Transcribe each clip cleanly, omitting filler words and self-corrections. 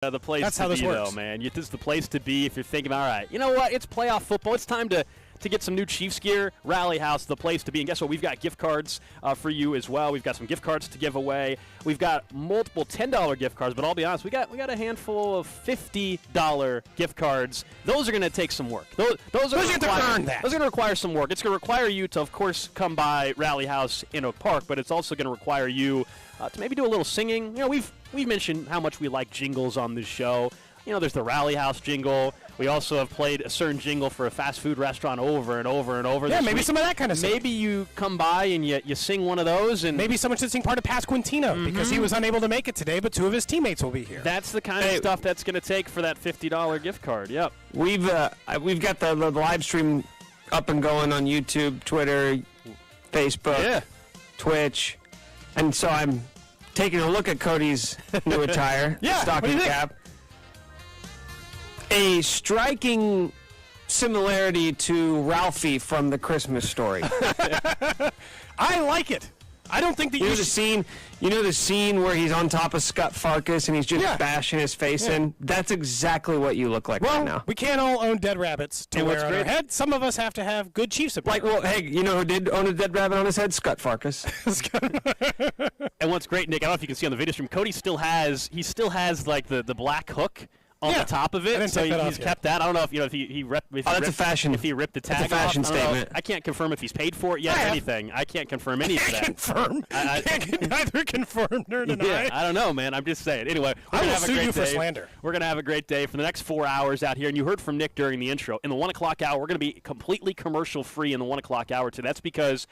The place That's to how be, this works. though, man. This is the place to be if you're thinking, all right, you know what? It's playoff football. It's time to get some new Chiefs gear. Rally House, the place to be. And guess what? We've got gift cards for you as well. We've got some gift cards to give away. We've got multiple $10 gift cards, but I'll be honest, we got a handful of $50 gift cards. Those are going to take some work. Those are going to require some work. It's going to require you to, of course, come by Rally House in Oak Park, but it's also going to require you to maybe do a little singing. You know, we've mentioned how much we like jingles on this show. You know, there's the Rally House jingle. We also have played a certain jingle for a fast food restaurant over and over and over. Yeah, maybe some of that kind of stuff. Maybe you come by and you sing one of those. And maybe someone should sing part of Pasquantino because he was unable to make it today, but two of his teammates will be here. That's the kind of stuff that's going to take for that $50 gift card. Yep. We've got the live stream up and going on YouTube, Twitter, Facebook, Twitch. And so I'm taking a look at Cody's new attire, stocking cap. A striking similarity to Ralphie from the Christmas Story. I like it. I don't think that you know the scene where he's on top of Scott Farkas and he's just bashing his face in? That's exactly what you look like right now. We can't all own dead rabbits to wear on our head. Some of us have to have good Chiefs apparel. Hey, you know who did own a dead rabbit on his head? Scott Farkas. And what's great, Nick, I don't know if you can see on the video stream, Cody still has like the black hook on the top of it, so he's kept that. I don't know if he ripped the tag. That's a fashion statement. I can't confirm if he's paid for it yet or anything. I can't confirm any of that. Can't neither confirm nor deny. I don't know, man. I'm just saying. Anyway, I will sue you for slander. We're gonna have a great day for the next 4 hours out here, and you heard from Nick during the intro. In the 1 o'clock hour, we're gonna be completely commercial free in the 1 o'clock hour too. That's because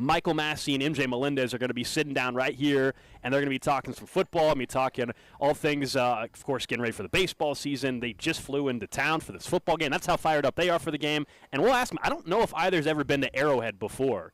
Michael Massey and MJ Melendez are going to be sitting down right here, and they're going to be talking some football. I'm talking all things, of course, getting ready for the baseball season. They just flew into town for this football game. That's how fired up they are for the game. And we'll ask them. I don't know if either's ever been to Arrowhead before.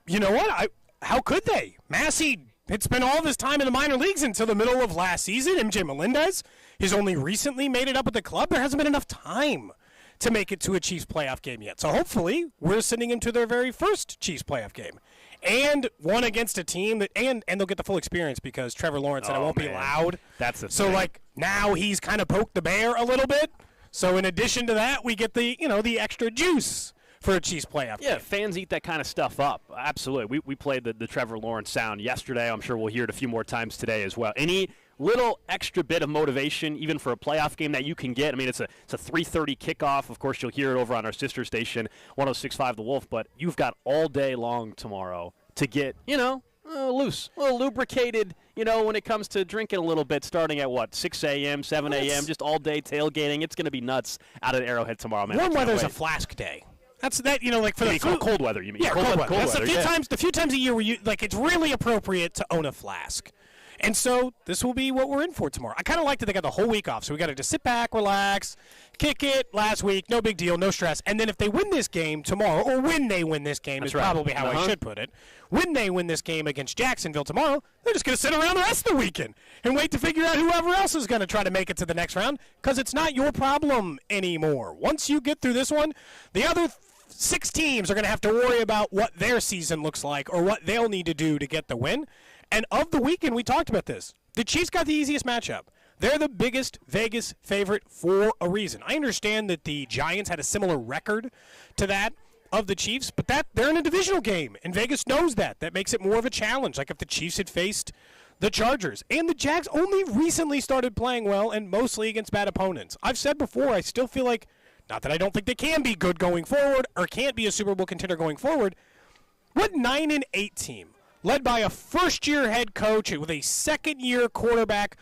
You know what? How could they? Massey had spent all of his time in the minor leagues until the middle of last season. MJ Melendez has only recently made it up with the club. There hasn't been enough time to make it to a Chiefs playoff game yet. So hopefully we're sending him to their very first Chiefs playoff game. And one against a team that and they'll get the full experience because Trevor Lawrence said it won't be loud. That's the thing. Like now he's kind of poked the bear a little bit. So in addition to that, we get the extra juice for a Chiefs playoff game. Yeah, fans eat that kind of stuff up. Absolutely. We played the Trevor Lawrence sound yesterday. I'm sure we'll hear it a few more times today as well. Any little extra bit of motivation, even for a playoff game that you can get. I mean, it's a 3:30 kickoff. Of course, you'll hear it over on our sister station, 106.5 The Wolf. But you've got all day long tomorrow to get, loose, a little lubricated, when it comes to drinking a little bit, starting at, 6 a.m., 7 a.m., just all day tailgating. It's going to be nuts out at Arrowhead tomorrow, man. Warm weather's a flask day. That's that, like for the cold weather, you mean? Yeah, cold weather. That's weather. the few times a year where it's really appropriate to own a flask. And so this will be what we're in for tomorrow. I kind of like that they got the whole week off, so we got to just sit back, relax, kick it. Last week, no big deal, no stress. And then if they win this game tomorrow, or when they win this game is probably how I should put it. When they win this game against Jacksonville tomorrow, they're just going to sit around the rest of the weekend and wait to figure out whoever else is going to try to make it to the next round because it's not your problem anymore. Once you get through this one, the other 6 teams are going to have to worry about what their season looks like or what they'll need to do to get the win. And of the weekend, we talked about this. The Chiefs got the easiest matchup. They're the biggest Vegas favorite for a reason. I understand that the Giants had a similar record to that of the Chiefs, but they're in a divisional game, and Vegas knows that. That makes it more of a challenge, like if the Chiefs had faced the Chargers. And the Jags only recently started playing well and mostly against bad opponents. I've said before, I still feel like, not that I don't think they can be good going forward or can't be a Super Bowl contender going forward, what 9-8 team led by a first-year head coach with a second-year quarterback,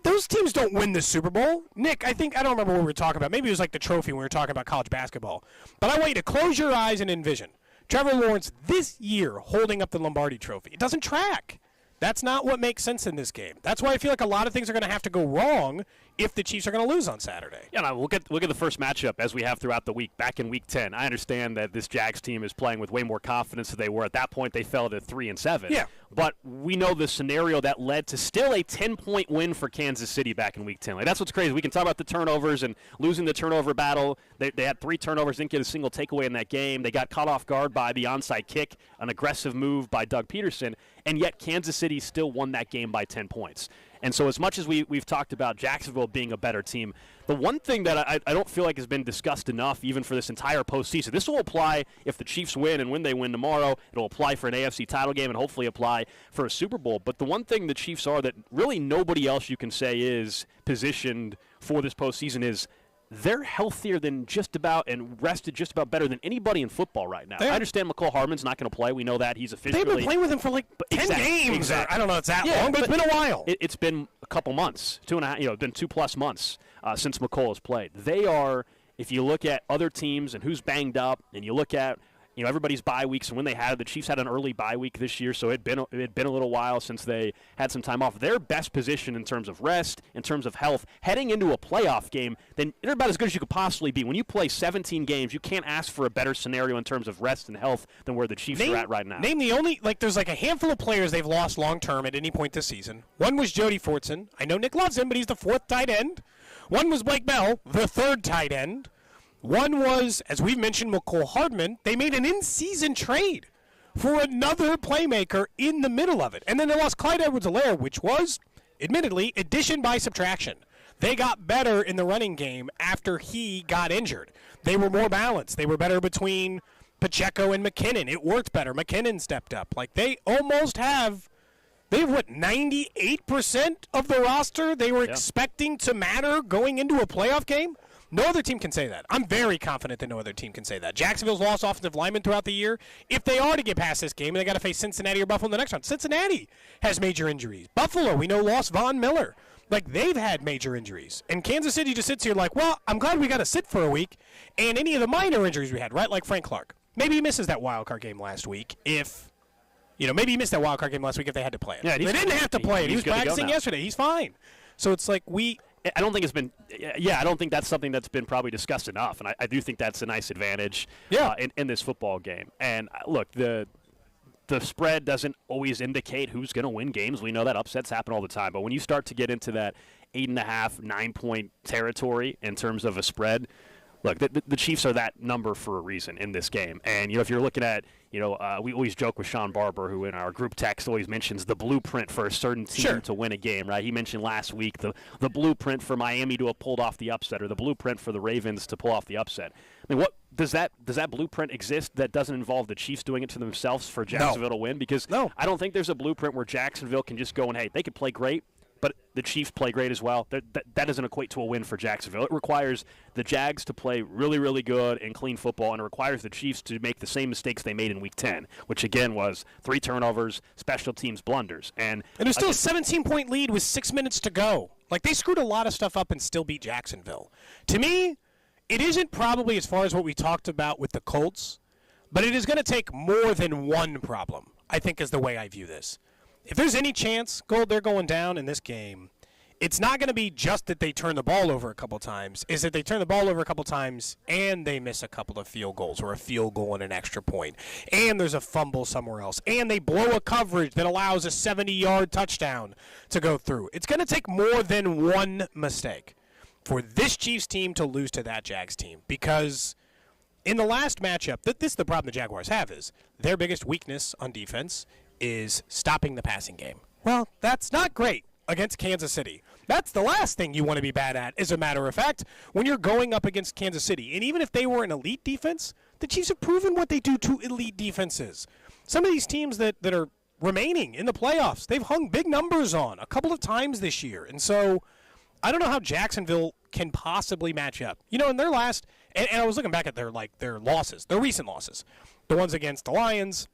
those teams don't win the Super Bowl. Nick, I don't remember what we were talking about. Maybe it was like the trophy when we were talking about college basketball. But I want you to close your eyes and envision Trevor Lawrence this year holding up the Lombardi trophy. It doesn't track. That's not what makes sense in this game. That's why I feel like a lot of things are going to have to go wrong if the Chiefs are going to lose on Saturday. Yeah, no, look at the first matchup as we have throughout the week. Back in Week 10, I understand that this Jags team is playing with way more confidence than they were. At that point, they fell to 3-7. Yeah. But we know the scenario that led to still a 10-point win for Kansas City back in Week 10. Like, that's what's crazy. We can talk about the turnovers and losing the turnover battle. They had 3 turnovers, didn't get a single takeaway in that game. They got caught off guard by the onside kick, an aggressive move by Doug Peterson, and yet Kansas City still won that game by 10 points. And so as much as we've talked about Jacksonville being a better team, the one thing that I don't feel like has been discussed enough even for this entire postseason, this will apply if the Chiefs win, and when they win tomorrow, it'll apply for an AFC title game and hopefully apply for a Super Bowl. But the one thing the Chiefs are that really nobody else you can say is positioned for this postseason is they're healthier than just about and rested just about better than anybody in football right now. I understand McCole Hardman's not going to play. We know that. He's officially. They've been playing with him for like 10 games. Exactly. I don't know if it's that long, but it's been a while. It's been a couple months, 2.5, it's been 2+ months since McCole has played. They are, if you look at other teams and who's banged up, and you look at everybody's bye weeks, and when they had the Chiefs had an early bye week this year, so it'd been a little while since they had some time off. Their best position in terms of rest, in terms of health, heading into a playoff game, then they're about as good as you could possibly be. When you play 17 games, you can't ask for a better scenario in terms of rest and health than where the Chiefs are at right now. Name the only there's like a handful of players they've lost long term at any point this season. One was Jody Fortson. I know Nick loves him, but he's the 4th tight end. One was Blake Bell, the 3rd tight end. One was, as we've mentioned, McCole Hardman. They made an in-season trade for another playmaker in the middle of it. And then they lost Clyde Edwards-Helaire, which was, admittedly, addition by subtraction. They got better in the running game after he got injured. They were more balanced. They were better between Pacheco and McKinnon. It worked better. McKinnon stepped up. Like, they almost have, 98% of the roster they were expecting to matter going into a playoff game? No other team can say that. I'm very confident that no other team can say that. Jacksonville's lost offensive linemen throughout the year. If they are to get past this game, they got to face Cincinnati or Buffalo in the next round. Cincinnati has major injuries. Buffalo, we know, lost Von Miller. Like, they've had major injuries. And Kansas City just sits here like, well, I'm glad we got to sit for a week. And any of the minor injuries we had, right, like Frank Clark. Maybe he misses that wild card game last week if, maybe he missed that wild card game last week if they had to play it. Yeah, they didn't have to play it. He was practicing yesterday. He's fine. So it's like I don't think it's been I don't think that's something that's been probably discussed enough, and I do think that's a nice advantage in this football game. And look, the spread doesn't always indicate who's going to win games. We know that upsets happen all the time, but when you start to get into that 8.5, 9-point territory in terms of a spread, look, the Chiefs are that number for a reason in this game. And, if you're looking at, we always joke with Sean Barber, who in our group text always mentions the blueprint for a certain team to win a game, right? He mentioned last week the blueprint for Miami to have pulled off the upset, or the blueprint for the Ravens to pull off the upset. I mean, what does that blueprint exist that doesn't involve the Chiefs doing it to themselves for Jacksonville to win? Because I don't think there's a blueprint where Jacksonville can just go and, hey, they could play great, but the Chiefs play great as well. That doesn't equate to a win for Jacksonville. It requires the Jags to play really, really good and clean football, and it requires the Chiefs to make the same mistakes they made in Week 10, which, again, was 3 turnovers, special teams blunders. And there's still a 17-point lead with 6 minutes to go. Like, they screwed a lot of stuff up and still beat Jacksonville. To me, it isn't probably as far as what we talked about with the Colts, but it is going to take more than one problem, I think, is the way I view this. If there's any chance, Gold, they're going down in this game, it's not going to be just that they turn the ball over a couple times. Is that they turn the ball over a couple times and they miss a couple of field goals, or a field goal and an extra point, and there's a fumble somewhere else, and they blow a coverage that allows a 70-yard touchdown to go through. It's going to take more than one mistake for this Chiefs team to lose to that Jags team, because in the last matchup, this is the problem the Jaguars have, is their biggest weakness on defense is stopping the passing game. Well, that's not great against Kansas City. That's the last thing you want to be bad at, as a matter of fact, when you're going up against Kansas City. And even if they were an elite defense, the Chiefs have proven what they do to elite defenses. Some of these teams that are remaining in the playoffs, they've hung big numbers on a couple of times this year. And so I don't know how Jacksonville can possibly match up. In their last, and I was looking back at their losses, their recent losses, the ones against the Lions,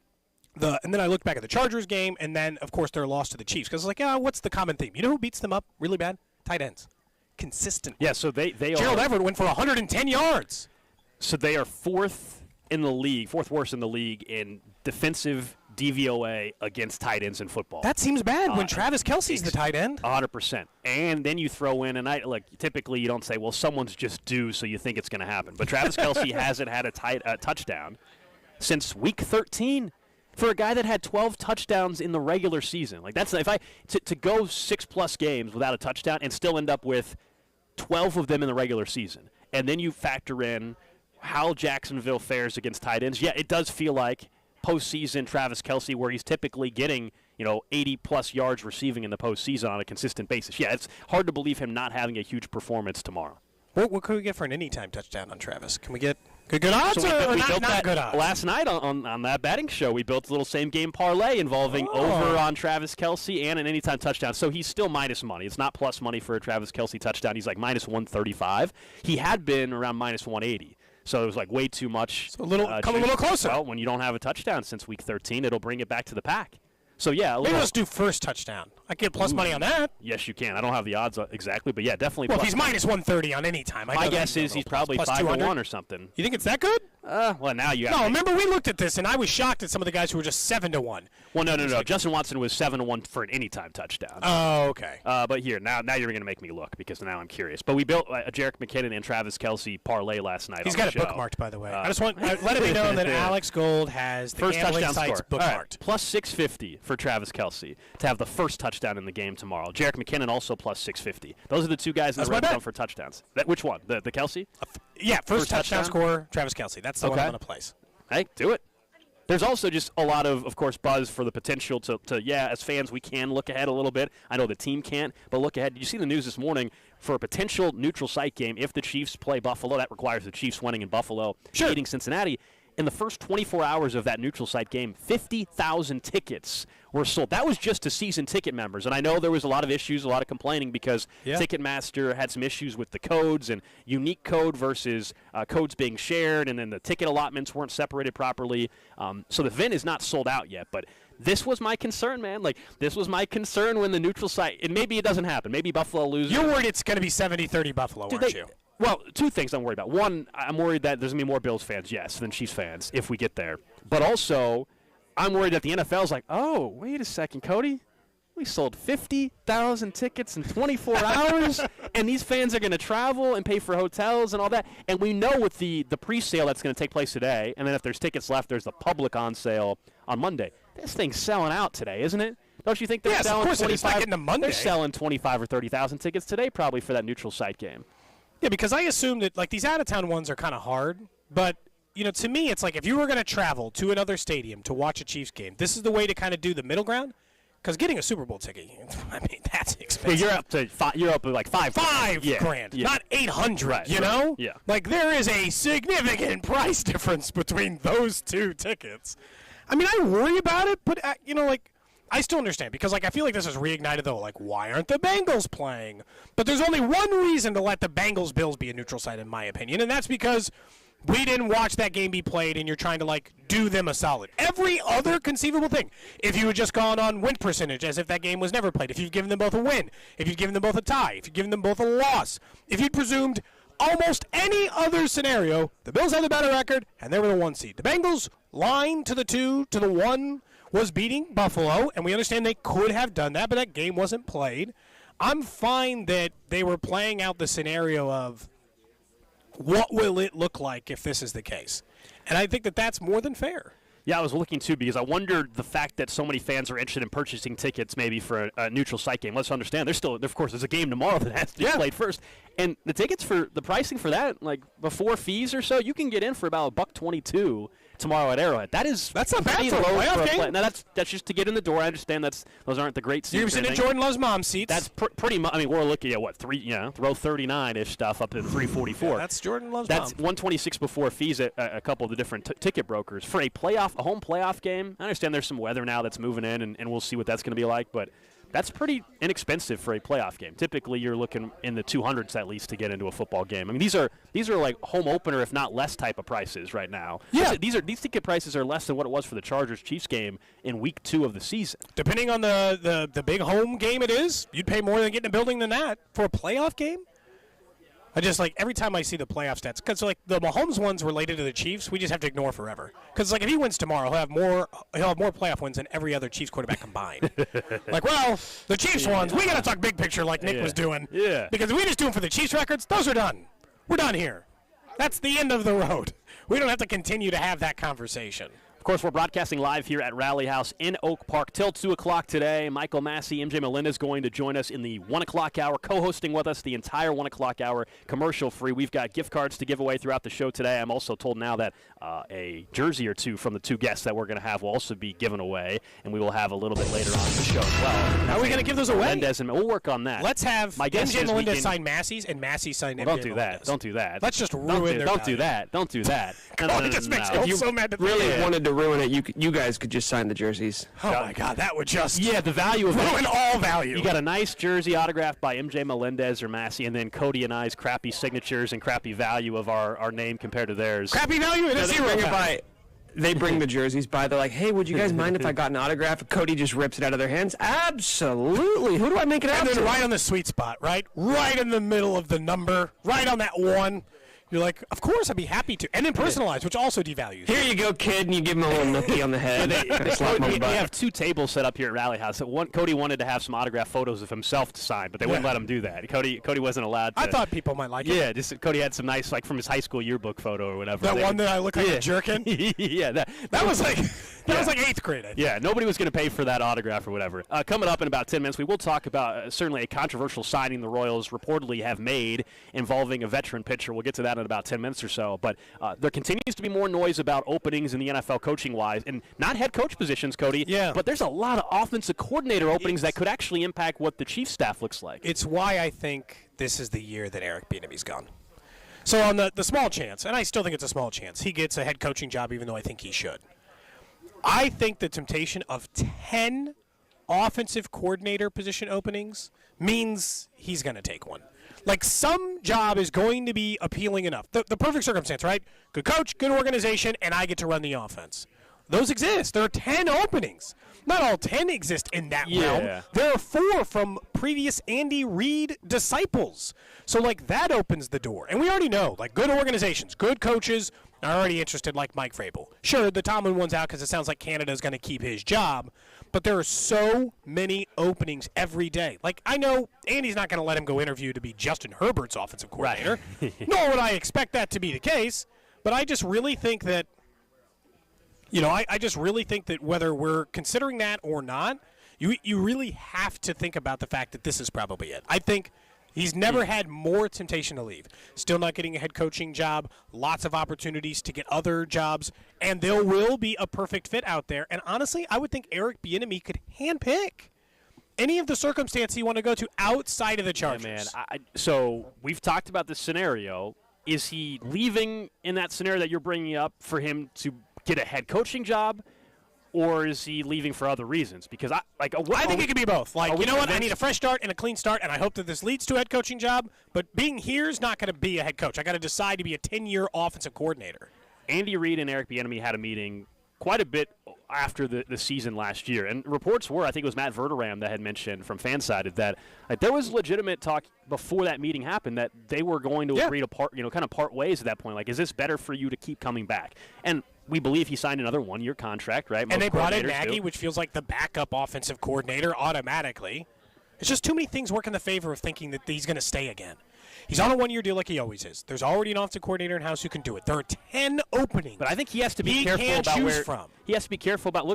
and then I looked back at the Chargers game, and then, of course, their loss to the Chiefs. Because it's like, what's the common theme? You know who beats them up really bad? Tight ends. Consistent. Yeah, so they Gerald Everett went for 110 yards. So they are fourth worst in the league in defensive DVOA against tight ends in football. That seems bad when Travis Kelce's the tight end. 100%. And then you throw in, and typically you don't say, well, someone's just due, so you think it's going to happen. But Travis Kelce hasn't had a touchdown since Week 13. For a guy that had 12 touchdowns in the regular season. Like, that's to go 6+ games without a touchdown and still end up with 12 of them in the regular season. And then you factor in how Jacksonville fares against tight ends. Yeah, it does feel like postseason Travis Kelce, where he's typically getting 80-plus yards receiving in the postseason on a consistent basis. Yeah, it's hard to believe him not having a huge performance tomorrow. What could we get for an anytime touchdown on Travis? Can we get good odds or not good odds? Last night on that betting show, we built a little same-game parlay involving over on Travis Kelce and an anytime touchdown. So he's still minus money. It's not plus money for a Travis Kelce touchdown. He's like minus 135. He had been around minus 180. So it was like way too much. So come a little closer. Well, when you don't have a touchdown since week 13, it'll bring it back to the pack. So, yeah. Maybe let's do first touchdown. I get plus money on that. Yes, you can. I don't have the odds exactly, but, yeah, definitely. Well, if he's minus 130 on any time. My guess is he's probably 5-1 or something. You think it's that good? Well, now you have No, remember we looked at this, and I was shocked at some of the guys who were just 7-1. Well, no. Justin Watson was 7-1 for an anytime touchdown. Oh, okay. But here, now you're going to make me look because now I'm curious. But we built a Jerick McKinnon and Travis Kelce parlay last night. He's got it bookmarked, by the way. I just want let it be known that Alex Gold has the first gambling touchdown sites score. bookmarked. Right. Plus 650 for Travis Kelce to have the first touchdown in the game tomorrow. Jerick McKinnon also plus 650. Those are the two guys in the red zone for touchdowns. Which one? The Kelce? Yeah, first touchdown score, Travis Kelce. That's the one I'm going to place. Hey, do it. There's also just a lot of course, buzz for the potential to, as fans, we can look ahead a little bit. I know the team can't, but look ahead. Did you see the news this morning for a potential neutral site game if the Chiefs play Buffalo? That requires the Chiefs winning in Buffalo, beating Cincinnati. In the first 24 hours of that neutral site game, 50,000 tickets were sold. That was just to season ticket members. And I know there was a lot of issues, a lot of complaining because Ticketmaster had some issues with the codes and unique code versus codes being shared, and then the ticket allotments weren't separated properly. So the event is not sold out yet, but this was my concern, man. This was my concern when the neutral site, and maybe it doesn't happen. Maybe Buffalo loses. You're worried it's going to be 70-30 Buffalo, aren't you? Well, two things I'm worried about. One, I'm worried that there's going to be more Bills fans, than Chiefs fans if we get there. But also, I'm worried that the NFL's like, oh, wait a second, Cody. We sold 50,000 tickets in 24 hours, and these fans are going to travel and pay for hotels and all that. And we know with the pre-sale that's going to take place today, and then if there's tickets left, there's the public on sale on Monday. This thing's selling out today, isn't it? Don't you think they're selling 25? They're selling 25 or 30,000 tickets today probably for that neutral site game. Yeah, because I assume that these out-of-town ones are kind of hard, but to me it's like if you were going to travel to another stadium to watch a Chiefs game, this is the way to kind of do the middle ground. Because getting a Super Bowl ticket, that's expensive. Well, you're up to like $5 grand, not 800. Right, you know? Yeah. There is a significant price difference between those two tickets. I mean, I worry about it, but I still understand because I feel like this has reignited though. Why aren't the Bengals playing? But there's only one reason to let the Bengals-Bills be a neutral site, in my opinion, and that's because we didn't watch that game be played, and you're trying to do them a solid. Every other conceivable thing, if you had just gone on win percentage as if that game was never played, if you'd given them both a win, if you'd given them both a tie, if you'd given them both a loss, if you'd presumed almost any other scenario, the Bills had the better record, and they were the 1 seed. The Bengals line to the 2 to the 1 was beating Buffalo, and we understand they could have done that, but that game wasn't played. I'm fine that they were playing out the scenario of what will it look like if this is the case. And I think that that's more than fair. Yeah, I was looking, too, because I wondered the fact that so many fans are interested in purchasing tickets maybe for a neutral site game. Let's understand, of course, there's a game tomorrow that has to be played first. And the tickets the pricing for that, before fees or so, you can get in for about $1.22 tomorrow at Arrowhead. That's not bad for a playoff game. Now, that's just to get in the door. I understand those aren't the great seats. You're sitting in Jordan Love's mom's seats. That's pretty much. I mean, we're looking at row 39-ish stuff up to 344. Yeah, that's Jordan Love's That's mom. $126 before fees at a couple of the different ticket brokers for a home playoff game. I understand there's some weather now that's moving in, and we'll see what that's going to be like, but that's pretty inexpensive for a playoff game. Typically, you're looking in the 200s at least to get into a football game. I mean, these are like home opener, if not less, type of prices right now. Yeah, these ticket prices are less than what it was for the Chargers-Chiefs game in Week 2 of the season. Depending on the big home game it is, you'd pay more than getting a building than that for a playoff game. I just every time I see the playoff stats, because the Mahomes ones related to the Chiefs, we just have to ignore forever. Because if he wins tomorrow, he'll have more playoff wins than every other Chiefs quarterback combined. The Chiefs ones, we got to talk big picture like Nick was doing. Yeah. Because if we just do them for the Chiefs records, those are done. We're done here. That's the end of the road. We don't have to continue to have that conversation. Of course, we're broadcasting live here at Rally House in Oak Park till 2 o'clock today. Michael Massey, MJ Melendez going to join us in the 1 o'clock hour, co-hosting with us the entire 1 o'clock hour, commercial-free. We've got gift cards to give away throughout the show today. I'm also told now that a jersey or two from the two guests that we're going to have will also be given away, and we will have a little bit later on in the show as well. How are we going to give those away? Melendez, and we'll work on that. Let's have MJ Melendez sign Massey's and Massey sign MJ Don't do Melendez. that. Don't do that. Let's just ruin their Don't do that. Don't do that. It just makes me so mad. If you really wanted to ruin it, you guys could just sign the jerseys. Oh, my God. That would just the value of ruin all value. You got a nice jersey autographed by MJ Melendez or Massey, and then Cody and I's crappy signatures and crappy value of our name compared to theirs. Crappy value? It is zero value. They bring the jerseys by. They're like, hey, would you guys mind if I got an autograph? Cody just rips it out of their hands. Absolutely. Who do I make it out to? And then right to? on the sweet spot, right? Right in the middle of the number, right on that one. You're like, of course, I'd be happy to. And then personalized, which also devalues. Here you go, kid, and you give him a little nookie on the head. We have two tables set up here at Rally House. Cody wanted to have some autographed photos of himself to sign, but they wouldn't let him do that. Cody wasn't allowed to. I thought people might like it. Yeah, just Cody had some nice, like from his high school yearbook photo or whatever. That one that I look like a jerkin? Yeah. That was like... That was like 8th grade, I think. Yeah, nobody was going to pay for that autograph or whatever. Coming up in about 10 minutes, we will talk about certainly a controversial signing the Royals reportedly have made involving a veteran pitcher. We'll get to that in about 10 minutes or so. But there continues to be more noise about openings in the NFL coaching-wise, and not head coach positions, Cody. Yeah. But there's a lot of offensive coordinator openings that could actually impact what the Chiefs staff looks like. It's why I think this is the year that Eric Bieniemy's gone. So on the small chance, and I still think it's a small chance, he gets a head coaching job even though I think he should. I think the temptation of 10 offensive coordinator position openings means he's going to take one. Like, some job is going to be appealing enough. The perfect circumstance, right? Good coach, good organization, and I get to run the offense. Those exist. There are 10 openings. Not all 10 exist in that realm. There are 4 from previous Andy Reid disciples. So, like, that opens the door. And we already know, like, good organizations, good coaches are already interested, like Mike Vrabel. Sure, the Tomlin one's out because it sounds like Canada's going to keep his job, but there are so many openings every day. Like, I know Andy's not going to let him go interview to be Justin Herbert's offensive coordinator, nor would I expect that to be the case, but I just really think that, I just really think that whether we're considering that or not, you really have to think about the fact that this is probably it. I think he's never had more temptation to leave. Still not getting a head coaching job, lots of opportunities to get other jobs, and there will be a perfect fit out there. And honestly, I would think Eric Bieniemy could handpick any of the circumstance you want to go to outside of the Chargers. Yeah, man. So we've talked about this scenario. Is he leaving in that scenario that you're bringing up for him to get a head coaching job? Or is he leaving for other reasons? Because I think it could be both. Like, you know what? I need a fresh start and a clean start, and I hope that this leads to a head coaching job. But being here is not going to be a head coach. I got to decide to be a 10-year offensive coordinator. Andy Reid and Eric Bieniemy had a meeting quite a bit after the season last year, and reports were, I think it was Matt Verderam that had mentioned from Fansided that there was legitimate talk before that meeting happened that they were going to agree to part ways at that point. Like, is this better for you to keep coming back? And we believe he signed another one-year contract, right? And they brought in Nagy, which feels like the backup offensive coordinator automatically. It's just too many things work in the favor of thinking that he's going to stay again. He's on a one-year deal like he always is. There's already an offensive coordinator in-house who can do it. There are 10 openings. But I think he has to be careful about where he has to be careful about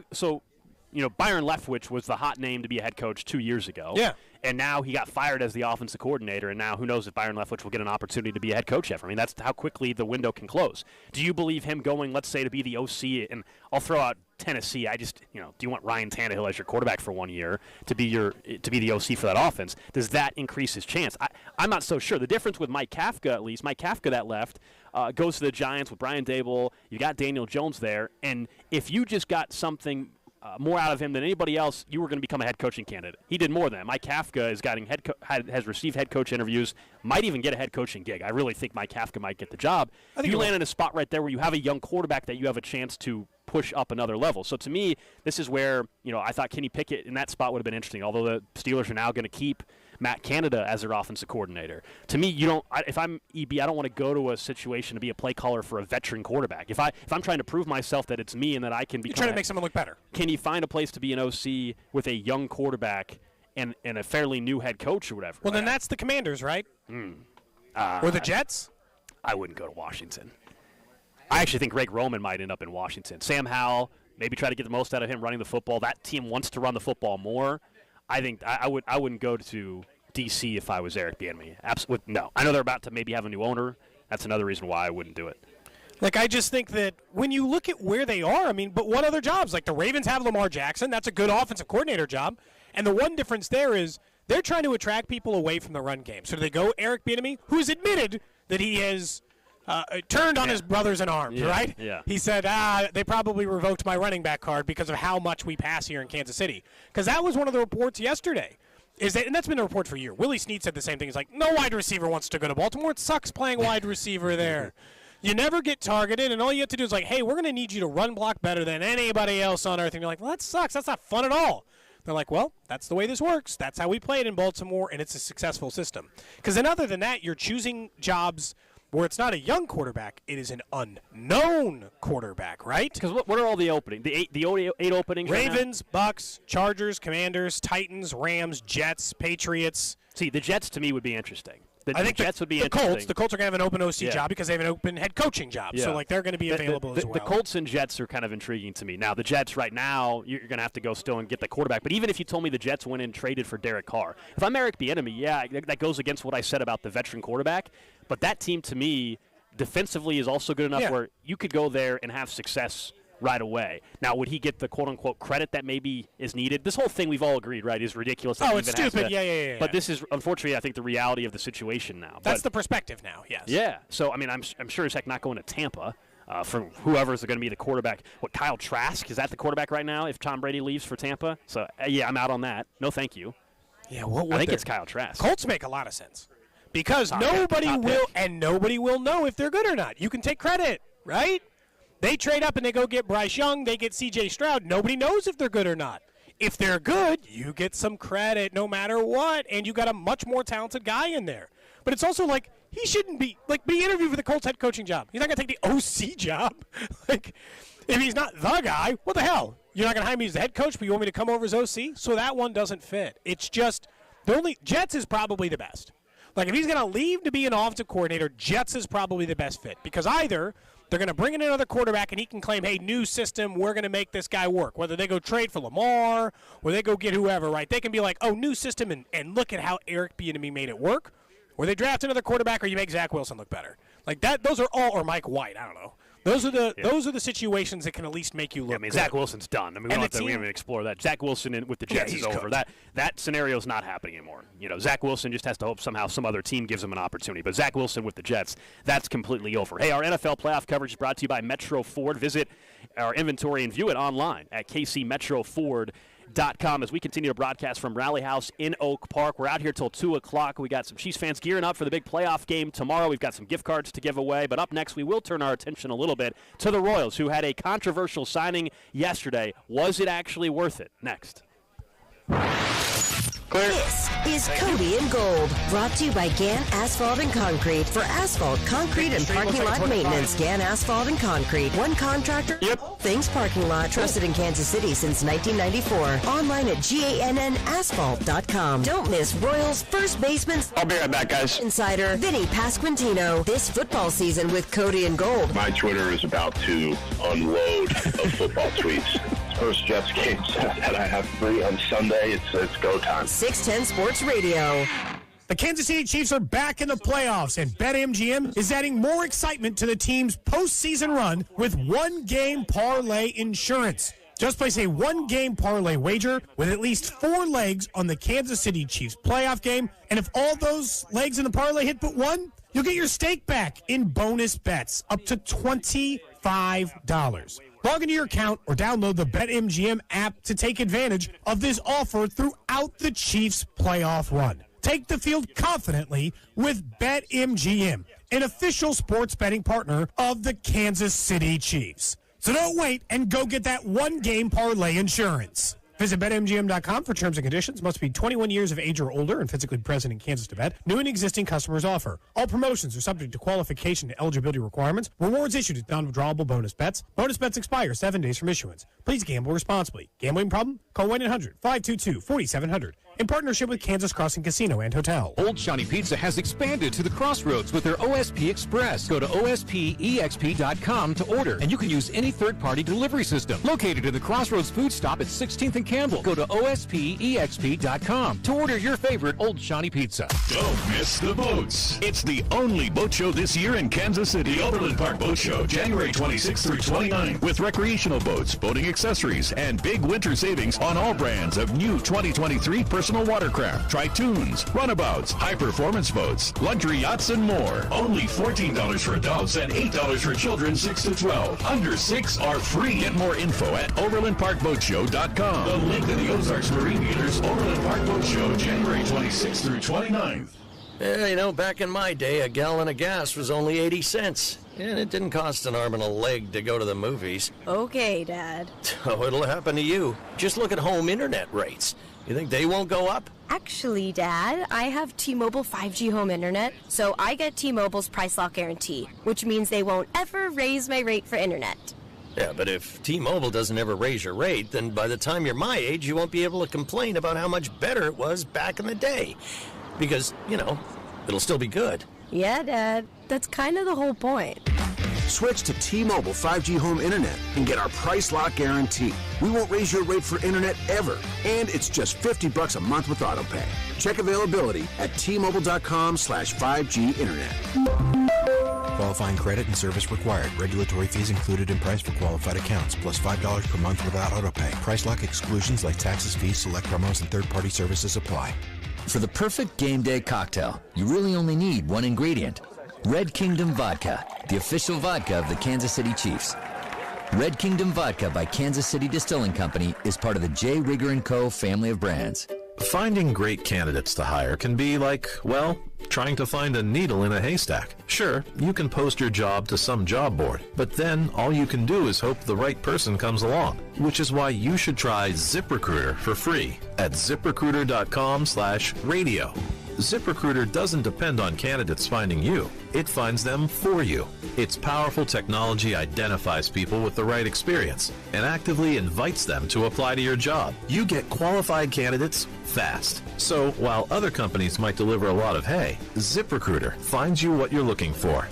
Byron Leftwich was the hot name to be a head coach 2 years ago. Yeah. And now he got fired as the offensive coordinator, and now who knows if Byron Leftwich will get an opportunity to be a head coach ever. I mean, that's how quickly the window can close. Do you believe him going, let's say, to be the OC, and I'll throw out Tennessee. Do you want Ryan Tannehill as your quarterback for 1 year to be the OC for that offense? Does that increase his chance? I'm not so sure. The difference with Mike Kafka, at least, Mike Kafka that left, goes to the Giants with Brian Daboll. You got Daniel Jones there, and if you just got something more out of him than anybody else, you were going to become a head coaching candidate. He did more than that. Mike Kafka has received head coach interviews, might even get a head coaching gig. I really think Mike Kafka might get the job. You land in a spot right there where you have a young quarterback that you have a chance to push up another level. So to me, this is where I thought Kenny Pickett in that spot would have been interesting, although the Steelers are now going to keep Matt Canada as their offensive coordinator. To me, if I'm EB, I don't want to go to a situation to be a play caller for a veteran quarterback. If I'm trying to prove myself that it's me and that I can be, you're trying to make someone look better. Can you find a place to be an OC with a young quarterback and a fairly new head coach or whatever? Well, then that's the Commanders, right? Or the Jets? I wouldn't go to Washington. I actually think Greg Roman might end up in Washington. Sam Howell, maybe try to get the most out of him running the football. That team wants to run the football more. I think I wouldn't go to D.C. if I was Eric Bieniemy. Absolutely no. I know they're about to maybe have a new owner. That's another reason why I wouldn't do it. Like, I just think that when you look at where they are, I mean, but what other jobs? Like, the Ravens have Lamar Jackson. That's a good offensive coordinator job. And the one difference there is they're trying to attract people away from the run game. So do they go Eric Bieniemy, who's admitted that he has turned on his brothers in arms, right? Yeah. He said, they probably revoked my running back card because of how much we pass here in Kansas City. Because that was one of the reports yesterday. And that's been a report for a year. Willie Snead said the same thing. He's like, no wide receiver wants to go to Baltimore. It sucks playing wide receiver there. You never get targeted, and all you have to do is like, hey, we're going to need you to run block better than anybody else on earth. And you're like, well, that sucks. That's not fun at all. They're like, well, that's the way this works. That's how we play it in Baltimore, and it's a successful system. Because then other than that, you're choosing jobs where it's not a young quarterback, it is an unknown quarterback, right? Because what are all the openings? The eight openings? Ravens, Bucks, Chargers, Commanders, Titans, Rams, Jets, Patriots. See, the Jets to me would be interesting. I think the Jets would be interesting. The Colts are going to have an open OC job because they have an open head coaching job. Yeah. So, like, they're going to be available as well. The Colts and Jets are kind of intriguing to me. Now, the Jets right now, you're going to have to go still and get the quarterback. But even if you told me the Jets went and traded for Derek Carr, if I'm Eric Bieniemy, that goes against what I said about the veteran quarterback. But that team, to me, defensively is also good enough where you could go there and have success right away. Now, would he get the quote-unquote credit that maybe is needed? This whole thing we've all agreed, right, is ridiculous. Oh, it's stupid. Yeah. But this is, unfortunately, I think the reality of the situation now. That's the perspective now, yes. Yeah. So, I mean, I'm sure as heck not going to Tampa for whoever's going to be the quarterback. What, Kyle Trask? Is that the quarterback right now if Tom Brady leaves for Tampa? So, yeah, I'm out on that. No, thank you. Yeah, I think it's Kyle Trask. Colts make a lot of sense because nobody will know if they're good or not. You can take credit, right? They trade up and they go get Bryce Young. They get C.J. Stroud. Nobody knows if they're good or not. If they're good, you get some credit no matter what, and you got a much more talented guy in there. But it's also like he shouldn't be interviewed for the Colts head coaching job. He's not going to take the OC job. Like, if he's not the guy, what the hell? You're not going to hire me as the head coach, but you want me to come over as OC? So that one doesn't fit. It's just Jets is probably the best. Like, if he's going to leave to be an offensive coordinator, Jets is probably the best fit because either they're going to bring in another quarterback and he can claim, hey, new system, we're going to make this guy work. Whether they go trade for Lamar or they go get whoever, right? They can be like, oh, new system, and look at how Eric Bieniemy made it work. Or they draft another quarterback or you make Zach Wilson look better. Like that, those are all, or Mike White, I don't know. Those are the situations that can at least make you look I mean, good. Zach Wilson's done. I mean, we don't even explore that. Zach Wilson with the Jets is over. Cooked. That scenario is not happening anymore. You know, Zach Wilson just has to hope somehow some other team gives him an opportunity. But Zach Wilson with the Jets, that's completely over. Hey, our NFL playoff coverage is brought to you by Metro Ford. Visit our inventory and view it online at kcmetroford.com as we continue to broadcast from Rally House in Oak Park. We're out here till 2 o'clock. We got some Chiefs fans gearing up for the big playoff game tomorrow. We've got some gift cards to give away. But up next, we will turn our attention a little bit to the Royals, who had a controversial signing yesterday. Was it actually worth it? Next. This is Cody and Gold, brought to you by Gann Asphalt and Concrete. For asphalt, concrete, and parking lot maintenance, Gann Asphalt and Concrete. One contractor, things parking lot. Trusted in Kansas City since 1994. Online at GANNasphalt.com. Don't miss Royals first baseman. I'll be right back, guys. Insider Vinny Pasquantino. This football season with Cody and Gold. My Twitter is about to unload of football tweets. First Jets game that I have free on Sunday. It's go time. 610 Sports Radio. The Kansas City Chiefs are back in the playoffs, and BetMGM is adding more excitement to the team's postseason run with one-game parlay insurance. Just place a one-game parlay wager with at least 4 legs on the Kansas City Chiefs playoff game, and if all those legs in the parlay hit but one, you'll get your stake back in bonus bets up to $25. Log into your account or download the BetMGM app to take advantage of this offer throughout the Chiefs' playoff run. Take the field confidently with BetMGM, an official sports betting partner of the Kansas City Chiefs. So don't wait and go get that one-game parlay insurance. Visit BetMGM.com for terms and conditions. Must be 21 years of age or older and physically present in Kansas to bet. New and existing customers offer. All promotions are subject to qualification and eligibility requirements. Rewards issued as non-withdrawable bonus bets. Bonus bets expire 7 days from issuance. Please gamble responsibly. Gambling problem? Call 1-800-522-4700. in partnership with Kansas Crossing Casino and Hotel. Old Johnny Pizza has expanded to the Crossroads with their OSP Express. Go to ospexp.com to order, and you can use any third-party delivery system. Located in the Crossroads food stop at 16th and Campbell. Go to ospexp.com to order your favorite Old Johnny Pizza. Don't miss the boats. It's the only boat show this year in Kansas City. The Overland Park Boat Show, January 26th through 29th, with recreational boats, boating accessories, and big winter savings on all brands of new 2023 personal watercraft, Tritoons, runabouts, high-performance boats, luxury yachts, and more. Only $14 for adults and $8 for children 6 to 12. Under 6 are free. Get more info at OverlandParkBoatShow.com. The link to the Ozarks Marine Dealers Overland Park Boat Show, January 26th through 29th. Yeah, you know, back in my day, a gallon of gas was only 80 cents. And it didn't cost an arm and a leg to go to the movies. Okay, Dad. So it'll happen to you. Just look at home internet rates. You think they won't go up? Actually, Dad, I have T-Mobile 5G home internet, so I get T-Mobile's price lock guarantee, which means they won't ever raise my rate for internet. Yeah, but if T-Mobile doesn't ever raise your rate, then by the time you're my age, you won't be able to complain about how much better it was back in the day. Because, you know, it'll still be good. Yeah, Dad. That's kind of the whole point. Switch to T-Mobile 5G home internet and get our price lock guarantee. We won't raise your rate for internet ever. And it's just $50 a month with autopay. Check availability at T-Mobile.com/5G internet. Qualifying credit and service required. Regulatory fees included in price for qualified accounts, plus $5 per month without autopay. Price lock exclusions like taxes, fees, select promos, and third-party services apply. For the perfect game day cocktail, you really only need one ingredient. Red Kingdom Vodka, the official vodka of the Kansas City Chiefs. Red Kingdom Vodka by Kansas City Distilling Company is part of the J. Rigger & Co. family of brands. Finding great candidates to hire can be like, well, trying to find a needle in a haystack. Sure, you can post your job to some job board, but then all you can do is hope the right person comes along, which is why you should try ZipRecruiter for free at ZipRecruiter.com/radio. ZipRecruiter doesn't depend on candidates finding you. It finds them for you. Its powerful technology identifies people with the right experience and actively invites them to apply to your job. You get qualified candidates fast. So while other companies might deliver a lot of hay, ZipRecruiter finds you what you're looking for.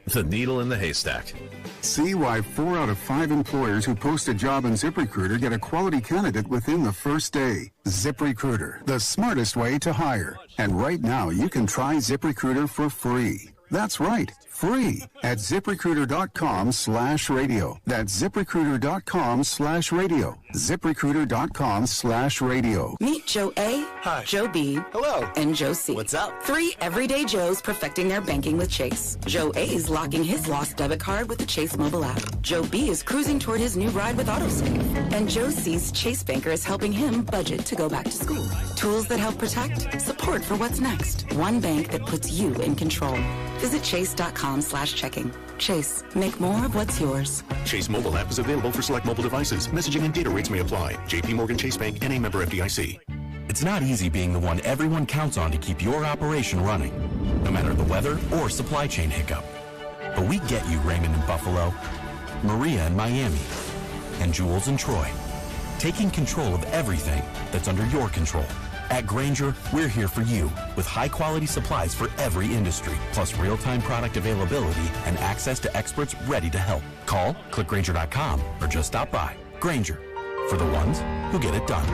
The needle in the haystack. See why 4 out of 5 employers who post a job on ZipRecruiter get a quality candidate within the first day. ZipRecruiter, the smartest way to hire. And right now, you can try ZipRecruiter for free. That's right, free at ZipRecruiter.com/radio. That's ZipRecruiter.com/radio. ZipRecruiter.com/radio. Meet Joe A, Hi. Joe B, Hello. and Joe C. What's up? 3 everyday Joes perfecting their banking with Chase. Joe A is locking his lost debit card with the Chase mobile app. Joe B is cruising toward his new ride with AutoSave. And Joe C's Chase banker is helping him budget to go back to school. Tools that help protect, support for what's next. One bank that puts you in control. Visit chase.com/checking. Chase, make more of what's yours. Chase mobile app is available for select mobile devices. Messaging and data rates may apply. JP Morgan Chase Bank, N.A. member FDIC. It's not easy being the one everyone counts on to keep your operation running, no matter the weather or supply chain hiccup. But we get you, Raymond in Buffalo, Maria in Miami, and Jules in Troy, taking control of everything that's under your control. At Grainger, we're here for you with high-quality supplies for every industry, plus real-time product availability and access to experts ready to help. Call, click Grainger.com, or just stop by. Grainger, for the ones who get it done.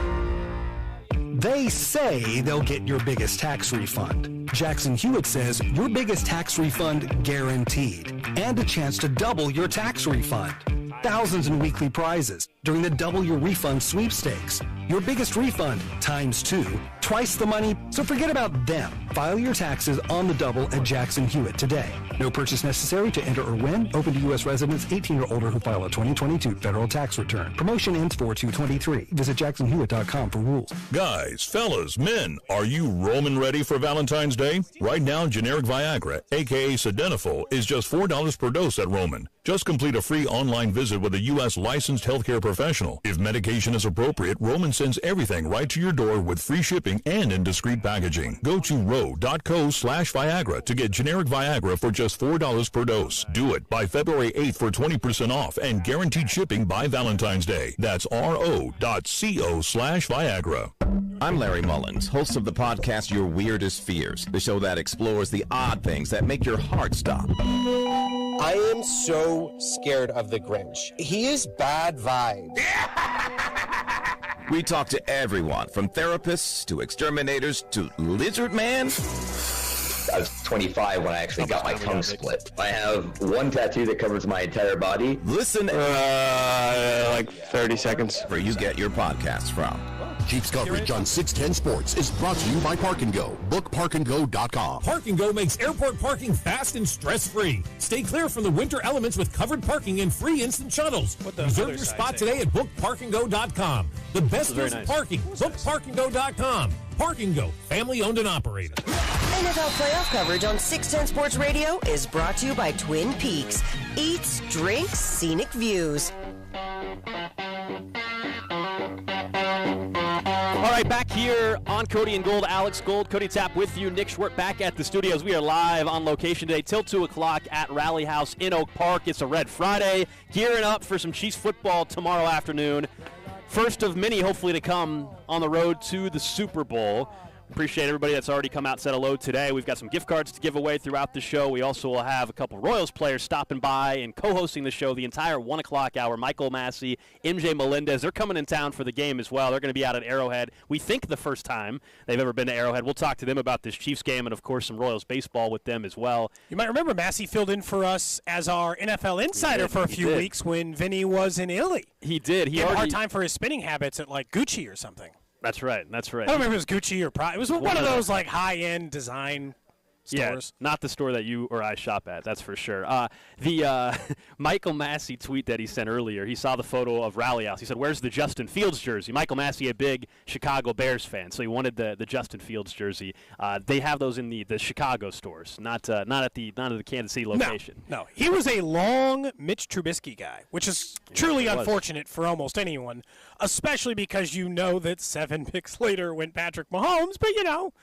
They say they'll get your biggest tax refund. Jackson Hewitt says your biggest tax refund guaranteed, and a chance to double your tax refund. Thousands in weekly prizes during the Double Your Refund sweepstakes. Your biggest refund times 2, twice the money, so forget about them. File your taxes on the double at Jackson Hewitt today. No purchase necessary to enter or win. Open to U.S. residents 18 or older who file a 2022 federal tax return. Promotion ends 4/2/23. Visit jacksonhewitt.com for rules. Guys, fellas, men, are you Roman ready for Valentine's Day? Right now, generic Viagra, aka Sildenafil, is just $4 per dose at Roman. Just complete a free online visit with a U.S. licensed healthcare professional. If medication is appropriate, Roman sends everything right to your door with free shipping and in discreet packaging. Go to ro.co/Viagra to get generic Viagra for just $4 per dose. Do it by February 8th for 20% off and guaranteed shipping by Valentine's Day. That's ro.co/Viagra. I'm Larry Mullins, host of the podcast Your Weirdest Fears, the show that explores the odd things that make your heart stop. I am so scared of the Grinch. He is bad vibes. We talk to everyone from therapists to exterminators to Lizard Man. I was 25 when I actually got my tongue split. I have one tattoo that covers my entire body. Listen, like 30 seconds. Where you get your podcasts from. Chiefs coverage on 610 Sports is brought to you by Park & Go. Book parkandgo.com. Park & Go makes airport parking fast and stress-free. Stay clear from the winter elements with covered parking and free instant shuttles. Reserve your spot today at bookparkandgo.com. The best deals in parking. Bookparkandgo.com. Park & Go, family owned and operated. NFL playoff coverage on 610 Sports Radio is brought to you by Twin Peaks. Eats, drinks, scenic views. All right, back here on Cody and Gold. Alex Gold, Cody Tapp with you. Nick Schwartz back at the studios. We are live on location today till 2 o'clock at Rally House in Oak Park. It's a Red Friday. Gearing up for some Chiefs football tomorrow afternoon. First of many, hopefully, to come on the road to the Super Bowl. Appreciate everybody that's already come out and said hello today. We've got some gift cards to give away throughout the show. We also will have a couple Royals players stopping by and co-hosting the show the entire 1 o'clock hour. Michael Massey, MJ Melendez, they're coming in town for the game as well. They're going to be out at Arrowhead. We think the first time they've ever been to Arrowhead. We'll talk to them about this Chiefs game and, of course, some Royals baseball with them as well. You might remember Massey filled in for us as our NFL insider for a few weeks when Vinny was in Italy. He did. He had a hard time for his spinning habits at, like, Gucci or something. That's right. That's right. I don't remember if it was Gucci or Prada. It was one of those like high-end design stores. Yeah, not the store that you or I shop at, that's for sure. The Michael Massey tweet that he sent earlier, he saw the photo of Rally House. He said, "Where's the Justin Fields jersey?" Michael Massey, a big Chicago Bears fan, so he wanted the Justin Fields jersey. They have those in the Chicago stores, not at the Kansas City location. No, he was a long Mitch Trubisky guy, which is truly unfortunate for almost anyone, especially because you know that 7 picks later went Patrick Mahomes, but you know,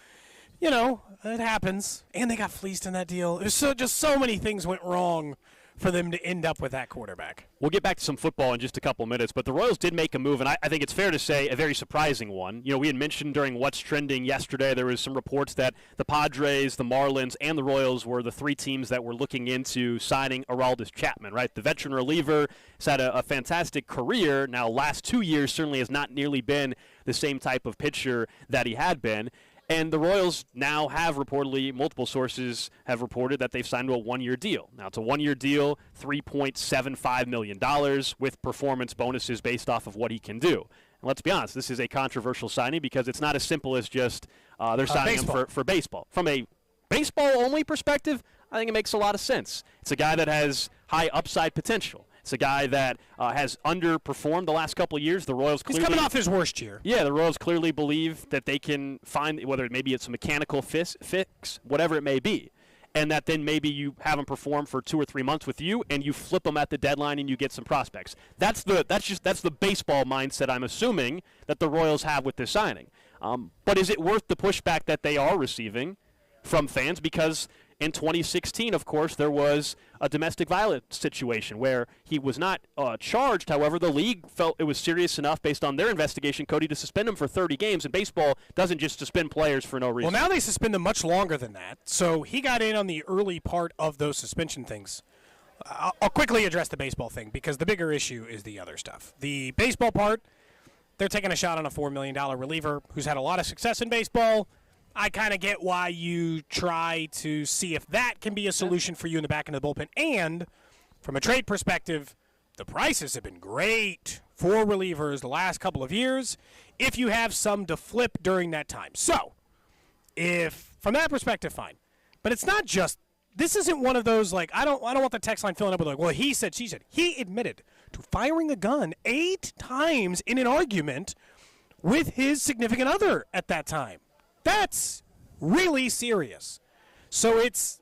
it happens. And they got fleeced in that deal. It was so many things went wrong for them to end up with that quarterback. We'll get back to some football in just a couple minutes, but the Royals did make a move, and I think it's fair to say a very surprising one. We had mentioned during What's Trending yesterday, there was some reports that the Padres, the Marlins, and the Royals were the 3 teams that were looking into signing Aroldis Chapman, right? The veteran reliever has had a fantastic career. Now, last 2 years certainly has not nearly been the same type of pitcher that he had been. And the Royals now have reportedly, multiple sources have reported that they've signed to a 1-year deal. Now, it's a 1-year deal, $3.75 million with performance bonuses based off of what he can do. And let's be honest, this is a controversial signing because it's not as simple as just they're signing him for baseball. From a baseball-only perspective, I think it makes a lot of sense. It's a guy that has high upside potential. It's a guy that has underperformed the last couple of years. The Royals clearly, he's coming off his worst year. Yeah, the Royals clearly believe that they can find, whether maybe it's a mechanical fix, whatever it may be, and that then maybe you have him perform for 2 or 3 months with you, and you flip him at the deadline and you get some prospects. That's the baseball mindset I'm assuming that the Royals have with this signing. But is it worth the pushback that they are receiving from fans? Because in 2016, of course, there was a domestic violence situation where he was not charged. However, the league felt it was serious enough based on their investigation, Cody, to suspend him for 30 games. And baseball doesn't just suspend players for no reason. Well, now they suspend them much longer than that. So he got in on the early part of those suspension things. I'll quickly address the baseball thing because the bigger issue is the other stuff. The baseball part, they're taking a shot on a $4 million reliever who's had a lot of success in baseball. I kind of get why you try to see if that can be a solution for you in the back end of the bullpen. And from a trade perspective, the prices have been great for relievers the last couple of years if you have some to flip during that time. So, if from that perspective, fine. But it's not just, this isn't one of those, like, I don't want the text line filling up with, like, well, he said, she said. He admitted to firing a gun 8 times in an argument with his significant other at that time. That's really serious. So it's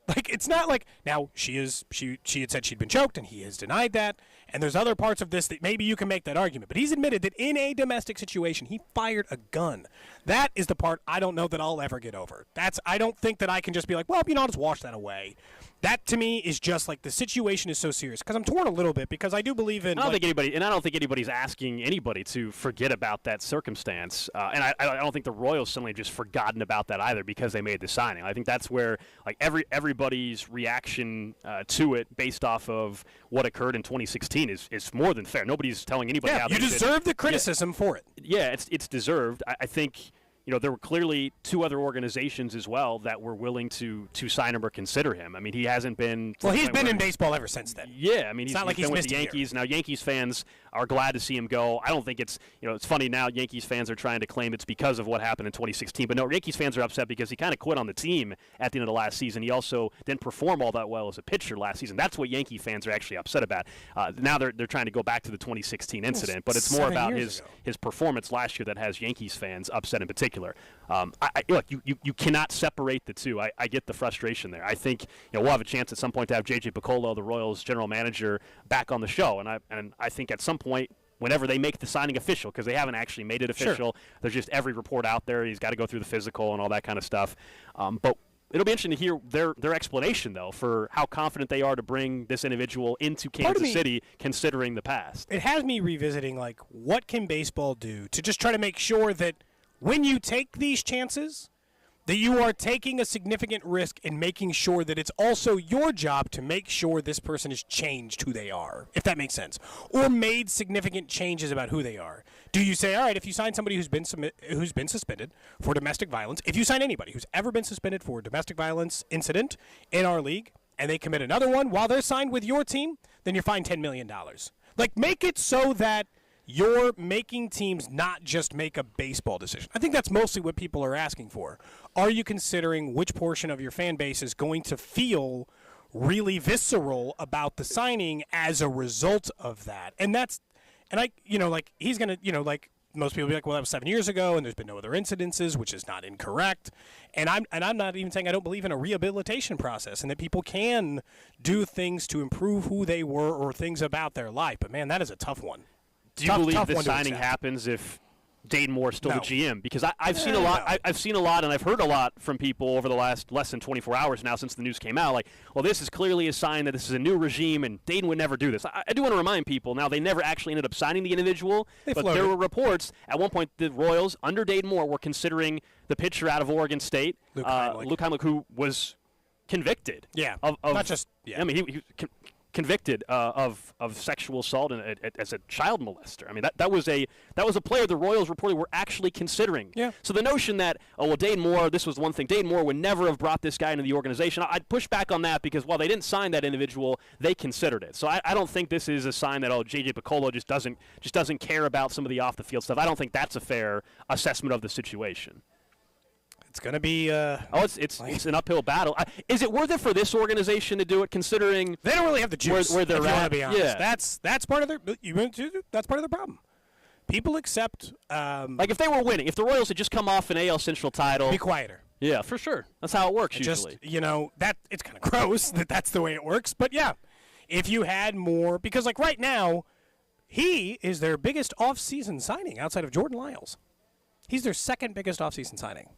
not like now she had said she'd been choked and he has denied that, and there's other parts of this that maybe you can make that argument, but he's admitted that in a domestic situation he fired a gun. That is the part I don't know that I'll ever get over. I don't think that I can just be like, well, I'll just wash that away. That to me is just like the situation is so serious, because I'm torn a little bit, because I do believe in. I don't think anybody's asking anybody to forget about that circumstance, and I don't think the Royals suddenly just forgotten about that either because they made the signing. I think that's where like everybody's reaction to it based off of what occurred in 2016 is more than fair. Nobody's telling anybody. Yeah, you deserve the criticism for it. Yeah, it's deserved. I think. There were clearly two other organizations as well that were willing to sign him or consider him. I mean, he hasn't been. Well, he's been in baseball ever since then. Yeah, I mean, he's been with the Yankees. Now, Yankees fans are glad to see him go. I don't think it's, it's funny now Yankees fans are trying to claim it's because of what happened in 2016. But no, Yankees fans are upset because he kind of quit on the team at the end of the last season. He also didn't perform all that well as a pitcher last season. That's what Yankee fans are actually upset about. Now they're trying to go back to the 2016 incident, but it's more about his performance last year that has Yankees fans upset in particular. Look, you cannot separate the two. I get the frustration there. I think we'll have a chance at some point to have J.J. Picollo, the Royals general manager, back on the show, and I think at some point, whenever they make the signing official, because they haven't actually made it official, sure. There's just every report out there. He's got to go through the physical and all that kind of stuff. But it'll be interesting to hear their explanation, though, for how confident they are to bring this individual into Kansas City, considering the past. It has me revisiting, like, what can baseball do to just try to make sure that when you take these chances, that you are taking a significant risk in making sure that it's also your job to make sure this person has changed who they are, if that makes sense, or made significant changes about who they are. Do you say, all right, if you sign somebody who's been suspended for domestic violence, if you sign anybody who's ever been suspended for a domestic violence incident in our league, and they commit another one while they're signed with your team, then you're fined $10 million. Like, make it so that you're making teams not just make a baseball decision. I think that's mostly what people are asking for. Are you considering which portion of your fan base is going to feel really visceral about the signing as a result of that? And he's going to, most people will be like, well, that was 7 years ago, and there's been no other incidences, which is not incorrect. And I'm not even saying I don't believe in a rehabilitation process and that people can do things to improve who they were or things about their life. But, man, that is a tough one. Do you believe the signing happens if Dayton Moore is still the GM? Because I've seen a lot. I've seen a lot, and I've heard a lot from people over the last less than 24 hours now since the news came out. Like, well, this is clearly a sign that this is a new regime, and Dayton would never do this. I do want to remind people now they never actually ended up signing the individual, but there were reports at one point the Royals under Dayton Moore were considering the pitcher out of Oregon State, Luke Heimlich, who was convicted. Yeah, not just. Yeah. I mean, he convicted of sexual assault and as a child molester. I mean, that was a player the Royals reported were actually considering. Yeah. So the notion that Dayton Moore, this was one thing, Dayton Moore would never have brought this guy into the organization. I'd push back on that because while they didn't sign that individual, they considered it. So I don't think this is a sign that J.J. Picollo just doesn't care about some of the off the field stuff. I don't think that's a fair assessment of the situation. It's going to be it's an uphill battle. Is it worth it for this organization to do it, considering they don't really have the juice where they're at? To be honest. Yeah. That's part of that's part of the problem. People accept like if they were winning, if the Royals had just come off an AL Central title, be quieter. Yeah, for sure. That's how it works usually. That it's kind of gross that's the way it works, but yeah. If you had more, because like right now, he is their biggest off-season signing outside of Jordan Lyles. He's their second biggest off-season signing.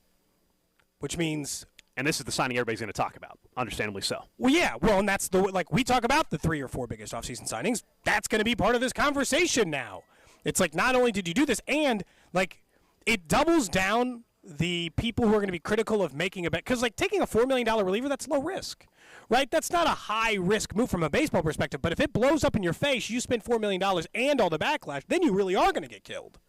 Which means, and this is the signing everybody's going to talk about, understandably so. Well, yeah, and that's we talk about the 3 or 4 biggest offseason signings. That's going to be part of this conversation now. It's like not only did you do this, and like it doubles down the people who are going to be critical of making a bet, because like taking a $4 million reliever, that's low risk, right? That's not a high risk move from a baseball perspective. But if it blows up in your face, you spend $4 million and all the backlash, then you really are going to get killed.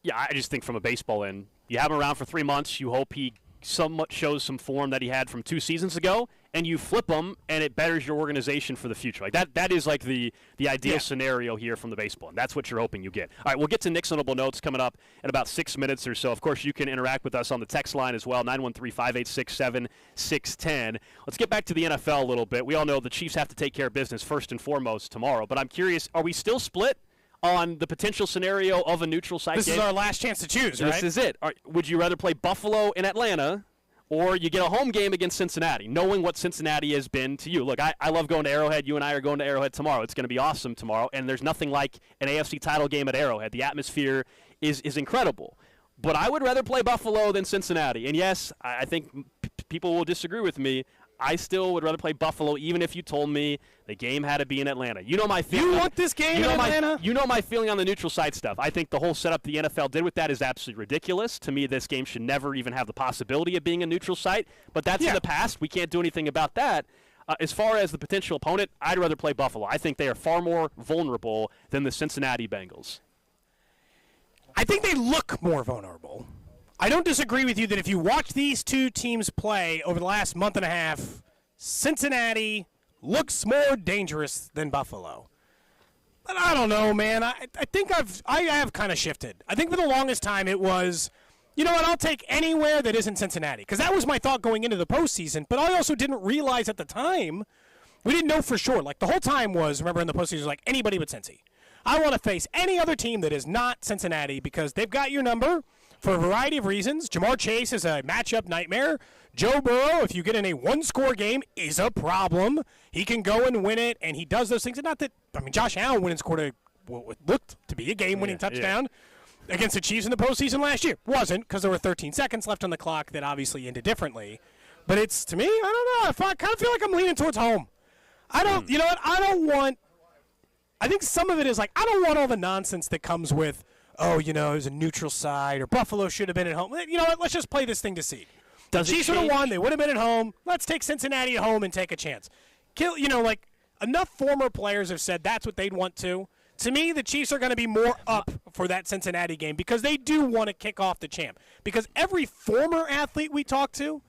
Yeah, I just think from a baseball end, you have him around for 3 months. You hope he somewhat shows some form that he had from 2 seasons ago, and you flip him, and it betters your organization for the future. Like that is like the ideal scenario here from the baseball, and that's what you're hoping you get. All right, we'll get to Nick's notable notes coming up in about 6 minutes or so. Of course, you can interact with us on the text line as well, 913-586-7610. Let's get back to the NFL a little bit. We all know the Chiefs have to take care of business first and foremost tomorrow, but I'm curious, are we still split on the potential scenario of a neutral site game? This is our last chance to choose, right? This is it. Would you rather play Buffalo in Atlanta or you get a home game against Cincinnati, knowing what Cincinnati has been to you. Look, I love going to Arrowhead. You and I are going to Arrowhead tomorrow. It's going to be awesome tomorrow, and there's nothing like an AFC title game at Arrowhead. The atmosphere is incredible. But I would rather play Buffalo than Cincinnati. And, yes, I think people will disagree with me. I still would rather play Buffalo, even if you told me the game had to be in Atlanta. You know my feeling. You want this game in Atlanta? You know my feeling on the neutral site stuff. I think the whole setup the NFL did with that is absolutely ridiculous. To me, this game should never even have the possibility of being a neutral site. But that's in the past. We can't do anything about that. As far as the potential opponent, I'd rather play Buffalo. I think they are far more vulnerable than the Cincinnati Bengals. I think they look more vulnerable. I don't disagree with you that if you watch these two teams play over the last month and a half, Cincinnati looks more dangerous than Buffalo. But I don't know, man. I think I have kind of shifted. I think for the longest time it was, you know what, I'll take anywhere that isn't Cincinnati. Because that was my thought going into the postseason. But I also didn't realize at the time, we didn't know for sure. Like the whole time was, remember in the postseason, like anybody but Cincy. I want to face any other team that is not Cincinnati because they've got your number. For a variety of reasons. Jamar Chase is a matchup nightmare. Joe Burrow, if you get in a one-score game, is a problem. He can go and win it, and he does those things. And not that, I mean, Josh Allen went and scored what looked to be a game-winning touchdown against the Chiefs in the postseason last year. Wasn't, because there were 13 seconds left on the clock that obviously ended differently. But it's, to me, I don't know. I kind of feel like I'm leaning towards home. I don't, you know what, I think some of it is like, I don't want all the nonsense that comes with, oh, you know, it was a neutral side, or Buffalo should have been at home. You know what? Let's just play this thing to seed. The Chiefs would have won. They would have been at home. Let's take Cincinnati at home and take a chance. Like, enough former players have said that's what they'd want to. To me, the Chiefs are going to be more up for that Cincinnati game because they do want to kick off the champ. Because every former athlete we talk to,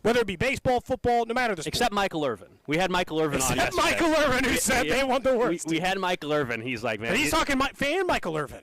whether it be baseball, football, no matter the sport. Except Michael Irvin. We had Michael Irvin on yesterday. Michael Irvin who said they want the worst. We had Michael Irvin. He's like, man. But he's talking fan Michael Irvin.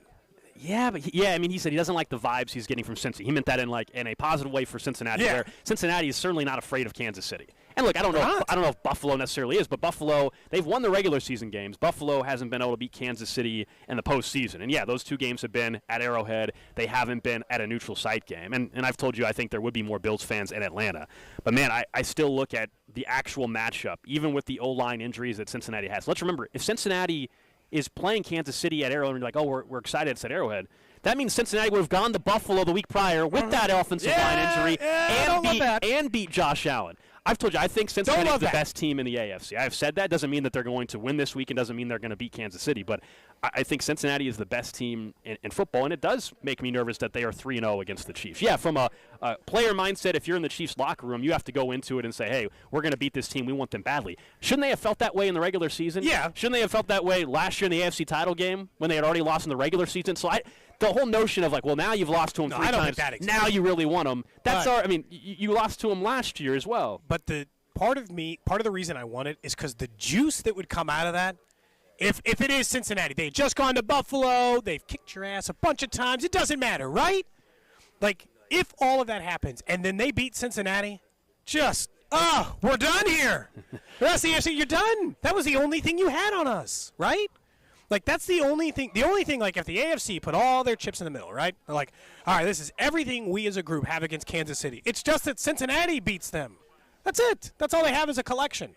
Yeah, but I mean, he said he doesn't like the vibes he's getting from Cincy. He meant that in a positive way for Cincinnati. Yeah. Where Cincinnati is certainly not afraid of Kansas City. And look, I don't know if Buffalo necessarily is, but Buffalo, they've won the regular season games. Buffalo hasn't been able to beat Kansas City in the postseason. And yeah, those two games have been at Arrowhead. They haven't been at a neutral site game. And I've told you I think there would be more Bills fans in Atlanta. But man, I still look at the actual matchup, even with the O-line injuries that Cincinnati has. Let's remember, if Cincinnati is playing Kansas City at Arrowhead and you're like, oh, we're excited it's at Arrowhead, that means Cincinnati would have gone to Buffalo the week prior with that offensive line injury and beat Josh Allen. I've told you, I think Cincinnati is the best team in the AFC. I've said that. Doesn't mean that they're going to win this week and doesn't mean they're going to beat Kansas City. But I think Cincinnati is the best team in football, and it does make me nervous that they are 3-0 against the Chiefs. Yeah, from a player mindset, if you're in the Chiefs locker room, you have to go into it and say, hey, we're going to beat this team. We want them badly. Shouldn't they have felt that way in the regular season? Yeah. Shouldn't they have felt that way last year in the AFC title game when they had already lost in the regular season? So the whole notion of like, well, now you've lost to them 3 times. Now you really want them. That's you lost to them last year as well. But part of the reason I want it is because the juice that would come out of that, if it is Cincinnati, they had just gone to Buffalo, they've kicked your ass a bunch of times, it doesn't matter, right? Like, if all of that happens and then they beat Cincinnati, we're done here. The rest of the AFC, you're done. That was the only thing you had on us, right? Like, that's the only thing. The only thing, like, if the AFC put all their chips in the middle, right? They're like, all right, this is everything we as a group have against Kansas City. It's just that Cincinnati beats them. That's it. That's all they have is a collection.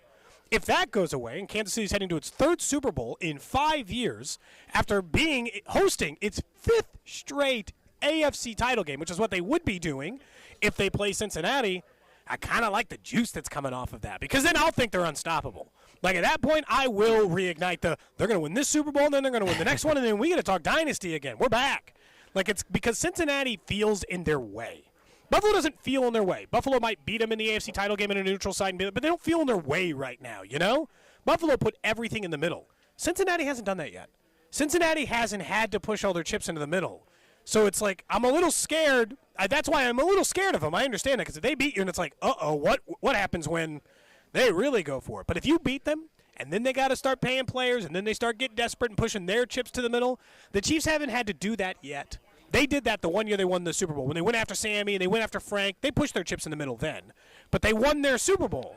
If that goes away, and Kansas City is heading to its 3rd Super Bowl in 5 years after hosting its 5th straight AFC title game, which is what they would be doing if they play Cincinnati, I kind of like the juice that's coming off of that because then I'll think they're unstoppable. Like, at that point, I will reignite they're going to win this Super Bowl, and then they're going to win the next one, and then we got to talk dynasty again. We're back. Like, it's because Cincinnati feels in their way. Buffalo doesn't feel in their way. Buffalo might beat them in the AFC title game in a neutral site, but they don't feel in their way right now, you know? Buffalo put everything in the middle. Cincinnati hasn't done that yet. Cincinnati hasn't had to push all their chips into the middle. So it's like, I'm a little scared. That's why I'm a little scared of them. I understand that because if they beat you and it's like, what happens when they really go for it? But if you beat them and then they got to start paying players and then they start getting desperate and pushing their chips to the middle, the Chiefs haven't had to do that yet. They did that the one year they won the Super Bowl. When they went after Sammy and they went after Frank, they pushed their chips in the middle then. But they won their Super Bowl.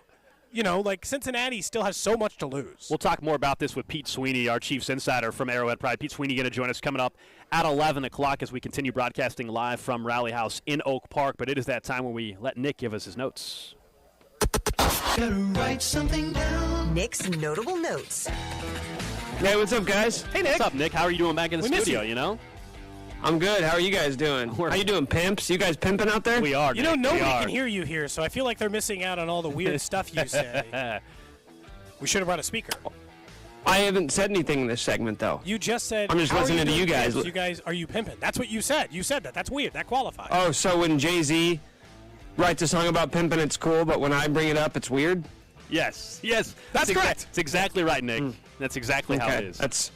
Cincinnati still has so much to lose. We'll talk more about this with Pete Sweeney, our Chiefs insider from Arrowhead Pride. Pete Sweeney going to join us coming up at 11 o'clock as we continue broadcasting live from Rally House in Oak Park. But it is that time where we let Nick give us his notes. Gotta write something down. Nick's notable notes. Hey, what's up, guys? Hey, Nick. What's up, Nick? How are you doing back in the studio, I'm good. How are you guys doing? How you doing, pimps? You guys pimping out there? We are, Nick. Nobody can hear you here, so I feel like they're missing out on all the weird stuff you say. We should have brought a speaker. I haven't said anything in this segment, though. You just said, I'm just listening to you guys. You guys, are you pimping? That's what you said. You said that. That's weird. That qualifies. Oh, so when Jay-Z writes a song about pimping, it's cool, but when I bring it up, it's weird? Yes. That's correct. That's exactly right, Nick. That's exactly how it is.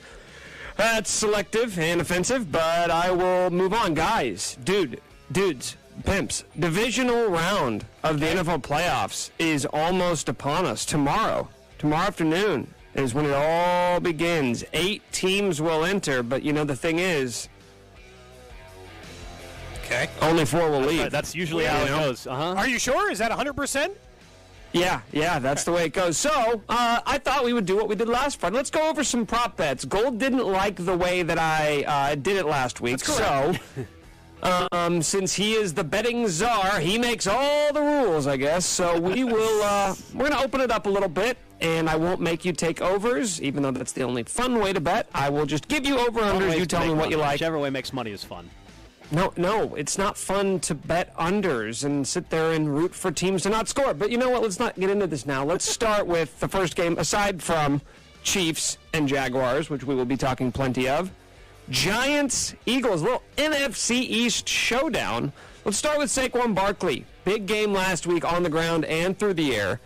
That's selective and offensive, but I will move on. Guys, dudes, pimps, divisional round of the NFL playoffs is almost upon us. Tomorrow afternoon is when it all begins. 8 teams will enter, but the thing is, only 4 will leave. Right. That's usually how it goes. Are you sure? Is that 100%? Yeah, that's the way it goes. So, I thought we would do what we did last Friday. Let's go over some prop bets. Gold didn't like the way that I did it last week. So, since he is the betting czar, he makes all the rules, I guess. So we will, we're going to open it up a little bit, and I won't make you take overs, even though that's the only fun way to bet. I will just give you over-unders. You tell me what you like. Whichever way makes money is fun. No, it's not fun to bet unders and sit there and root for teams to not score. But you know what? Let's not get into this now. Let's start with the first game, aside from Chiefs and Jaguars, which we will be talking plenty of. Giants, Eagles, little NFC East showdown. Let's start with Saquon Barkley. Big game last week on the ground and through the air.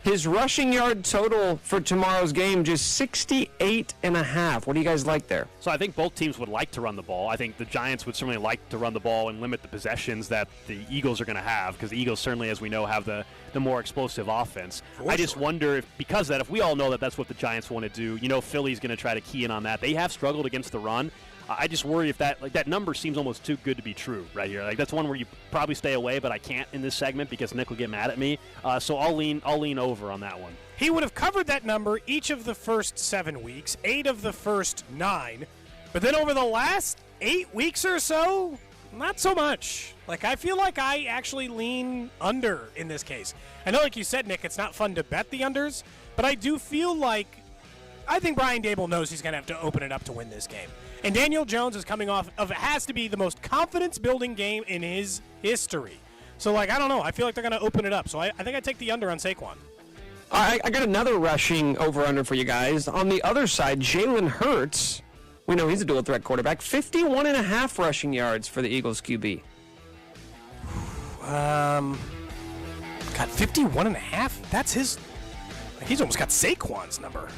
His rushing yard total for tomorrow's game, just 68.5. What do you guys like there? So I think both teams would like to run the ball. I think the Giants would certainly like to run the ball and limit the possessions that the Eagles are going to have, because the Eagles certainly, as we know, have the more explosive offense. I just wonder if, because of that, if we all know that that's what the Giants want to do, Philly's going to try to key in on that. They have struggled against the run. I just worry if that number seems almost too good to be true right here. That's one where you probably stay away, but I can't in this segment because Nick will get mad at me. So I'll lean over on that one. He would have covered that number each of the first 7 weeks, 8 of the first 9, but then over the last 8 weeks or so, not so much. I feel like I actually lean under in this case. I know, like you said, Nick, it's not fun to bet the unders, but I do feel like I think Brian Dable knows he's going to have to open it up to win this game. And Daniel Jones is coming off of, it has to be the most confidence-building game in his history. So, I don't know. I feel like they're going to open it up. So I think I take the under on Saquon. I got another rushing over-under for you guys. On the other side, Jalen Hurts, we know he's a dual-threat quarterback, 51.5 rushing yards for the Eagles QB. God, 51.5? That's his... He's almost got Saquon's number.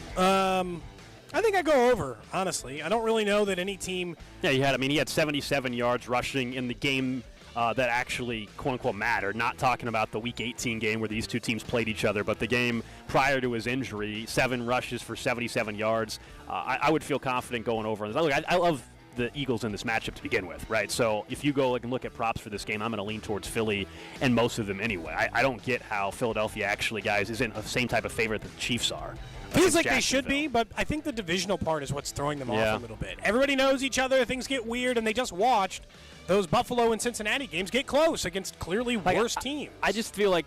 I think I go over, honestly. I don't really know that any team... Yeah, he had 77 yards rushing in the game that actually, quote-unquote, mattered. Not talking about the Week 18 game where these two teams played each other, but the game prior to his injury, 7 rushes for 77 yards. I would feel confident going over. Look, I love the Eagles in this matchup to begin with, right? So if you go and look at props for this game, I'm going to lean towards Philly and most of them anyway. I don't get how Philadelphia actually, guys, isn't the same type of favorite that the Chiefs are. Feels like they should be, but I think the divisional part is what's throwing them off a little bit. Everybody knows each other, things get weird, and they just watched those Buffalo and Cincinnati games get close against clearly worse teams. I just feel like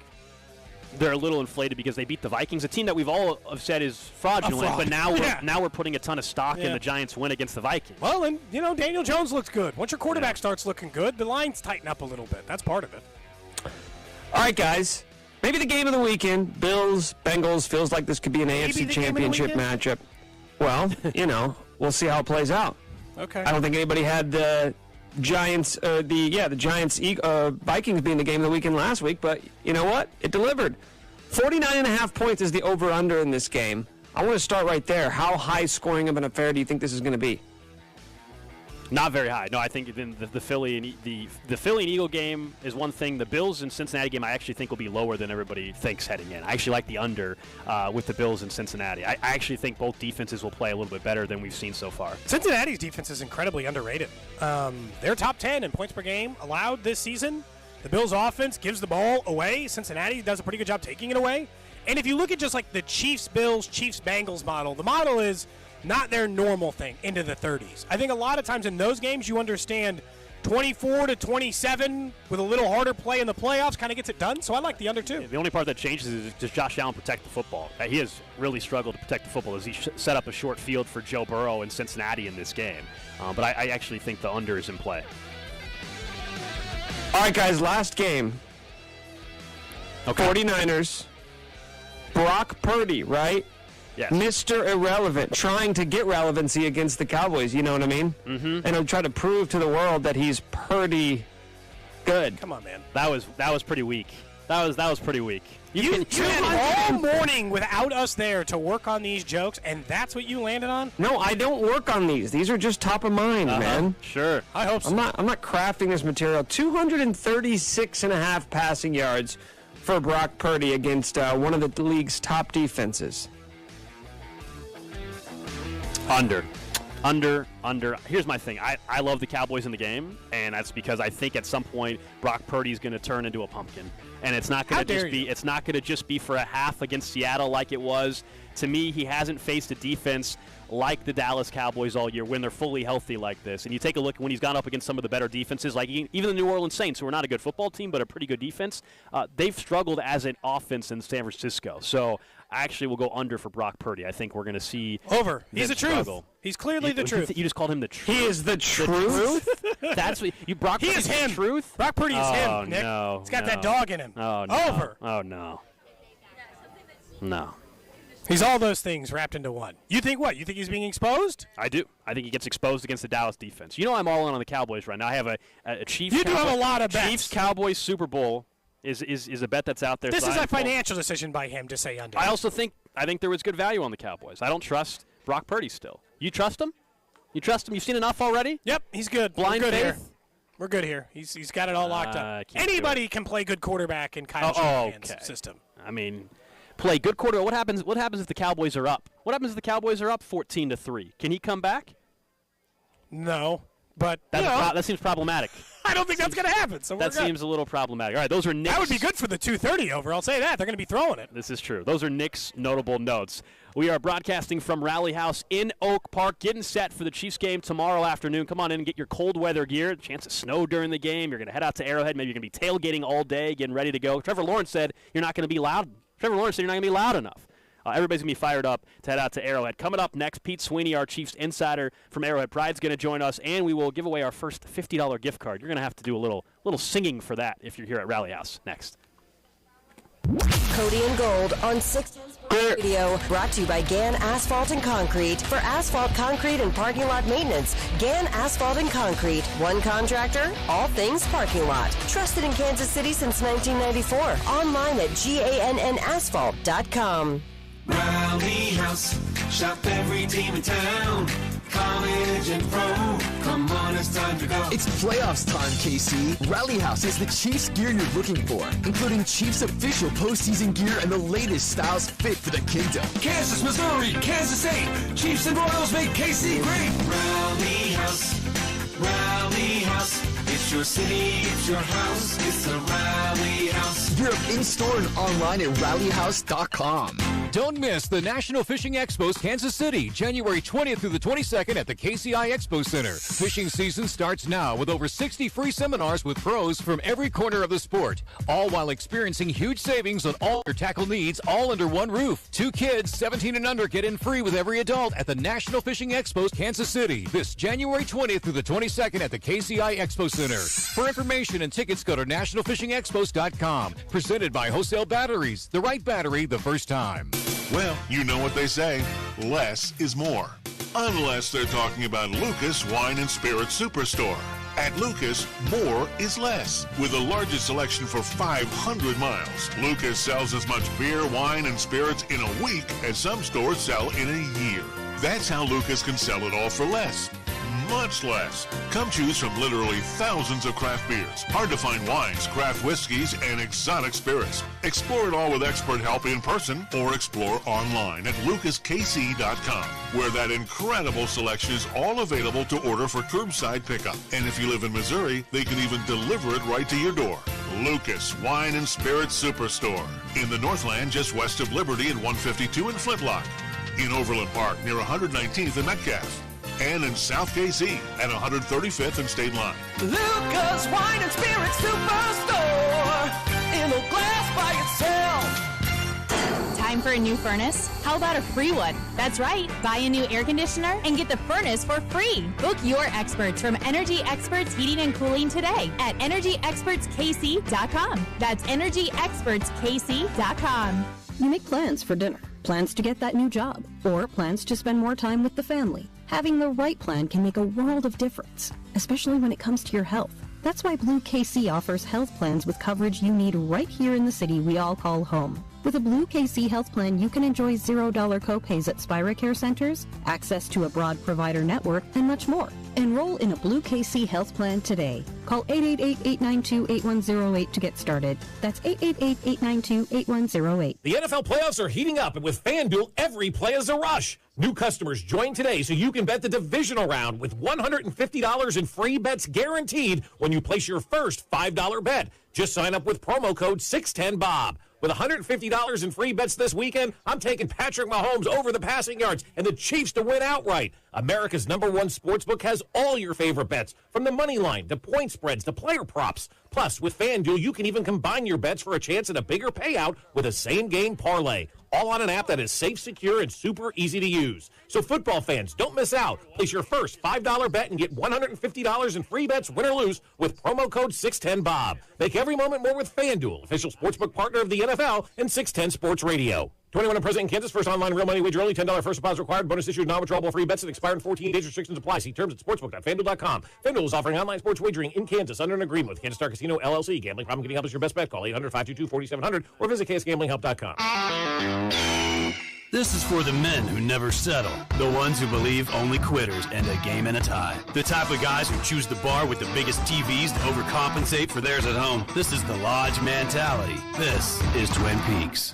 they're a little inflated because they beat the Vikings, a team that we've all have said is fraudulent, but now we're putting a ton of stock in the Giants' win against the Vikings. Well, and, Daniel Jones looks good. Once your quarterback starts looking good, the lines tighten up a little bit. That's part of it. All right, guys. Maybe the game of the weekend, Bills, Bengals, feels like this could be an AFC Championship matchup. Well, we'll see how it plays out. Okay. I don't think anybody had the Giants, Vikings being the game of the weekend last week, but you know what? It delivered. 49.5 points is the over-under in this game. I want to start right there. How high scoring of an affair do you think this is going to be? Not very high. No, I think the Philly and the Philly and Eagle game is one thing. The Bills and Cincinnati game I actually think will be lower than everybody thinks heading in. I actually like the under with the Bills and Cincinnati. I actually think both defenses will play a little bit better than we've seen so far. Cincinnati's defense is incredibly underrated. They're top 10 in points per game allowed this season. The Bills' offense gives the ball away. Cincinnati does a pretty good job taking it away. And if you look at just like the Chiefs-Bills, Chiefs-Bengals model, the model is not their normal thing into the 30s. I think a lot of times in those games you understand 24-27 with a little harder play in the playoffs kind of gets it done, so I like the under too. The only part that changes is does Josh Allen protect the football? He has really struggled to protect the football as he set up a short field for Joe Burrow in Cincinnati in this game. But I actually think the under is in play. All right, guys, last game. Okay. 49ers. Brock Purdy, right? Yes. Mr. Irrelevant, trying to get relevancy against the Cowboys, you know what I mean? Mm-hmm. And I'm trying to prove to the world that he's pretty good. Come on, man. That was pretty weak. That was pretty weak. You had all morning without us there to work on these jokes, and that's what you landed on? No, I don't work on these. These are just top of mind, man. Sure. I hope so. I'm not crafting this material. 236.5 passing yards for Brock Purdy against one of the league's top defenses. Under. Here's my thing. I love the Cowboys in the game, and that's because I think at some point Brock Purdy's going to turn into a pumpkin, and it's not going to just be for a half against Seattle like it was. To me, he hasn't faced a defense like the Dallas Cowboys all year when they're fully healthy like this. And you take a look when he's gone up against some of the better defenses, like even the New Orleans Saints, who are not a good football team but a pretty good defense. They've struggled as an offense in San Francisco. So I actually will go under for Brock Purdy. I think we're going to see over. He's the truth. Struggle. He's clearly the truth. You just called him the truth. He is the truth? That's what you. Brock He Purdy's is him. The truth. Brock Purdy is him, Nick. No, he's got that dog in him. Oh no. Over. Oh no. No. He's all those things wrapped into one. You think what? You think he's being exposed? I do. I think he gets exposed against the Dallas defense. You know I'm all in on the Cowboys right now. I have a Chiefs. You do have a lot of bets. Chiefs Cowboys Super Bowl is a bet that's out there. This so is a financial decision by him to say under. I think there was good value on the Cowboys. I don't trust Brock Purdy still. You trust him? You trust him? You've seen enough already? Yep, he's good. Blind We're good faith? here. We're good here. He's got it all locked up. Anybody can play good quarterback in Kyle Shanahan's system. I mean, play good quarterback. What happens if the Cowboys are up? What happens if the Cowboys are up 14-3? Can he come back? No, but that seems problematic. I don't think that's going to happen. So that seems a little problematic. All right, those are Nick's. That would be good for the 2:30 over. I'll say that. They're going to be throwing it. This is true. Those are Nick's notable notes. We are broadcasting from Rally House in Oak Park, getting set for the Chiefs game tomorrow afternoon. Come on in and get your cold weather gear. Chance of snow during the game. You're going to head out to Arrowhead. Maybe you're going to be tailgating all day, getting ready to go. Trevor Lawrence said you're not going to be loud. Trevor Lawrence said you're not going to be loud enough. Everybody's going to be fired up to head out to Arrowhead. Coming up next, Pete Sweeney, our Chiefs insider from Arrowhead Pride's going to join us, and we will give away our first $50 gift card. You're going to have to do a little singing for that if you're here at Rally House. Next. Cody and Gold on 610 Sports Radio, brought to you by Gann Asphalt and Concrete. For asphalt, concrete, and parking lot maintenance, Gann Asphalt and Concrete. One contractor, all things parking lot. Trusted in Kansas City since 1994. Online at GANNasphalt.com. Rally House, shop every team in town. College and pro, come on, it's time to go. It's playoffs time, KC. Rally House has the Chiefs gear you're looking for, including Chiefs official postseason gear and the latest styles fit for the kingdom. Kansas, Missouri, Kansas State, Chiefs and Royals make KC great. Rally House, Rally House. It's your city, it's your house, it's the Rally House. Gear up in-store and online at rallyhouse.com. Don't miss the National Fishing Expo Kansas City, January 20th through the 22nd at the KCI Expo Center. Fishing season starts now with over 60 free seminars with pros from every corner of the sport, all while experiencing huge savings on all your tackle needs, all under one roof. 2 kids, 17 and under, get in free with every adult at the National Fishing Expo Kansas City, this January 20th through the 22nd at the KCI Expo Center. For information and tickets, go to nationalfishingexpos.com. Presented by Wholesale Batteries, the right battery the first time. Well, you know what they say, less is more. Unless they're talking about Lucas Wine and Spirits Superstore. At Lucas, more is less. With the largest selection for 500 miles, Lucas sells as much beer, wine, and spirits in a week as some stores sell in a year. That's how Lucas can sell it all for less. Much less. Come choose from literally thousands of craft beers, hard-to-find wines, craft whiskeys, and exotic spirits. Explore it all with expert help in person or explore online at lucaskc.com, where that incredible selection is all available to order for curbside pickup. And if you live in Missouri, they can even deliver it right to your door. Lucas Wine and Spirits Superstore. In the Northland, just west of Liberty at 152 in Flintlock. In Overland Park, near 119th and Metcalf. And in South KC at 135th and State Line. Lucas Wine and Spirits Superstore. In a glass by itself. Time for a new furnace? How about a free one? That's right. Buy a new air conditioner and get the furnace for free. Book your experts from Energy Experts Heating and Cooling today at EnergyExpertsKC.com. That's EnergyExpertsKC.com. You make plans for dinner, plans to get that new job, or plans to spend more time with the family. Having the right plan can make a world of difference, especially when it comes to your health. That's why Blue KC offers health plans with coverage you need right here in the city we all call home. With a Blue KC health plan, you can enjoy $0 copays at Spira Care centers, access to a broad provider network, and much more. Enroll in a Blue KC health plan today. Call 888-892-8108 to get started. That's 888-892-8108. The NFL playoffs are heating up, and with FanDuel, every play is a rush. New customers join today so you can bet the divisional round with $150 in free bets guaranteed when you place your first $5 bet. Just sign up with promo code 610BOB. With $150 in free bets this weekend, I'm taking Patrick Mahomes over the passing yards and the Chiefs to win outright. America's #1 sportsbook has all your favorite bets, from the money line to point spreads to player props. Plus, with FanDuel, you can even combine your bets for a chance at a bigger payout with a same-game parlay. All on an app that is safe, secure, and super easy to use. So football fans, don't miss out. Place your first $5 bet and get $150 in free bets, win or lose, with promo code 610BOB. Make every moment more with FanDuel, official sportsbook partner of the NFL and 610 Sports Radio. 21 and present in Kansas. First online real money wager only. $10 first deposit required. Bonus issued. Non-withdrawable free bets that expire in 14 days. Restrictions apply. See terms at sportsbook.fanduel.com. FanDuel is offering online sports wagering in Kansas under an agreement with Kansas Star Casino, LLC. Gambling problem? Getting help is your best bet. Call 800-522-4700 or visit ksgamblinghelp.com. This is for the men who never settle, the ones who believe only quitters end a game in a tie, the type of guys who choose the bar with the biggest TVs to overcompensate for theirs at home. This is the Lodge mentality. This is Twin Peaks.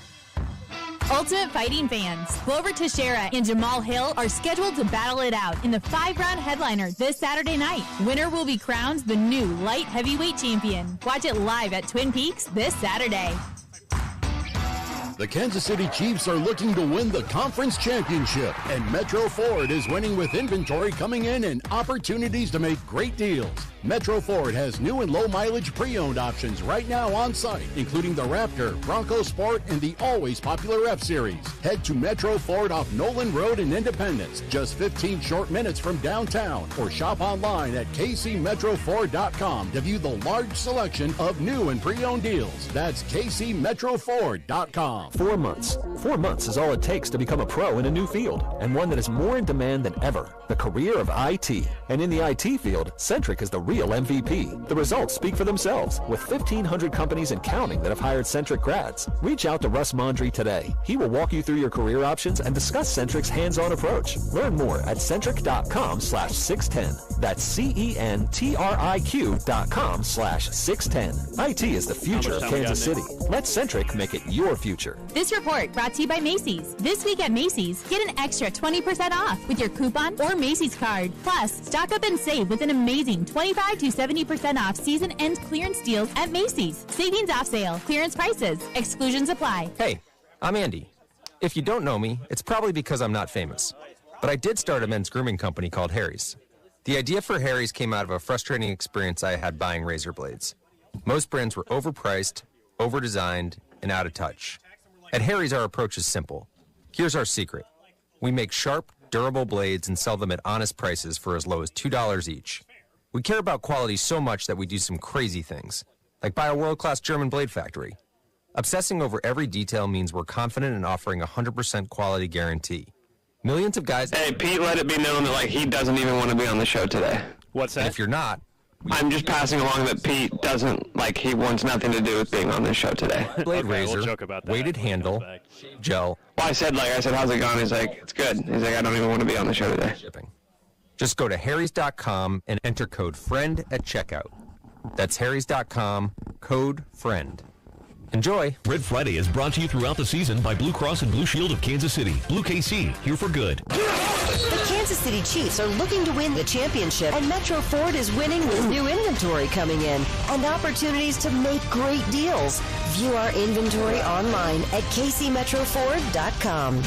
Ultimate Fighting fans, Glover Teixeira and Jamal Hill are scheduled to battle it out in the 5-round headliner this Saturday night. Winner will be crowned the new light heavyweight champion. Watch it live at Twin Peaks this Saturday. The Kansas City Chiefs are looking to win the conference championship, and Metro Ford is winning with inventory coming in and opportunities to make great deals. Metro Ford has new and low-mileage pre-owned options right now on site, including the Raptor, Bronco Sport, and the always popular F-Series. Head to Metro Ford off Nolan Road in Independence, just 15 short minutes from downtown, or shop online at kcmetroford.com to view the large selection of new and pre-owned deals. That's kcmetroford.com. 4 months. 4 months is all it takes to become a pro in a new field, and one that is more in demand than ever, the career of IT. And in the IT field, Centric is the real MVP. The results speak for themselves, with 1,500 companies and counting that have hired Centric grads. Reach out to Russ Mondry today. He will walk you through your career options and discuss Centric's hands-on approach. Learn more at centric.com/610. That's CENTRIQ.com/610. IT is the future of Kansas City. Let Centric make it your future. This report brought to you by Macy's. This week at Macy's, get an extra 20% off with your coupon or Macy's card. Plus, stock up and save with an amazing 25 to 70% off season end clearance deals at Macy's. Savings off sale, clearance prices, exclusions apply. Hey, I'm Andy. If you don't know me, it's probably because I'm not famous. But I did start a men's grooming company called Harry's. The idea for Harry's came out of a frustrating experience I had buying razor blades. Most brands were overpriced, overdesigned, and out of touch. At Harry's, our approach is simple. Here's our secret. We make sharp, durable blades and sell them at honest prices for as low as $2 each. We care about quality so much that we do some crazy things, like buy a world-class German blade factory. Obsessing over every detail means we're confident in offering a 100% quality guarantee. Millions of guys... Hey, Pete, let it be known that, he doesn't even want to be on the show today. What's that? And if you're not... I'm just passing along that Pete doesn't, he wants nothing to do with being on this show today. Blade razor, we'll joke about that. weighted handle, gel. Well, I said, how's it going? He's like, it's good. He's like, I don't even want to be on the show today. Shipping. Just go to harrys.com and enter code FRIEND at checkout. That's harrys.com, code FRIEND. Enjoy. Red Friday is brought to you throughout the season by Blue Cross and Blue Shield of Kansas City. Blue KC, here for good. The Kansas City Chiefs are looking to win the championship, and Metro Ford is winning with new inventory coming in and opportunities to make great deals. View our inventory online at kcmetroford.com.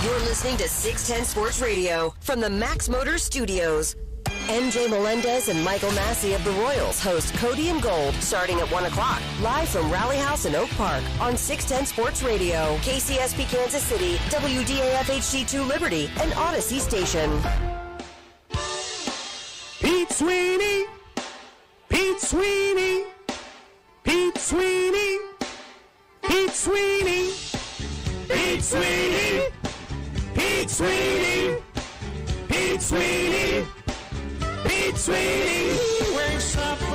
You're listening to 610 Sports Radio from the Max Motors Studios. MJ Melendez and Michael Massey of the Royals host Cody and Gold starting at 1 o'clock, live from Rally House in Oak Park on 610 Sports Radio, KCSP Kansas City, WDAF HD2 Liberty, and Odyssey Station. Pete Sweeney, Pete Sweeney, Pete Sweeney, Pete Sweeney, Pete Sweeney, Pete Sweeney, Pete Sweeney. Pete Sweeney.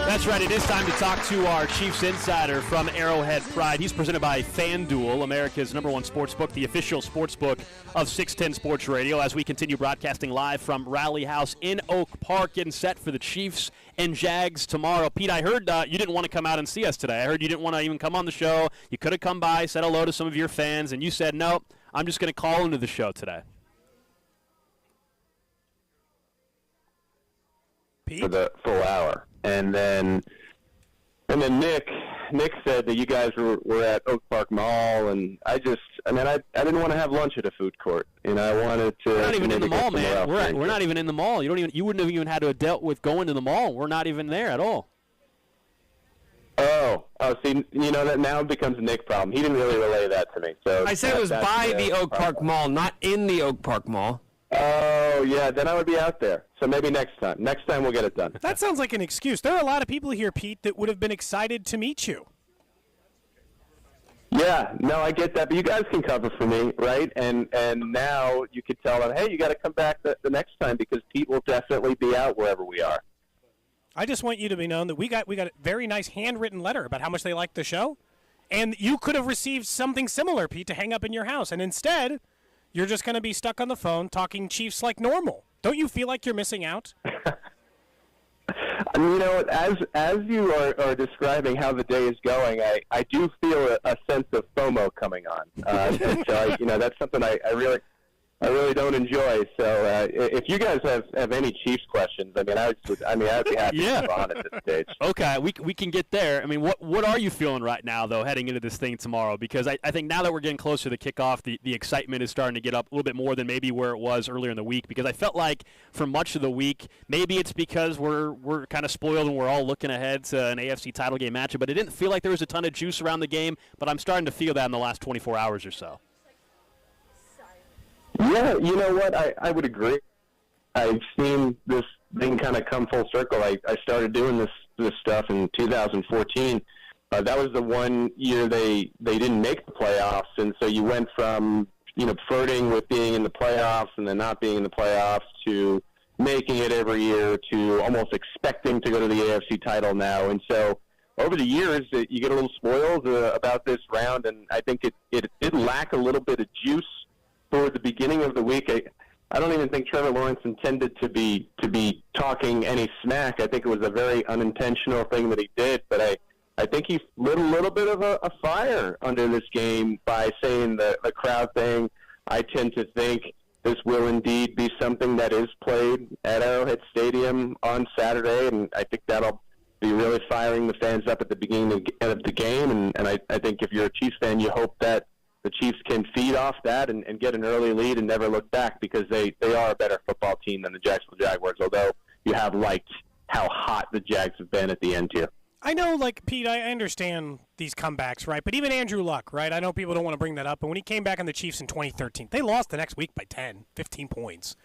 That's right. It is time to talk to our Chiefs insider from Arrowhead Pride. He's presented by FanDuel, America's #1 sports book, the official sports book of 610 Sports Radio, as we continue broadcasting live from Rally House in Oak Park, getting set for the Chiefs and Jags tomorrow. Pete, I heard you didn't want to come out and see us today. I heard you didn't want to even come on the show. You could have come by, said hello to some of your fans, and you said, no, I'm just going to call into the show today. For the full hour, and then Nick said that you guys were at Oak Park Mall, and I didn't want to have lunch at a food court, and I wanted to. We're not even in the mall, man. We're not even in the mall. You wouldn't have even had to have dealt with going to the mall. We're not even there at all. Oh, see, that now becomes a Nick problem. He didn't really relay that to me. So I said it was by the Oak Park Mall, not in the Oak Park Mall. Oh, yeah, then I would be out there. So maybe next time. Next time we'll get it done. That sounds like an excuse. There are a lot of people here, Pete, that would have been excited to meet you. Yeah, no, I get that. But you guys can cover for me, right? And now you could tell them, hey, you got to come back the next time because Pete will definitely be out wherever we are. I just want you to be known that we got a very nice handwritten letter about how much they liked the show. And you could have received something similar, Pete, to hang up in your house. And instead, you're just going to be stuck on the phone talking Chiefs like normal. Don't you feel like you're missing out? As you are describing how the day is going, I do feel a sense of FOMO coming on. So that's something I really don't enjoy. So if you guys have any Chiefs questions, I'd be happy to move on at this stage. Okay, we can get there. I mean, what are you feeling right now, though, heading into this thing tomorrow? Because I think now that we're getting closer to the kickoff, the excitement is starting to get up a little bit more than maybe where it was earlier in the week. Because I felt like for much of the week, maybe it's because we're kind of spoiled and we're all looking ahead to an AFC title game matchup, but it didn't feel like there was a ton of juice around the game. But I'm starting to feel that in the last 24 hours or so. Yeah, you know what? I would agree. I've seen this thing kind of come full circle. I started doing this stuff in 2014. That was the one year they didn't make the playoffs, and so you went from flirting with being in the playoffs and then not being in the playoffs to making it every year to almost expecting to go to the AFC title now. And so over the years, you get a little spoiled about this round, and I think it did lack a little bit of juice toward the beginning of the week. I don't even think Trevor Lawrence intended to be talking any smack. I think it was a very unintentional thing that he did, but I think he lit a little bit of a fire under this game by saying the crowd thing. I tend to think this will indeed be something that is played at Arrowhead Stadium on Saturday, and I think that'll be really firing the fans up at the beginning of the game, and I think if you're a Chiefs fan, you hope that the Chiefs can feed off that and get an early lead and never look back because they are a better football team than the Jacksonville Jaguars, although you have liked how hot the Jags have been at the end here. I know, Pete, I understand these comebacks, right? But even Andrew Luck, right? I know people don't want to bring that up, but when he came back on the Chiefs in 2013, they lost the next week by 10, 15 points.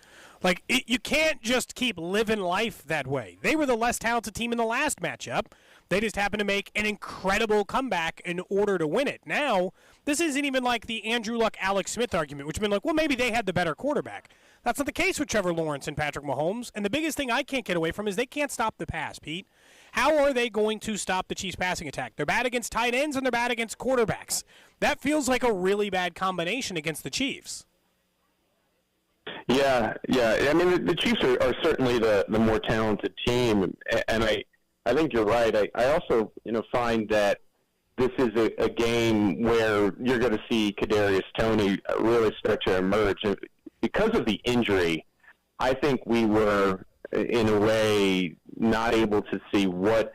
You can't just keep living life that way. They were the less talented team in the last matchup. They just happened to make an incredible comeback in order to win it. Now, this isn't even like the Andrew Luck, Alex Smith argument, which has been well, maybe they had the better quarterback. That's not the case with Trevor Lawrence and Patrick Mahomes. And the biggest thing I can't get away from is they can't stop the pass, Pete. How are they going to stop the Chiefs' passing attack? They're bad against tight ends and they're bad against quarterbacks. That feels like a really bad combination against the Chiefs. Yeah. I mean, the Chiefs are certainly the more talented team, and I think you're right. I also find that this is a game where you're going to see Kadarius Toney really start to emerge because of the injury I think we were, in a way, not able to see what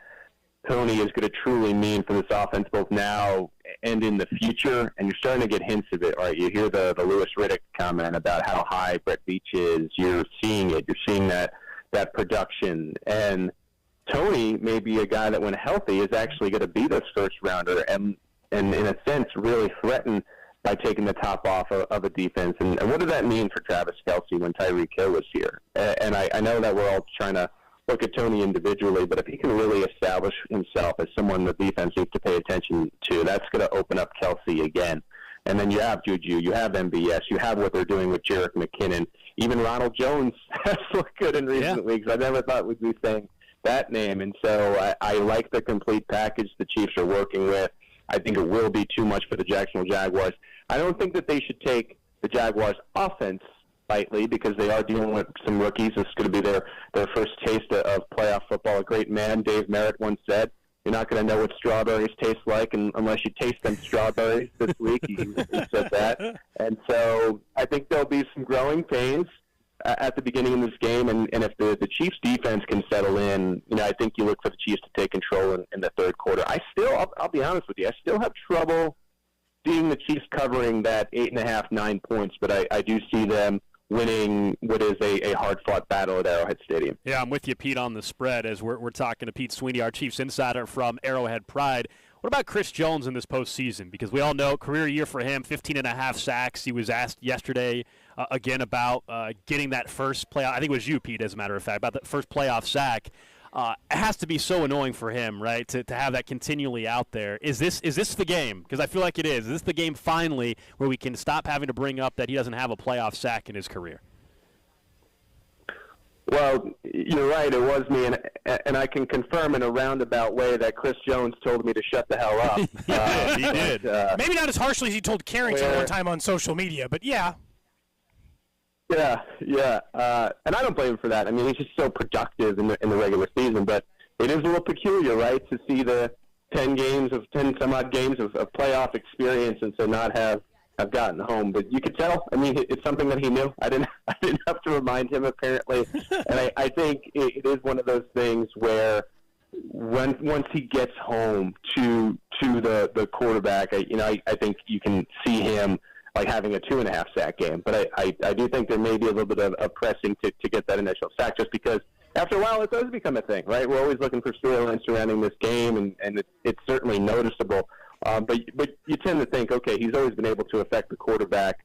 Tony is going to truly mean for this offense both now and in the future, and you're starting to get hints of it, right? You hear the Louis Riddick comment about how high Brett Veach is. You're seeing it. You're seeing that production. And Tony may be a guy that, when healthy, is actually going to be this first-rounder and in a sense, really threatened by taking the top off of a defense. And what does that mean for Travis Kelce when Tyreek Hill was here? And I know that we're all trying to look at Tony individually, but if he can really establish himself as someone the defense needs to pay attention to, that's going to open up Kelce again. And then you have Juju, you have MBS, you have what they're doing with Jerick McKinnon. Even Ronald Jones has looked good in recent weeks. I never thought we'd be saying that name. And so I like the complete package the Chiefs are working with. I think it will be too much for the Jacksonville Jaguars. I don't think that they should take the Jaguars' offense lightly because they are dealing with some rookies. This is going to be their first taste of playoff football. A great man, Dave Merritt, once said, "You're not going to know what strawberries taste like unless you taste them strawberries." This week he said that. And so I think there'll be some growing pains at the beginning of this game. And if the Chiefs' defense can settle in, I think you look for the Chiefs to take control in the third quarter. I'll be honest with you, I still have trouble seeing the Chiefs covering that 8.5, 9 points, but I do see them winning what is a hard-fought battle at Arrowhead Stadium. Yeah, I'm with you, Pete, on the spread as we're talking to Pete Sweeney, our Chiefs insider from Arrowhead Pride. What about Chris Jones in this postseason? Because we all know career year for him, 15.5 sacks. He was asked yesterday again about getting that first playoff. I think it was you, Pete, as a matter of fact, about that first playoff sack. It has to be so annoying for him, right, to have that continually out there. Is this the game? Because I feel like it is. Is this the game finally where we can stop having to bring up that he doesn't have a playoff sack in his career? Well, you're right. It was me, and I can confirm in a roundabout way that Chris Jones told me to shut the hell up. He did. Maybe not as harshly as he told Carrington one time on social media, but yeah. Yeah. And I don't blame him for that. I mean, he's just so productive in the regular season, but it is a little peculiar, right, to see the 10 some odd games of playoff experience and so not have gotten home. But you could tell, I mean, it's something that he knew. I didn't have to remind him, apparently. And I think it is one of those things where once he gets home to the quarterback, I think you can see him like having a 2.5 sack game. But I do think there may be a little bit of pressing to get that initial sack, just because after a while it does become a thing, right? We're always looking for storylines surrounding this game, and it's certainly noticeable. But you tend to think, okay, he's always been able to affect the quarterback.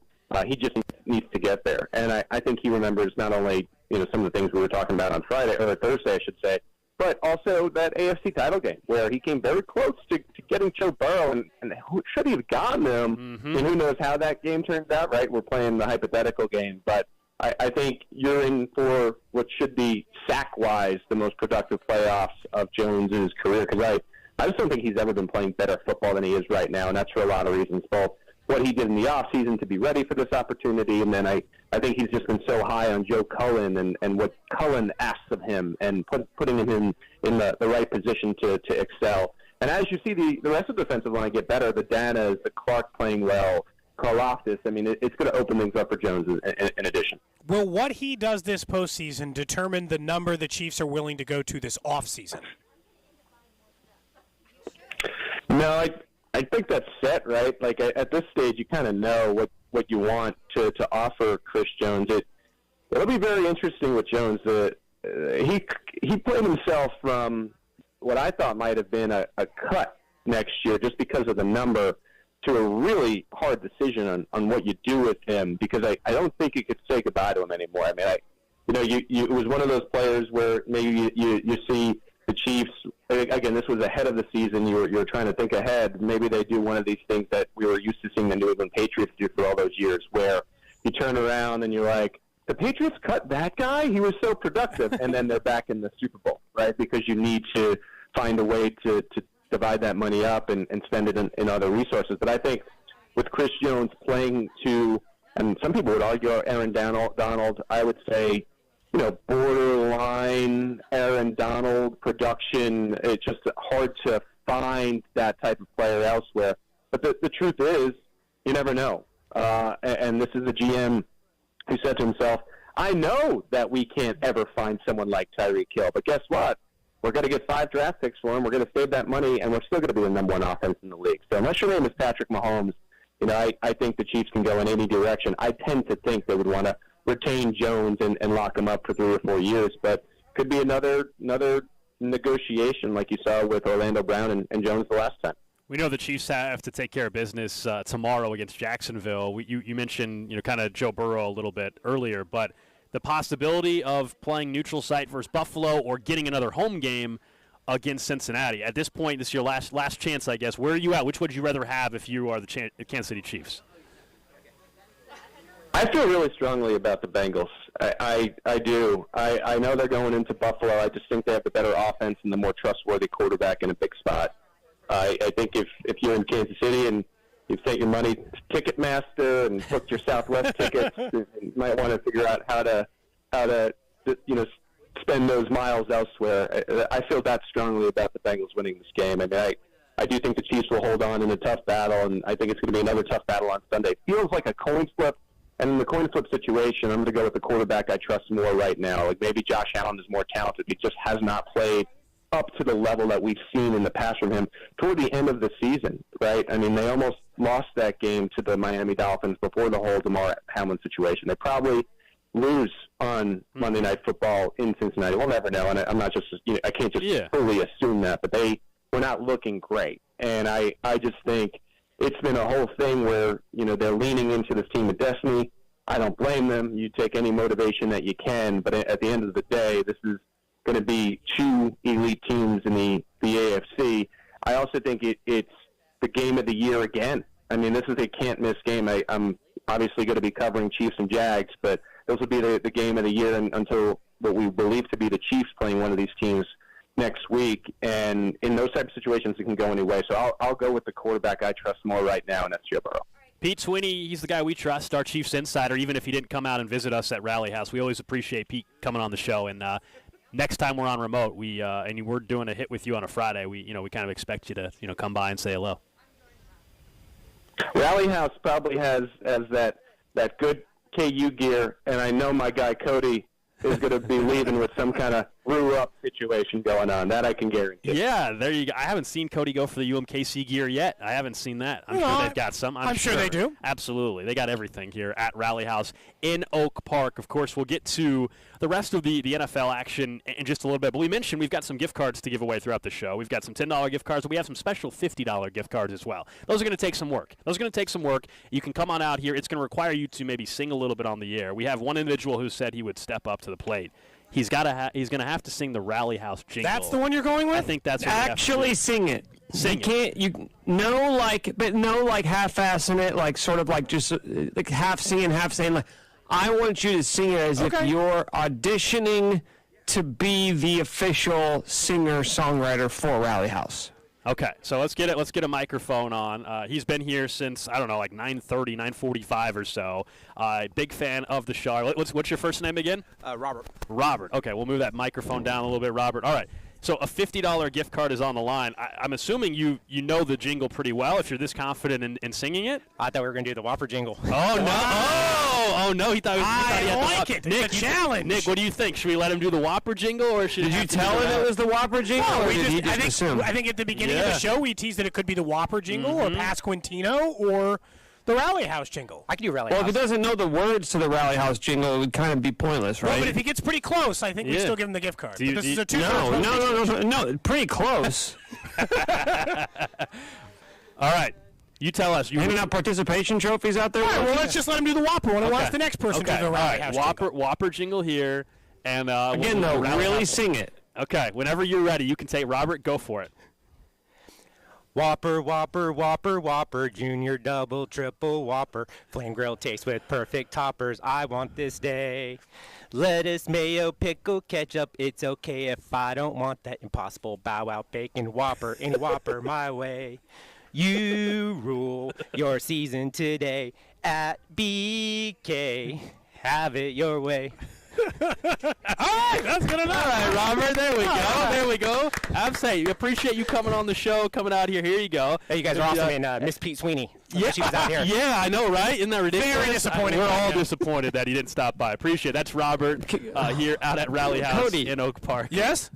He just needs to get there. And I think he remembers not only some of the things we were talking about on Friday, or Thursday, I should say, but also that AFC title game where he came very close to getting Joe Burrow, and should he have gotten him? And who knows how that game turns out, right? We're playing the hypothetical game, but I think you're in for what should be, sack-wise, the most productive playoffs of Jones in his career, because I just don't think he's ever been playing better football than he is right now, and that's for a lot of reasons, both what he did in the offseason to be ready for this opportunity, and then I think he's just been so high on Joe Cullen and what Cullen asks of him, and putting him in the right position to excel. And as you see the rest of the defensive line get better, the Danas, the Clark playing well, Karlaftis, I mean, it's going to open things up for Jones in addition. Will what he does this postseason determine the number the Chiefs are willing to go to this offseason? No, I think that's set, right? Like, at this stage, you kind of know what you want to offer Chris Jones. It'll be very interesting with Jones. He played himself from what I thought might have been a cut next year just because of the number to a really hard decision on what you do with him, because I don't think you could say goodbye to him anymore. I mean, it was one of those players where maybe you see the Chiefs, again, this was ahead of the season. You were trying to think ahead. Maybe they do one of these things that we were used to seeing the New England Patriots do for all those years, where you turn around and you're like, the Patriots cut that guy? He was so productive. And then they're back in the Super Bowl, right? Because you need to find a way to divide that money up and spend it in other resources. But I think with Chris Jones playing to, and some people would argue Aaron Donald, I would say, borderline Aaron Donald production. It's just hard to find that type of player elsewhere. But the truth is, you never know. And this is a GM who said to himself, I know that we can't ever find someone like Tyreek Hill, but guess what? We're going to get 5 draft picks for him. We're going to save that money, and we're still going to be the number 1 offense in the league. So unless your name is Patrick Mahomes, I think the Chiefs can go in any direction. I tend to think they would want to retain Jones and lock him up for 3 or 4 years, but could be another negotiation like you saw with Orlando Brown and Jones the last time. We know the Chiefs have to take care of business tomorrow against Jacksonville. You mentioned kind of Joe Burrow a little bit earlier, but the possibility of playing neutral site versus Buffalo or getting another home game against Cincinnati. At this point, this is your last chance, I guess. Where are you at? Which would you rather have if you are the Kansas City Chiefs? I feel really strongly about the Bengals. I do. I know they're going into Buffalo. I just think they have the better offense and the more trustworthy quarterback in a big spot. I think if you're in Kansas City and you've sent your money to Ticketmaster and booked your Southwest tickets, you might want to figure out how to spend those miles elsewhere. I feel that strongly about the Bengals winning this game. I mean, I do think the Chiefs will hold on in a tough battle, and I think it's going to be another tough battle on Sunday. It feels like a coin flip, and in the coin flip situation, I'm going to go with the quarterback I trust more right now. Like maybe Josh Allen is more talented. He just has not played up to the level that we've seen in the past from him toward the end of the season, right? I mean, they almost lost that game to the Miami Dolphins before the whole Damar Hamlin situation. They probably lose on Monday Night Football in Cincinnati. We'll never know, and I'm not just, I can't just fully assume that, but they were not looking great. And I just think it's been a whole thing where, they're leaning into this team of destiny. I don't blame them. You take any motivation that you can, but at the end of the day, this is going to be 2 elite teams in the AFC. I also think it's the game of the year again. I mean, this is a can't-miss game. I'm obviously going to be covering Chiefs and Jags, but this will be the game of the year until what we believe to be the Chiefs playing one of these teams next week. And in those type of situations, it can go any way. So I'll go with the quarterback I trust more right now, and that's Joe Burrow. Pete Sweeney, he's the guy we trust, our Chiefs insider, even if he didn't come out and visit us at Rally House. We always appreciate Pete coming on the show. And next time we're on remote, and we're doing a hit with you on a Friday, we kind of expect you to come by and say hello. Rally House probably has that good KU gear, and I know my guy Cody is going to be leaving with some kind of brew-up situation going on. That I can guarantee. Yeah, there you go. I haven't seen Cody go for the UMKC gear yet. I haven't seen that. I'm sure they've got some. I'm sure they do. Absolutely. They got everything here at Rally House in Oak Park. Of course, we'll get to the rest of the NFL action in just a little bit. But we mentioned we've got some gift cards to give away throughout the show. We've got some $10 gift cards, and we have some special $50 gift cards as well. Those are going to take some work. You can come on out here. It's going to require you to maybe sing a little bit on the air. We have one individual who said he would step up to the plate. He's going to have to sing the Rally House jingle. That's the one you're going with? I think that's what actually sing it. Half-assing it, like sort of like just like half singing, half saying. Like, I want you to sing it as if you're auditioning to be the official singer-songwriter for Rally House. Okay, so let's get a microphone on. He's been here since, I don't know, like 9:30, 9:45 or so. Big fan of the show. What's your first name again? Robert. Robert. Okay, we'll move that microphone down a little bit, Robert. All right. So a $50 gift card is on the line. I'm assuming you know the jingle pretty well if you're this confident in singing it. I thought we were going to do the Whopper jingle. Oh, no. Oh, no. He thought he had it. Nick, it's a challenge. Nick, what do you think? Should we let him do the Whopper jingle? Or did you tell him it was the Whopper jingle? No, or did he just assume? I think at the beginning of the show we teased that it could be the Whopper jingle or Pasquantino or the Rally House jingle. I can do Rally House. Well, if he doesn't know the words to the Rally House jingle, it would kind of be pointless, right? Well, but if he gets pretty close, I think we still give him the gift card. This is a No, pretty close. All right. You tell us. Handing out participation trophies out there? All right, well, let's just let him do the Whopper when I watch the next person do the Rally House jingle. Whopper jingle here. And again, though, really sing it. Okay, whenever you're ready, you can take Robert. Go for it. Whopper, Whopper, Whopper, Whopper, Junior, Double, Triple, Whopper, flame grilled taste with perfect toppers. I want this day. Lettuce, mayo, pickle, ketchup. It's okay if I don't want that. Impossible, Bow Wow, bacon, Whopper, any Whopper my way. You rule your season today at BK. Have it your way. right, that's good enough. All right, Robert, there we go. There we go. I'm saying, appreciate you coming on the show, coming out here. Here you go. Hey, you guys are awesome, and Miss Pete Sweeney. Yeah, she was out here. Yeah, I know, right? Isn't that ridiculous? Very disappointed. We're all disappointed that he didn't stop by. Appreciate it. That's Robert here out at Rally House Cody. in Oak Park. Yes?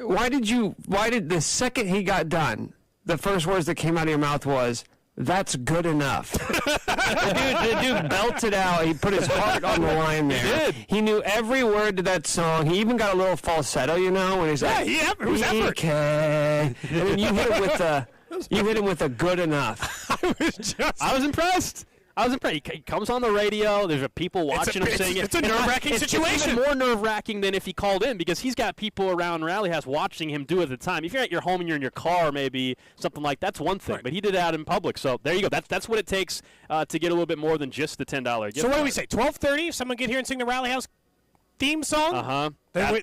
Why did the second he got done, the first words that came out of your mouth was, "That's good enough." the dude belted out. He put his heart on the line there. He did. He knew every word to that song. He even got a little falsetto, when he's like, it was effort. "Okay." And then you hit him with a good enough. I was impressed. He comes on the radio. There's people watching him sing it. It's a nerve-wracking situation. It's even more nerve-wracking than if he called in because he's got people around Rally House watching him do it at the time. If you're at your home and you're in your car, maybe something like that's one thing. Right. But he did it out in public. So there you go. That's what it takes to get a little bit more than just the $10 gift. So what do we say? 12:30. If someone get here and sing the Rally House theme song.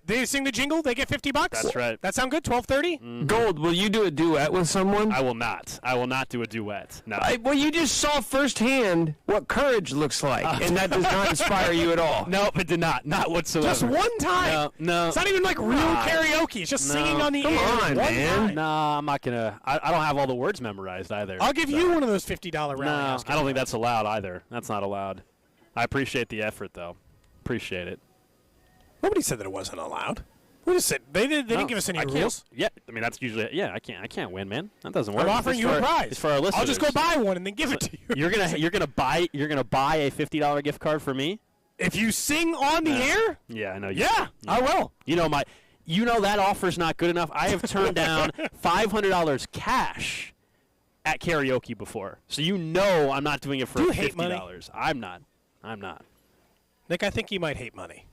They sing the jingle. They get $50. That's right. That sound good? 12:30. Mm-hmm. Gold, will you do a duet with someone? I will not. I will not do a duet. No. Well, you just saw firsthand what courage looks like, and that does not inspire you at all. Nope, it did not. Not whatsoever. Just one time. No. It's not even like real karaoke. It's just singing on the air. Come on, man. No, I'm not gonna. I don't have all the words memorized either. I'll give you one of those $50 Rally House. I don't think that's allowed either. That's not allowed. I appreciate the effort, though. Appreciate it. Nobody said that it wasn't allowed. We just said they didn't give us any rules. Yeah, I mean that's usually I can't win, man. That doesn't work. I'm offering you a prize. It's for our listeners. I'll just go buy one and then give it to you. You're gonna buy a $50 gift card for me if you sing on the air. Yeah, I know. I will. You know that offer's not good enough. I have turned down $500 cash at karaoke before, so I'm not doing it for $50. Hate money? I'm not. Nick, I think you might hate money.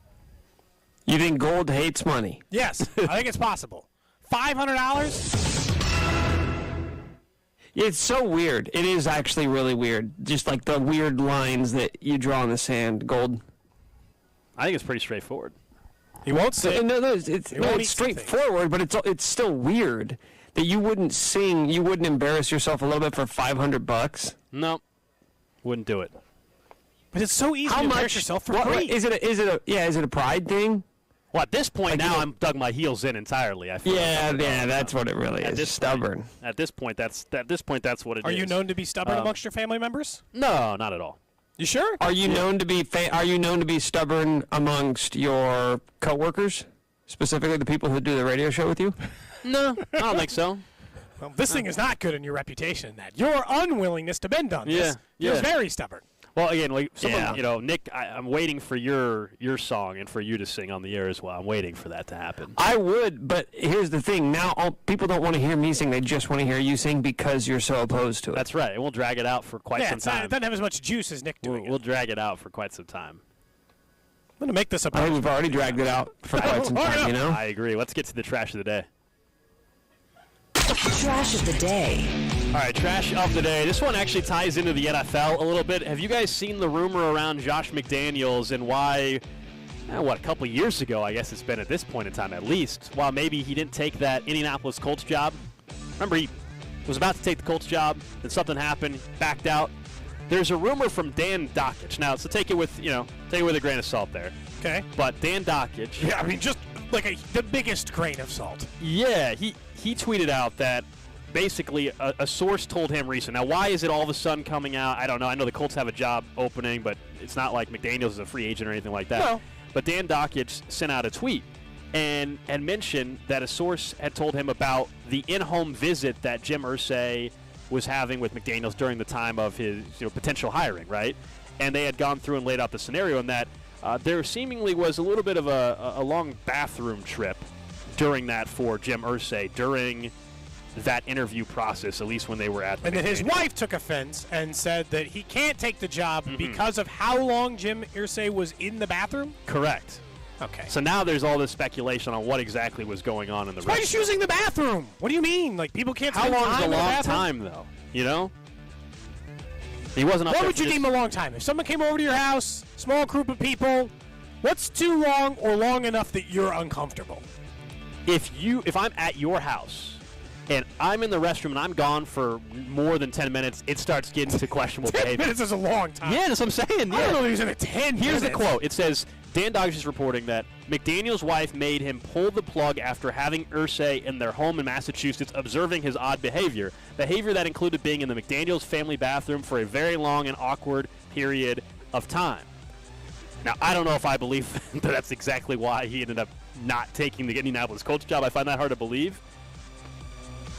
You think Gold hates money? Yes, I think it's possible. $500? It's so weird. It is actually really weird. Just like the weird lines that you draw in the sand, Gold. I think it's pretty straightforward. He won't sing. No, it's straightforward, but it's still weird that you wouldn't sing. You wouldn't embarrass yourself a little bit for $500. No, wouldn't do it. But it's so easy to embarrass yourself for free. Is it a pride thing? Well, at this point now, I'm dug my heels in entirely. I feel that's what it really is. Stubborn. At this point, that's what it is. Are you known to be stubborn amongst your family members? No, not at all. You sure? Are you known to be stubborn amongst your coworkers, specifically the people who do the radio show with you? No, I don't think so. Well, this thing is not good in your reputation. That your unwillingness to bend on this is very stubborn. Well, again, Nick, I'm waiting for your song and for you to sing on the air as well. I'm waiting for that to happen. I would, but here's the thing. Now, people don't want to hear me sing. They just want to hear you sing because you're so opposed to it. That's right. And we'll drag it out for quite some time. It doesn't have as much juice as Nick doing We'll drag it out for quite some time. I'm going to make this a I think we've already dragged it out for quite some time, I agree. Let's get to the trash of the day. Trash of the day. All right, trash of the day. This one actually ties into the NFL a little bit. Have you guys seen the rumor around Josh McDaniels and why, a couple of years ago, I guess it's been at this point in time at least, while maybe he didn't take that Indianapolis Colts job? Remember, he was about to take the Colts job, then something happened, backed out. There's a rumor from Dan Dockich. Now, so take it with a grain of salt there. Okay. But Dan Dockich. Yeah, I mean, just like the biggest grain of salt. Yeah, he tweeted out that basically a source told him recently. Now, why is it all of a sudden coming out? I don't know. I know the Colts have a job opening, but it's not like McDaniels is a free agent or anything like that. No. But Dan Dockich sent out a tweet and mentioned that a source had told him about the in-home visit that Jim Irsay was having with McDaniels during the time of his potential hiring, right? And they had gone through and laid out the scenario in that there seemingly was a little bit of a long bathroom trip during that for Jim Irsay during that interview process, at least when they were at. And then his wife took offense and said that he can't take the job because of how long Jim Irsay was in the bathroom? Correct. Okay. So now there's all this speculation on what exactly was going on in the Why is using the bathroom? What do you mean? Like, people can't How spend long time is a in the long bathroom? time, though? You know? He wasn't up What there would you deem a long time? If someone came over to your house, small group of people, what's too long or long enough that you're uncomfortable? If I'm at your house and I'm in the restroom and I'm gone for more than 10 minutes, it starts getting to questionable 10 behavior. 10 minutes is a long time. Yeah, that's what I'm saying. I don't know if he's in a 10 Here's minutes. the quote. It says, Dan Dodge is reporting that McDaniel's wife made him pull the plug after having Irsay in their home in Massachusetts observing his odd behavior that included being in the McDaniel's family bathroom for a very long and awkward period of time. Now, I don't know if I believe that that's exactly why he ended up not taking the Indianapolis Colts job. I find that hard to believe.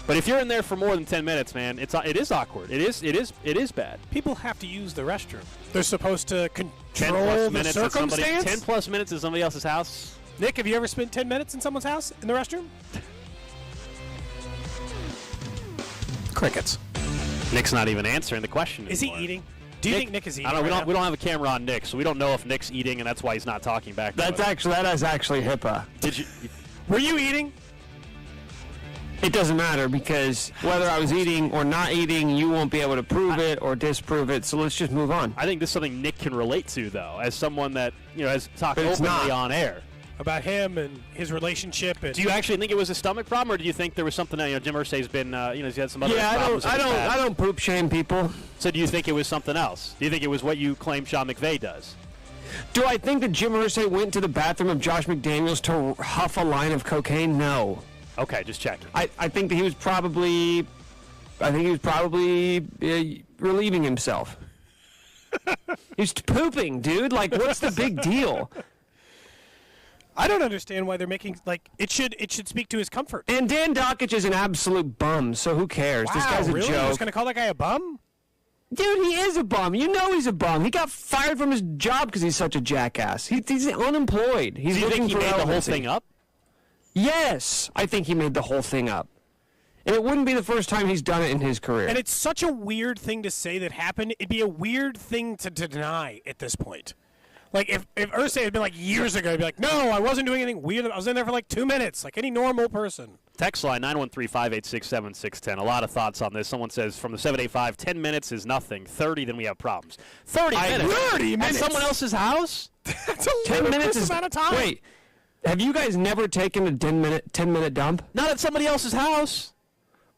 But if you're in there for more than 10 minutes, man, it is awkward. It is bad. People have to use the restroom. They're supposed to control 10+ the circumstance. 10+ minutes in somebody else's house. Nick, have you ever spent 10 minutes in someone's house in the restroom? Crickets. Nick's not even answering the question Is he anymore. eating? Do you think Nick is eating? I don't know. right We don't have a camera on Nick, so we don't know if Nick's eating, and that's why he's not talking back. That is actually HIPAA. Did you? Were you eating? It doesn't matter because whether I was eating or not eating, you won't be able to prove it or disprove it. So let's just move on. I think this is something Nick can relate to, though, as someone that has talked But it's openly not. on air. About him and his relationship. And Do you actually think it was a stomach problem, or do you think there was something? Jim Irsay's been, he's had some other problems. I don't poop shame people. So do you think it was something else? Do you think it was what you claim Sean McVay does? Do I think that Jim Irsay went to the bathroom of Josh McDaniels to huff a line of cocaine? No. Okay, just checking. I think that he was probably relieving himself. He's pooping, dude. Like, what's the big deal? I don't understand why they're making it should speak to his comfort. And Dan Dockich is an absolute bum, so who cares? Wow, this guy's a really? joke. You're just gonna call that guy a bum? Dude, he is a bum. You know he's a bum. He got fired from his job because he's such a jackass. He's unemployed. He's Do you looking think he for made the whole relevancy. thing up? Yes, I think he made the whole thing up. And it wouldn't be the first time he's done it in his career. And it's such a weird thing to say that happened. It'd be a weird thing to deny at this point. Like, if Irsay had been like years ago, he'd be like, no, I wasn't doing anything weird. I was in there for like 2 minutes, like any normal person. Text line 913-586-7610. A lot of thoughts on this. Someone says from the 785, 10 minutes is nothing. 30, then we have problems. 30 minutes? 30 minutes? At someone else's house? That's a 10 minutes is amount of time. Wait, have you guys never taken a 10-minute dump? Not at somebody else's house.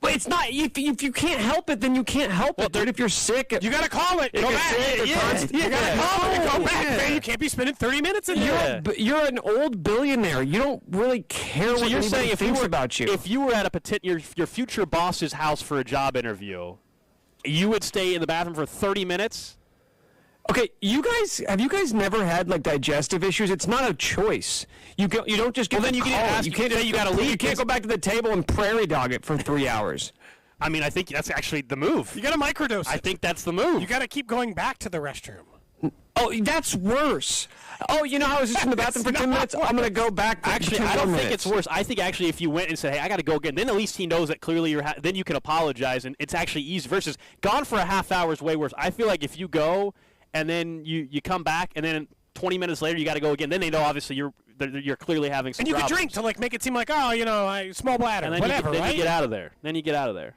Well, it's not. If you can't help it, then you can't help it, dude. If you're sick, You gotta call it. Go back. You gotta call it. Go back, man. You can't be spending 30 minutes in there. You're an old billionaire. You don't really care So what you're anybody saying if thinks you were about you. If you were at your future boss's house for a job interview, you would stay in the bathroom for 30 minutes? Okay, have you guys never had like digestive issues? It's not a choice. You don't just get. Well, then you call. can ask. You can't. You got to leave. You can't go back to the table and prairie dog it for 3 hours. I mean, I think that's actually the move. You gotta microdose. I think that's the move. You gotta keep going back to the restroom. Oh, that's worse. Oh, you know how I was just in the bathroom for 10 minutes? I'm going to go back for Actually, 10 I don't more think minutes. it's worse. I think actually if you went and said, hey, I got to go again, then at least he knows that clearly then you can apologize, and it's actually easy. Versus gone for a half hour is way worse. I feel like if you go and then you come back, and then 20 minutes later you got to go again, then they know obviously you're clearly having some And you problems. could drink to like make it seem like, small bladder, And then whatever, then right? you get out of there. Then you get out of there.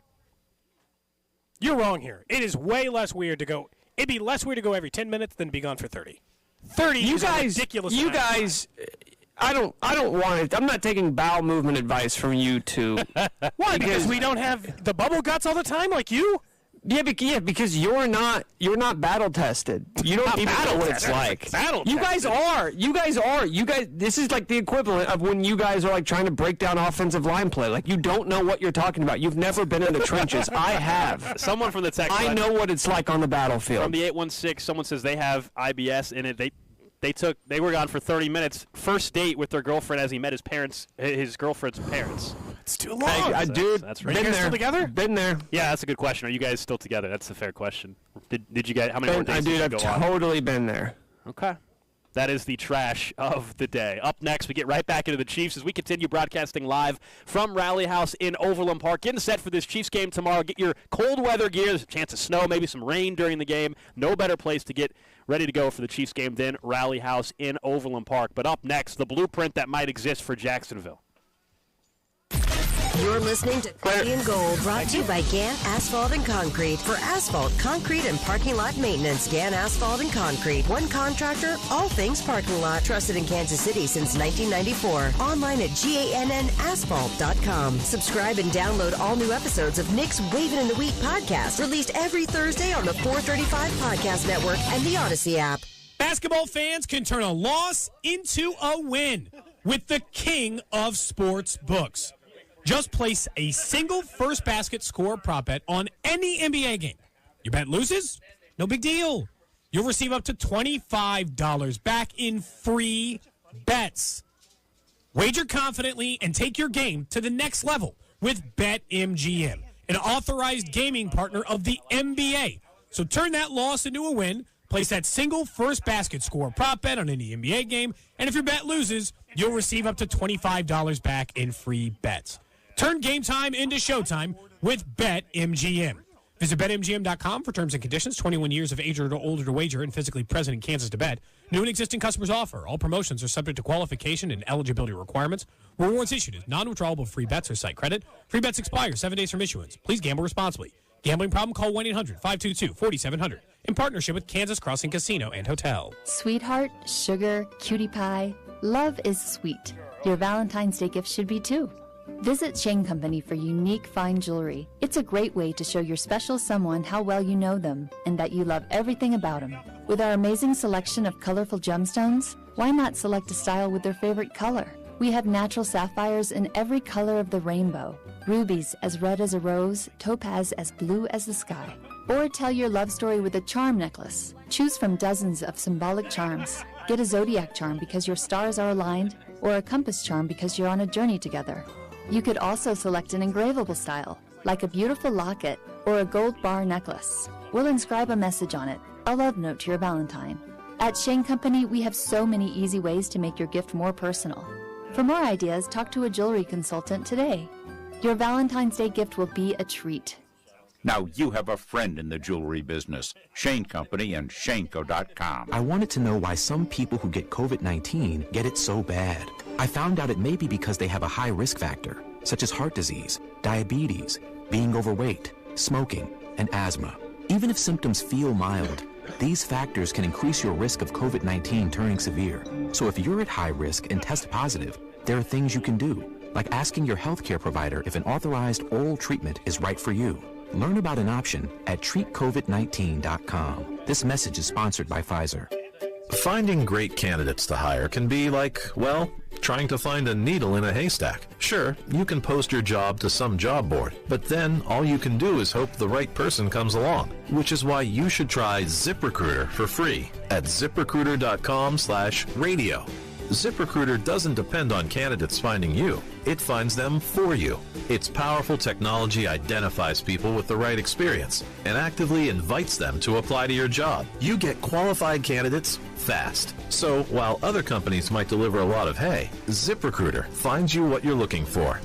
You're wrong here. It is way less weird to go. It'd be less weird to go every 10 minutes than be gone for 30. 30 is a ridiculous You amount of time. guys, I don't want it. I'm not taking bowel movement advice from you two. Why? Because we don't have the bubble guts all the time like you? Yeah, because you're not battle tested. You don't even know what it's like. You guys are. You guys. This is like the equivalent of when you guys are like trying to break down offensive line play. Like you don't know what you're talking about. You've never been in the trenches. I have. Someone from the text I line, know what it's like on the battlefield. from the 816, someone says they have IBS in it. They were gone for 30 minutes. First date with their girlfriend as he met his girlfriend's parents. It's too long. Dude, That's been right. there. Still together? Been there. Yeah, that's a good question. Are you guys still together? That's a fair question. Did you guys? How many more days did you I've go on? totally been there. Okay. That is the trash of the day. Up next, we get right back into the Chiefs as we continue broadcasting live from Rally House in Overland Park. Getting set for this Chiefs game tomorrow. Get your cold weather gear. There's a chance of snow, maybe some rain during the game. No better place to get ready to go for the Chiefs game than Rally House in Overland Park. But up next, the blueprint that might exist for Jacksonville. You're listening to Cody and Gold, brought to you by Gann Asphalt and Concrete. For asphalt, concrete, and parking lot maintenance, Gann Asphalt and Concrete. One contractor, all things parking lot. Trusted in Kansas City since 1994. Online at GANNasphalt.com. Subscribe and download all new episodes of Nick's Wavin' in the Wheat podcast, released every Thursday on the 435 Podcast Network and the Odyssey app. Basketball fans can turn a loss into a win with the king of sports books. Just place a single first basket score prop bet on any NBA game. Your bet loses? No big deal. You'll receive up to $25 back in free bets. Wager confidently and take your game to the next level with BetMGM, an authorized gaming partner of the NBA. So turn that loss into a win. Place that single first basket score prop bet on any NBA game, and if your bet loses, you'll receive up to $25 back in free bets. Turn game time into showtime with BetMGM. Visit BetMGM.com for terms and conditions. 21 years of age or older to wager and physically present in Kansas to bet. New and existing customers offer. All promotions are subject to qualification and eligibility requirements. Rewards issued as non-withdrawable free bets or site credit. Free bets expire 7 days from issuance. Please gamble responsibly. Gambling problem? Call 1-800-522-4700 in partnership with Kansas Crossing Casino and Hotel. Sweetheart, sugar, cutie pie. Love is sweet. Your Valentine's Day gift should be too. Visit Shane Company for unique fine jewelry. It's a great way to show your special someone how well you know them and that you love everything about them. With our amazing selection of colorful gemstones, why not select a style with their favorite color? We have natural sapphires in every color of the rainbow, rubies as red as a rose, topaz as blue as the sky. Or tell your love story with a charm necklace. Choose from dozens of symbolic charms. Get a zodiac charm because your stars are aligned, or a compass charm because you're on a journey together. You could also select an engravable style, like a beautiful locket or a gold bar necklace. We'll inscribe a message on it, a love note to your Valentine. At Shane Company, we have so many easy ways to make your gift more personal. For more ideas, talk to a jewelry consultant today. Your Valentine's Day gift will be a treat. Now you have a friend in the jewelry business. Shane Company and Shaneco.com. I wanted to know why some people who get COVID-19 get it so bad. I found out it may be because they have a high risk factor, such as heart disease, diabetes, being overweight, smoking, and asthma. Even if symptoms feel mild, these factors can increase your risk of COVID-19 turning severe. So if you're at high risk and test positive, there are things you can do, like asking your healthcare provider if an authorized oral treatment is right for you. Learn about an option at treatcovid19.com. This message is sponsored by Pfizer. Finding great candidates to hire can be like, well, trying to find a needle in a haystack. Sure, you can post your job to some job board, but then all you can do is hope the right person comes along, which is why you should try ZipRecruiter for free at ZipRecruiter.com/radio. ZipRecruiter doesn't depend on candidates finding you. It finds them for you. Its powerful technology identifies people with the right experience and actively invites them to apply to your job. You get qualified candidates fast. So while other companies might deliver a lot of hay, ZipRecruiter finds you what you're looking for.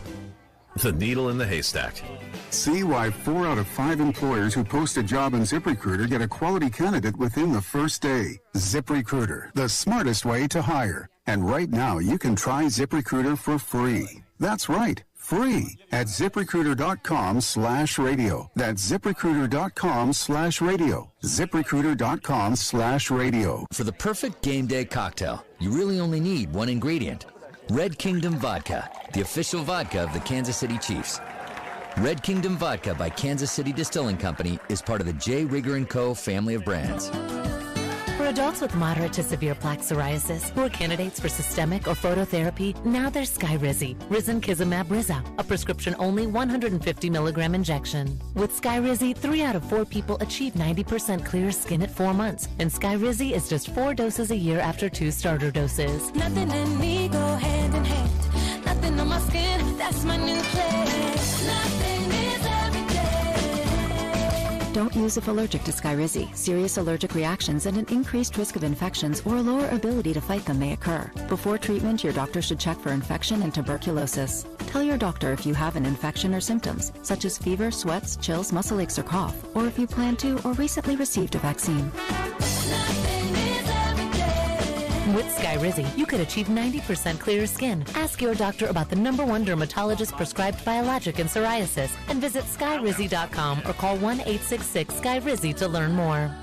The needle in the haystack. See why 4 out of 5 employers who post a job in ZipRecruiter get a quality candidate within the first day. ZipRecruiter, the smartest way to hire. And right now, you can try ZipRecruiter for free. That's right, free at ZipRecruiter.com/radio. That's ZipRecruiter.com/radio. ZipRecruiter.com/radio. For the perfect game day cocktail, you really only need one ingredient. Red Kingdom Vodka, the official vodka of the Kansas City Chiefs. Red Kingdom Vodka by Kansas City Distilling Company is part of the J. Rigger & Co. family of brands. For adults with moderate to severe plaque psoriasis who are candidates for systemic or phototherapy, now there's Skyrizi, Risankizumab Riza, a prescription-only 150 milligram injection. With Skyrizi, 3 out of 4 people achieve 90% clear skin at 4 months, and Skyrizi is just 4 doses a year after 2 starter doses. Nothing and me go hand in hand. Nothing on my skin, that's my new place. Nothing is every day. Don't use if allergic to Skyrizi. Serious allergic reactions and an increased risk of infections or a lower ability to fight them may occur. Before treatment, your doctor should check for infection and tuberculosis. Tell your doctor if you have an infection or symptoms, such as fever, sweats, chills, muscle aches, or cough, or if you plan to or recently received a vaccine. With Skyrizi, you could achieve 90% clearer skin. Ask your doctor about the #1 dermatologist prescribed biologic in psoriasis and visit Skyrizi.com or call 1-866-SKYRIZI to learn more.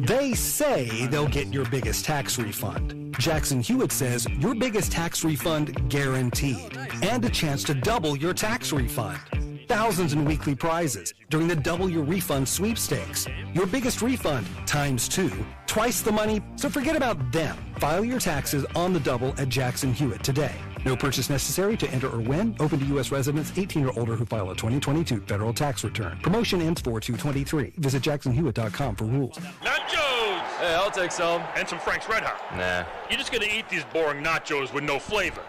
They say they'll get your biggest tax refund. Jackson Hewitt says your biggest tax refund guaranteed and a chance to double your tax refund. thousands in weekly prizes during the Double Your Refund sweepstakes. Your biggest refund times 2, twice the money, so forget about them. File your taxes on the double at Jackson Hewitt today. No purchase necessary to enter or win. Open to U.S. residents 18 or older who file a 2022 federal tax return. Promotion ends 4/2/23. Visit jacksonhewitt.com for rules. Nachos! Hey, I'll take some. And some Frank's Red Hot. Nah. You're just gonna eat these boring nachos with no flavor.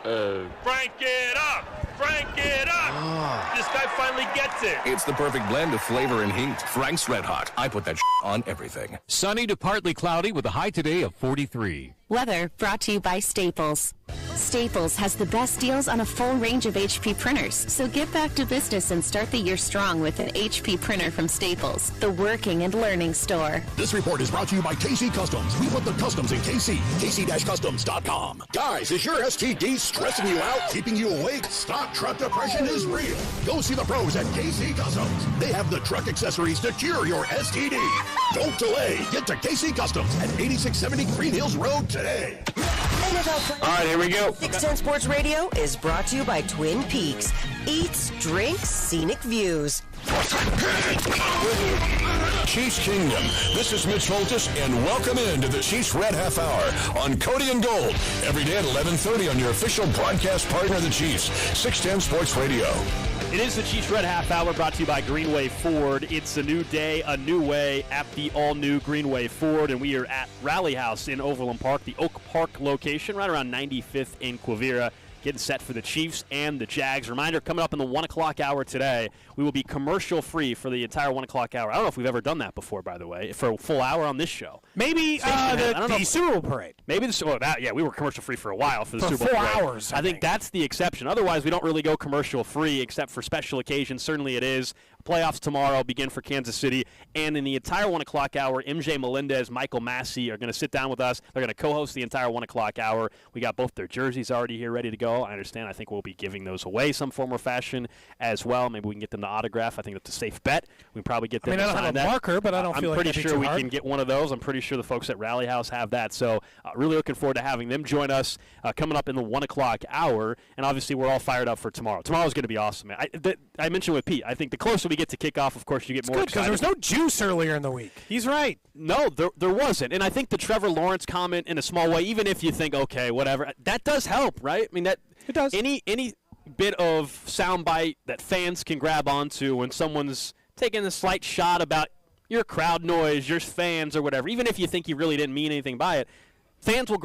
Frank it up! Frank it up! This guy finally gets it. It's the perfect blend of flavor and heat. Frank's Red Hot. I put that on everything. Sunny to partly cloudy with a high today of 43. Weather brought to you by Staples. Staples has the best deals on a full range of HP printers, so get back to business and start the year strong with an HP printer from Staples, the working and learning store. This report is brought to you by KC Customs. We put the customs in KC. KC-Customs.com. Guys, is your STD stressing you out, keeping you awake? Stock truck depression is real. Go see the pros at KC Customs. They have the truck accessories to cure your STD. Don't delay. Get to KC Customs at 8670 Green Hills Road today. All right, here we go. 610 Sports Radio is brought to you by Twin Peaks. Eats, drinks, scenic views. Chiefs Kingdom. This is Mitch Holtis, and welcome into the Chiefs Red Half Hour on Cody and Gold. Every day at 11:30 on your official broadcast partner of the Chiefs, 610 Sports Radio. It is the Chiefs Red Half Hour brought to you by Greenway Ford. It's a new day, a new way at the all-new Greenway Ford, and we are at Rally House in Overland Park, the Oak Park location, right around 95th in Quivira, getting set for the Chiefs and the Jags. Reminder, coming up in the 1 o'clock hour today, we will be commercial-free for the entire 1 o'clock hour. I don't know if we've ever done that before, by the way, for a full hour on this show. Maybe the Super Bowl parade. Maybe we were commercial-free for a while for the Super Bowl parade. 4 hours, I think that's the exception. Otherwise, we don't really go commercial-free except for special occasions. Certainly it is. Playoffs tomorrow begin for Kansas City. And in the entire 1 o'clock hour, MJ Melendez, Michael Massey are going to sit down with us. They're going to co-host the entire 1 o'clock hour. We got both their jerseys already here ready to go. I understand. I think we'll be giving those away some form or fashion as well. Maybe we can get them to autograph. I think that's a safe bet. We can probably get them to sign that. I don't have a marker, but I don't feel like I'm pretty sure we can get one of those. I'm pretty sure the folks at Rally House have that. So really looking forward to having them join us coming up in the 1 o'clock hour. And obviously we're all fired up for tomorrow. Tomorrow's going to be awesome, man. I mentioned with Pete, I think the closer we get to kickoff, of course, you get more excited. Because there was no juice earlier in the week. He's right. No, there wasn't. And I think the Trevor Lawrence comment in a small way, even if you think, okay, whatever, that does help, right? I mean, it does. Any bit of soundbite that fans can grab onto when someone's taking a slight shot about your crowd noise, your fans or whatever, even if you think you really didn't mean anything by it, fans will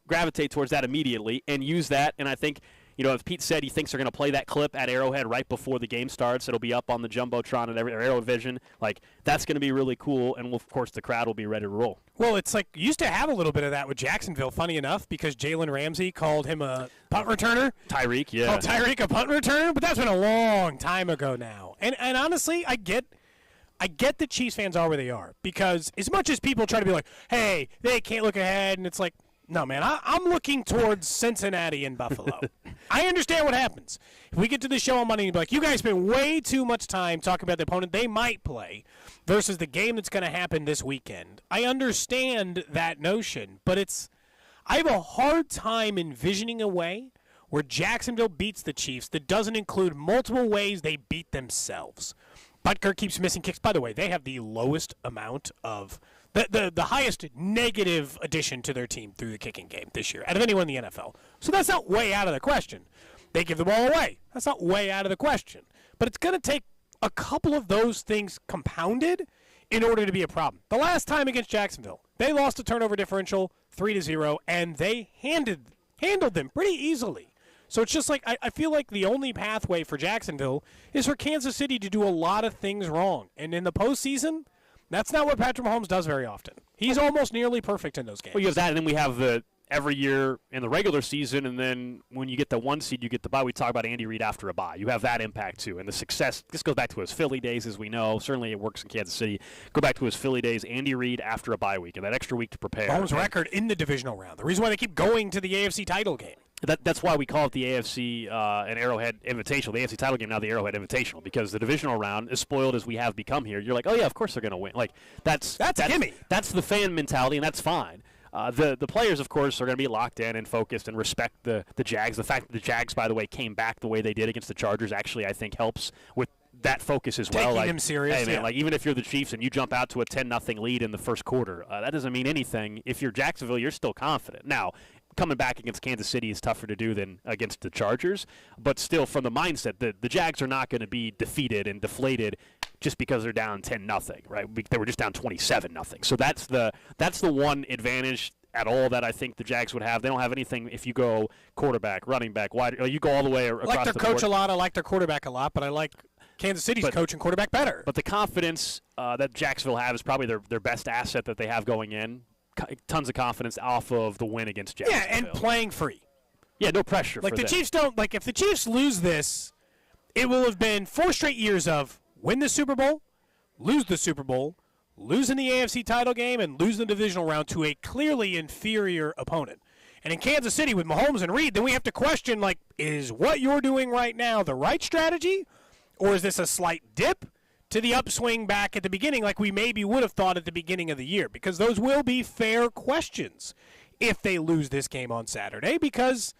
gravitate towards that immediately and use that. And I think, as Pete said, he thinks they're going to play that clip at Arrowhead right before the game starts. It'll be up on the Jumbotron and Arrowvision. Like, that's going to be really cool, and, of course, the crowd will be ready to roll. Well, it's like you used to have a little bit of that with Jacksonville, funny enough, because Jalen Ramsey called him a punt returner. Tyreek, yeah. Called Tyreek a punt returner, but that's been a long time ago now. And honestly, I get that Chiefs fans are where they are, because as much as people try to be like, hey, they can't look ahead, and it's like, no, man, I'm looking towards Cincinnati and Buffalo. I understand what happens. If we get to the show on Monday and be like, you guys spend way too much time talking about the opponent they might play versus the game that's going to happen this weekend. I understand that notion, but I have a hard time envisioning a way where Jacksonville beats the Chiefs that doesn't include multiple ways they beat themselves. Butker keeps missing kicks. By the way, they have the lowest amount of the highest negative addition to their team through the kicking game this year out of anyone in the NFL. So that's not way out of the question. They give the ball away. That's not way out of the question. But it's going to take a couple of those things compounded in order to be a problem. The last time against Jacksonville, they lost a turnover differential 3-0, and they handled them pretty easily. So it's just like I feel like the only pathway for Jacksonville is for Kansas City to do a lot of things wrong. And in the postseason, that's not what Patrick Mahomes does very often. He's almost nearly perfect in those games. Well, you have that, and then we have every year in the regular season, and then when you get the 1 seed, you get the bye. We talk about Andy Reid after a bye. You have that impact, too. And the success, this goes back to his Philly days, as we know. Certainly it works in Kansas City. Go back to his Philly days, Andy Reid after a bye week, and that extra week to prepare. Mahomes' record in the divisional round. The reason why they keep going to the AFC title game. That's why we call it the AFC and Arrowhead Invitational. The AFC title game, now the Arrowhead Invitational, because the divisional round, as spoiled as we have become here, you're like, oh, yeah, of course they're going to win. Like, that's a gimme. That's the fan mentality, and that's fine. The players, of course, are going to be locked in and focused and respect the Jags. The fact that the Jags, by the way, came back the way they did against the Chargers actually, I think, helps with that focus as well. Taking them serious. Hey, man, like even if you're the Chiefs and you jump out to a 10-0 lead in the first quarter, that doesn't mean anything. If you're Jacksonville, you're still confident. Now, coming back against Kansas City is tougher to do than against the Chargers, but still from the mindset, the Jags are not going to be defeated and deflated just because they're down 10-0, right? They were just down 27-0. So that's the one advantage at all that I think the Jags would have. They don't have anything if you go quarterback, running back, wide. You go all the way across the board. I like their coach a lot. I like their quarterback a lot, but I like Kansas City's coach and quarterback better. But the confidence that Jacksonville have is probably their best asset that they have going in. Tons of confidence off of the win against Jacksonville. Yeah, and playing free. Yeah, no pressure Like for the them. Chiefs don't, like if the Chiefs lose this, it will have been 4 straight years of win the Super Bowl, lose the Super Bowl, lose in the AFC title game, and lose the divisional round to a clearly inferior opponent. And in Kansas City with Mahomes and Reed, then we have to question, like, is what you're doing right now the right strategy, or is this a slight dip to the upswing back at the beginning like we maybe would have thought at the beginning of the year? Because those will be fair questions if they lose this game on Saturday, because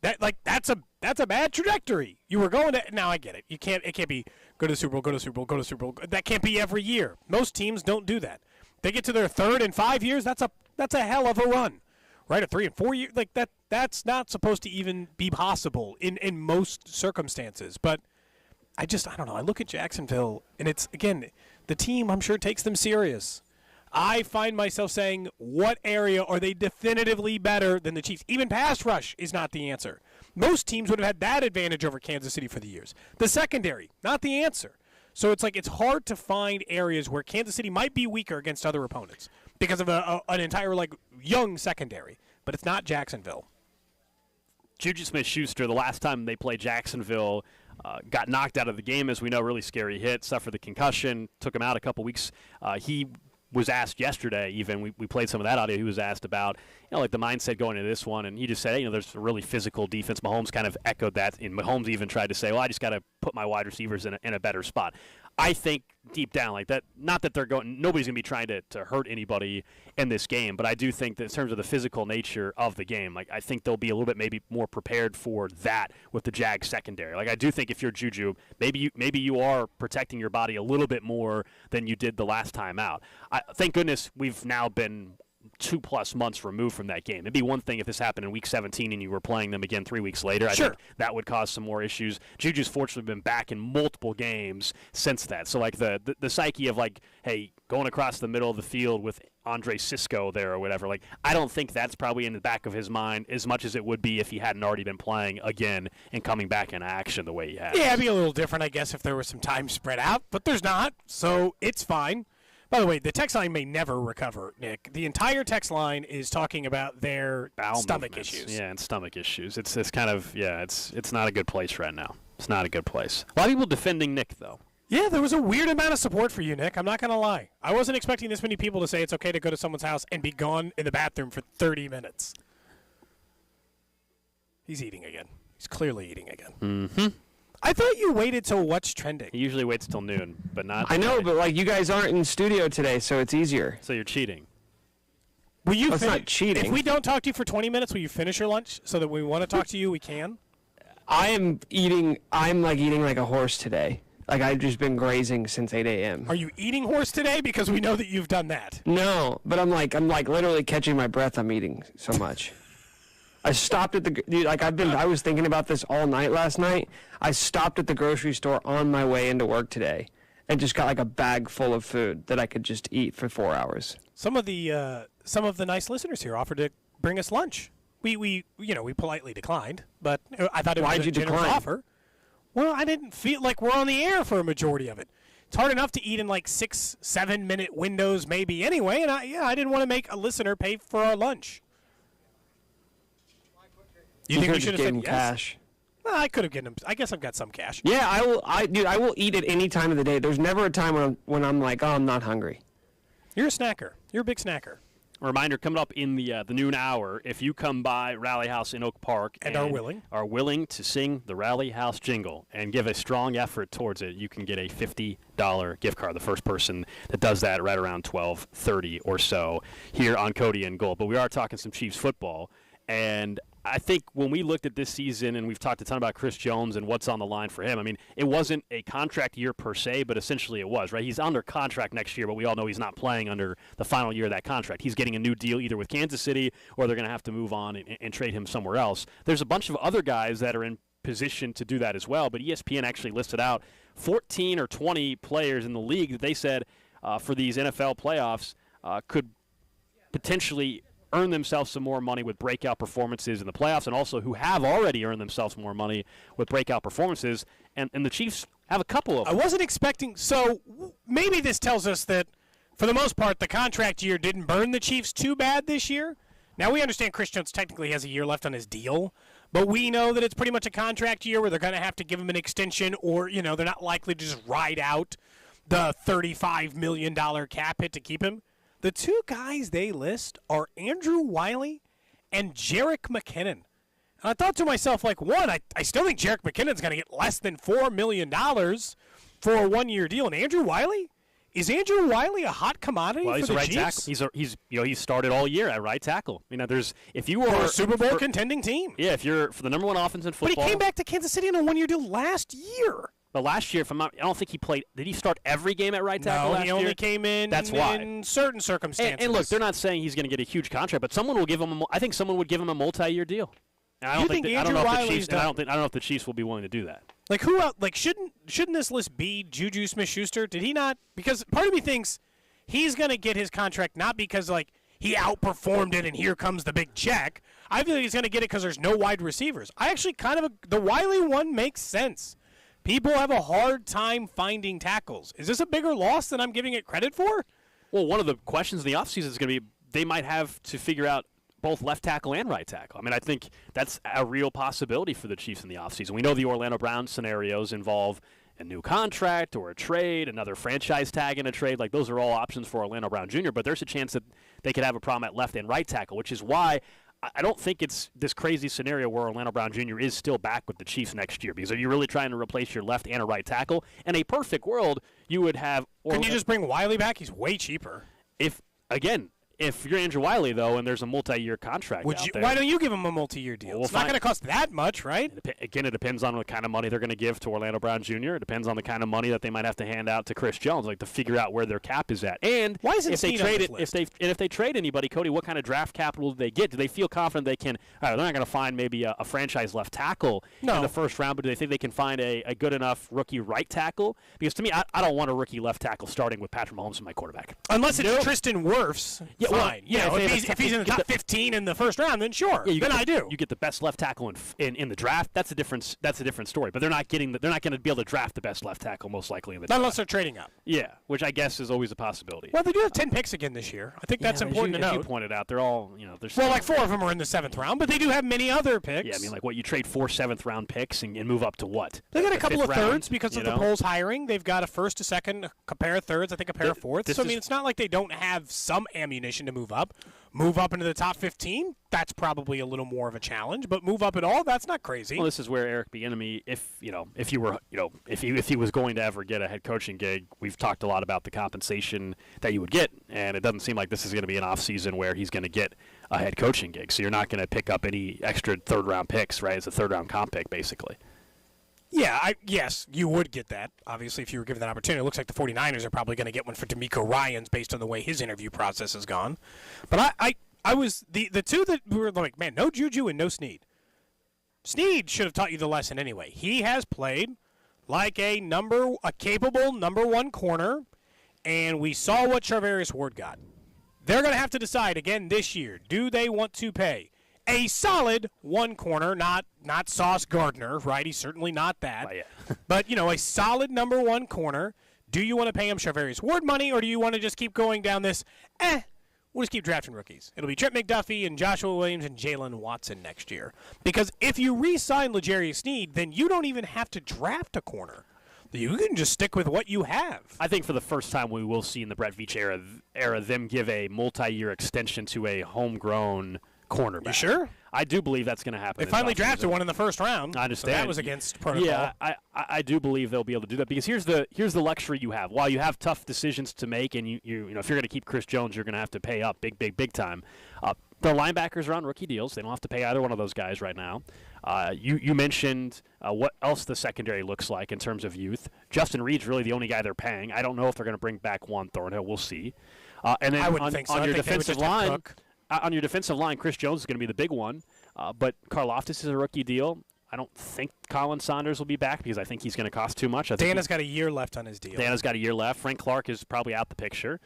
that's a bad trajectory. You were going to – now I get it. It can't be go to the Super Bowl, go to the Super Bowl, go to the Super Bowl. That can't be every year. Most teams don't do that. They get to their 3rd in 5 years, that's a hell of a run. Right, a 3 and 4 year, like that's not supposed to even be possible in most circumstances. But I don't know. I look at Jacksonville, and it's, again, the team I'm sure takes them serious. I find myself saying, what area are they definitively better than the Chiefs? Even pass rush is not the answer. Most teams would have had that advantage over Kansas City for the years. The secondary, not the answer. So it's like it's hard to find areas where Kansas City might be weaker against other opponents because of an entire young secondary. But it's not Jacksonville. Juju Smith-Schuster, the last time they played Jacksonville, got knocked out of the game, as we know, really scary hit, suffered the concussion, took him out a couple weeks. He was asked yesterday, even, we played some of that audio, he was asked about, the mindset going into this one, and he just said, there's a really physical defense. Mahomes kind of echoed that, and Mahomes even tried to say, well, I just got to put my wide receivers in a better spot. I think deep down like that, not that nobody's going to be trying to hurt anybody in this game, but I do think that in terms of the physical nature of the game, I think they'll be a little bit maybe more prepared for that with the Jags secondary. I do think if you're Juju, maybe you are protecting your body a little bit more than you did the last time out. Thank goodness we've now been 2+ months removed from that game. It'd be one thing if this happened in Week 17 and you were playing them again 3 weeks later. I think that would cause some more issues. Juju's fortunately been back in multiple games since that. So the psyche of hey, going across the middle of the field with Andre Cisco there or whatever, I don't think that's probably in the back of his mind as much as it would be if he hadn't already been playing again and coming back in action the way he has. Yeah, it'd be a little different, I guess, if there was some time spread out, but there's not, so it's fine. By the way, the text line may never recover, Nick. The entire text line is talking about their stomach issues. Yeah, and stomach issues. It's kind of, it's not a good place right now. It's not a good place. A lot of people defending Nick, though. Yeah, there was a weird amount of support for you, Nick. I'm not going to lie. I wasn't expecting this many people to say it's okay to go to someone's house and be gone in the bathroom for 30 minutes. He's eating again. He's clearly eating again. Mm-hmm. I thought you waited till what's trending. He usually waits till noon, but not. I know, but you guys aren't in studio today, so it's easier. So you're cheating. Will you? That's not cheating. If we don't talk to you for 20 minutes, will you finish your lunch so that we want to talk to you? We can. I'm eating like a horse today. I've just been grazing since 8 a.m. Are you eating horse today? Because we know that you've done that. No, but I'm literally catching my breath. I'm eating so much. I stopped at I was thinking about this all night last night. I stopped at the grocery store on my way into work today and just got a bag full of food that I could just eat for 4 hours. Some of the nice listeners here offered to bring us lunch. We politely declined, but I thought it was a generous offer. Well, I didn't feel like we're on the air for a majority of it. It's hard enough to eat in 6-7 minute windows maybe anyway, and I didn't want to make a listener pay for our lunch. You think we should have said yes? Cash? Well, I could have given him. I guess I've got some cash. Yeah, I will. I will eat at any time of the day. There's never a time when I'm like, oh, I'm not hungry. You're a snacker. You're a big snacker. A reminder coming up in the noon hour: if you come by Rally House in Oak Park and are willing to sing the Rally House jingle and give a strong effort towards it, you can get a $50 gift card. The first person that does that right around 12:30 or so here on Cody and Gold. But we are talking some Chiefs football, and I think when we looked at this season, and we've talked a ton about Chris Jones and what's on the line for him, I mean, it wasn't a contract year per se, but essentially it was, right? He's under contract next year, but we all know he's not playing under the final year of that contract. He's getting a new deal either with Kansas City or they're going to have to move on and trade him somewhere else. There's a bunch of other guys that are in position to do that as well, but ESPN actually listed out 14 or 20 players in the league that they said for these NFL playoffs could potentially earn themselves some more money with breakout performances in the playoffs, and also who have already earned themselves more money with breakout performances, and the Chiefs have a couple of them. I wasn't expecting, so maybe this tells us that, for the most part, the contract year didn't burn the Chiefs too bad this year. Now, we understand Chris Jones technically has a year left on his deal, but we know that it's pretty much a contract year where they're going to have to give him an extension, or, they're not likely to just ride out the $35 million cap hit to keep him. The two guys they list are Andrew Wiley and Jerick McKinnon. And I thought to myself, one, I still think Jerick McKinnon's going to get less than $4 million for a one-year deal. And Andrew Wiley? Is Andrew Wiley a hot commodity for the right Chiefs? Tackle. He's started all year at right tackle. If you were for a Super Bowl contending team. Yeah, if you're for the number one offense in football. But he came back to Kansas City on a one-year deal last year. But last year, I don't think he played. Did he start every game at right tackle last year? No, he only came in in certain circumstances. And look, they're not saying he's going to get a huge contract, but someone will give him. I think someone would give him a multi-year deal. And I don't know if the Chiefs will be willing to do that. Who else? Shouldn't this list be Juju Smith-Schuster? Did he not? Because part of me thinks he's going to get his contract not because he outperformed it and here comes the big check. I feel like he's going to get it because there's no wide receivers. I actually the Wiley one makes sense. People have a hard time finding tackles. Is this a bigger loss than I'm giving it credit for? Well, one of the questions in the offseason is going to be they might have to figure out both left tackle and right tackle. I think that's a real possibility for the Chiefs in the offseason. We know the Orlando Browns scenarios involve a new contract or a trade, another franchise tag in a trade. Those are all options for Orlando Brown Jr., but there's a chance that they could have a problem at left and right tackle, which is why I don't think it's this crazy scenario where Orlando Brown Jr. is still back with the Chiefs next year, because are you really trying to replace your left and a right tackle? In a perfect world, you would have Can you just bring Wiley back? He's way cheaper. If you're Andrew Wiley, though, and there's a multi-year contract out there. Why don't you give him a multi-year deal? It's not going to cost that much, right? Again, it depends on what kind of money they're going to give to Orlando Brown Jr. It depends on the kind of money that they might have to hand out to Chris Jones, to figure out where their cap is at. And why isn't if they trade anybody, Cody, what kind of draft capital do they get? Do they feel confident they can? They're not going to find maybe a franchise left tackle in the first round, but do they think they can find a good enough rookie right tackle? Because to me, I don't want a rookie left tackle starting with Patrick Mahomes as my quarterback. Unless it's Tristan Wirfs. Yeah, fine. If he's in the top 15 in the first round, then sure. Yeah, I do. You get the best left tackle in the draft. That's a different story. But they're not going to be able to draft the best left tackle most likely in the draft. Unless they're trading up. Yeah, which I guess is always a possibility. Well, they do have 10 picks again this year. I think that's important to note. As you pointed out, they're all Well, 4 of them are in the 7th round, but they do have many other picks. Yeah, you trade 4 7th-round picks and move up to what? They got a couple of thirds because of the Bulls hiring. They've got a first, a second, a pair of thirds, I think a pair of fourths. So it's not like they don't have some ammunition to move up. Move up into the top 15, that's probably a little more of a challenge. But move up at all, that's not crazy. Well, this is where Eric Bieniemy, if he was going to ever get a head coaching gig, we've talked a lot about the compensation that you would get, and it doesn't seem like this is going to be an offseason where he's going to get a head coaching gig. So you're not going to pick up any extra third-round picks, right? It's a third-round comp pick, basically. Yeah, yes, you would get that, obviously, if you were given that opportunity. It looks like the 49ers are probably going to get one for DeMeco Ryans based on the way his interview process has gone. But I was the two that were like, man, no Juju and no Snead. Snead should have taught you the lesson anyway. He has played like a capable number one corner, and we saw what Charvarius Ward got. They're going to have to decide again this year, do they want to pay a solid one corner, not Sauce Gardner, right? He's certainly not that. But, a solid number one corner. Do you want to pay him Charvarius Ward money, or do you want to just keep going down this, we'll just keep drafting rookies. It'll be Trent McDuffie and Joshua Williams and Jalen Watson next year. Because if you re-sign L'Jarius Sneed, then you don't even have to draft a corner. You can just stick with what you have. I think for the first time we will see in the Brett Veach era them give a multi-year extension to a homegrown cornerback. You sure? I do believe that's going to happen. They finally drafted one in the first round. I understand. So that was against protocol. Yeah, I do believe they'll be able to do that because here's the luxury you have. While you have tough decisions to make, and you know if you're going to keep Chris Jones, you're going to have to pay up big time. The linebackers are on rookie deals. They don't have to pay either one of those guys right now. You mentioned what else the secondary looks like in terms of youth. Justin Reed's really the only guy they're paying. I don't know if they're going to bring back Juan Thornhill. We'll see. And then I wouldn't think so. On I your think defensive they would just have line. Cook. On your defensive line, Chris Jones is going to be the big one, but Karlaftis is a rookie deal. I don't think Colin Saunders will be back because I think he's going to cost too much. Dana's got a year left on his deal. Dana's got a year left. Frank Clark is probably out the picture.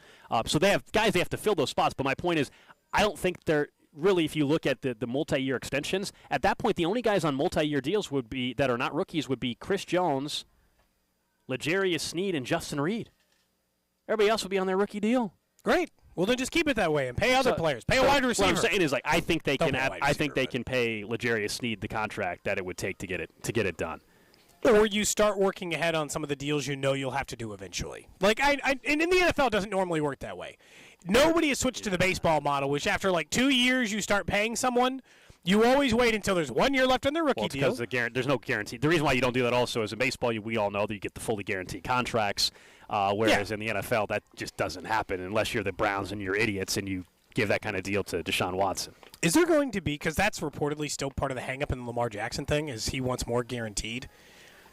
So they have guys they have to fill those spots. But my point is, I don't think they're really, if you look at the multi-year extensions, at that point the only guys on multi-year deals would be that are not rookies would be Chris Jones, L'Jarius Sneed, and Justin Reed. Everybody else would be on their rookie deal. Great. Well, then just keep it that way and pay other players. Pay a wide receiver. What I'm saying is, like, I think they can pay L'Jarius Sneed the contract that it would take to get it done. Or you start working ahead on some of the deals you know you'll have to do eventually. Like, and in the NFL, it doesn't normally work that way. Nobody has switched to the baseball model, which after like 2 years you start paying someone. You always wait until there's 1 year left on their rookie deal. Because there's no guarantee. The reason why you don't do that also is in baseball, we all know that you get the fully guaranteed contracts, whereas in the NFL, that just doesn't happen unless you're the Browns and you're idiots and you give that kind of deal to Deshaun Watson. Is there going to be, because that's reportedly still part of the hang-up in the Lamar Jackson thing, is he wants more guaranteed.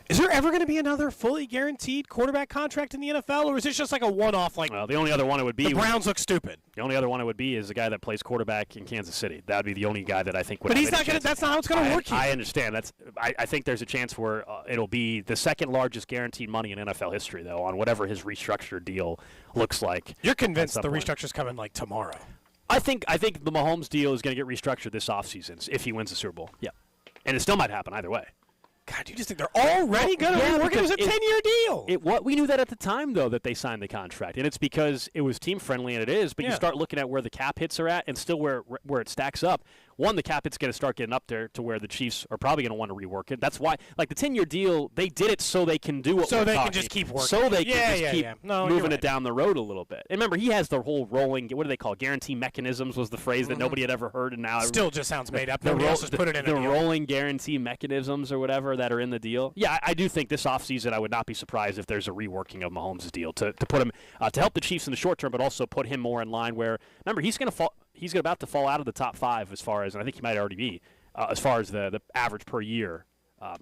Is there ever going to be another fully guaranteed quarterback contract in the NFL, or is this just like a one-off? Like, well, the only other one it would be. The Browns look stupid. The only other one it would be is the guy that plays quarterback in Kansas City. That would be the only guy that I think would. But have he's not going to. That's not how it's going to work. I understand. I think there's a chance where it'll be the second largest guaranteed money in NFL history, though, on whatever his restructured deal looks like. You're convinced the restructure's coming like tomorrow. I think the Mahomes deal is going to get restructured this offseason if he wins the Super Bowl. Yeah, and it still might happen either way. God, you just think they're already going to rework it? It was a 10-year deal. We knew that at the time, though, that they signed the contract. And it's because it was team-friendly, and it is. But you start looking at where the cap hits are at and still where it stacks up. One, the cap hit's going to start getting up there to where the Chiefs are probably going to want to rework it. That's why, like the 10-year deal, they did it so they can do what so we're they talking. can just keep working. So they can just keep No, moving it down the road a little bit. And remember, he has the whole rolling, what do they call it? Guarantee mechanisms was the phrase that nobody had ever heard, and now still just sounds made up. Nobody else has put it in the a deal. rolling guarantee mechanisms or whatever that are in the deal. Yeah, I do think this offseason I would not be surprised if there's a reworking of Mahomes' deal to put him to help the Chiefs in the short term, but also put him more in line where, remember, he's about to fall out of the top 5 as far as, and I think he might already be, as far as the average per year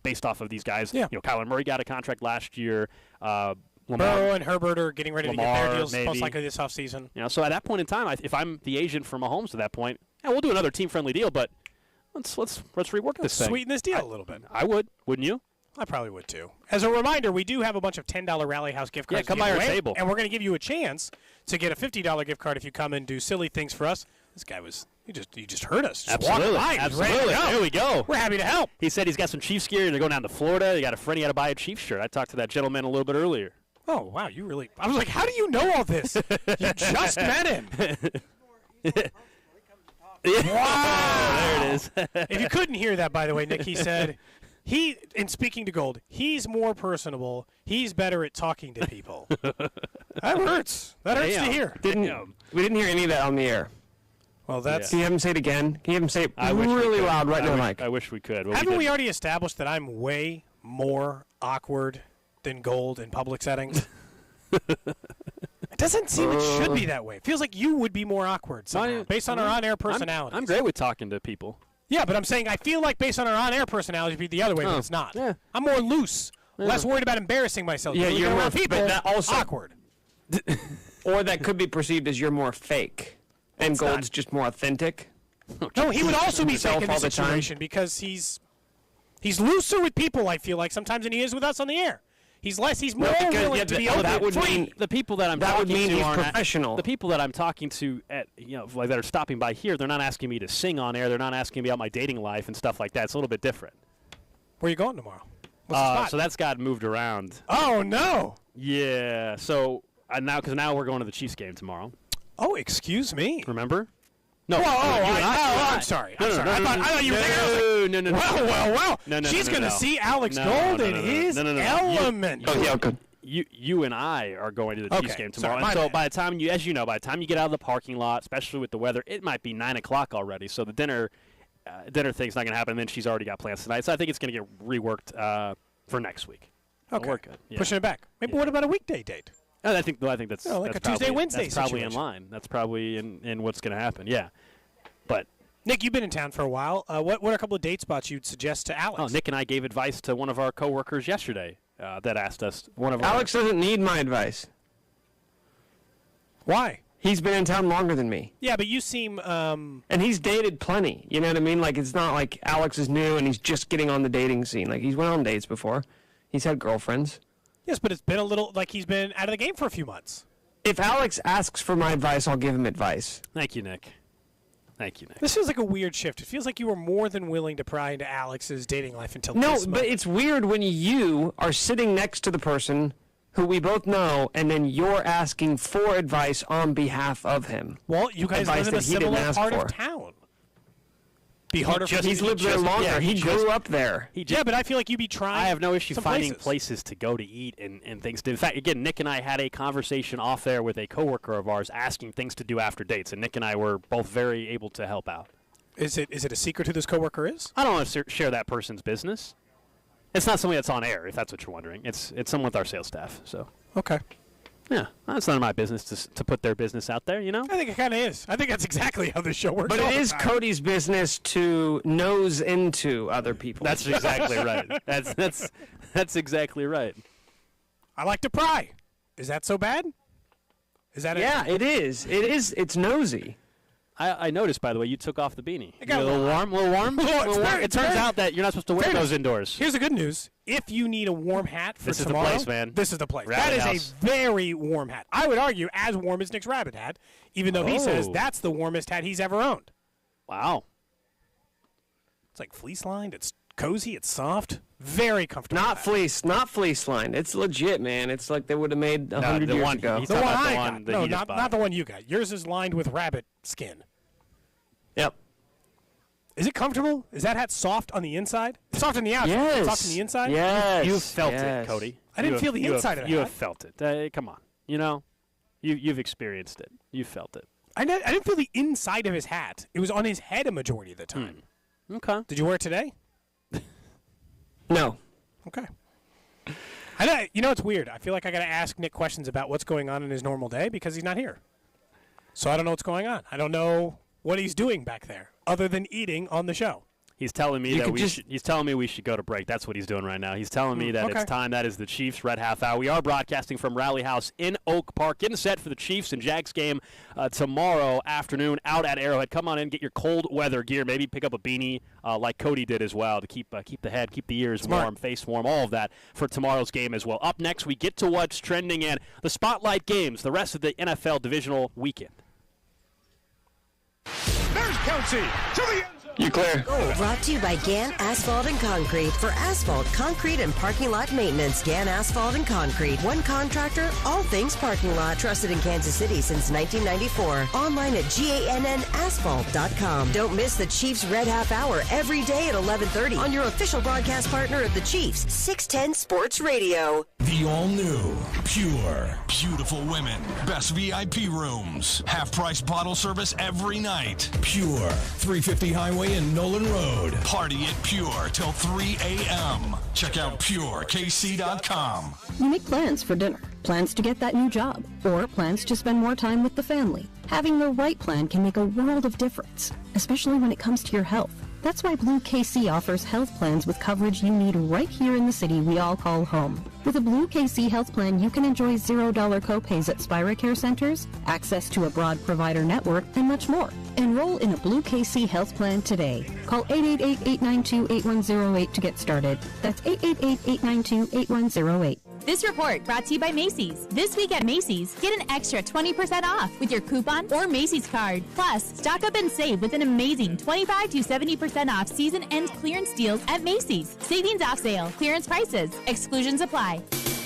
based off of these guys. Yeah. Kyler Murray got a contract last year. Burrow and Herbert are getting ready to get their deals most likely this offseason. So at that point in time, if I'm the agent for Mahomes at that point, we'll do another team-friendly deal, but let's rework this thing. Sweeten this deal a little bit. I would. Wouldn't you? I probably would too. As a reminder, we do have a bunch of $10 Rally House gift cards. Yeah, come by our table. And we're going to give you a chance to get a $50 gift card if you come and do silly things for us. This guy you just heard us. Just Absolutely. Absolutely. There we go. We're happy to help. He said he's got some Chiefs gear. They're going down to Florida. He got a friend. He had to buy a Chiefs shirt. I talked to that gentleman a little bit earlier. Oh, wow. You really. I was like, how do you know all this? You just met him. Wow. There it is. If you couldn't hear that, by the way, Nick, he said, in speaking to Gold, he's more personable. He's better at talking to people. That hurts. That hurts to hear. We didn't hear any of that on the air. Well, that's. Can you have him say it again? Can you have him say it really loud right now, Mike? I wish we could. Well, Haven't we already established that I'm way more awkward than Gold in public settings? It doesn't seem it should be that way. It feels like you would be more awkward somehow, based on our on-air personalities. I'm great with talking to people. Yeah, but I'm saying I feel like based on our on-air personalities, it'd be the other way, but it's not. Yeah. I'm more loose, less worried about embarrassing myself. Yeah, you're more people. But that also awkward. Or that could be perceived as you're more fake, and Gold's just more authentic. No, he would also be fake in all this the time. situation because he's looser with people, I feel like, sometimes than he is with us on the air. He's more willing to be open. That would mean the people that I'm talking to he's aren't professional. The people that I'm talking to that are stopping by here, they're not asking me to sing on air. They're not asking me about my dating life and stuff like that. It's a little bit different. Where are you going tomorrow? What's the spot? So that's got moved around. Oh no! Yeah. So now we're going to the Chiefs game tomorrow. Oh, excuse me. Remember? No. I'm sorry. I thought you were thinking. No. Well. No. She's going to see Alex Gold in his element. Oh, yeah, you and I are going to the Chiefs game tomorrow. Sorry, and so by the time you get out of the parking lot, especially with the weather, it might be 9 o'clock already. So the dinner thing's not going to happen. And then she's already got plans tonight. So I think it's going to get reworked for next week. Okay. We're good. Yeah. Pushing it back. Maybe what about a weekday date? I think that's like that's a Tuesday, probably, Wednesday That's probably situation. in line. That's probably in what's going to happen. Yeah, but Nick, you've been in town for a while. What are a couple of date spots you'd suggest to Alex? Nick and I gave advice to one of our coworkers yesterday that asked us. Alex doesn't need my advice. Why? He's been in town longer than me. Yeah, but you seem and he's dated plenty. You know what I mean? Like, it's not like Alex is new and he's just getting on the dating scene. Like, he's went on dates before. He's had girlfriends. Yes, but it's been a little like he's been out of the game for a few months. If Alex asks for my advice, I'll give him advice. Thank you, Nick. This feels like a weird shift. It feels like you were more than willing to pry into Alex's dating life until this No, moment. but it's weird when you are sitting next to the person who we both know, and then you're asking for advice on behalf of him. Well, you guys Advice live in a that he didn't similar ask part for. of town. Be harder for He's lived there longer. yeah, he grew up there. Yeah, but I feel like you'd be trying. I have no issue some finding places. places to go to eat and things to. In fact, again, Nick and I had a conversation off there with a coworker of ours asking things to do after dates, and Nick and I were both very able to help out. Is it a secret who this coworker is? I don't want to share that person's business. It's not something that's on air, if that's what you're wondering. It's someone with our sales staff. So okay. Yeah, it's none of my business to put their business out there, you know? I think it kind of is. I think that's exactly how this show works. But all it the is time. Cody's business to nose into other people. That's exactly right. That's exactly right. I like to pry. Is that so bad? Is that Yeah, it is. It is. It's nosy. I noticed, by the way, you took off the beanie. got A little warm? It turns out that you're not supposed to wear those indoors. Here's the good news. If you need a warm hat for This is the tomorrow, place, man. this is the place. Rabbit that is house. a very warm hat. I would argue as warm as Nick's rabbit hat, even though he says Oh. that's the warmest hat he's ever owned. Wow. It's like fleece-lined. It's cozy. It's soft. Very comfortable. Not fleece lined. It's legit, man. It's like they would have made 100 the years one- ago. he's The talking one about I the got. one that No, he just not the one you got. Yours is lined with rabbit skin. Yep. Is it comfortable? Is that hat soft on the inside? Soft on the outside. Yes. Soft on the inside? Yes. You've felt Yes. it, Cody. I didn't feel the inside of the You hat. have felt it. Come on. You know, you've experienced it. You've felt it. I didn't feel the inside of his hat. It was on his head a majority of the time. Okay. Did you wear it today? No. Okay. I know, you know, it's weird. I feel like I got to ask Nick questions about what's going on in his normal day because he's not here. So I don't know what's going on. I don't know what he's doing back there other than eating on the show. He's telling me You that could we just- should. He's telling me we should go to break. That's what he's doing right now. He's telling me that okay. it's time. That is the Chiefs Red Half Hour. We are broadcasting from Rally House in Oak Park, getting set for the Chiefs and Jags game tomorrow afternoon out at Arrowhead. Come on in, get your cold weather gear. Maybe pick up a beanie like Cody did as well to keep the head, keep the ears warm, face warm, all of that for tomorrow's game as well. Up next, we get to what's trending and the spotlight games, the rest of the NFL divisional weekend. There's Kelsey to the end zone. You clear. Brought to you by Gann Asphalt and Concrete. For asphalt, concrete, and parking lot maintenance, Gann Asphalt and Concrete. One contractor, all things parking lot. Trusted in Kansas City since 1994. Online at GANNasphalt.com. Don't miss the Chiefs Red Half Hour every day at 11:30 on your official broadcast partner of the Chiefs, 610 Sports Radio. The all-new, pure, beautiful women. Best VIP rooms. Half-price bottle service every night. Pure, 350 Highway and Nolan Road. Party at Pure till 3 a.m. Check out purekc.com. You make plans for dinner, plans to get that new job, or plans to spend more time with the family. Having the right plan can make a world of difference, especially when it comes to your health. That's why Blue KC offers health plans with coverage you need right here in the city we all call home. With a Blue KC health plan, you can enjoy $0 copays at Spira Care Centers, access to a broad provider network, and much more. Enroll in a Blue KC health plan today. Call 888-892-8108 to get started. That's 888-892-8108. This report brought to you by Macy's. This week at Macy's, get an extra 20% off with your coupon or Macy's card. Plus, stock up and save with an amazing 25 to 70% off season end clearance deals at Macy's. Savings off sale, clearance prices, exclusions apply.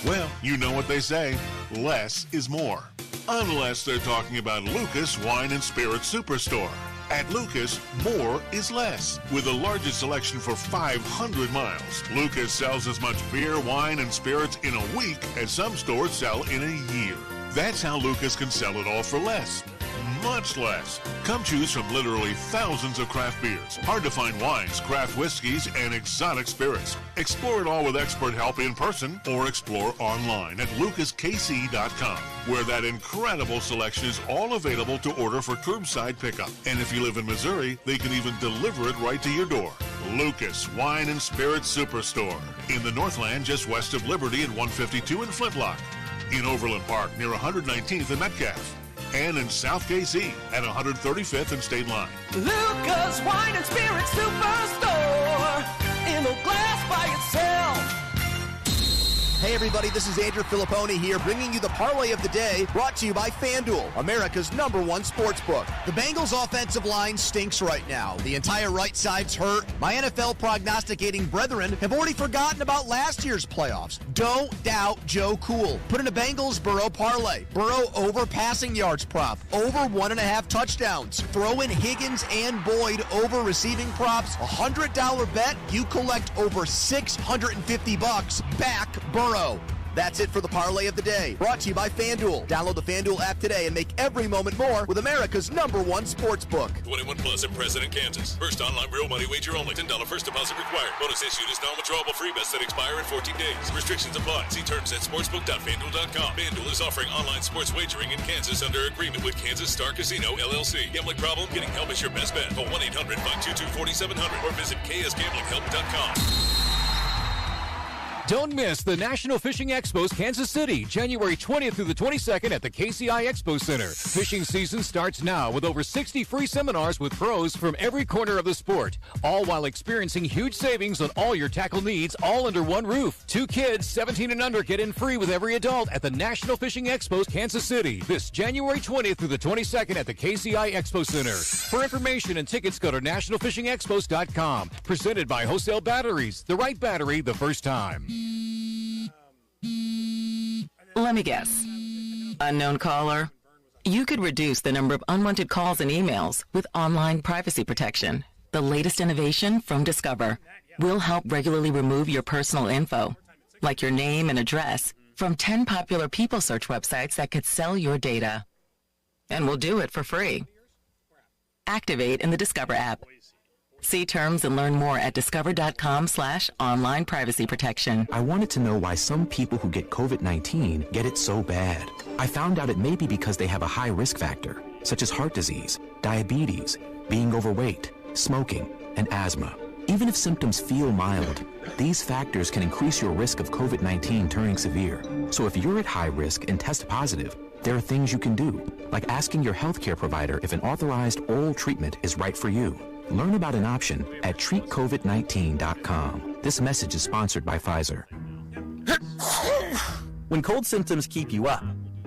Well, you know what they say, less is more. Unless they're talking about Lucas Wine and Spirit Superstore. At Lucas, more is less. With the largest selection for 500 miles, Lucas sells as much beer, wine, and spirits in a week as some stores sell in a year. That's how Lucas can sell it all for less. Much less. Come choose from literally thousands of craft beers, hard-to-find wines, craft whiskeys, and exotic spirits. Explore it all with expert help in person or explore online at lucaskc.com, where that incredible selection is all available to order for curbside pickup. And if you live in Missouri, they can even deliver it right to your door. Lucas Wine and Spirits Superstore. In the Northland, just west of Liberty and 152 in Flintlock. In Overland Park, near 119th and Metcalf. And in South KC at 135th and State Line. Lucas Wine and Spirits Superstore in a glass by itself. Hey everybody, this is Andrew Filipponi here, bringing you the parlay of the day, brought to you by FanDuel, America's #1 sportsbook. The Bengals' offensive line stinks right now. The entire right side's hurt. My NFL prognosticating brethren have already forgotten about last year's playoffs. Don't doubt Joe Cool. Put in a Bengals Burrow parlay. Burrow over passing yards prop, over 1.5 touchdowns. Throw in Higgins and Boyd over receiving props. $100 bet, you collect over $650 back Burrow. That's it for the parlay of the day. Brought to you by FanDuel. Download the FanDuel app today and make every moment more with America's #1 sportsbook. 21 plus and present in Kansas. First online real money wager only. $10 first deposit required. Bonus issued is non-withdrawable free bets that expire in 14 days. Restrictions apply. See terms at sportsbook.fanduel.com. FanDuel is offering online sports wagering in Kansas under agreement with Kansas Star Casino, LLC. Gambling problem? Getting help is your best bet. Call 1-800-522-4700 or visit ksgamblinghelp.com. Don't miss the National Fishing Expos Kansas City, January 20th through the 22nd at the KCI Expo Center. Fishing season starts now with over 60 free seminars with pros from every corner of the sport, all while experiencing huge savings on all your tackle needs, all under one roof. 2 kids, 17 and under, get in free with every adult at the National Fishing Expos Kansas City, this January 20th through the 22nd at the KCI Expo Center. For information and tickets, go to nationalfishingexpos.com. Presented by Wholesale Batteries, the right battery the first time. Let me guess. Unknown caller? You could reduce the number of unwanted calls and emails with online privacy protection. The latest innovation from Discover will help regularly remove your personal info, like your name and address, from 10 popular people search websites that could sell your data. And we'll do it for free. Activate in the Discover app. See terms and learn more at discover.com/online privacy protection. I wanted to know why some people who get COVID-19 get it so bad. I found out it may be because they have a high risk factor, such as heart disease, diabetes, being overweight, smoking, and asthma. Even if symptoms feel mild, these factors can increase your risk of COVID-19 turning severe. So if you're at high risk and test positive, there are things you can do, like asking your healthcare provider if an authorized oral treatment is right for you. Learn about an option at treatcovid19.com. This message is sponsored by Pfizer. When cold symptoms keep you up,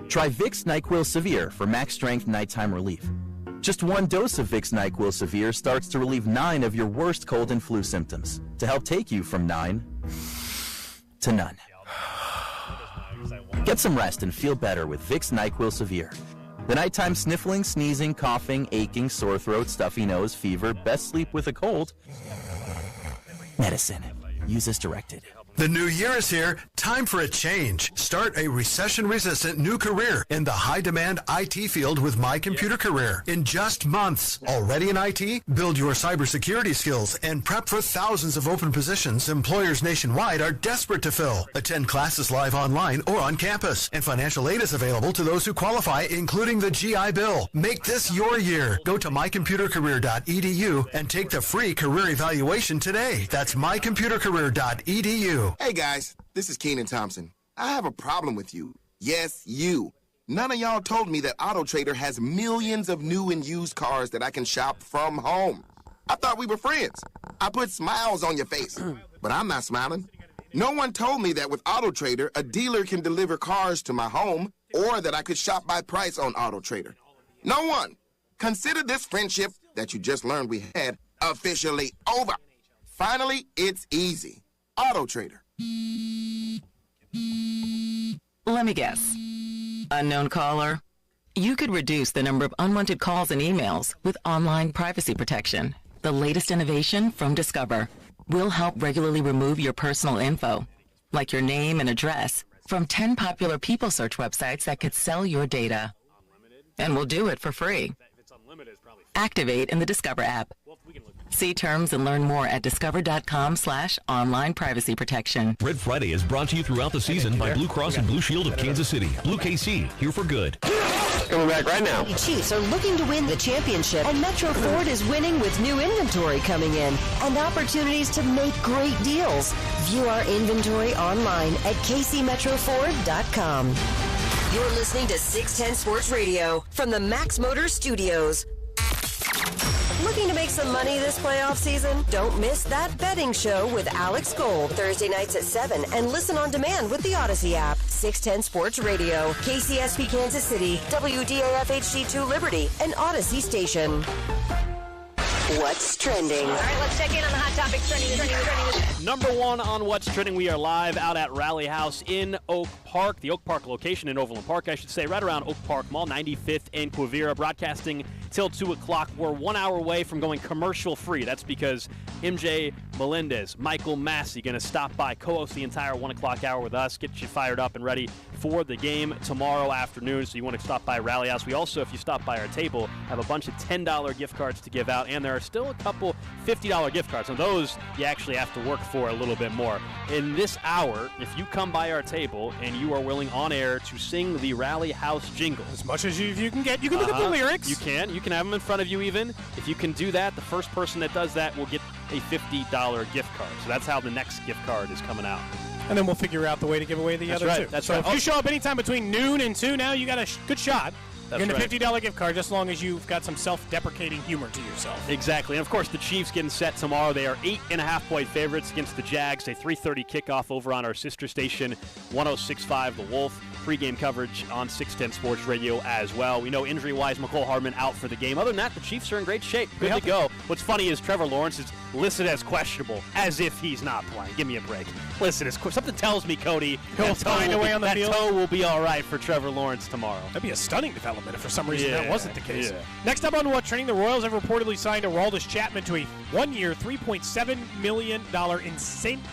try Vicks NyQuil Severe for max strength nighttime relief. Just 1 dose of Vicks NyQuil Severe starts to relieve 9 of your worst cold and flu symptoms to help take you from 9 to none. Get some rest and feel better with Vicks NyQuil Severe. The nighttime sniffling, sneezing, coughing, aching, sore throat, stuffy nose, fever, best sleep with a cold. Medicine. Use as directed. The new year is here. Time for a change. Start a recession-resistant new career in the high-demand IT field with My Computer Career. In just months. Already in IT? Build your cybersecurity skills and prep for thousands of open positions employers nationwide are desperate to fill. Attend classes live online or on campus. And financial aid is available to those who qualify, including the GI Bill. Make this your year. Go to mycomputercareer.edu and take the free career evaluation today. That's mycomputercareer.edu. Hey guys, this is Keenan Thompson. I have a problem with you. Yes, you. None of y'all told me that AutoTrader has millions of new and used cars that I can shop from home. I thought we were friends. I put smiles on your face, but I'm not smiling. No one told me that with AutoTrader, a dealer can deliver cars to my home or that I could shop by price on AutoTrader. No one. Consider this friendship that you just learned we had officially over. Finally, it's easy. AutoTrader. Let me guess. Unknown caller? You could reduce the number of unwanted calls and emails with online privacy protection. The latest innovation from Discover will help regularly remove your personal info, like your name and address, from 10 popular people search websites that could sell your data. And we'll do it for free. Activate in the Discover app. See terms and learn more at discover.com/online privacy protection. Red Friday is brought to you throughout the season by Blue Cross and Blue Shield of Kansas City. Blue KC, here for good. Coming back right now. The Chiefs are looking to win the championship, and Metro Ford is winning with new inventory coming in and opportunities to make great deals. View our inventory online at kcmetroford.com. You're listening to 610 Sports Radio from the Max Motors Studios. Looking to make some money this playoff season? Don't miss That Betting Show with Alex Gold, Thursday nights at 7, and listen on demand with the Odyssey app. 610 Sports Radio, KCSP Kansas City, WDAF HD2 Liberty, and Odyssey Station. What's trending? All right, let's check in on the hot topics trending. Number one on What's Trending, we are live out at Rally House in Oak Park, the Oak Park location in Overland Park, I should say, right around Oak Park Mall, 95th and Quivira, broadcasting till 2 o'clock. We're 1 hour away from going commercial free. That's because MJ Melendez, Michael Massey, going to stop by, co-host the entire 1 o'clock hour with us, get you fired up and ready for the game tomorrow afternoon. So you want to stop by Rally House. We also, if you stop by our table, have a bunch of $10 gift cards to give out, and there are still a couple $50 gift cards. And those you actually have to work for a little bit more. In this hour, if you come by our table and you are willing on air to sing the Rally House jingle, as much as you can get, you can look at the lyrics. You can have them in front of you even. If you can do that, the first person that does that will get a $50 gift card. So that's how the next gift card is coming out. And then we'll figure out the way to give away the other two. That's so right. If you show up anytime between noon and 2 now, you got a good shot. That's You're in right. a $50 gift card, just as long as you've got some self-deprecating humor to yourself. Exactly. And, of course, the Chiefs getting set tomorrow. They are 8.5-point favorites against the Jags. A 3:30 kickoff over on our sister station, 106.5 The Wolf. Pre-game coverage on 610 Sports Radio as well. We know injury-wise, McCole Hardman out for the game. Other than that, the Chiefs are in great shape. Good to go. What's funny is Trevor Lawrence is listed as questionable, as if he's not playing. Give me a break. Listen, something tells me, Cody, He'll find a way on the field. That toe will be all right for Trevor Lawrence tomorrow. That'd be a stunning development if for some reason that wasn't the case. Yeah. Next up on What's Trending, the Royals have reportedly signed Aroldis Chapman to a one-year, $3.7 million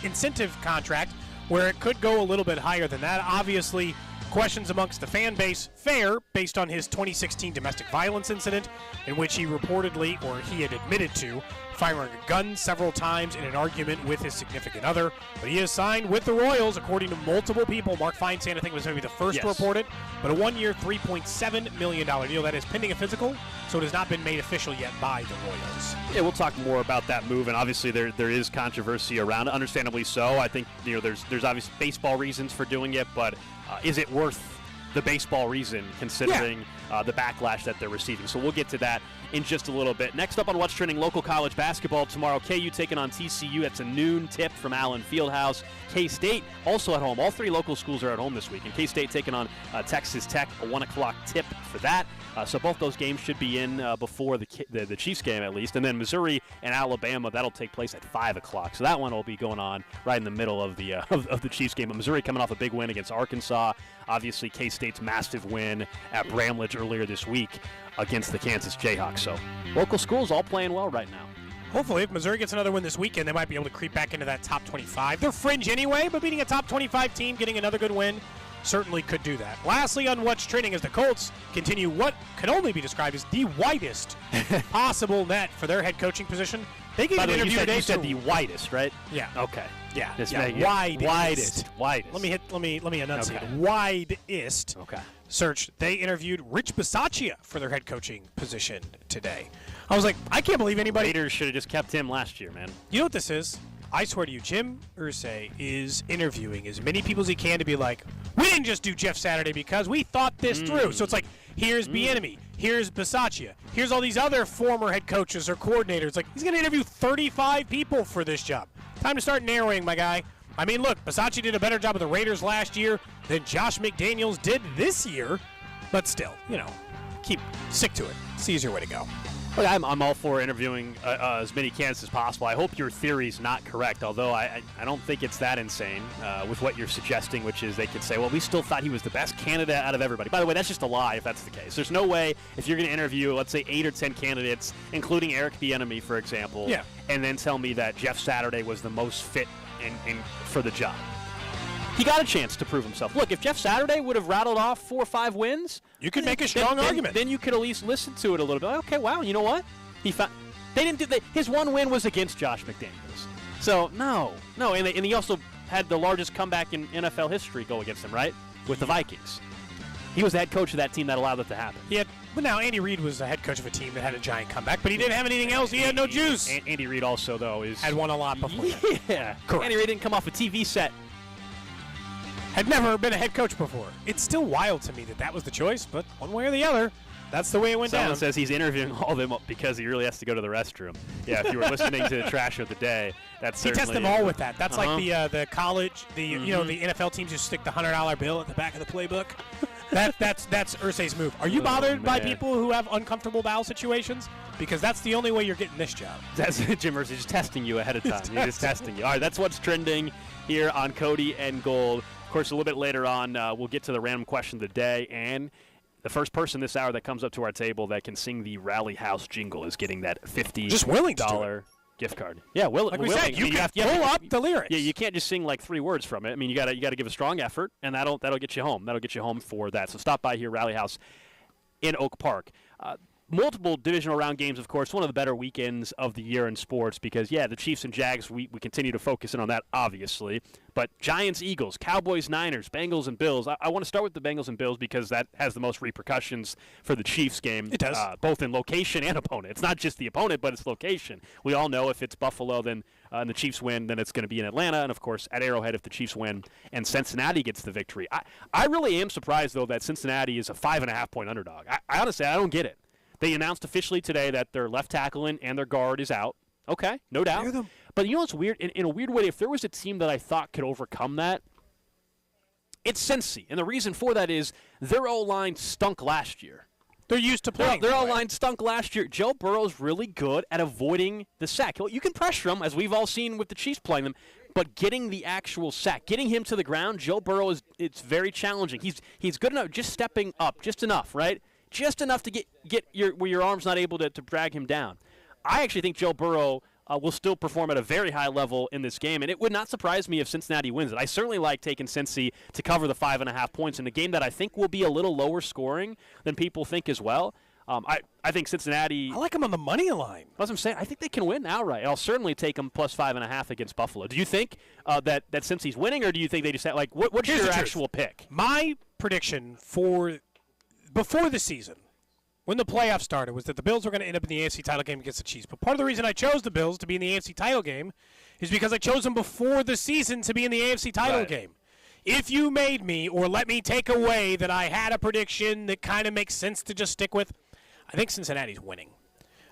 incentive contract, where it could go a little bit higher than that. Obviously, questions amongst the fan base fair based on his 2016 domestic violence incident in which he reportedly, or he had admitted to, firing a gun several times in an argument with his significant other. But he is signed with the Royals, according to multiple people. Mark Feinstein, I think, was maybe the first to report it. But a one-year, $3.7 million deal that is pending a physical, so it has not been made official yet by the Royals. Yeah, we'll talk more about that move, and obviously there is controversy around it, understandably so. I think there's obviously baseball reasons for doing it, but is it worth the baseball reason considering the backlash that they're receiving? So we'll get to that in just a little bit. Next up on What's Trending, local college basketball tomorrow. KU taking on TCU. That's a noon tip from Allen Fieldhouse. K-State also at home. All three local schools are at home this week. And K-State taking on Texas Tech, a 1 o'clock tip for that. So both those games should be in before the Chiefs game at least. And then Missouri and Alabama, that'll take place at 5 o'clock. So that one will be going on right in the middle of the of the Chiefs game. But Missouri coming off a big win against Arkansas. Obviously K-State's massive win at Bramlage earlier this week against the Kansas Jayhawks. So local schools all playing well right now. Hopefully, if Missouri gets another win this weekend, they might be able to creep back into that top 25. They're fringe anyway, but beating a top 25 team, getting another good win, certainly could do that. Lastly, on What's Trending, as the Colts continue what can only be described as the widest possible net for their head coaching position. They gave an interview today. You said the widest, right? Yeah. Okay. Yeah. Widest. Let me enunciate. Okay. Widest. Okay. Search. They interviewed Rich Bisaccia for their head coaching position today. I was like, I can't believe anybody. Raiders should have just kept him last year, man. You know what this is? I swear to you, Jim Irsay is interviewing as many people as he can to be like, we didn't just do Jeff Saturday because we thought this through. So it's like, here's Bieniemy, here's Bisaccia, here's all these other former head coaches or coordinators. Like, he's going to interview 35 people for this job. Time to start narrowing, my guy. I mean, look, Bisaccia did a better job with the Raiders last year than Josh McDaniels did this year. But still, stick to it. It's the easier way to go. Look, I'm all for interviewing as many candidates as possible. I hope your theory's not correct, although I don't think it's that insane with what you're suggesting, which is they could say, well, we still thought he was the best candidate out of everybody. By the way, that's just a lie if that's the case. There's no way if you're going to interview, let's say, 8 or 10 candidates, including Eric Bieniemy, for example, and then tell me that Jeff Saturday was the most fit for the job. He got a chance to prove himself. Look, if Jeff Saturday would have rattled off 4 or 5 wins, you could make a strong argument. Then you could at least listen to it a little bit. Okay, wow, you know what? They didn't do. His one win was against Josh McDaniels. So no, and he also had the largest comeback in NFL history go against him, right? With the Vikings. He was the head coach of that team that allowed it to happen. But now Andy Reid was the head coach of a team that had a giant comeback, but he didn't have anything else. He had no juice. Andy Reid also, though, had won a lot before. Yeah, correct. Andy Reid didn't come off a TV set. Had never been a head coach before. It's still wild to me that was the choice, but one way or the other, that's the way it went down. Someone says he's interviewing all of them because he really has to go to the restroom. Yeah, if you were listening to the trash of the day, that's certainly... He tests them all with that. That's like the college, the NFL teams just stick the $100 bill at the back of the playbook. That's Irsay's move. Are you bothered by people who have uncomfortable bowel situations? Because that's the only way you're getting this job. That's Jim Irsay just testing you ahead of time. He's just testing you. All right, that's what's trending here on Cody and Gold. Of course, a little bit later on, we'll get to the random question of the day, and the first person this hour that comes up to our table that can sing the Rally House jingle is getting that $50 just willing to do it. Gift card. Yeah, like we said, you have to pull up the lyrics. Yeah, you can't just sing like 3 words from it. I mean, you got to give a strong effort, and that'll get you home. That'll get you home for that. So stop by here, Rally House in Oak Park. Multiple divisional round games, of course, one of the better weekends of the year in sports because, the Chiefs and Jags, we continue to focus in on that, obviously. But Giants, Eagles, Cowboys, Niners, Bengals, and Bills. I want to start with the Bengals and Bills because that has the most repercussions for the Chiefs game. It does. Both in location and opponent. It's not just the opponent, but it's location. We all know if it's Buffalo, then and the Chiefs win, then it's going to be in Atlanta. And, of course, at Arrowhead if the Chiefs win and Cincinnati gets the victory. I really am surprised, though, that Cincinnati is a 5.5-point underdog. I honestly, I don't get it. They announced officially today that their left tackle and their guard is out. Okay, no doubt. But you know what's weird? In a weird way, if there was a team that I thought could overcome that, it's Cincy. And the reason for that is their O-line stunk last year. They're used to playing. Their O-line stunk last year. Joe Burrow's really good at avoiding the sack. You can pressure him, as we've all seen with the Chiefs playing them, but getting the actual sack, getting him to the ground, Joe Burrow it's very challenging. He's good enough, just stepping up, just enough, right? Just enough to get where your arm's not able to drag him down. I actually think Joe Burrow will still perform at a very high level in this game, and it would not surprise me if Cincinnati wins it. I certainly like taking Cincy to cover the 5.5 points in a game that I think will be a little lower scoring than people think as well. I think Cincinnati... I like them on the money line. That's what I'm saying. I think they can win outright. I'll certainly take them plus 5.5 against Buffalo. Do you think that Cincy's winning, or do you think they just have, what's your actual pick? My prediction for... Before the season, when the playoffs started, was that the Bills were going to end up in the AFC title game against the Chiefs. But part of the reason I chose the Bills to be in the AFC title game is because I chose them before the season to be in the AFC title game. If you made me or let me take away that I had a prediction that kind of makes sense to just stick with, I think Cincinnati's winning.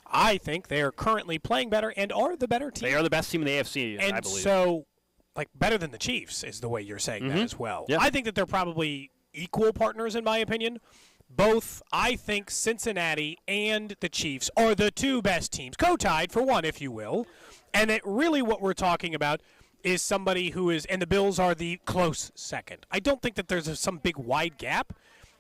I think they are currently playing better and are the better team. They are the best team in the AFC, I believe. And so, better than the Chiefs is the way you're saying that as well. Yeah. I think that they're probably equal partners in my opinion. Both, I think Cincinnati and the Chiefs are the 2 best teams, co-tied for one, if you will. And really what we're talking about is somebody who is, and the Bills are the close second. I don't think that there's some big wide gap.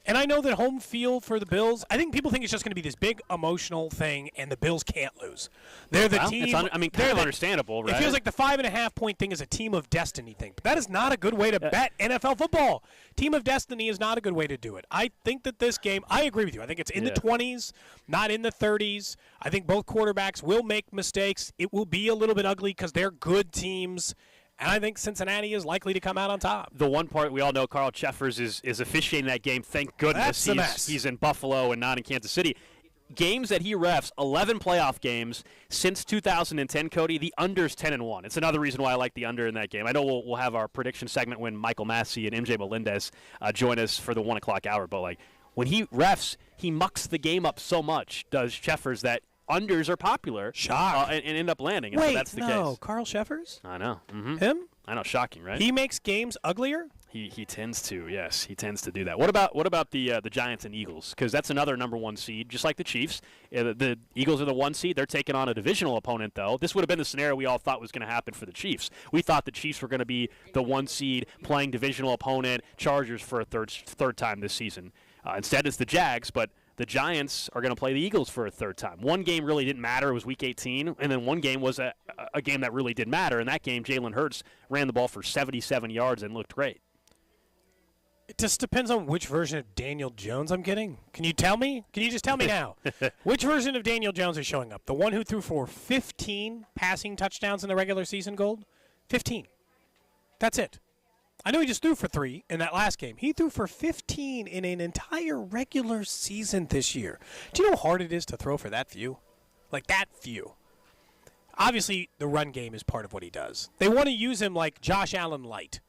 And I know that home field for the Bills, I think people think it's just going to be this big emotional thing, and the Bills can't lose. They're the team. Kind of understandable, right? It feels like the 5.5-point thing is a team of destiny thing. But that is not a good way to bet NFL football. Team of destiny is not a good way to do it. I think that this game, I agree with you. I think it's in the 20s, not in the 30s. I think both quarterbacks will make mistakes. It will be a little bit ugly because they're good teams. And I think Cincinnati is likely to come out on top. The one part we all know, Carl Cheffers is officiating that game. Thank goodness he's in Buffalo and not in Kansas City. Games that he refs, 11 playoff games since 2010, Cody. The under's 10-1. It's another reason why I like the under in that game. I know we'll have our prediction segment when Michael Massey and MJ Melendez join us for the 1 o'clock hour. But when he refs, he mucks the game up so much, does Cheffers, that unders are popular and end up landing. Wait, so that's the case. Carl Cheffers? I know. Him? I know, shocking, right? He makes games uglier? He tends to, yes. He tends to do that. What about the Giants and Eagles? Because that's another number 1 seed, just like the Chiefs. The Eagles are the 1 seed. They're taking on a divisional opponent, though. This would have been the scenario we all thought was going to happen for the Chiefs. We thought the Chiefs were going to be the 1 seed playing divisional opponent Chargers for a third time this season. Instead, it's the Jags, but the Giants are going to play the Eagles for a third time. One game really didn't matter. It was Week 18. And then one game was a game that really did matter. In that game, Jalen Hurts ran the ball for 77 yards and looked great. It just depends on which version of Daniel Jones I'm getting. Can you tell me? Can you just tell me now? Which version of Daniel Jones is showing up? The one who threw for 15 passing touchdowns in the regular season, Gold? 15. That's it. I know he just threw for 3 in that last game. He threw for 15 in an entire regular season this year. Do you know how hard it is to throw for that few? Like that few. Obviously, the run game is part of what he does. They want to use him like Josh Allen light.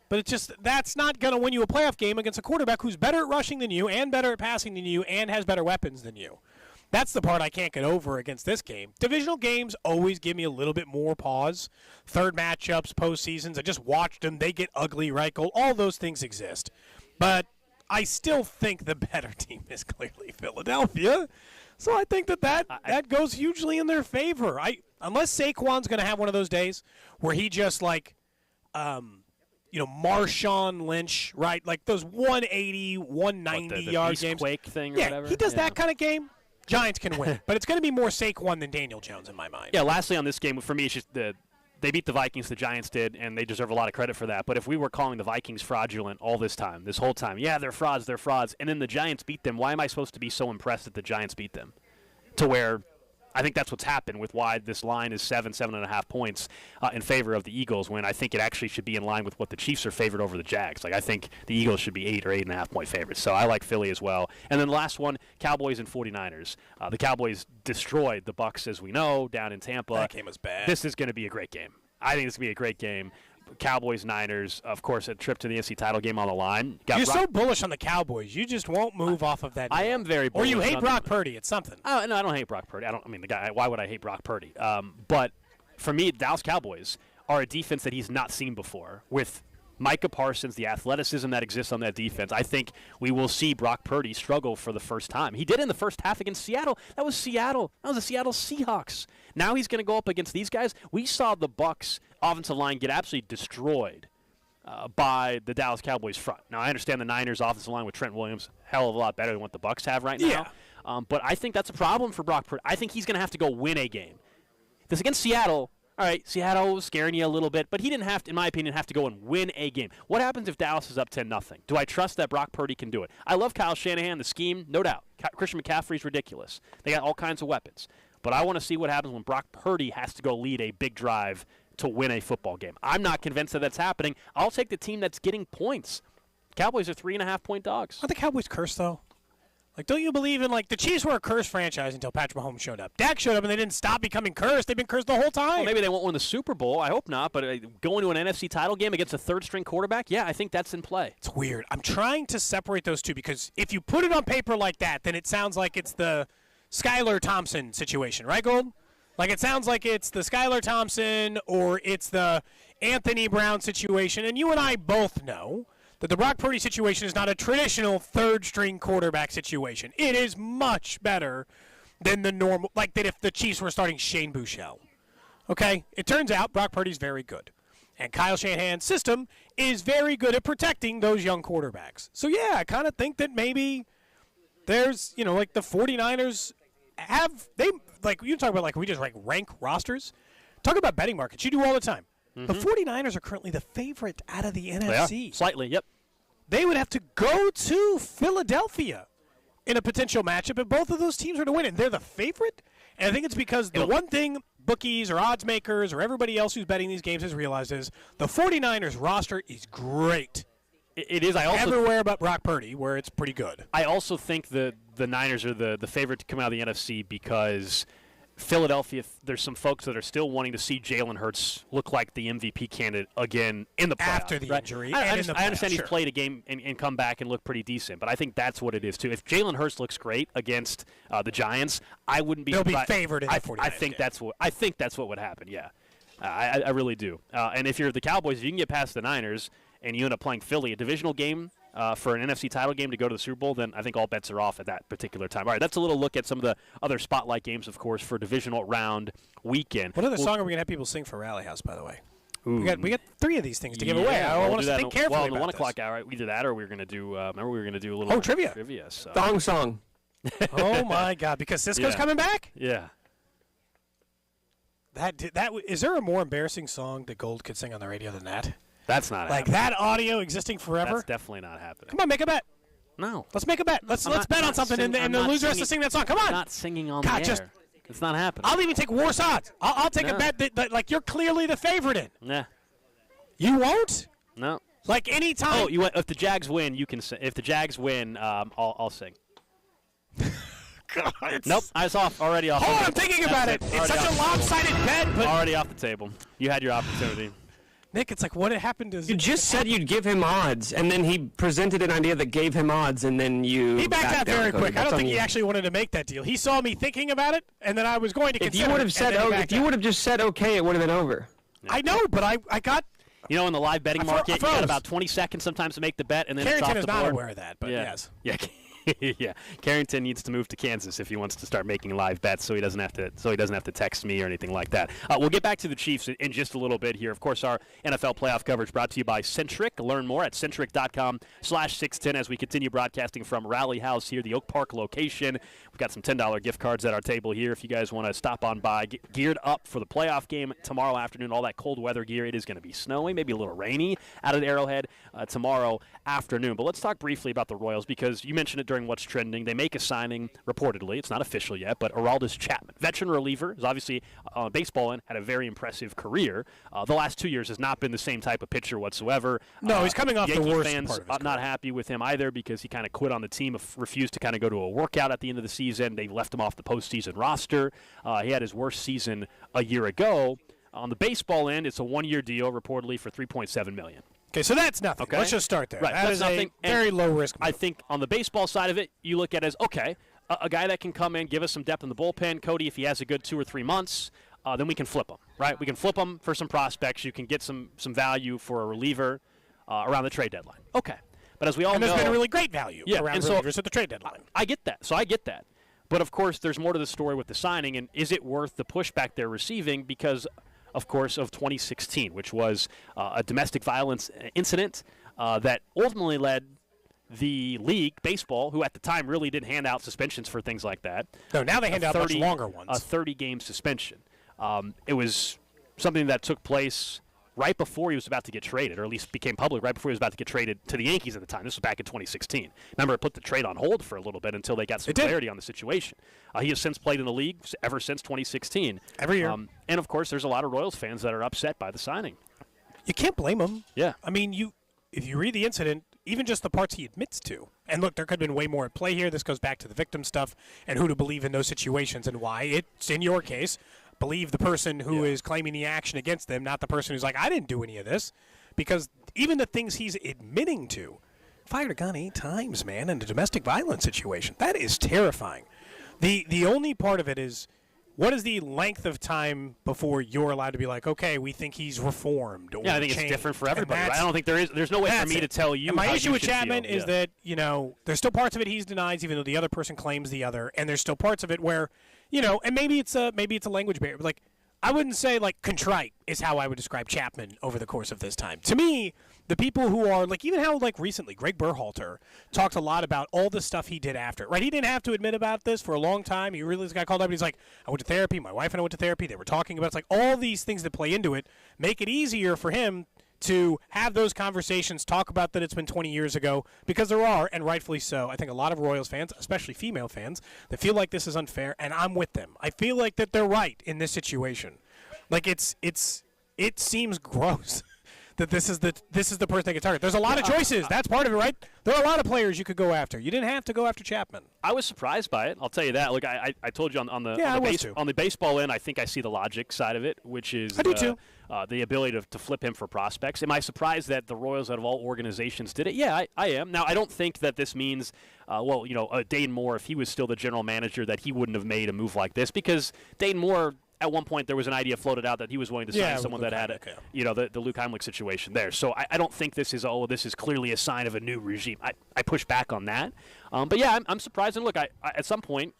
But it's just, that's not going to win you a playoff game against a quarterback who's better at rushing than you and better at passing than you and has better weapons than you. That's the part I can't get over against this game. Divisional games always give me a little bit more pause. Third matchups, postseasons, I just watched them. They get ugly, right? All those things exist. But I still think the better team is clearly Philadelphia. So I think that goes hugely in their favor. Unless Saquon's going to have one of those days where he just Marshawn Lynch, right? Like those 180, 190-yard games. Quake thing or yeah, whatever. He does that kind of game. Giants can win. But it's going to be more Saquon than Daniel Jones in my mind. Yeah, lastly on this game, for me, it's just they beat the Vikings, the Giants did, and they deserve a lot of credit for that. But if we were calling the Vikings fraudulent all this whole time, yeah, they're frauds, and then the Giants beat them, why am I supposed to be so impressed that the Giants beat them? To where I think that's what's happened with why this line is 7.5 points in favor of the Eagles, when I think it actually should be in line with what the Chiefs are favored over the Jags. Like, I think the Eagles should be 8 or 8.5 point favorites. So I like Philly as well. And then the last one, Cowboys and 49ers. The Cowboys destroyed the Bucs, as we know, down in Tampa. That game was bad. This is going to be a great game. I think it's going to be a great game. Cowboys, Niners, of course, a trip to the NFC title game on the line. You're so bullish on the Cowboys. You just won't move off of that. I am very bullish. Or you hate Brock Purdy. It's something. Oh, no, I don't hate Brock Purdy. The guy. Why would I hate Brock Purdy? But for me, Dallas Cowboys are a defense that he's not seen before. With Micah Parsons, the athleticism that exists on that defense, I think we will see Brock Purdy struggle for the first time. He did in the first half against Seattle. That was Seattle. That was the Seattle Seahawks. Now he's going to go up against these guys. We saw the Bucs offensive line get absolutely destroyed by the Dallas Cowboys front. Now, I understand the Niners offensive line with Trent Williams, hell of a lot better than what the Bucs have right now. Yeah. But I think that's a problem for Brock Purdy. I think he's going to have to go win a game. This against Seattle, all right, Seattle was scaring you a little bit, but he didn't have to, in my opinion, have to go and win a game. What happens if Dallas is up 10-0? Do I trust that Brock Purdy can do it? I love Kyle Shanahan, the scheme, no doubt. Christian McCaffrey's ridiculous. They got all kinds of weapons. But I want to see what happens when Brock Purdy has to go lead a big drive to win a football game. I'm not convinced that that's happening. I'll take the team that's getting points. Cowboys are 3.5 point dogs. Aren't the Cowboys cursed, though? Like, don't you believe in, the Chiefs were a cursed franchise until Patrick Mahomes showed up. Dak showed up, and they didn't stop becoming cursed. They've been cursed the whole time. Well, maybe they won't win the Super Bowl. I hope not. But going to an NFC title game against a third-string quarterback, yeah, I think that's in play. It's weird. I'm trying to separate those two because if you put it on paper like that, then it sounds like it's the Skylar Thompson situation, right, Gold? Like, it sounds like it's the Skylar Thompson or it's the Anthony Brown situation. And you and I both know that the Brock Purdy situation is not a traditional third-string quarterback situation. It is much better than the normal, like that if the Chiefs were starting Shane Buechele. Okay? It turns out Brock Purdy's very good. And Kyle Shanahan's system is very good at protecting those young quarterbacks. So, yeah, I kind of think that maybe there's, the 49ers you talk about we just rank rosters. Talk about betting markets. You do all the time. Mm-hmm. The 49ers are currently the favorite out of the NFC. Slightly, yep. They would have to go to Philadelphia in a potential matchup, and both of those teams are to win, and they're the favorite. And I think it's because the one thing bookies or odds makers or everybody else who's betting these games has realized is the 49ers roster is great. It is. Everywhere but Brock Purdy, where it's pretty good. I also think the Niners are the favorite to come out of the NFC because Philadelphia, there's some folks that are still wanting to see Jalen Hurts look like the MVP candidate again in the playoffs. After the injury. I understand he's played a game and come back and look pretty decent, but I think that's what it is, too. If Jalen Hurts looks great against the Giants, I wouldn't be surprised. They'll be favored in the 49ers. I think that's what would happen, yeah. I really do. And if you're the Cowboys, if you can get past the Niners and you end up playing Philly, a divisional game for an NFC title game to go to the Super Bowl, then I think all bets are off at that particular time. All right, that's a little look at some of the other spotlight games, of course, for divisional round weekend. What other song are we going to have people sing for Rally House, by the way? We got 3 of these things to give away. I want us to think carefully about the 1 o'clock hour, either that or we were going to do, remember we were going to do a little trivia. So. Thong song. Oh, my God, because Cisco's coming back? Yeah. Is there a more embarrassing song that Gold could sing on the radio than that? That's not like happening. that audio existing forever? That's definitely not happening. Come on, make a bet. No. Let's make a bet. Let's bet on something, and the loser has to sing that song. Come on. I'm not singing on the air. It's not happening. I'll even take worse odds. I'll take a bet that like you're clearly the favorite in. Nah. You won't? No. Like any time. Oh, if the Jags win, you can sing. If the Jags win, I'll sing. God, nope, I was already off. Hold on, I'm thinking about it. It's such a lopsided bet, but already off the table. You had your opportunity. Nick, it's like what happened to. You just said you'd give him odds, and then he presented an idea that gave him odds, and then he backed out very quick. I don't think he actually wanted to make that deal. He saw me thinking about it, and then I was going to consider. If you would have just said okay, it would have been over. Yeah. I know, but I got. You know, in the live betting market, you got about 20 seconds sometimes to make the bet, and then Carrington it's off the board. is not aware of that, but yes. Yeah. Yeah, Carrington needs to move to Kansas if he wants to start making live bets, so he doesn't have to text me or anything like that. We'll get back to the Chiefs in just a little bit here. Of course, our NFL playoff coverage brought to you by Centric. Learn more at centric.com/610 as we continue broadcasting from Rally House here, the Oak Park location. We've got some $10 gift cards at our table here. If you guys want to stop on by, get geared up for the playoff game tomorrow afternoon. All that cold weather gear. It is going to be snowy, maybe a little rainy out at Arrowhead tomorrow afternoon. But let's talk briefly about the Royals because you mentioned it during What's Trending. They make a signing, reportedly. It's not official yet, but Aroldis Chapman, veteran reliever, is obviously baseball and had a very impressive career. The last 2 years has not been the same type of pitcher whatsoever. No, he's coming off Yankee the worst fans part of his not happy with him either because he kind of quit on the team, refused to kind of go to a workout at the end of the season. They left him off the postseason roster. He had his worst season a year ago. On the baseball end, it's a 1-year deal, reportedly for $3.7 million. Okay, so that's nothing. Okay. Let's just start there. Right, that is nothing. A very low risk move. I think on the baseball side of it, you look at it as, okay, a guy that can come in, give us some depth in the bullpen. Cody, if he has a good 2 or 3 months, then we can flip him, right? We can flip him for some prospects. You can get some value for a reliever around the trade deadline. Okay. But as we all know, there's been a really great value around relievers at the trade deadline. I get that. So I get that. But, of course, there's more to the story with the signing, and is it worth the pushback they're receiving because, of course, of 2016, which was a domestic violence incident that ultimately led the league, baseball, who at the time really didn't hand out suspensions for things like that. No, now they hand out much longer ones. A 30-game suspension. It was something that took place right before he was about to get traded, or at least became public right before he was about to get traded to the Yankees at the time. This was back in 2016. Remember, it put the trade on hold for a little bit until they got some clarity on the situation. He has since played in the league ever since 2016. Every year. And, of course, there's a lot of Royals fans that are upset by the signing. You can't blame them. Yeah. I mean, if you read the incident, even just the parts he admits to, and look, there could have been way more at play here. This goes back to the victim stuff and who to believe in those situations and why. It's, in your case, believe the person who is claiming the action against them, not the person who's like, I didn't do any of this. Because even the things he's admitting to, fired a gun 8 times, man, in a domestic violence situation. That is terrifying. The only part of it is, what is the length of time before you're allowed to be like, okay, we think he's reformed or I think changed? it's different for everybody. Right? I don't think there's no way for me to tell you. And my how issue you with should Chapman feel. is that, there's still parts of it he's denies, even though the other person claims the other, and there's still parts of it where, and maybe it's a language barrier, but like, I wouldn't say like contrite is how I would describe Chapman over the course of this time. To me, the people who are like, even how like recently Greg Berhalter talked a lot about all the stuff he did after, right? He didn't have to admit about this for a long time. He really got called up and he's like, I went to therapy. My wife and I went to therapy. They were talking about it. It's like all these things that play into it make it easier for him to have those conversations, talk about that it's been 20 years ago, because there are, and rightfully so, I think a lot of Royals fans, especially female fans, that feel like this is unfair, and I'm with them. I feel like that they're right in this situation. Like it seems gross that this is the person they can target. There's a lot of choices. That's part of it, right? There are a lot of players you could go after. You didn't have to go after Chapman. I was surprised by it. I'll tell you that. Look, I told you on the baseball end, I think I see the logic side of it, which is I do too. The ability to flip him for prospects. Am I surprised that the Royals, out of all organizations, did it? Yeah, I am. Now, I don't think that this means, Dayton Moore, if he was still the general manager, that he wouldn't have made a move like this, because Dayton Moore, at one point there was an idea floated out that he was willing to sign someone that had the Luke Heimlich situation there. So I don't think this is clearly a sign of a new regime. I push back on that. But yeah, I'm surprised. And look, at some point,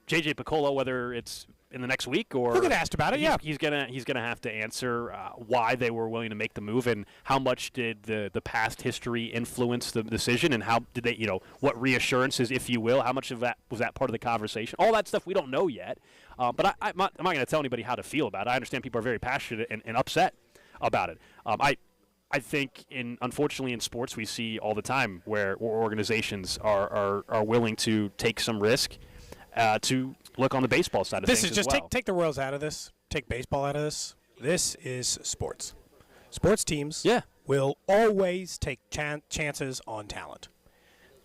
J.J. Picollo, whether it's in the next week or he'll get asked about it, he's gonna have to answer why they were willing to make the move and how much did the past history influence the decision and how did they what reassurances, if you will, how much of that was that part of the conversation? All that stuff we don't know yet. But I'm not going to tell anybody how to feel about it. I understand people are very passionate and upset about it. I think, unfortunately, in sports, we see all the time where organizations are willing to take some risk to look on the baseball side of things. This is just take the Royals out of this. Take baseball out of this. This is sports. Sports teams will always take chances on talent.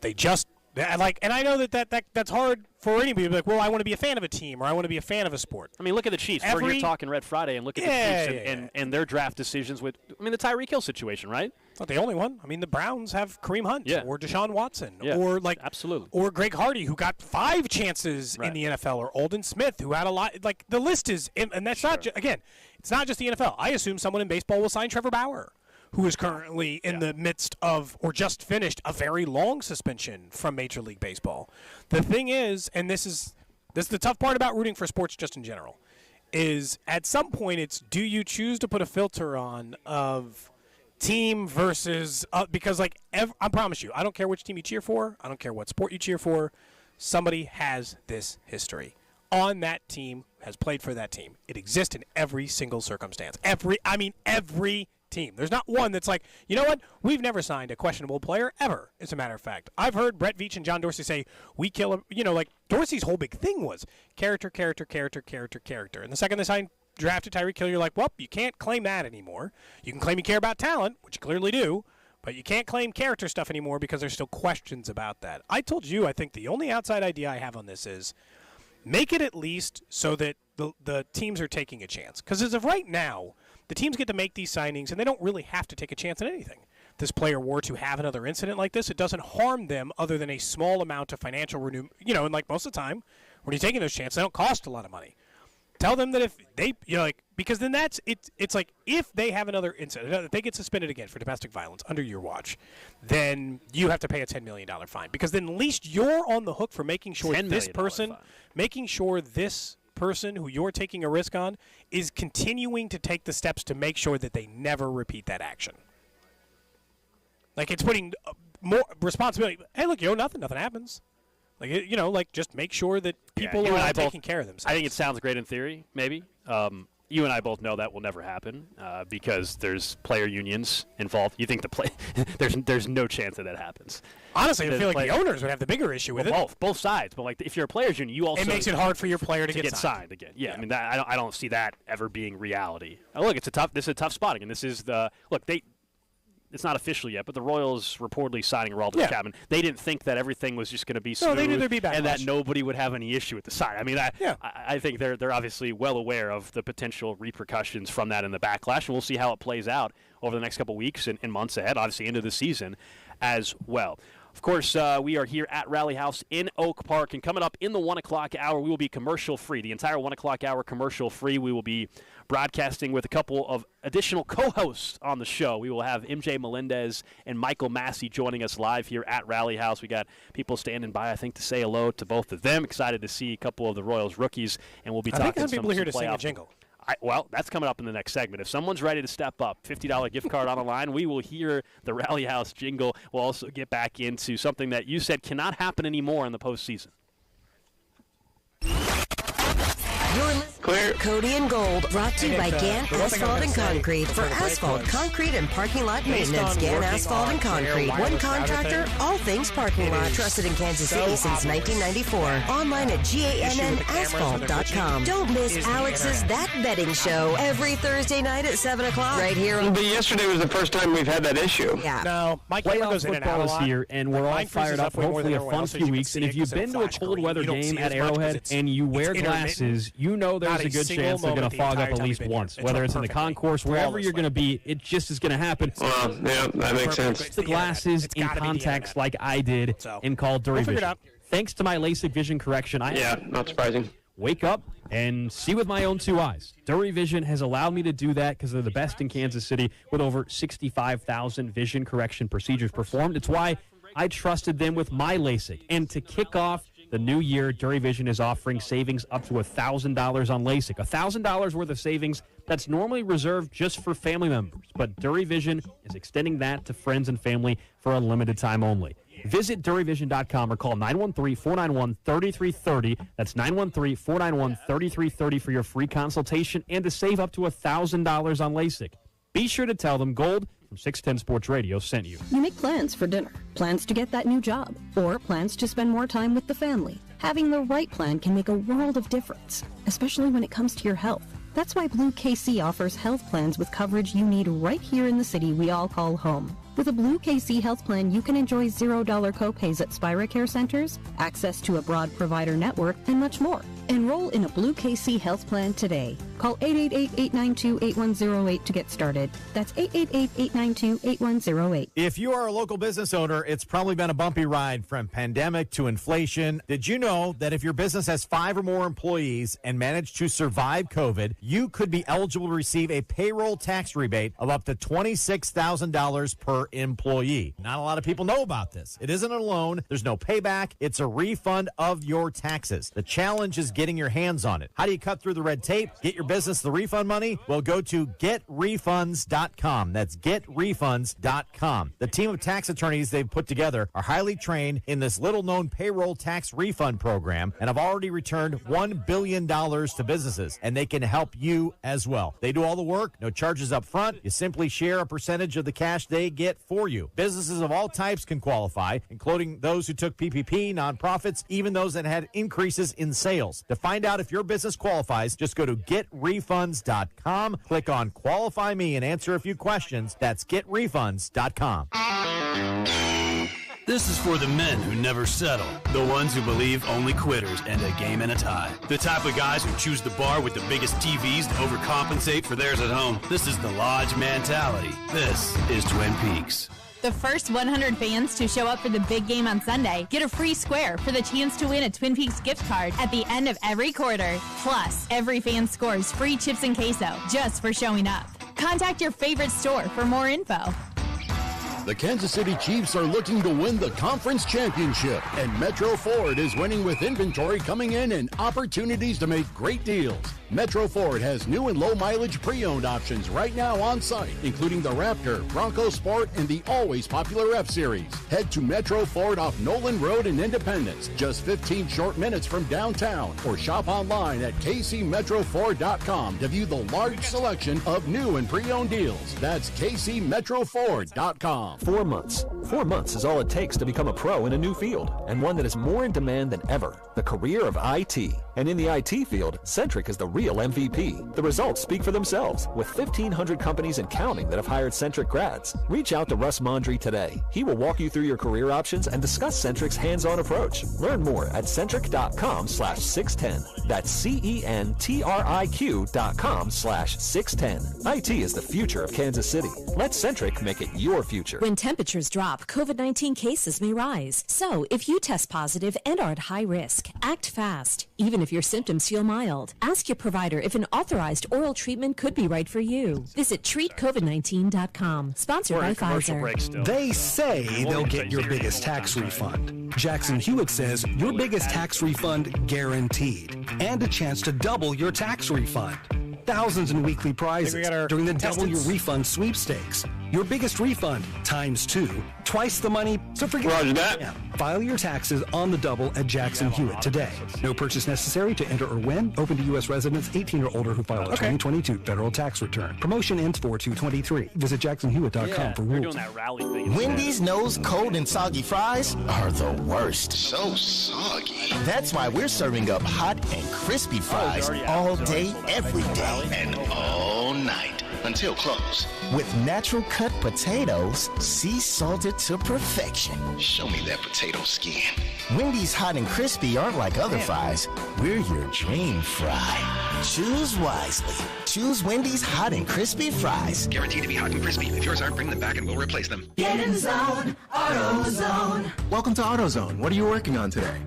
They just and I know that's hard for anybody to be like, well, I want to be a fan of a team or I want to be a fan of a sport. I mean, look at the Chiefs. We're here talking Red Friday, and look at the Chiefs and their draft decisions with, the Tyreek Hill situation, right? Not the only one. I mean, the Browns have Kareem Hunt or Deshaun Watson or absolutely, or Greg Hardy, who got 5 chances in the NFL, or Alden Smith, who had a lot. Like, the list is, and that's not again, it's not just the NFL. I assume someone in baseball will sign Trevor Bauer, who is currently in the midst of or just finished a very long suspension from Major League Baseball. The thing is, and this is the tough part about rooting for sports just in general, is at some point it's, do you choose to put a filter on of team versus because I promise you, I don't care which team you cheer for, I don't care what sport you cheer for, somebody has this history on that team, has played for that team. It exists in every single circumstance. Every team. There's not one that's like, you know what? We've never signed a questionable player ever, as a matter of fact. I've heard Brett Veach and John Dorsey say, we kill him. Dorsey's whole big thing was character. And the second they drafted Tyreek Hill, you're like, well, you can't claim that anymore. You can claim you care about talent, which you clearly do, but you can't claim character stuff anymore because there's still questions about that. I told you, I think the only outside idea I have on this is make it at least so that the teams are taking a chance. Because as of right now, the teams get to make these signings, and they don't really have to take a chance on anything. If this player were to have another incident like this, it doesn't harm them other than a small amount of financial renewal. And like most of the time, when you're taking those chances, they don't cost a lot of money. Tell them that if they, because then it's like if they have another incident, if they get suspended again for domestic violence under your watch, then you have to pay a $10 million fine. Because then at least you're on the hook for making sure this person who you're taking a risk on is continuing to take the steps to make sure that they never repeat that action. Like, it's putting more responsibility. Hey, look, nothing happens. Like, just make sure that people are taking care of themselves. I think it sounds great in theory, maybe. You and I both know that will never happen because there's player unions involved. You think there's no chance that happens. Honestly, I feel like the owners would have the bigger issue with it. Both sides. But if you're a players union, you also it makes it hard for your player to get signed again. Yeah, I mean, I don't see that ever being reality. Look, this is a tough spot again. This is it's not official yet, but the Royals reportedly signing Aroldis Chapman. They didn't think that everything was just going to be smooth they knew there'd be backlash, and that nobody would have any issue with the sign. I mean, I think they're obviously well aware of the potential repercussions from that and the backlash, and we'll see how it plays out over the next couple of weeks and months ahead, obviously into the season as well. Of course, we are here at Rally House in Oak Park, and coming up in the 1 o'clock hour, we will be commercial-free. The entire 1 o'clock hour commercial-free. We will be broadcasting with a couple of additional co-hosts on the show. We will have MJ Melendez and Michael Massey joining us live here at Rally House. We got people standing by, I think, to say hello to both of them. Excited to see a couple of the Royals rookies, and we'll be talking some people here to sing a jingle. Well, that's coming up in the next segment. If someone's ready to step up, $50 gift card on the line, we will hear the Rally House jingle. We'll also get back into something that you said cannot happen anymore in the postseason. You're listening to Cody and Gold, brought to you by Gann Asphalt and Concrete. For asphalt, concrete, and parking lot maintenance, Gann Asphalt and Concrete. One contractor, all things parking lot. Trusted in Kansas City since 1994. Online at GANNasphalt.com. Don't miss Alex's That Betting Show every Thursday night at 7 o'clock. Right here on... But yesterday was the first time weave had that issue. Yeah. No, my camera goes in and out a lot. Here, and we're all fired up. Hopefully a fun few weeks. And if you've been to a cold weather game at Arrowhead and you wear glasses, you know there's a good chance they're going to fog up at least once. Whether it's in the concourse, wherever you're going to be, it just is going to happen. Yeah, that makes sense. The glasses in contacts like I did and called Dury Vision. Thanks to my LASIK vision correction, not surprising. wake up and see with my own two eyes. Dury Vision has allowed me to do that because they're the best in Kansas City with over 65,000 vision correction procedures performed. It's why I trusted them with my LASIK. And to kick off the new year, Dury Vision is offering savings up to $1,000 on LASIK. $1,000 worth of savings that's normally reserved just for family members. But Dury Vision is extending that to friends and family for a limited time only. Visit DuryVision.com or call 913-491-3330. That's 913-491-3330 for your free consultation and to save up to $1,000 on LASIK. Be sure to tell them Gold from 610 Sports Radio sent you. You make plans for dinner, plans to get that new job, or plans to spend more time with the family. Having the right plan can make a world of difference, especially when it comes to your health. That's why Blue KC offers health plans with coverage you need right here in the city we all call home. With a Blue KC health plan, you can enjoy $0 copays at Spira Care Centers, access to a broad provider network, and much more. Enroll in a Blue KC health plan today. Call 888-892-8108 to get started. That's 888-892-8108. If you are a local business owner, it's probably been a bumpy ride from pandemic to inflation. Did you know that if your business has 5 or more employees and managed to survive COVID, you could be eligible to receive a payroll tax rebate of up to $26,000 per employee? Not a lot of people know about this. It isn't a loan. There's no payback. It's a refund of your taxes. The challenge is getting your hands on it. How do you cut through the red tape? Get your business the refund money? Well, go to getrefunds.com. That's getrefunds.com. The team of tax attorneys they've put together are highly trained in this little-known payroll tax refund program and have already returned $1 billion to businesses, and they can help you as well. They do all the work, no charges up front. You simply share a percentage of the cash they get for you. Businesses of all types can qualify, including those who took PPP, nonprofits, even those that had increases in sales. To find out if your business qualifies, just go to getrefunds.com, click on Qualify Me, and answer a few questions. That's getrefunds.com. This is for the men who never settle, the ones who believe only quitters end a game in a tie, the type of guys who choose the bar with the biggest TVs to overcompensate for theirs at home. This is the Lodge mentality. This is Twin Peaks. The first 100 fans to show up for the big game on Sunday get a free square for the chance to win a Twin Peaks gift card at the end of every quarter. Plus, every fan scores free chips and queso just for showing up. Contact your favorite store for more info. The Kansas City Chiefs are looking to win the conference championship, and Metro Ford is winning with inventory coming in and opportunities to make great deals. Metro Ford has new and low-mileage pre-owned options right now on site, including the Raptor, Bronco Sport, and the always popular F-Series. Head to Metro Ford off Nolan Road in Independence, just 15 short minutes from downtown, or shop online at kcmetroford.com to view the large selection of new and pre-owned deals. That's kcmetroford.com. 4 months. 4 months is all it takes to become a pro in a new field, and one that is more in demand than ever, the career of IT. And in the IT field, Centric is the real MVP. The results speak for themselves, with 1,500 companies and counting that have hired Centric grads. Reach out to Russ Mondry today. He will walk you through your career options and discuss Centric's hands-on approach. Learn more at centric.com/610. That's CENTRIQ.com/610. IT is the future of Kansas City. Let Centric make it your future. When temperatures drop, COVID-19 cases may rise. So, if you test positive and are at high risk, act fast. Even if your symptoms feel mild, ask your provider if an authorized oral treatment could be right for you. Visit treatcovid19.com. Sponsored by Pfizer. They say they'll get your biggest tax refund. Jackson Hewitt says your biggest tax refund guaranteed, and a chance to double your tax refund. Thousands in weekly prizes during the Double Your Refund sweepstakes. Your biggest refund ×2, twice the money. So forget that. Yeah. File your taxes on the double at Jackson Hewitt today. No purchase necessary to enter or win. Open to U.S. residents 18 or older who file a 2022 federal tax return. Promotion ends 4/2/23. Visit jacksonhewitt.com for rules. Doing that rally thing. Wendy's knows cold and soggy fries are the worst. So soggy. That's why we're serving up hot and crispy fries all day, every day. And all night until close. With natural cut potatoes, sea salted to perfection. Show me that potato skin. Wendy's hot and crispy aren't like other fries. We're your dream fry. Choose wisely. Choose Wendy's hot and crispy fries. Guaranteed to be hot and crispy. If yours aren't, bring them back and we'll replace them. Get in the zone, AutoZone. Welcome to AutoZone. What are you working on today?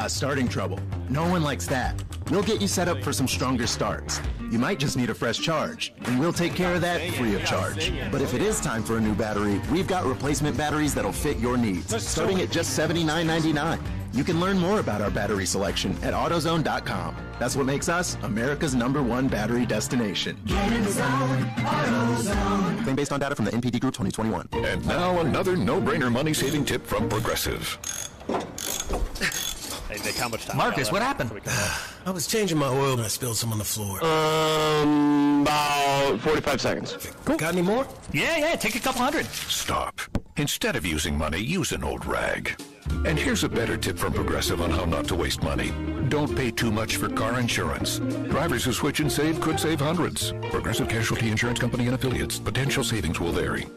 Starting trouble. No one likes that. We'll get you set up for some stronger starts. You might just need a fresh charge, and we'll take care of that free of charge. But if it is time for a new battery, we've got replacement batteries that'll fit your needs, starting at just $79.99. You can learn more about our battery selection at AutoZone.com. That's what makes us America's #1 battery destination. Get in the zone, AutoZone. Claim based on data from the NPD Group 2021. And now another no-brainer money-saving tip from Progressive. Hey, Nick, how much time? Marcus, what happened? I was changing my oil and I spilled some on the floor. About 45 seconds. Cool. Got any more? Yeah, take a couple hundred. Stop. Instead of using money, use an old rag. And here's a better tip from Progressive on how not to waste money. Don't pay too much for car insurance. Drivers who switch and save could save hundreds. Progressive Casualty Insurance Company and Affiliates. Potential savings will vary.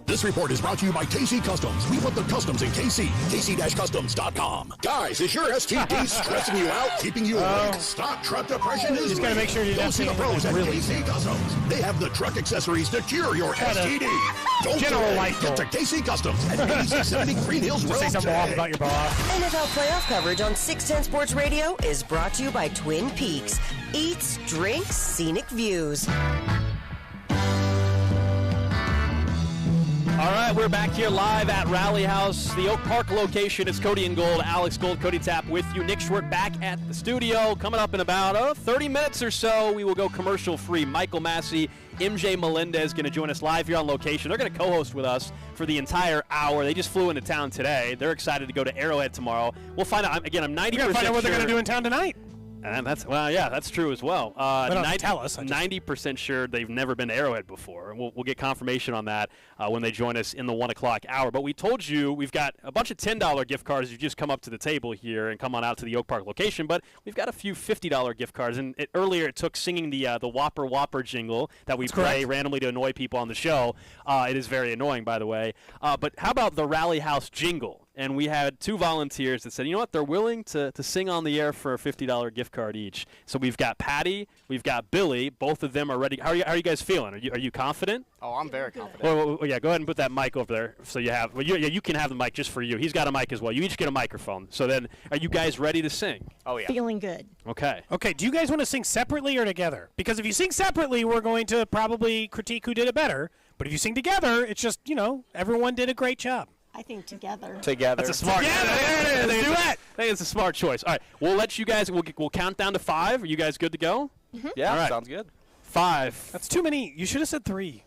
This report is brought to you by KC Customs. We put the customs in KC. KC-Customs.com. Guys, is your STD stressing you out, keeping you awake? Stop truck depression is just gotta make sure you Go see the pros at KC Customs. They have the truck accessories to cure your STD. Don't delay. Get to KC Customs at 8670 Green Hills Road. Say something off about your boss. NFL playoff coverage on 610 Sports Radio is brought to you by Twin Peaks. Eats, drinks, scenic views. All right, we're back here live at Rally House, the Oak Park location. It's Cody and Gold, Alex Gold, Cody Tapp with you. Nick Schwartz back at the studio. Coming up in about 30 minutes or so, we will go commercial-free. Michael Massey, MJ Melendez going to join us live here on location. They're going to co-host with us for the entire hour. They just flew into town today. They're excited to go to Arrowhead tomorrow. We'll find out. Again, I'm 90% We're going to find out what they're going to do in town tonight. And that's true as well. Tell us. 90% sure they've never been to Arrowhead before. We'll get confirmation on that when they join us in the 1 o'clock hour. But we told you we've got a bunch of $10 gift cards. You just come up to the table here and come on out to the Oak Park location. But we've got a few $50 gift cards. And earlier it took singing the Whopper Whopper jingle that we play randomly to annoy people on the show. It is very annoying, by the way. But how about the Rally House jingle? And we had two volunteers that said, you know what, they're willing to sing on the air for a $50 gift card each. So we've got Patty, we've got Billy. Both of them are ready. How are you guys feeling? Are you confident? Oh, I'm very confident. Well, yeah, go ahead and put that mic over there. So you have. Well, you can have the mic just for you. He's got a mic as well. You each get a microphone. So then, are you guys ready to sing? Oh yeah. Feeling good. Okay. Okay. Do you guys want to sing separately or together? Because if you sing separately, we're going to probably critique who did it better. But if you sing together, it's just everyone did a great job. I think together. Together. That's a smart. There it is. Do that. I think it's a smart choice. All right, we'll let you guys. We'll count down to 5. Are you guys good to go? Mm-hmm. Yeah, all right. sounds good. 5. That's too many. You should have said 3.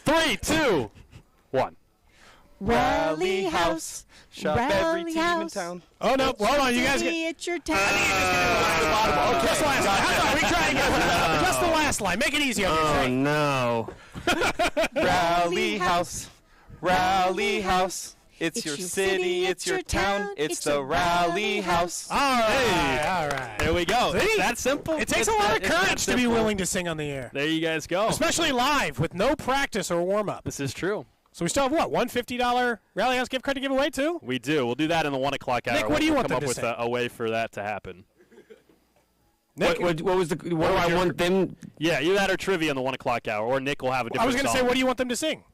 3, 2, 1. Rally House. Shop every team in town. Oh no! Hold on, you guys. It's your time. Okay. Just the last line. How about we try again? Just the last line. Make it easy on Oh no! Rally House. Rally House. It's your city, it's your town, it's the Rally House. All right. There we go. See? That simple? It takes a lot of courage to be willing to sing on the air. There you guys go. Especially live with no practice or warm-up. This is true. So we still have what? $1 $50 Rally House gift card to give away too? We do. We'll do that in the 1 o'clock hour. Nick, what do you want them to come say? up with a way for that to happen. Nick, what do I want them? Yeah, either that or trivia in the 1 o'clock hour, or Nick will have a different I was going to say, what do you want them to sing?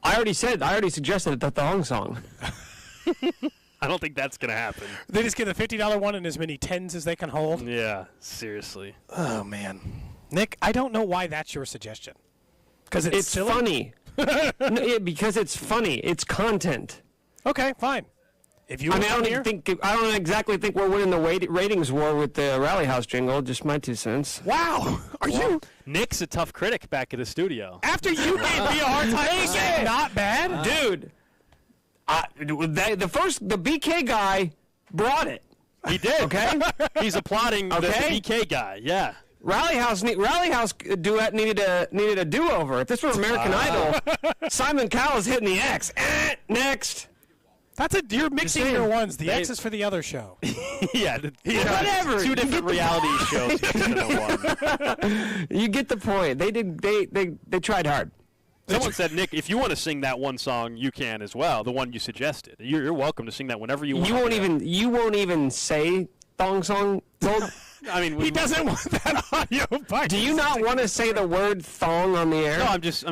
I already suggested the thong song. I don't think that's going to happen. They just get a $50 one and as many 10s as they can hold? Yeah, seriously. Oh, man. Nick, I don't know why that's your suggestion. Because it's silly? Funny. No, because it's funny. It's content. Okay, fine. If you I don't exactly think we're winning the ratings war with the Rally House jingle. Just my 2 cents. Wow. You? Nick's a tough critic back at the studio. After you gave me a hard time saying not bad? Dude. The BK guy brought it. He did. Okay? He's applauding the BK guy. Yeah. Rally House duet needed a do-over. If this were American Idol, Simon Cowell is hitting the X. Next. You're mixing your ones. The X is for the other show. Yeah. Whatever. 2 different reality shows. You get the point. They tried hard. Someone said, Nick, if you want to sing that one song, you can as well. The one you suggested. You're welcome to sing that whenever you want. You won't even say thong song. I mean, he doesn't want that audio. Do you not want to say the word thong on the air? No, I'm just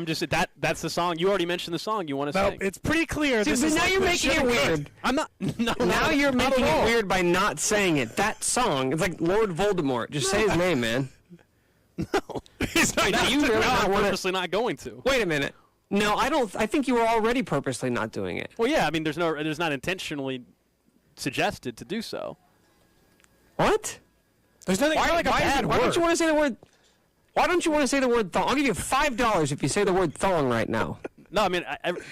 that's the song. You already mentioned the song you want to sing. It's pretty clear. See, now you're making it weird. I'm not. No, now you're making it weird by not saying it. That song, it's like Lord Voldemort. Just say his name, man. No, he's not. You really I'm not purposely not going to. Wait a minute. No, I don't. I think you were already purposely not doing it. Well, yeah. I mean, there's not intentionally suggested to do so. What? There's nothing. Why don't you want to say the word? Why don't you want to say the word thong? I'll give you $5 if you say the word thong right now. No, I mean,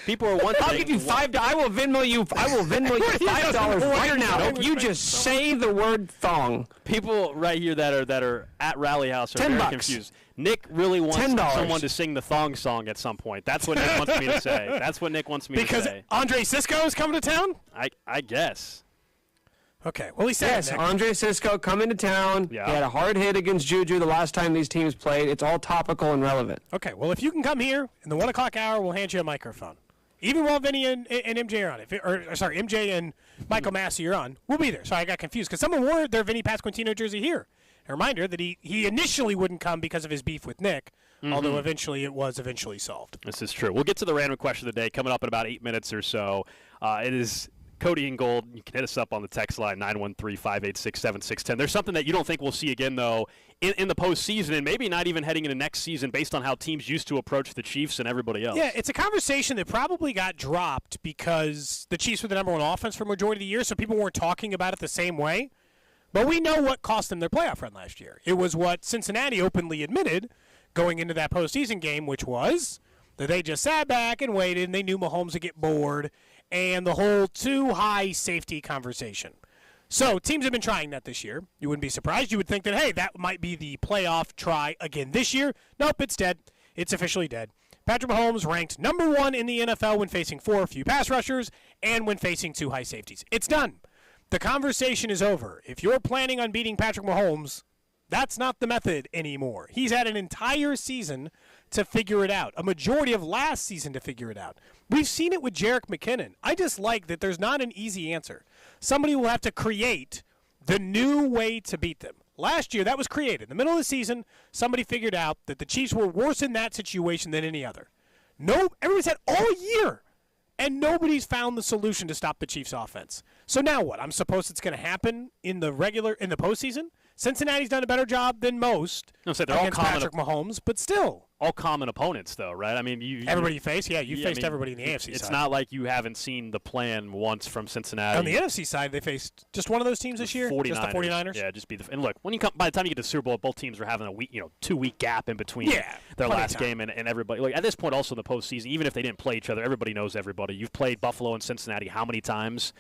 people are wondering. I'll give you $5. I will Venmo you. I will Venmo you $5 right now if you just say the word thong. People right here that are at Rally House are very confused. Nick really wants someone to sing the thong song at some point. That's what Nick wants me to say. That's what Nick wants me to say. Because Andre Sisco is coming to town? I guess. Okay. Well, he said yes, Andre Sisco coming to town. Yeah. He had a hard hit against Juju the last time these teams played. It's all topical and relevant. Okay. Well, if you can come here in the 1 o'clock hour, we'll hand you a microphone. Even while Vinny and MJ are on, MJ and Michael Massey are on, we'll be there. Sorry, I got confused because someone wore their Vinny Pasquantino jersey here. A reminder that he initially wouldn't come because of his beef with Nick, although eventually it was solved. This is true. We'll get to the random question of the day coming up in about 8 minutes or so. It is Cody and Gold. You can hit us up on the text line, 913-586-7610. There's something that you don't think we'll see again, though, in the postseason, and maybe not even heading into next season based on how teams used to approach the Chiefs and everybody else. Yeah, it's a conversation that probably got dropped because the Chiefs were the number one offense for a majority of the year, so people weren't talking about it the same way. But we know what cost them their playoff run last year. It was what Cincinnati openly admitted going into that postseason game, which was that they just sat back and waited, and they knew Mahomes would get bored, and the whole too high safety conversation. So teams have been trying that this year. You wouldn't be surprised. You would think that, hey, that might be the playoff try again this year. Nope, it's dead. It's officially dead. Patrick Mahomes ranked number 1 in the NFL when facing 4 few pass rushers and when facing 2 high safeties. It's done. The conversation is over. If you're planning on beating Patrick Mahomes, that's not the method anymore. He's had an entire season to figure it out, a majority of last season to figure it out. We've seen it with Jerick McKinnon. I just like that there's not an easy answer. Somebody will have to create the new way to beat them. Last year, that was created. In the middle of the season, somebody figured out that the Chiefs were worse in that situation than any other. No, everybody's had all year, and nobody's found the solution to stop the Chiefs' offense. So now what? I'm supposed it's going to happen in the postseason? Cincinnati's done a better job than most they're against Patrick Mahomes, but still. All common opponents, though, right? I mean, everybody you face? Yeah, you faced everybody in the AFC side. It's not like you haven't seen the plan once from Cincinnati. On the NFC side, they faced just one of those teams this year? 49ers. Just the 49ers? Yeah, and look, by the time you get to the Super Bowl, both teams are having a week, 2-week gap in between their last game and everybody. Like, at this point, also in the postseason, even if they didn't play each other, everybody knows everybody. You've played Buffalo and Cincinnati how many times?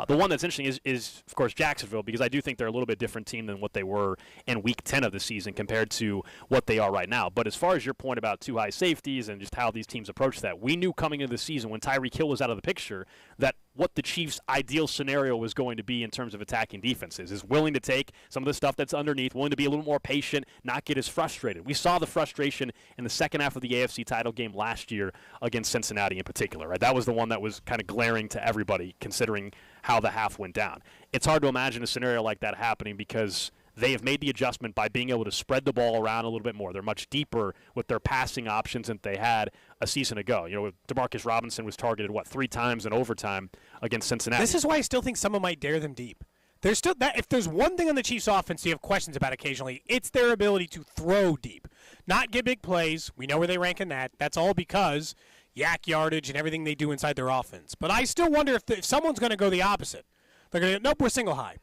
The one that's interesting is, of course, Jacksonville, because I do think they're a little bit different team than what they were in Week 10 of the season compared to what they are right now. But as far as your point about 2 high safeties and just how these teams approach that, we knew coming into the season when Tyreek Hill was out of the picture that what the Chiefs' ideal scenario was going to be in terms of attacking defenses is willing to take some of the stuff that's underneath, willing to be a little more patient, not get as frustrated. We saw the frustration in the second half of the AFC title game last year against Cincinnati in particular, right? That was the one that was kind of glaring to everybody considering how the half went down. It's hard to imagine a scenario like that happening because they have made the adjustment by being able to spread the ball around a little bit more. They're much deeper with their passing options than they had a season ago. DeMarcus Robinson was targeted, 3 times in overtime against Cincinnati. This is why I still think someone might dare them deep. There's still that. If there's one thing on the Chiefs' offense you have questions about occasionally, it's their ability to throw deep, not get big plays. We know where they rank in that. That's all because yak yardage and everything they do inside their offense. But I still wonder if someone's going to go the opposite. They're going to, nope, we're single high.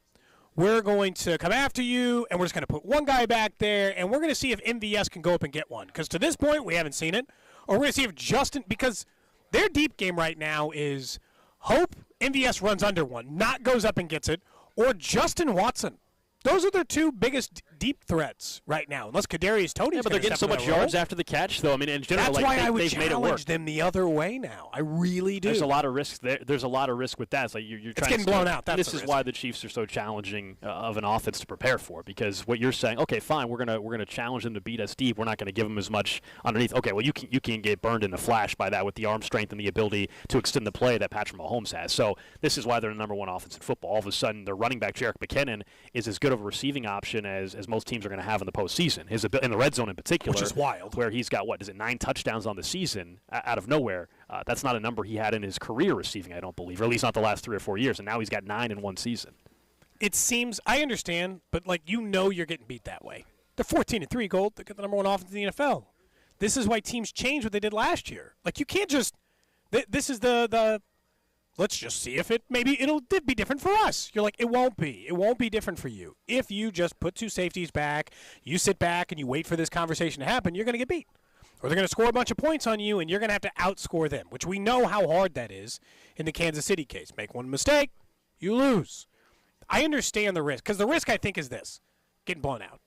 We're going to come after you, and we're just going to put one guy back there, and we're going to see if MVS can go up and get one. Because to this point, we haven't seen it. Or we're going to see if Justin, because their deep game right now is hope MVS runs under one, not goes up and gets it, or Justin Watson. Those are their 2 biggest deep threats right now, unless Kadarius Toney's but they're getting so much yards after the catch, though. I mean, in general, that's why I would they've made it work. challenge them the other way now. I really do. There's a lot of risk there. There's a lot of risk with that. It's like you're trying getting blown out. That's this is why the Chiefs are so challenging of an offense to prepare for, because what you're saying, okay, fine, we're gonna challenge them to beat us deep. We're not going to give them as much underneath. Okay, well, you can get burned in the flash by that with the arm strength and the ability to extend the play that Patrick Mahomes has. So this is why they're the number 1 offense in football. All of a sudden, their running back Jerick McKinnon is as good of a receiving option as as most teams are going to have in the postseason. In the red zone in particular, which is wild, where he's got 9 touchdowns on the season out of nowhere. That's not a number he had in his career receiving, I don't believe, or at least not the last 3 or 4 years. And now he's got 9 in one season. It seems, I understand, but you're getting beat that way. They're 14-3, Gold. They got the number 1 offense in the NFL. This is why teams change what they did last year. You can't just. This is the. Let's just see if it'll be different for us. You're like, it won't be. It won't be different for you. If you just put 2 safeties back, you sit back and you wait for this conversation to happen, you're going to get beat. Or they're going to score a bunch of points on you, and you're going to have to outscore them, which we know how hard that is in the Kansas City case. Make one mistake, you lose. I understand the risk, because the risk, I think, is this: getting blown out.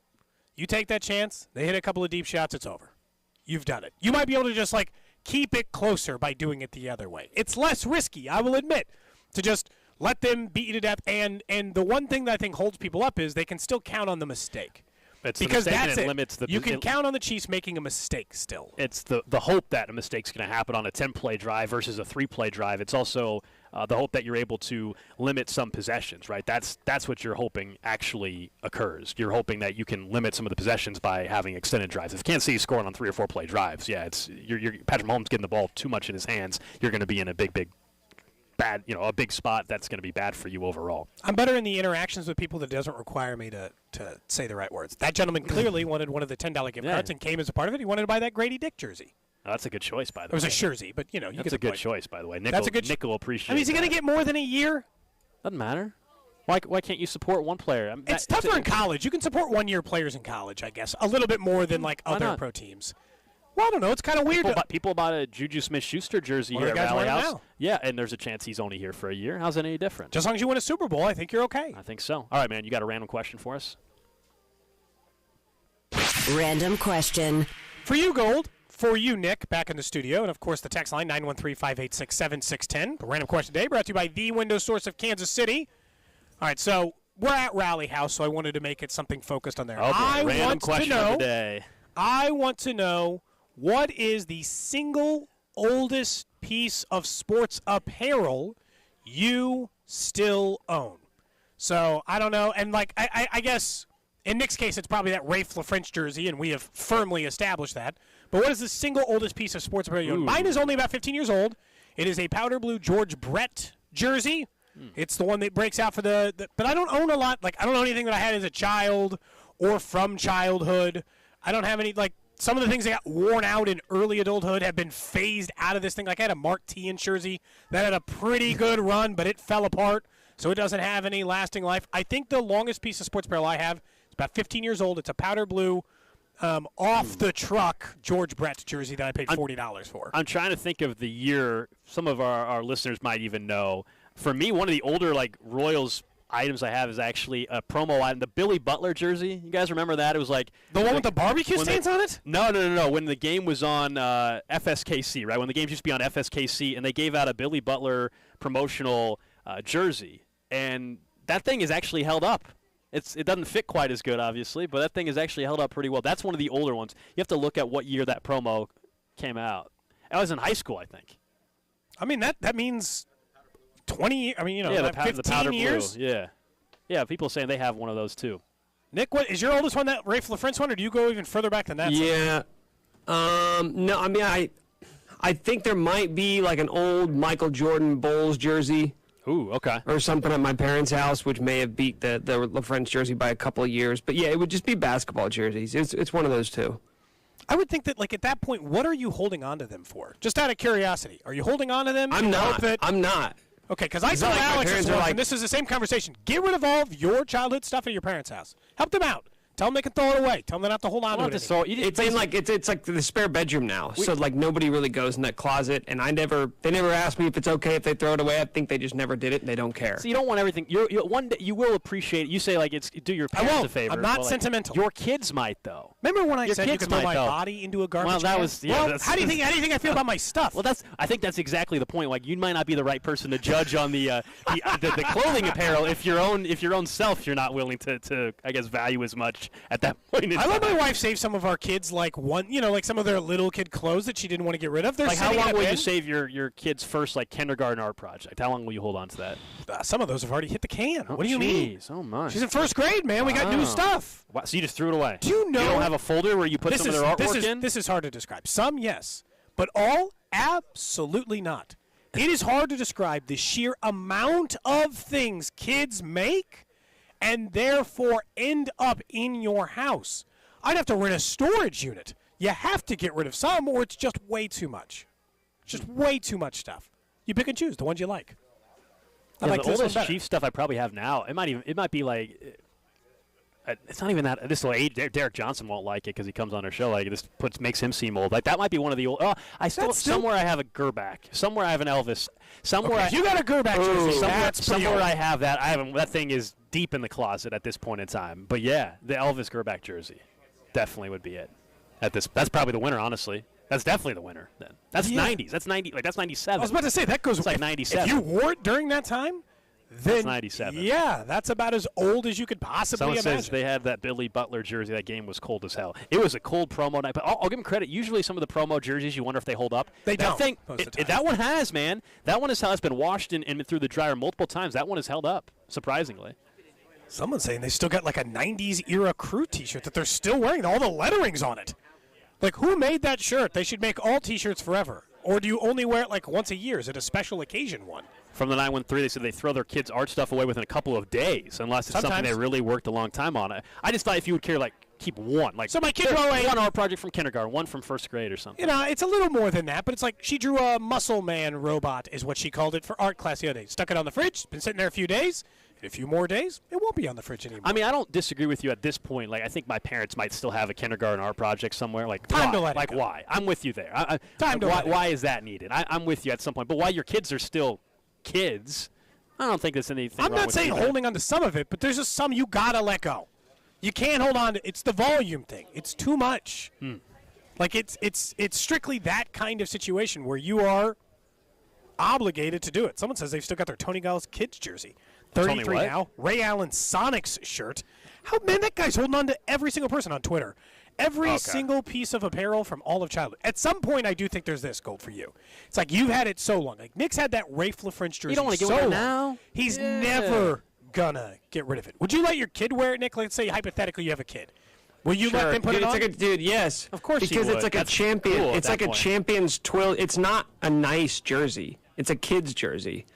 You take that chance, they hit a couple of deep shots, it's over. You've done it. You might be able to just, keep it closer by doing it the other way. It's less risky, I will admit, to just let them beat you to death. And the one thing that I think holds people up is they can still count on the mistake. Because that's it. You can count on the Chiefs making a mistake still. It's the hope that a mistake's going to happen on a 10-play drive versus a 3-play drive. It's also the hope that you're able to limit some possessions, right? That's what you're hoping actually occurs. You're hoping that you can limit some of the possessions by having extended drives. If you can't see scoring on 3 or 4-play drives, you're Patrick Mahomes getting the ball too much in his hands. You're going to be in a big bad, a big spot that's going to be bad for you overall. I'm better in the interactions with people that doesn't require me to say the right words. That gentleman clearly wanted one of the $10 gift cards and came as a part of it. He wanted to buy that Grady Dick jersey. Oh, that's a good choice, by the way. It was a jersey, but you that's a good choice, by the way. Nickel, that's a good Nickel appreciates. I mean, is he going to get more than a year? Doesn't matter. Why can't you support one player? It's tougher in college. You can support one-year players in college, I guess, a little bit more than other pro teams. Well, I don't know. It's kind of weird. People bought a Juju Smith-Schuster jersey here at Rally House. Yeah, and there's a chance he's only here for a year. How's that any different? Just as long as you win a Super Bowl, I think you're okay. I think so. All right, man. You got a random question for us? Random question. For you, Gold. For you, Nick, back in the studio. And, of course, the text line, 913-586-7610. The random question today brought to you by the window source of Kansas City. All right, so we're at Rally House, so I wanted to make it something focused on there. Random question of the day. I want to know, what is the single oldest piece of sports apparel you still own? So, I don't know. And, I guess in Nick's case, it's probably that Rafe LaFrench jersey, and we have firmly established that. But what is the single oldest piece of sports apparel you own? Mine is only about 15 years old. It is a powder blue George Brett jersey. It's the one that breaks out for the but I don't own a lot. I don't own anything that I had as a child or from childhood. I don't have any, some of the things that got worn out in early adulthood have been phased out of this thing. I had a Mark Tian jersey that had a pretty good run, but it fell apart, so it doesn't have any lasting life. I think the longest piece of sports apparel I have is about 15 years old. It's a powder blue off-the-truck George Brett jersey that I paid $40 for. I'm trying to think of the year. Some of our listeners might even know. For me, one of the older Royals items I have is actually a promo item, the Billy Butler jersey. You guys remember that? It was the one with the barbecue stains on it? No. When the game was on FSKC, right? When the games used to be on FSKC, and they gave out a Billy Butler promotional jersey, and that thing is actually held up. It doesn't fit quite as good, obviously, but that thing is actually held up pretty well. That's one of the older ones. You have to look at what year that promo came out. I was in high school, I think. I mean, that means 20. I mean, the 15 powder years. Blue. Yeah. People are saying they have one of those too. Nick, what is your oldest one? That Rafe LaFrench one, or do you go even further back than that? Yeah. No, I mean, I think there might be an old Michael Jordan Bulls jersey. Ooh, okay. Or something at my parents' house, which may have beat the LaFrench jersey by a couple of years. But yeah, it would just be basketball jerseys. It's one of those two. I would think that, at that point, what are you holding on to them for? Just out of curiosity, are you holding on to them? I'm not. Okay, because I told Alex this once, and this is the same conversation. Get rid of all of your childhood stuff at your parents' house. Help them out. Tell them they can throw it away. Tell them they don't have to hold on to it. It's like the spare bedroom now. So nobody really goes in that closet, and they never ask me if it's okay if they throw it away. I think they just never did it and they don't care. So you don't want everything. One day you will appreciate it. You say do your parents a favor. I'm not sentimental. Your kids might though. Remember when I Your said you kids could throw my might, though. body into a garbage Well, that can? was. Yeah, well, that's, how do you think I feel about my stuff? Well, I think that's exactly the point. Like, you might not be the right person to judge on the clothing apparel if your own self you're not willing to I guess value as much at that point. I let my wife save some of our kids, like some of their little kid clothes that she didn't want to get rid of. They're like, how sitting long in a will bin. you save your kids' first like kindergarten art project? How long will you hold on to that? Some of those have already hit the can. Oh, what do you mean? Oh my! She's in first grade, man. We got new stuff. Wow. So you just threw it away? Do you know? You don't have a folder where you put some of their artwork in? This is hard to describe. Some, yes. But all, absolutely not. It is hard to describe the sheer amount of things kids make and therefore end up in your house. I'd have to rent a storage unit. You have to get rid of some, or it's just way too much. Just way too much stuff. You pick and choose the ones you like. I like the this one oldest better. Chiefs stuff I probably have now. It might be like. It's not even that. This age, Derek Johnson won't like it because he comes on our show. Like, this makes him seem old. Like, that might be one of the old. Oh, somewhere I have a Gerback. Somewhere I have an Elvis. Somewhere you got a Gerback jersey. Somewhere I have that. I haven't. That thing is deep in the closet at this point in time. But yeah, the Elvis Gerback jersey definitely would be it. That's probably the winner, honestly. That's definitely the winner. Then that's 90s. That's 90. Like, that's 97. I was about to say that goes. It's like 97. If you wore it during that time. Then, that's 97. Yeah, that's about as old as you could possibly Someone imagine. says they had that Billy Butler jersey. That game was cold as hell. It was a cold promo night, but I'll give them credit. Usually some of the promo jerseys, you wonder if they hold up. They don't. That one has, man. That one has been washed and through the dryer multiple times. That one has held up, surprisingly. Someone's saying they still got like a 90s era crew T-shirt that they're still wearing. All the lettering's on it. Like, who made that shirt? They should make all T-shirts forever. Or do you only wear it like once a year? Is it a special occasion one? From the 913, they said they throw their kids' art stuff away within a couple of days, unless it's something they really worked a long time on. I just thought if you would care, like, keep one. Like, so my kid drew one art project from kindergarten, one from first grade or something. You know, it's a little more than that, but it's like she drew a muscle man robot is what she called it for art class the other day. Stuck it on the fridge, been sitting there a few days. In a few more days, it won't be on the fridge anymore. I mean, I don't disagree with you at this point. Like, I think my parents might still have a kindergarten art project somewhere. Like, time to let it go. Why? I'm with you there. Why is that needed? I'm with you at some point. But while your kids are still kids, I don't think there's anything I'm wrong not with saying holding on to some of it, but there's just some you gotta let go. You can't hold on to. It's the volume thing. It's too much. Like it's strictly that kind of situation where you are obligated to do it. Someone says they've still got their Tony Gallis kids jersey. 33 now. Ray Allen Sonics shirt. Man, that guy's holding on to every single person on Twitter. Every single piece of apparel from all of childhood. At some point, I do think there's this, Gold, for you. It's like you've had it so long. Like Nick's had that Rafe LaFrench jersey you don't want to so get long. now. He's never gonna get rid of it. Would you let your kid wear it, Nick? Let's say hypothetically you have a kid. Will you let them put it on? It's like dude, yes. Of course because you would. It's like That's a champion. cool It's like a champion's twill. It's not a nice jersey. It's a kid's jersey.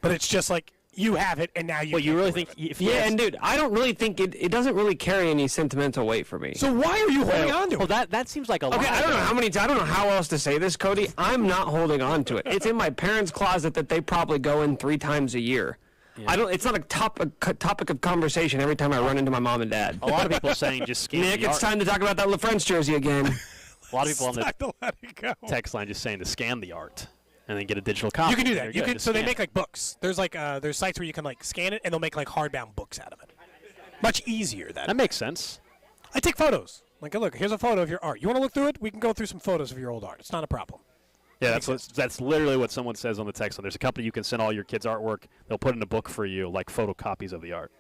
But it's just like you have it, and now you. Well, you really think? And dude, I don't really think it doesn't really carry any sentimental weight for me. So why are you holding on to it? Well, that seems like a lot. Okay, I don't know how many. I don't know how else to say this, Cody. I'm not holding on to it. It's in my parents' closet that they probably go in 3 times a year. Yeah. It's not a topic of conversation every time I run into my mom and dad. A lot of people saying just scan Nick, the it's art. time to talk about that LaFrench jersey again. A lot of people on the text line just saying to scan the art and then get a digital copy. You can do that. You're good. So they make like books. There's like there's sites where you can like scan it and they'll make like hardbound books out of it. Much easier than that makes sense. I take photos. Like, look, here's a photo of your art. You want to look through it? We can go through some photos of your old art. It's not a problem. Yeah, that's literally what someone says on the text line. There's a company you can send all your kids' artwork. They'll put in a book for you, like photocopies of the art.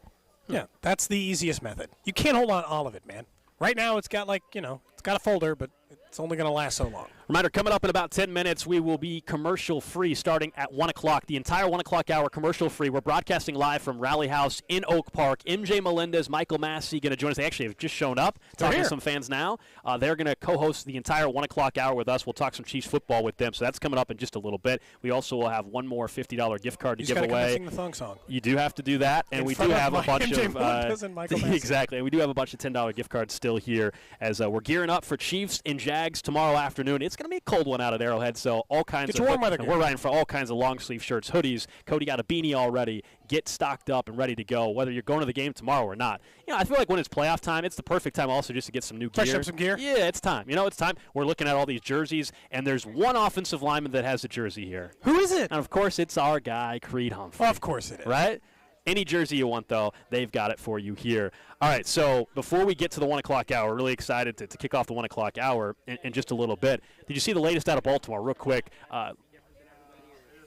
Yeah, that's the easiest method. You can't hold on all of it, man. Right now, it's got like it's got a folder, but it's only going to last so long. Reminder, coming up in about 10 minutes, we will be commercial-free starting at 1 o'clock. The entire 1 o'clock hour commercial-free. We're broadcasting live from Rally House in Oak Park. MJ Melendez, Michael Massey going to join us. They actually have just shown up, talking to some fans now. They're going to co-host the entire 1 o'clock hour with us. We'll talk some Chiefs football with them, so that's coming up in just a little bit. We also will have one more $50 gift card to give away. Sing the thong song. You do have to do that, and we do have a bunch MJ of Melendez and Michael Massey. exactly. And we do have a bunch of $10 gift cards still here as we're gearing up for Chiefs and Jags tomorrow afternoon. It's going to be a cold one out at Arrowhead, so all kinds of we're riding for all kinds of long sleeve shirts, hoodies. Cody got a beanie already. Get stocked up and ready to go, whether you're going to the game tomorrow or not. I feel like when it's playoff time, it's the perfect time also just to get some new gear. Fresh up some gear? Yeah, it's time. It's time. We're looking at all these jerseys, and there's one offensive lineman that has a jersey here. Who is it? And, of course, it's our guy, Creed Humphrey. Of course it is. Right? Any jersey you want, though, they've got it for you here. All right, so before we get to the 1 o'clock hour, really excited to kick off the 1 o'clock hour in just a little bit. Did you see the latest out of Baltimore, real quick?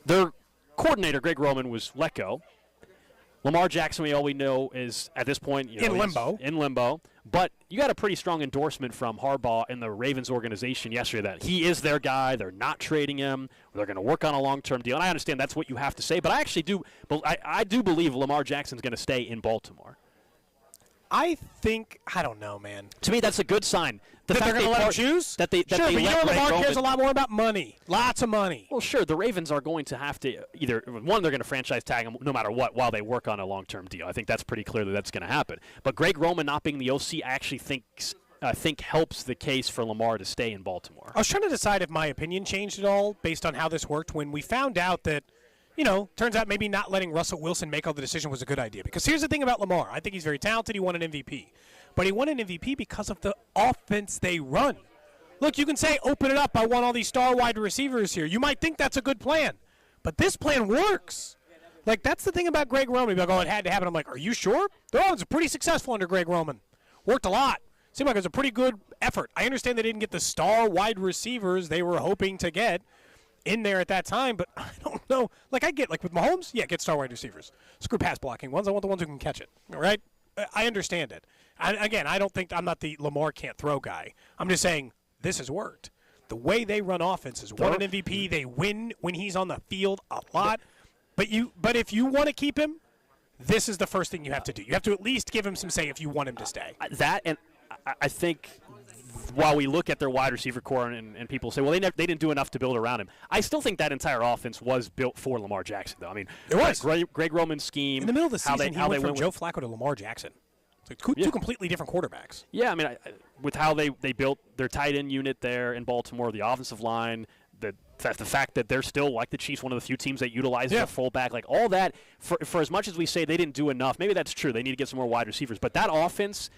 Their coordinator, Greg Roman, was let go. Lamar Jackson, all we know is, at this point, in limbo. But you got a pretty strong endorsement from Harbaugh and the Ravens organization yesterday that he is their guy. They're not trading him. They're going to work on a long-term deal. And I understand that's what you have to say, but I actually do. I do believe Lamar Jackson's going to stay in Baltimore. I don't know, man. To me, that's a good sign. That they're going to let him choose? Sure, but Lamar cares a lot more about money. Lots of money. Well, sure, the Ravens are going to have to either, one, they're going to franchise tag him no matter what while they work on a long-term deal. I think that's pretty clear that that's going to happen. But Greg Roman not being the OC, I actually think helps the case for Lamar to stay in Baltimore. I was trying to decide if my opinion changed at all based on how this worked when we found out that, turns out maybe not letting Russell Wilson make all the decision was a good idea. Because here's the thing about Lamar. I think he's very talented. He won an MVP. But he won an MVP because of the offense they run. Look, you can say, open it up. I want all these star wide receivers here. You might think that's a good plan. But this plan works. Like, that's the thing about Greg Roman. You're like, oh, it had to happen. I'm like, are you sure? The offense was pretty successful under Greg Roman. Worked a lot. Seemed like it was a pretty good effort. I understand they didn't get the star wide receivers they were hoping to get in there at that time, but I don't know. Like, I get, with Mahomes, get star wide receivers. Screw pass blocking ones. I want the ones who can catch it. All right? I understand it. I'm not the Lamar can't throw guy. I'm just saying this has worked. The way they run offenses, won an MVP, they win when he's on the field a lot. But if you want to keep him, this is the first thing you have to do. You have to at least give him some say if you want him to stay. That, and I think while we look at their wide receiver core and people say, well, they didn't do enough to build around him, I still think that entire offense was built for Lamar Jackson, though. I mean, it was. Greg Roman's scheme. In the middle of the season, he went from Joe Flacco to Lamar Jackson. It's like two completely different quarterbacks. Yeah, I mean, with how they built their tight end unit there in Baltimore, the offensive line, the fact that they're still, like the Chiefs, one of the few teams that utilize their fullback, like all that, for as much as we say they didn't do enough, maybe that's true. They need to get some more wide receivers. But that offense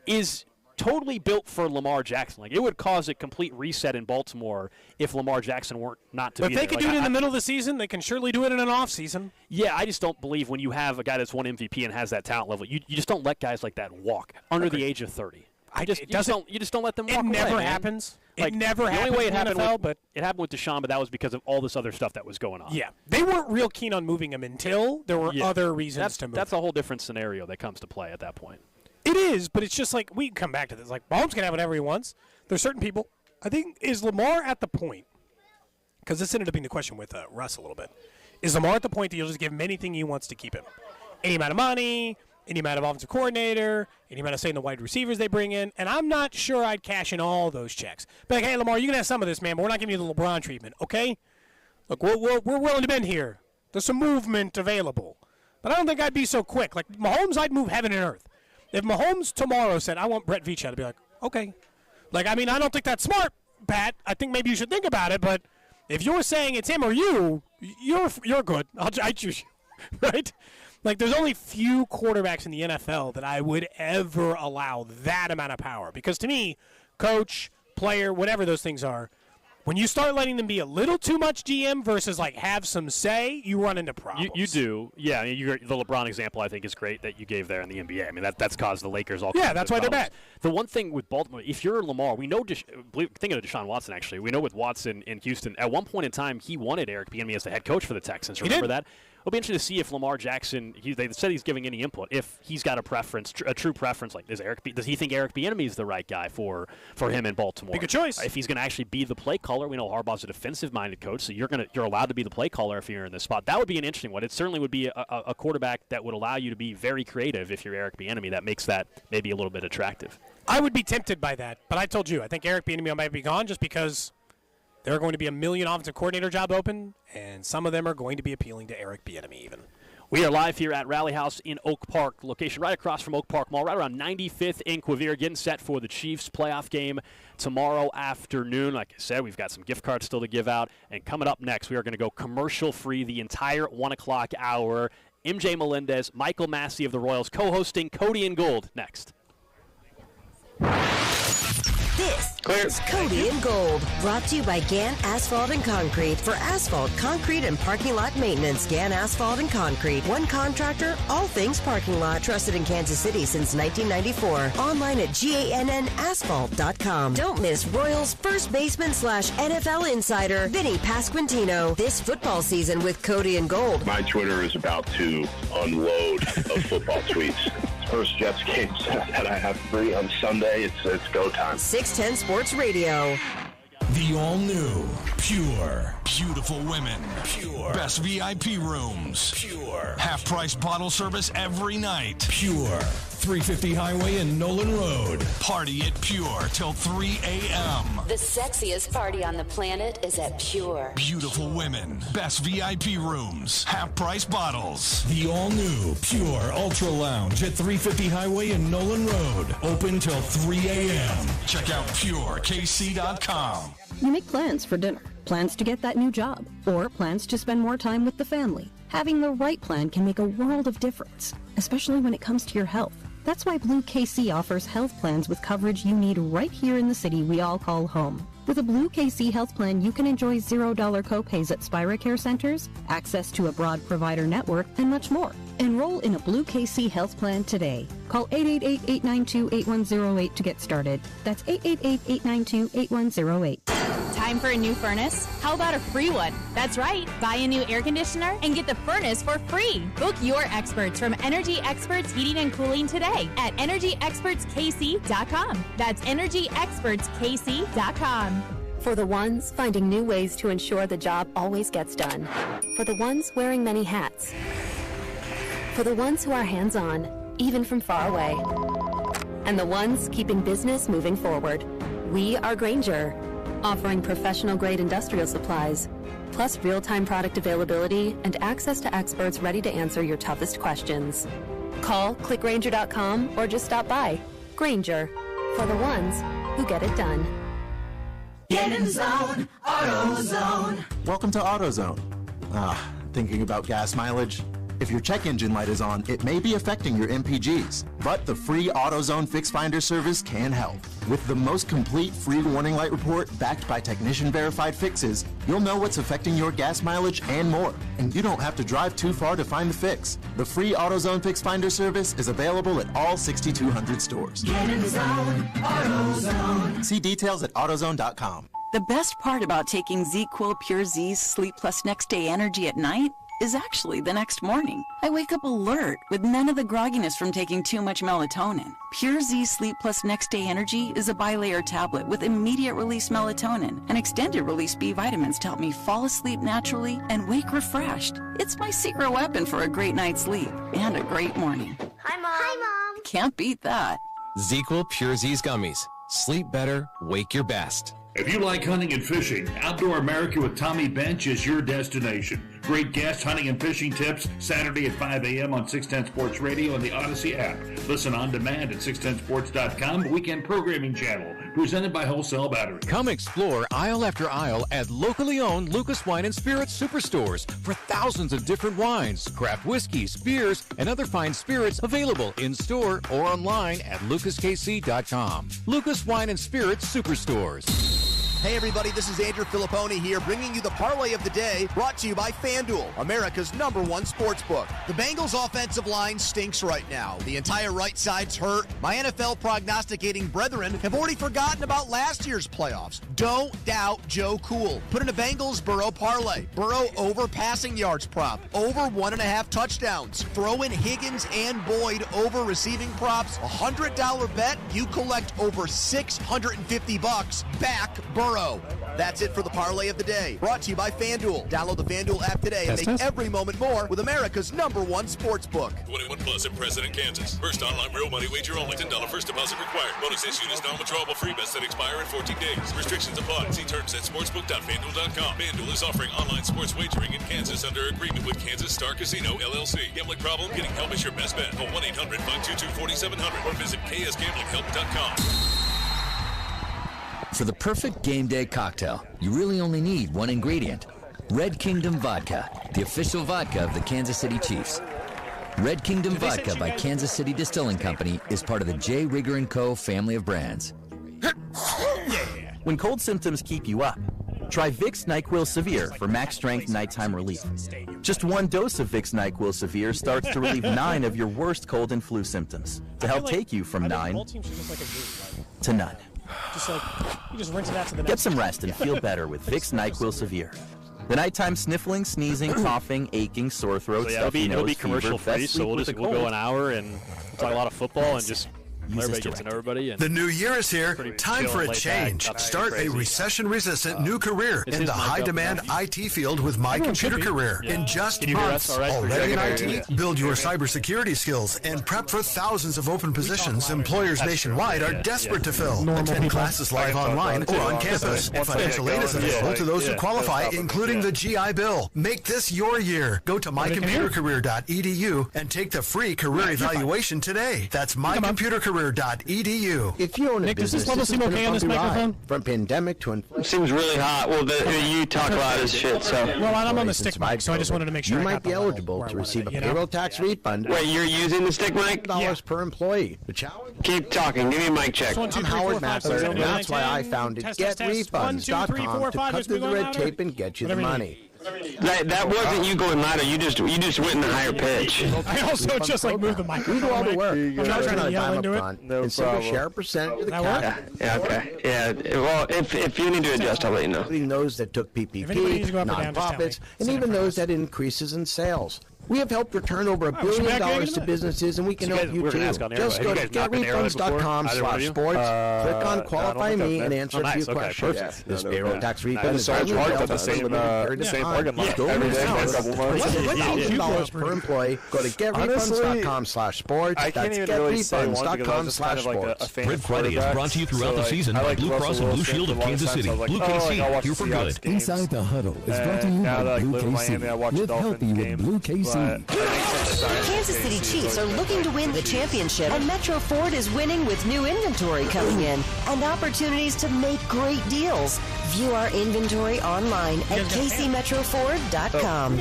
is totally built for Lamar Jackson. Like, it would cause a complete reset in Baltimore if Lamar Jackson weren't not to be there. But if they could do it in the middle of the season, they can surely do it in an off season. Yeah, I just don't believe when you have a guy that's won MVP and has that talent level, you just don't let guys like that walk under the age of 30. You just don't let them walk away. It never happens. Like, it never happens. The only way it happened, it happened with Deshaun, but that was because of all this other stuff that was going on. Yeah, they weren't real keen on moving him until there were other reasons to move. That's a whole different scenario that comes to play at that point. It is, but it's just like, we can come back to this. Like, Mahomes can have whatever he wants. There's certain people. I think, is Lamar at the point, because this ended up being the question with Russ a little bit, is Lamar at the point that you'll just give him anything he wants to keep him? Any amount of money, any amount of offensive coordinator, any amount of say in the wide receivers they bring in, and I'm not sure I'd cash in all those checks. But like, hey, Lamar, you can have some of this, man, but we're not giving you the LeBron treatment, okay? Look, we're willing to bend here. There's some movement available. But I don't think I'd be so quick. Like, Mahomes, I'd move heaven and earth. If Mahomes tomorrow said, I want Brett Veach, I'd be like, okay. Like, I mean, I don't think that's smart, Pat. I think maybe you should think about it, but if you're saying it's him or you're good. I choose you, right? Like, there's only few quarterbacks in the NFL that I would ever allow that amount of power. Because to me, coach, player, whatever those things are, when you start letting them be a little too much GM versus, like, have some say, you run into problems. You do. Yeah, I mean, the LeBron example, I think, is great that you gave there in the NBA. I mean, that's caused the Lakers all kinds of that's why problems. they're bad. The one thing with Baltimore, if you're Lamar, we know, thinking of Deshaun Watson, actually, we know with Watson in Houston, at one point in time, he wanted Eric Bieniemy as the head coach for the Texans. Remember that? It'll be interesting to see if Lamar Jackson, they said he's giving any input, if he's got a preference, a true preference, like does he think Eric Bieniemy is the right guy for him in Baltimore? Be a good choice. If he's going to actually be the play caller, we know Harbaugh's a defensive-minded coach, so you're allowed to be the play caller if you're in this spot. That would be an interesting one. It certainly would be a quarterback that would allow you to be very creative if you're Eric Bieniemy. That makes that maybe a little bit attractive. I would be tempted by that, but I told you, I think Eric Bieniemy might be gone just because there are going to be a million offensive coordinator job open, and some of them are going to be appealing to Eric Bieniemy even. We are live here at Rally House in Oak Park, location right across from Oak Park Mall, right around 95th in Quivira, getting set for the Chiefs playoff game tomorrow afternoon. Like I said, we've got some gift cards still to give out, and coming up next, we are going to go commercial-free the entire 1 o'clock hour. MJ Melendez, Michael Massey of the Royals co-hosting Cody and Gold next. This is Cody and Gold, brought to you by Gann Asphalt and Concrete. For asphalt, concrete, and parking lot maintenance, Gann Asphalt and Concrete. One contractor, all things parking lot. Trusted in Kansas City since 1994. Online at GANNasphalt.com. Don't miss Royals first baseman / NFL insider, Vinny Pasquantino. This football season with Cody and Gold. My Twitter is about to unload of football tweets. First Jets game that I have free on Sunday. It's go time. 610 Sports Radio. The all-new, pure, beautiful women. Pure. Best VIP rooms. Pure. Half-price bottle service every night. Pure. 350 Highway and Nolan Road. Party at Pure till 3 a.m. The sexiest party on the planet is at Pure. Beautiful women. Best VIP rooms. Half-price bottles. The all-new, pure Ultra Lounge at 350 Highway and Nolan Road. Open till 3 a.m. Check out PureKC.com. You make plans for dinner, plans to get that new job, or plans to spend more time with the family. Having the right plan can make a world of difference, especially when it comes to your health. That's why Blue KC offers health plans with coverage you need right here in the city we all call home. With a Blue KC health plan, you can enjoy $0 copays at Spira Care Centers, access to a broad provider network, and much more. Enroll in a Blue KC health plan today. Call 888-892-8108 to get started. That's 888-892-8108. Time for a new furnace? How about a free one? That's right. Buy a new air conditioner and get the furnace for free. Book your experts from Energy Experts Heating and Cooling today at EnergyExpertsKC.com. That's EnergyExpertsKC.com. For the ones finding new ways to ensure the job always gets done. For the ones wearing many hats. For the ones who are hands-on, even from far away. And the ones keeping business moving forward. We are Grainger, offering professional-grade industrial supplies, plus real-time product availability and access to experts ready to answer your toughest questions. Call, click Grainger.com, or just stop by. Grainger, for the ones who get it done. Get in the zone, AutoZone. Welcome to AutoZone. Thinking about gas mileage? If your check engine light is on, it may be affecting your MPGs, but the free AutoZone Fix Finder service can help. With the most complete free warning light report backed by technician-verified fixes, you'll know what's affecting your gas mileage and more, and you don't have to drive too far to find the fix. The free AutoZone Fix Finder service is available at all 6,200 stores. Get in the zone, AutoZone. See details at AutoZone.com. The best part about taking ZQuil Pure Z's Sleep Plus Next Day Energy at night is actually the next morning. I wake up alert with none of the grogginess from taking too much melatonin. Pure Z Sleep Plus Next Day Energy is a bilayer tablet with immediate release melatonin and extended release B vitamins to help me fall asleep naturally and wake refreshed. It's my secret weapon for a great night's sleep and a great morning. Hi, Mom. Hi, Mom. Can't beat that. ZQuil Pure Z's Gummies. Sleep better, wake your best. If you like hunting and fishing, Outdoor America with Tommy Bench is your destination. Great guest hunting and fishing tips Saturday at 5 a.m. on 610 Sports Radio and the Odyssey app. Listen on demand at 610sports.com, weekend programming channel, presented by Wholesale Battery. Come explore aisle after aisle at locally owned Lucas Wine and Spirits superstores for thousands of different wines, craft whiskeys, beers, and other fine spirits available in-store or online at lucaskc.com. Lucas Wine and Spirits superstores. Hey everybody, this is Andrew Filipponi here, bringing you the parlay of the day, brought to you by FanDuel, America's #1 sportsbook. The Bengals' offensive line stinks right now. The entire right side's hurt. My NFL prognosticating brethren have already forgotten about last year's playoffs. Don't doubt Joe Cool. Put in a Bengals Burrow parlay. Burrow over passing yards prop, over 1.5 touchdowns. Throw in Higgins and Boyd over receiving props. $100 bet, you collect over $650. Back Burrow. That's it for the parlay of the day. Brought to you by FanDuel. Download the FanDuel app today and make every moment more with America's #1 sportsbook. 21 plus in President, Kansas. First online real money wager only. $10 first deposit required. Bonus issued is non-withdrawable free bets that expire in 14 days. Restrictions apply. See terms at sportsbook.fanduel.com. FanDuel is offering online sports wagering in Kansas under agreement with Kansas Star Casino, LLC. Gambling problem? Getting help is your best bet. Call 1-800-522-4700 or visit ksgamblinghelp.com. For the perfect game day cocktail, you really only need one ingredient. Red Kingdom Vodka, the official vodka of the Kansas City Chiefs. Red Kingdom Vodka by Kansas City Distilling Company is part of the J. Rigger & Co. family of brands. when cold symptoms keep you up, try Vicks NyQuil Severe for max strength nighttime relief. Just one dose of Vicks NyQuil Severe starts to relieve 9 of your worst cold and flu symptoms to help take you from 9 to none. Just like, you just rinse it out to the next. Get some rest and feel better with Vicks NyQuil Severe. The nighttime sniffling, sneezing, coughing, aching, sore throat, So yeah, stuffy it'll nose, be commercial fever, free, best so sleep we'll with a go cold. an hour and talk a lot of football and just let everybody get to know everybody. And The new year is here. Pretty Time chill for and a laid back, change. nothing Start a crazy. recession-resistant new career is in his the mic up high-demand now? IT field with My Computer Career. Yeah. In just Can you hear months, us all right? already in Yeah, I IT, can hear you. build your cybersecurity skills and prep for thousands of open positions employers nationwide are desperate to fill. Attend classes live online or on campus, and financial aid is available to those who qualify, including the GI Bill. Make this your year. Go to mycomputercareer.edu and take the free career evaluation today. That's mycomputercareer.edu. If you own a Nick, does business, this level has seem been okay a on this bumpy ride. microphone? From pandemic to It seems really hot. Well, you talk loud as shit, so. Well, I'm on the stick mic, so I just wanted to make sure you I might got be the level eligible where to I wanted receive it, a you know? payroll tax refund. Wait, you're using the stick mic? $1 per employee. The challenge? Keep talking. Give me a mic check. I'm Howard Massey, and that's why I founded GetRefunds.com to cut through the red tape and get you the money. That wasn't you going louder. You just went in the higher pitch. I also just like moved the microphone. We do all the work. I'm not trying to yell into it. And simply share a percentage of the cash. Yeah, okay. Yeah, well, if you need to adjust, I'll let you know. Including those that took If anybody needs to PPP, go up or down, just tell me. nonprofits, and even those that had increases in sales. We have helped return over $1 billion to businesses, and we can So help guys, you we're gonna too. ask on Just Arrowhead. go Have to you guys not been to Arrowhead before? Either one of you? getRefunds.com/sports, click on Qualify Me, and answer a few nice, okay, questions. perfect. This payroll tax refund is So only parked available at the for a same limited same time. parking lot Go every day now. for a couple months. $1,000 per employee. Go to getrefunds.com/sports. I can't That's even really say one because I was just kind of like a getrefunds.com/sports. fan Red of Friday is quarterbacks. brought to you throughout So, the like, season I by like Blue Russell Cross and Blue Wilson Shield for of a long Kansas time, City. so I was like, Blue oh, KC, I'll watch here for the good. Seahawks games. Inside the Huddle is brought to you now by that I Blue live in Miami, I KC. watch Live Dolphins healthy with games, Blue KC. Kansas City Chiefs are looking to win the championship, and Metro Ford is winning with new inventory coming in and opportunities to make great deals. View our inventory online at kcmetroford.com.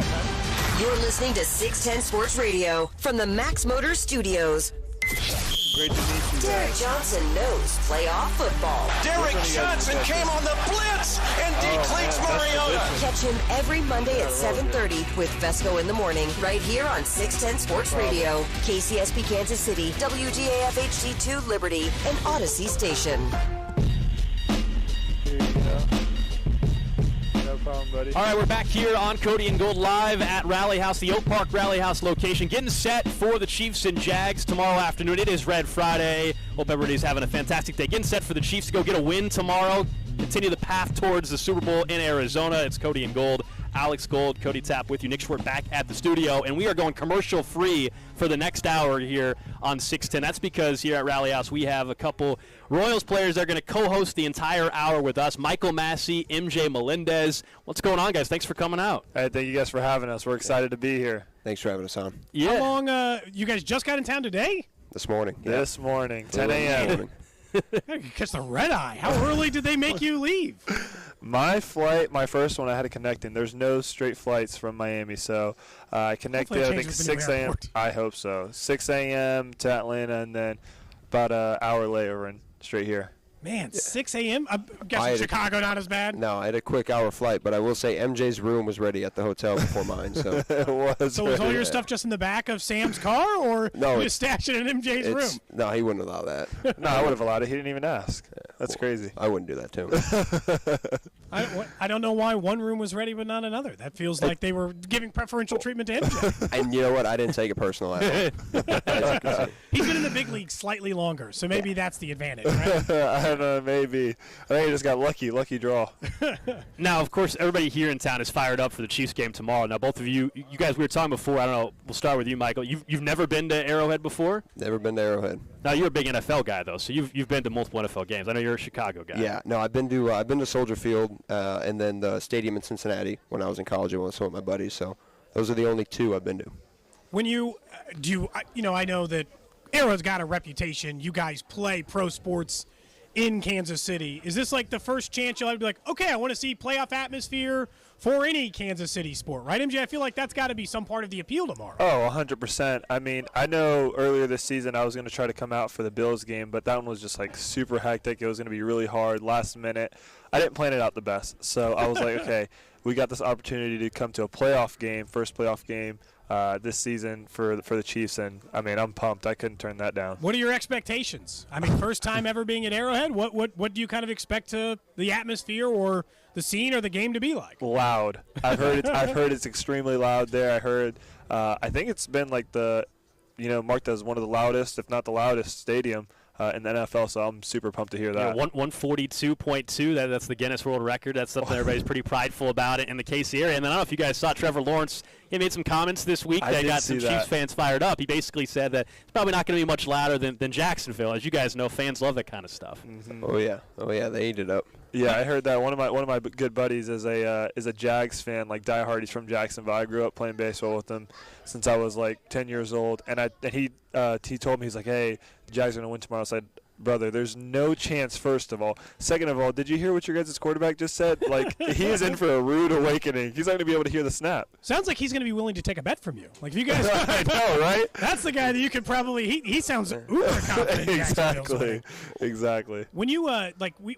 You're listening to 610 Sports Radio from the Max Motors Studios. Great to meet you. Derek Johnson knows playoff football. Derek Johnson came on the blitz and decleats Mariota. Catch him every Monday at 7:30 with Vesco in the Morning, right here on 610 Sports Radio, KCSP Kansas City, WGAF HD2 Liberty, and Odyssey Station. No problem, buddy. All right, we're back here on Cody and Gold live at Rally House, the Oak Park Rally House location, getting set for the Chiefs and Jags tomorrow afternoon. It is Red Friday. Hope everybody's having a fantastic day. Getting set for the Chiefs to go get a win tomorrow, continue the path towards the Super Bowl in Arizona. It's Cody and Gold. Alex Gold, Cody Tapp with you. Nick Schwartz back at the studio, and we are going commercial-free for the next hour here on 610. That's because here at Rally House we have a couple Royals players that are going to co-host the entire hour with us. Michael Massey, MJ Melendez. What's going on, guys? Thanks for coming out. Hey, thank you guys for having us. We're excited to be here. Thanks for having us on. Yeah. How long, you guys just got in town today? This morning. This morning, 10 a.m. You catch the red eye. How early did they make you leave? My flight, my first one, I had to connect in. There's no straight flights from Miami, so I connected, I think, 6 a.m. I hope so. 6 a.m. to Atlanta, and then about an hour layover and straight here. Man, 6 a.m.? I'm guessing Chicago not as bad? No, I had a quick hour flight, but I will say MJ's room was ready at the hotel before mine. So it was. So was all your stuff just in the back of Sam's car, or No, you just stashed it in MJ's room? No, he wouldn't allow that. No, I would have allowed it. He didn't even ask. That's crazy. I wouldn't do that to him. I don't know why one room was ready but not another. That feels like they were giving preferential treatment to MJ. And you know what? I didn't take it personal at all. He's been in the big leagues slightly longer, so maybe that's the advantage, right? I don't know, maybe. I think he just got lucky draw. Now, of course, everybody here in town is fired up for the Chiefs game tomorrow. Now, both of you guys, we were talking before. I don't know. We'll start with you, Michael. You've never been to Arrowhead before? Never been to Arrowhead. Now, you're a big NFL guy, though, so you've been to multiple NFL games. I know you're a Chicago guy. Yeah, no, I've been to Soldier Field and then the stadium in Cincinnati when I was in college. I went with some of my buddies. So those are the only two I've been to. When I know that Arrow's got a reputation. You guys play pro sports in Kansas City. Is this like the first chance you'll ever be like, okay, I want to see playoff atmosphere, for any Kansas City sport, right, MJ? I feel like that's got to be some part of the appeal tomorrow. Oh, 100%. I mean, I know earlier this season I was going to try to come out for the Bills game, but that one was just like super hectic. It was going to be really hard, last minute. I didn't plan it out the best, so I was like, okay, we got this opportunity to come to a playoff game, first playoff game this season for the Chiefs, and I mean, I'm pumped. I couldn't turn that down. What are your expectations? I mean, first time ever being at Arrowhead. What do you kind of expect the atmosphere or the scene or the game to be like? Loud. I've heard it's extremely loud there. I heard. I think it's been like marked as one of the loudest, if not the loudest, stadium in the NFL. So I'm super pumped to hear that. 142.2. That's the Guinness World Record. That's something everybody's pretty prideful about it in the KC area. And then I don't know if you guys saw Trevor Lawrence. He made some comments this week that got some Chiefs fans fired up. He basically said that it's probably not going to be much louder than Jacksonville. As you guys know, fans love that kind of stuff. Mm-hmm. Oh yeah, they eat it up. Yeah, I heard that. One of my good buddies is a Jags fan, like diehard. He's from Jacksonville. I grew up playing baseball with him since I was like 10 years old. And he told me, he's like, hey, the Jags are gonna win tomorrow. I said, brother, there's no chance, first of all. Second of all, did you hear what your guys' quarterback just said? Like, he is in for a rude awakening. He's not going to be able to hear the snap. Sounds like he's going to be willing to take a bet from you. Like, if you guys – I know, right? That's the guy that you could probably – he sounds uber confident. Exactly. When you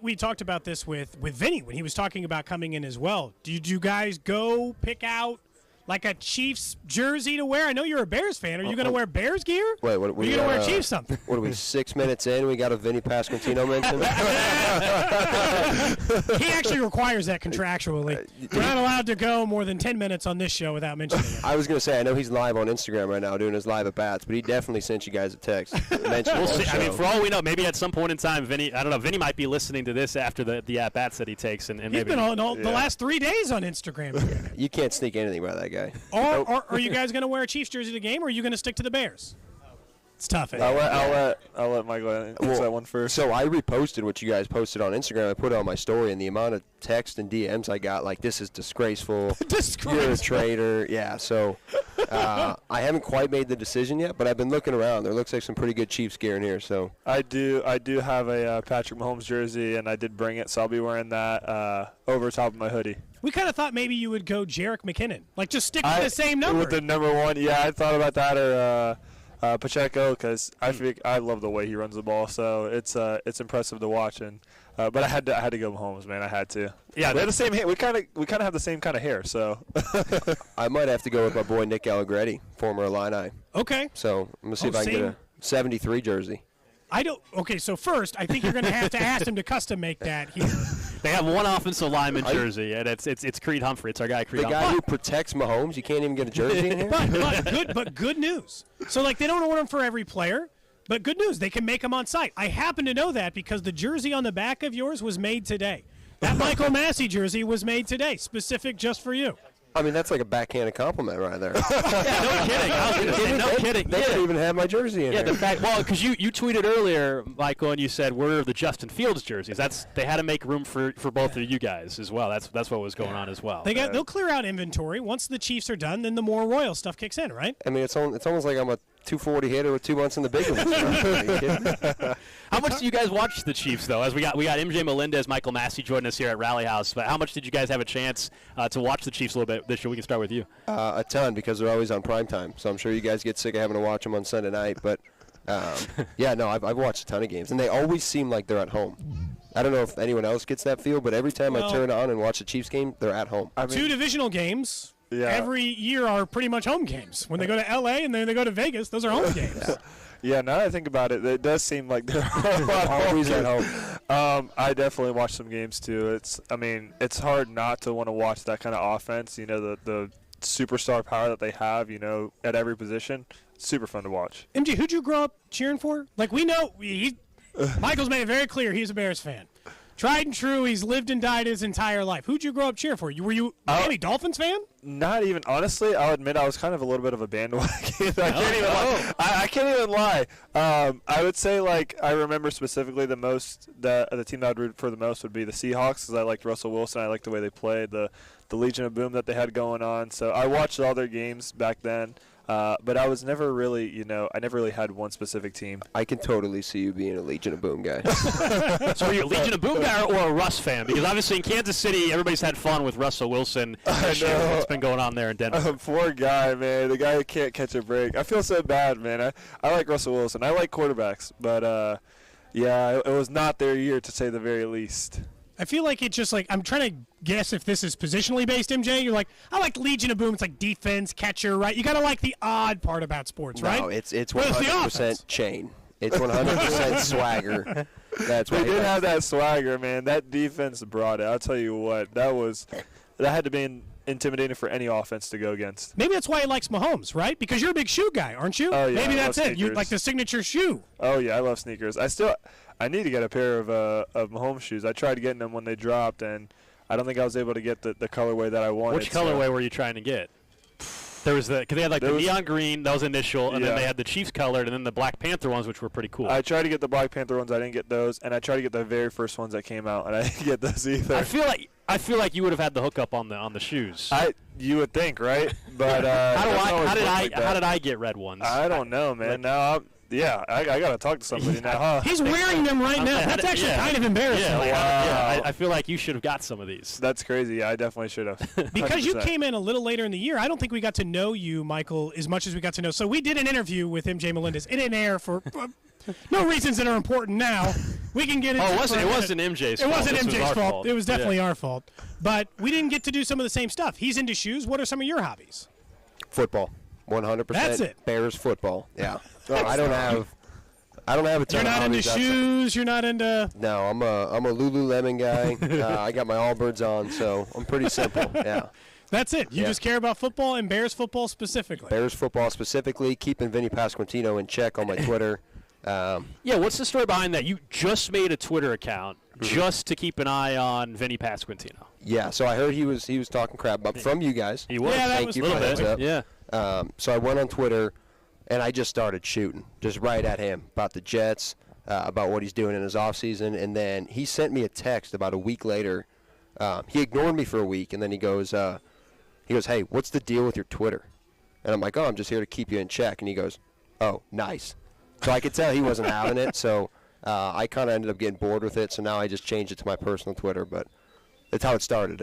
we talked about this with Vinny when he was talking about coming in as well. Did you guys go pick out – like a Chiefs jersey to wear? I know you're a Bears fan. Are you going to wear Bears gear? Wait, what? Are you going to wear Chiefs something? What are we, 6 minutes in? We got a Vinny Pasquantino mention? He actually requires that contractually. We're not allowed to go more than 10 minutes on this show without mentioning it. I was going to say, I know he's live on Instagram right now doing his live at bats, but he definitely sent you guys a text. We'll see. I mean, for all we know, maybe at some point in time, Vinny, I don't know, Vinny might be listening to this after the at bats that he takes. And he's maybe been on the last 3 days on Instagram. You can't sneak anything by that guy. Or are you guys going to wear a Chiefs jersey to the game, or are you going to stick to the Bears? It's tough. I'll let Michael answer that one first. So I reposted what you guys posted on Instagram. I put it on my story, and the amount of text and DMs I got, like, this is disgraceful. You're a traitor. Yeah, so I haven't quite made the decision yet, but I've been looking around. There looks like some pretty good Chiefs gear in here. So I do have a Patrick Mahomes jersey, and I did bring it, so I'll be wearing that over top of my hoodie. We kind of thought maybe you would go Jerick McKinnon. Like, just stick with the same number. With the number one, yeah, I thought about that, or Pacheco, because I love the way he runs the ball, so it's impressive to watch. And but I had to go Mahomes, man. I had to. Yeah, we have the same hair. We kind of have the same kind of hair, so. I might have to go with my boy Nick Allegretti, former Illini. Okay. So I'm gonna see if I can get a 73 jersey. Okay, so first, I think you're going to have to ask him to custom make that here. They have one offensive lineman jersey, and it's Creed Humphrey. It's our guy, Creed Humphrey. The guy who protects Mahomes, you can't even get a jersey in here? But good news. So, like, they don't order them for every player, but good news. They can make them on site. I happen to know that because the jersey on the back of yours was made today. That Michael Massey jersey was made today, specific just for you. I mean, that's like a backhanded compliment right there. No kidding. They didn't even have my jersey in there. The fact, because you tweeted earlier, Michael, and you said we're the Justin Fields jerseys. They had to make room for both of you guys as well. That's what was going on as well. They'll clear out inventory. Once the Chiefs are done, then the more Royal stuff kicks in, right? I mean, it's almost like I'm a 240 hitter with 2 months in the big leagues. How much do you guys watch the Chiefs, though? As we got MJ Melendez, Michael Massey joining us here at Rally House. But how much did you guys have a chance to watch the Chiefs a little bit this year? We can start with you. A ton, because they're always on primetime. So I'm sure you guys get sick of having to watch them on Sunday night. But, I've watched a ton of games. And they always seem like they're at home. I don't know if anyone else gets that feel, but every time I turn on and watch a Chiefs game, they're at home. I mean, 2 divisional games. Yeah. Every year are pretty much home games. When they go to L.A. and then they go to Vegas, those are home games. Yeah, now that I think about it, it does seem like they're always at home. I definitely watch some games too. It's hard not to want to watch that kind of offense. You know, the superstar power that they have. You know, at every position, it's super fun to watch. MJ, who'd you grow up cheering for? Like, we know Michael's made it very clear he's a Bears fan. Tried and true, he's lived and died his entire life. Who'd you grow up cheering for? Were you a Miami Dolphins fan? Not even. Honestly, I'll admit I was kind of a little bit of a bandwagon. I can't even lie. I would say, like, I remember specifically the team that I would root for the most would be the Seahawks, because I liked Russell Wilson. I liked the way they played, the Legion of Boom that they had going on. So I watched all their games back then. But I was never really, I never really had one specific team. I can totally see you being a Legion of Boom guy. So are you a Legion of Boom guy or a Russ fan? Because obviously in Kansas City, everybody's had fun with Russell Wilson. I know. What's been going on there in Denver? Poor guy, man. The guy who can't catch a break. I feel so bad, man. I like Russell Wilson. I like quarterbacks. But, yeah, it was not their year, to say the very least. I feel like it's just like, I'm trying to guess if this is positionally based, MJ. You're like, I like Legion of Boom. It's like defense, catcher, right? You got to like the odd part about sports, right? No, it's 100% chain. It's 100% swagger. That's They why did have that swagger, man. That defense brought it. I'll tell you what. That had to be intimidating for any offense to go against. Maybe that's why he likes Mahomes, right? Because you're a big shoe guy, aren't you? Oh, yeah, Maybe I that's love it. You sneakers. like the signature shoe. Oh, yeah, I love sneakers. I need to get a pair of Mahomes shoes. I tried getting them when they dropped, and I don't think I was able to get the colorway that I wanted. Which colorway were you trying to get? There was because they had the neon green, that was initial, and then they had the Chiefs colored, and then the Black Panther ones, which were pretty cool. I tried to get the Black Panther ones. I didn't get those, and I tried to get the very first ones that came out, and I didn't get those either. I feel like you would have had the hookup on the shoes. You would think, right? But how did I get red ones? I don't know, man. Now I got to talk to somebody now. He's wearing them right now. That's actually kind of embarrassing. I feel like you should have got some of these. That's crazy. Yeah, I definitely should have. Because you came in a little later in the year, I don't think we got to know you, Michael, as much as we got to know. So we did an interview with MJ Melendez. It didn't air for no reasons that are important now. We can get into it wasn't MJ's fault. It wasn't This was MJ's our fault. It was definitely our fault. But we didn't get to do some of the same stuff. He's into shoes. What are some of your hobbies? Football. 100%. That's it. Bears football. Yeah. I don't have a ton You're not of into hobbies outside. shoes. You're not into. No, I'm a Lululemon guy. I got my Allbirds on, so I'm pretty simple. Yeah. That's it. You just care about football and Bears football specifically. Bears football specifically. Keeping Vinny Pasquantino in check on my Twitter. What's the story behind that? You just made a Twitter account just to keep an eye on Vinny Pasquantino. Yeah, so I heard he was talking crap about from you guys. He was. Yeah, that Thank was you a for little that. bit. Yeah. So I went on Twitter, and I just started shooting, just right at him about the Jets, about what he's doing in his offseason, and then he sent me a text about a week later. He ignored me for a week, and then he goes, hey, what's the deal with your Twitter? And I'm like, oh, I'm just here to keep you in check. And he goes, oh, nice. So I could tell he wasn't having it, so I kind of ended up getting bored with it, so now I just changed it to my personal Twitter, but that's how it started.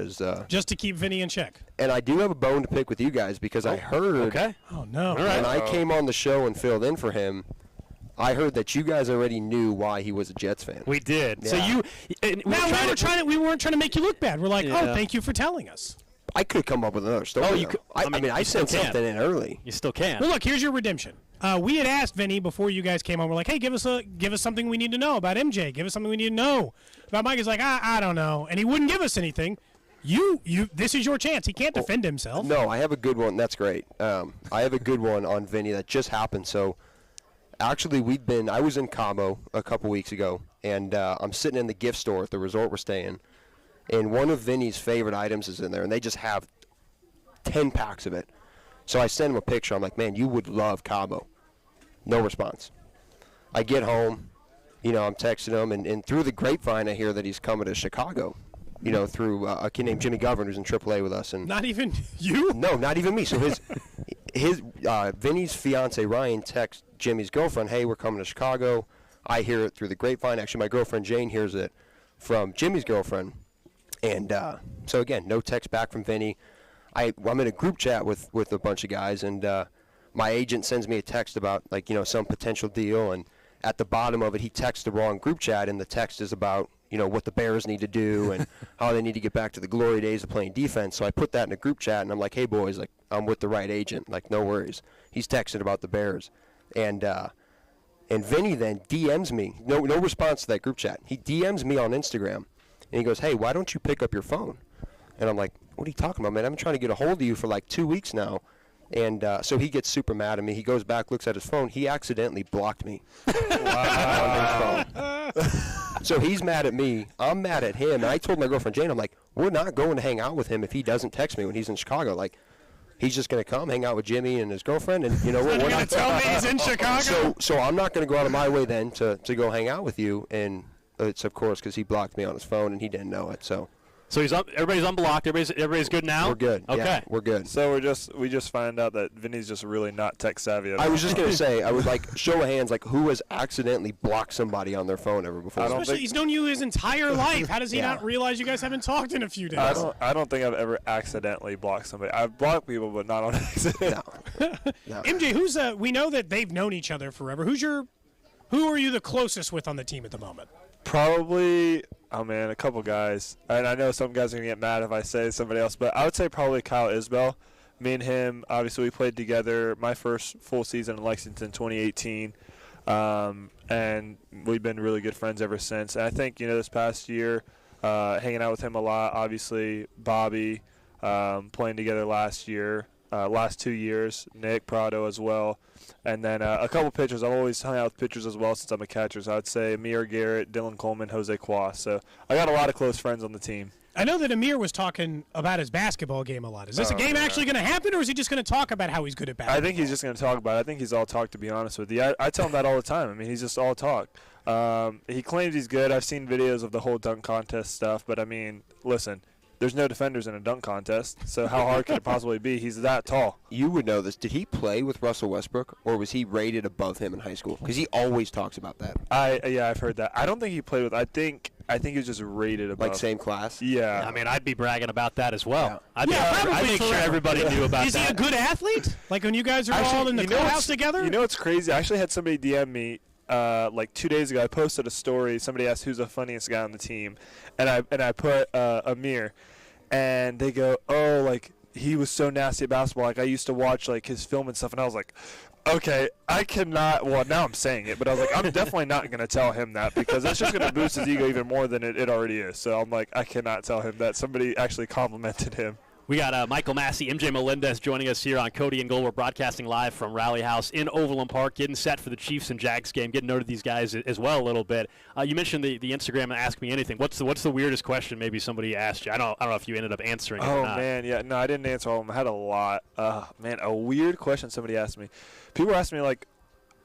Just to keep Vinny in check. And I do have a bone to pick with you guys because I heard Oh, no. when I came on the show and filled in for him, I heard that you guys already knew why he was a Jets fan. We did. Yeah. So you we weren't trying to make you look bad. We're like, oh, thank you for telling us. I could come up with another story. Oh, you though. could. I sent something in early. You still can. Well, look, here's your redemption. We had asked Vinny before you guys came on. We're like, hey, give us something we need to know about MJ. Give us something we need to know about Mike. He's like, I don't know, and he wouldn't give us anything. This is your chance. He can't defend himself. No, I have a good one. That's great. I have a good one on Vinny that just happened. So, actually, I was in Cabo a couple weeks ago, and I'm sitting in the gift store at the resort we're staying, and one of Vinny's favorite items is in there, and they just have 10 packs of it. So I send him a picture. I'm like, man, you would love Cabo. No response. I get home, I'm texting him, and through the grapevine, I hear that he's coming to Chicago, through a kid named Jimmy Govern who's in AAA with us. And not even you? No, not even me. So Vinny's fiance Ryan texts Jimmy's girlfriend, hey, we're coming to Chicago. I hear it through the grapevine. Actually, my girlfriend Jane hears it from Jimmy's girlfriend. And so, again, no text back from Vinny. I'm in a group chat with a bunch of guys, and my agent sends me a text about, some potential deal. And at the bottom of it, he texts the wrong group chat, and the text is about, what the Bears need to do and how they need to get back to the glory days of playing defense. So I put that in a group chat, and I'm like, hey, boys, I'm with the right agent. No worries. He's texting about the Bears. And Vinny then DMs me. No response to that group chat. He DMs me on Instagram. And he goes, hey, why don't you pick up your phone? And I'm like, what are you talking about, man? I've been trying to get a hold of you for 2 weeks now. And so he gets super mad at me. He goes back, looks at his phone. He accidentally blocked me on his phone. So he's mad at me. I'm mad at him. And I told my girlfriend, Jane, I'm like, we're not going to hang out with him if he doesn't text me when he's in Chicago. He's just going to come hang out with Jimmy and his girlfriend. And, we're not going to tell me he's in Chicago? So I'm not going to go out of my way then to go hang out with you. And it's, of course, because he blocked me on his phone and he didn't know it. So So everybody's unblocked. Everybody's good now. We're good. Okay, yeah, we're good. So we just found out that Vinny's just really not tech savvy at all. I was just gonna say, I would like show of hands, like who has accidentally blocked somebody on their phone ever before. Especially he's known you his entire life. How does he not realize you guys haven't talked in a few days? I don't think I've ever accidentally blocked somebody. I've blocked people, but not on accident. No. MJ, who's we know that they've known each other forever. Who are you the closest with on the team at the moment? Probably, a couple guys. And I know some guys are going to get mad if I say somebody else, but I would say probably Kyle Isbell. Me and him, obviously, we played together my first full season in Lexington, 2018. And we've been really good friends ever since. And I think, this past year, hanging out with him a lot, obviously, Bobby, playing together last 2 years, Nick Prado as well. And then a couple pitchers. I've always hung out with pitchers as well since I'm a catcher. So I'd say Amir Garrett, Dylan Coleman, Jose Quas. So I got a lot of close friends on the team. I know that Amir was talking about his basketball game a lot. Is this a game actually going to happen, or is he just going to talk about how he's good at basketball? I think he's just going to talk about it. I think he's all talk, to be honest with you. I tell him that all the time. He's just all talk. He claims he's good. I've seen videos of the whole dunk contest stuff. But, listen. There's no defenders in a dunk contest, so how hard could it possibly be? He's that tall. You would know this. Did he play with Russell Westbrook, or was he rated above him in high school? Because he always talks about that. I've heard that. I don't think he played with. I think he was just rated above. Like same class. Yeah. I'd be bragging about that as well. Yeah. I'd make sure everybody knew about that. Is he a good athlete? Like when you guys are all in the clubhouse together? You know what's crazy? I actually had somebody DM me. 2 days ago, I posted a story. Somebody asked who's the funniest guy on the team, and I put Amir. And they go, oh, like, he was so nasty at basketball. Like, I used to watch, like, his film and stuff. And I was like, okay, I cannot. Well, now I'm saying it. But I was like, I'm definitely not going to tell him that because that's just going to boost his ego even more than it already is. So I'm like, I cannot tell him that. Somebody actually complimented him. We got Michael Massey, MJ Melendez joining us here on Cody and Gold. We're broadcasting live from Rally House in Overland Park, getting set for the Chiefs and Jags game, getting to know these guys as well a little bit. You mentioned the Instagram and Ask Me Anything. What's the weirdest question maybe somebody asked you? I don't know if you ended up answering it or not. Oh, man, yeah. No, I didn't answer all of them. I had a lot. A weird question somebody asked me. People ask me, like,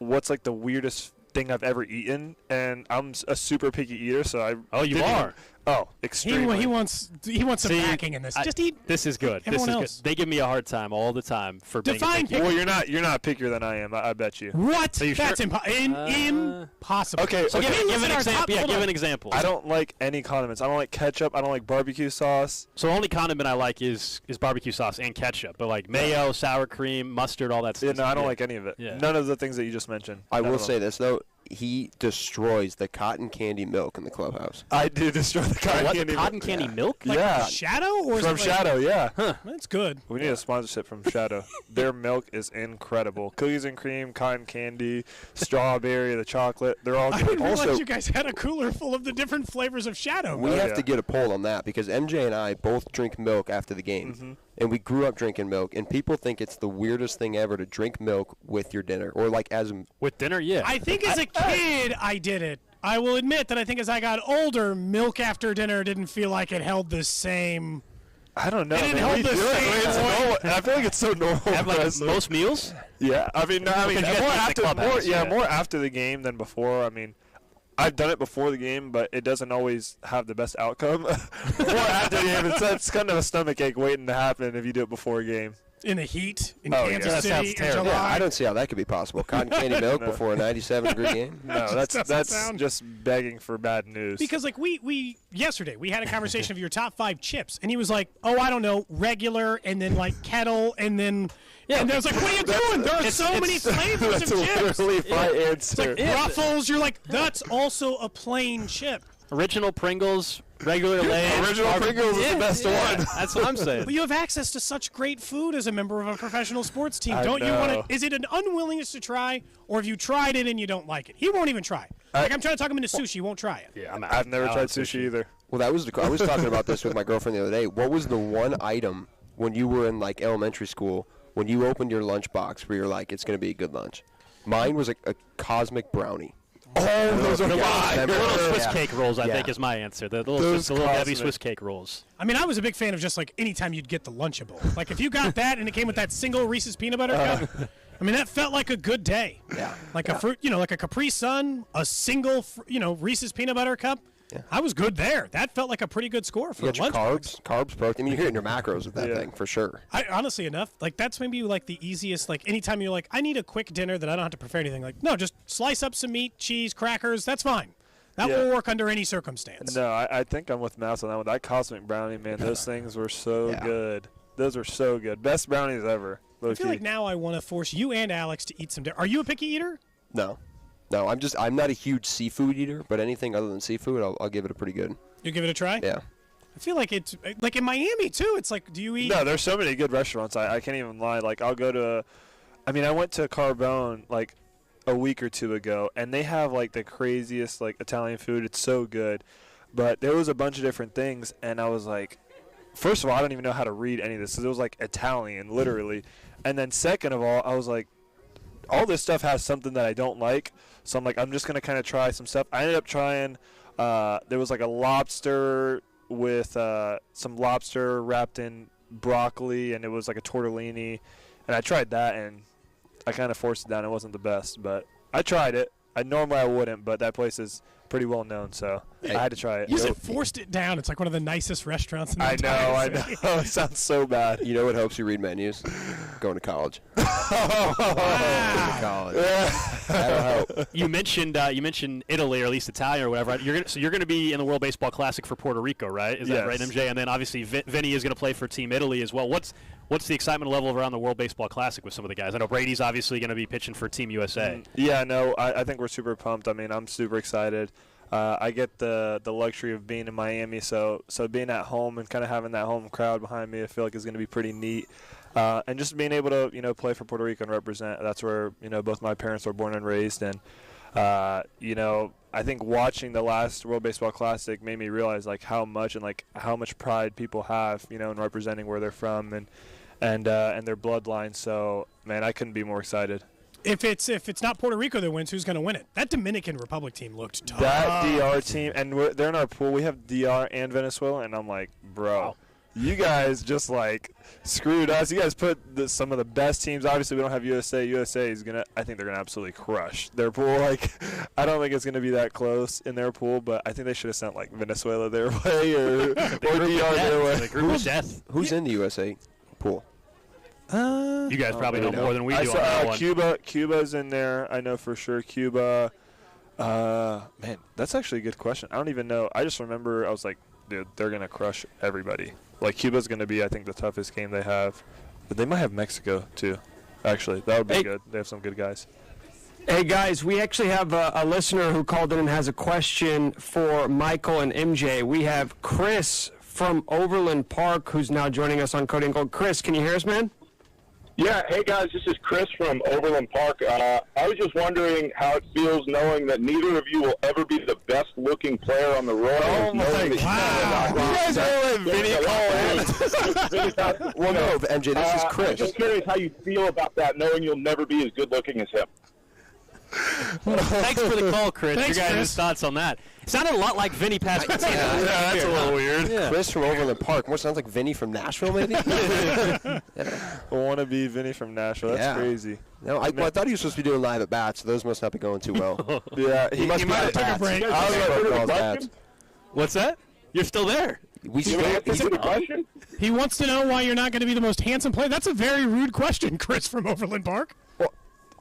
what's, like, the weirdest thing I've ever eaten, and I'm a super picky eater, so I... Oh, you are? Oh, extremely. He wants some backing in this. Just eat. This is good. This is else. good. They give me a hard time all the time for Define being Well, you're not pickier than I am. I bet you. What? Are you That's sure? impossible. Okay. So give an example. Give an example. I don't like any condiments. I don't like ketchup. I don't like barbecue sauce. So only condiment I like is barbecue sauce and ketchup, but like mayo, sour cream, mustard, all that stuff. Yeah, no, I don't like any of it. Yeah. None of the things that you just mentioned. I will say this though. He destroys the cotton candy milk in the clubhouse. I do destroy the cotton candy milk. Cotton candy milk? Like yeah. Shadow? Or from Shadow, yeah. Huh. That's good. We need a sponsorship from Shadow. Their milk is incredible. Cookies and cream, cotton candy, strawberry, the chocolate. They're all good. I didn't realize Also, you guys had a cooler full of the different flavors of Shadow. We have to get a poll on that because MJ and I both drink milk after the game. Mm-hmm. And we grew up drinking milk, and people think it's the weirdest thing ever to drink milk with your dinner, or like with dinner, yeah. I think as a kid I did it. I will admit that I think as I got older, milk after dinner didn't feel like it held the same. I don't know. It didn't hold the same. I feel like it's so normal. Have like most meals? Yeah, more after the game than before. I mean, I've done it before the game, but it doesn't always have the best outcome. More after the game, it's kind of a stomach ache waiting to happen if you do it before a game. In the heat in Kansas City in July. Yeah, I don't see how that could be possible. Cotton candy milk before a 97-degree game? No, that's just begging for bad news. Because like we yesterday we had a conversation of your top 5 chips, and he was like, "Oh, I don't know, regular, and then like kettle, and then." Yeah, and I was like, "What are you doing? There are so many flavors of chips." Literally my answer. It's like Ruffles. You're like, that's also a plain chip. Original Pringles, regular Lay's. Original Pringles is the best one. That's what I'm saying. But you have access to such great food as a member of a professional sports team. Don't you want to? Is it an unwillingness to try, or have you tried it and you don't like it? He won't even try. Like I'm trying to talk him into sushi, he won't try it. Yeah, I've never tried sushi either. Well, I was talking about this with my girlfriend the other day. What was the one item when you were in like elementary school when you opened your lunchbox where you're like, it's going to be a good lunch? Mine was a cosmic brownie. Oh, those are the good. little Swiss cake rolls, I think, is my answer. The little heavy Swiss cake rolls. I mean, I was a big fan of just like anytime you'd get the Lunchable. Like if you got that and it came with that single Reese's peanut butter cup, I mean, that felt like a good day. Yeah. Like a fruit, like a Capri Sun, a single, Reese's peanut butter cup. I was good there. That felt like a pretty good score for You got your lunch. carbs, protein. I mean, you're hitting your macros with that thing for sure. Honestly enough, like that's maybe like the easiest. Like anytime you're like, I need a quick dinner that I don't have to prepare anything. Like, no, just slice up some meat, cheese, crackers. That's fine. That will work under any circumstance. No, I think I'm with Mass on that one. That cosmic brownie, man, those things were so good. Those were so good. Best brownies ever. I feel like now I want to force you and Alex to eat some dinner. Are you a picky eater? No, I'm not a huge seafood eater, but anything other than seafood, I'll give it a pretty good. You give it a try? Yeah. I feel like it's like in Miami too. It's like, do you eat? No, there's so many good restaurants. I can't even lie. Like I'll go to, I went to Carbone like a week or two ago, and they have like the craziest like Italian food. It's so good, but there was a bunch of different things, and I was like, first of all, I don't even know how to read any of this. So it was like Italian, literally, and then second of all, I was like, all this stuff has something that I don't like, so I'm like, I'm just gonna kind of try some stuff. I ended up trying. There was like a lobster with some lobster wrapped in broccoli, and it was like a tortellini, and I tried that, and I kind of forced it down. It wasn't the best, but I tried it. Normally I wouldn't, but that place is pretty well known, so I had to try it. You said forced it down. It's like one of the nicest restaurants in the entire city. I know. It sounds so bad. You know what helps you read menus? Going to college. College. That'll help. You mentioned Italy, or at least Italian or whatever. Right? You're going to be in the World Baseball Classic for Puerto Rico, right? Is that right, MJ? And then obviously Vinny is going to play for Team Italy as well. What's the excitement level around the World Baseball Classic with some of the guys? I know Brady's obviously going to be pitching for Team USA. Yeah, no, I think we're super pumped. I'm super excited. I get the luxury of being in Miami, so being at home and kind of having that home crowd behind me, I feel like is going to be pretty neat. And just being able to play for Puerto Rico and represent. That's where both my parents were born and raised, and I think watching the last World Baseball Classic made me realize like how much pride people have in representing where they're from and their bloodline. So man, I couldn't be more excited. If it's not Puerto Rico that wins, who's going to win it? That Dominican Republic team looked tough. That DR team, and they're in our pool. We have DR and Venezuela, and I'm like, bro, you guys just like screwed us. You guys put some of the best teams. Obviously, we don't have USA. USA is I think they're gonna absolutely crush their pool. Like, I don't think it's gonna be that close in their pool, but I think they should have sent like Venezuela their way or DR their way. Who's in the USA pool? You guys probably know more than we do on that one. Cuba's in there. I know for sure. Cuba. Man, that's actually a good question. I don't even know. I just remember I was like, dude, they're going to crush everybody. Like, Cuba's going to be, I think, the toughest game they have. But they might have Mexico, too. Actually, that would be good. They have some good guys. Hey, guys, we actually have a listener who called in and has a question for Michael and MJ. We have Chris from Overland Park who's now joining us on Cody and Gold. Chris, can you hear us, man? Yeah, hey guys, this is Chris from Overland Park. I was just wondering how it feels knowing that neither of you will ever be the best looking player on the Royals. Oh my God. You guys are in video call. Well, no, MJ, this is Chris. I'm just curious how you feel about that, knowing you'll never be as good looking as him. Thanks for the call, Chris. Thanks, Your guys' Chris. thoughts on that. It sounded a lot like Vinny Pasquantino. That's a little weird. Yeah. Chris from Overland Park. More sounds like Vinny from Nashville, maybe? I want to be Vinny from Nashville. That's crazy. No, I thought he was supposed to be doing live at bats, so those must not be going too well. Yeah, he must be might at have bats. took a break. What's that? You're still there. He wants to know why you're not going to be the most handsome player. That's a very rude question, Chris from Overland Park.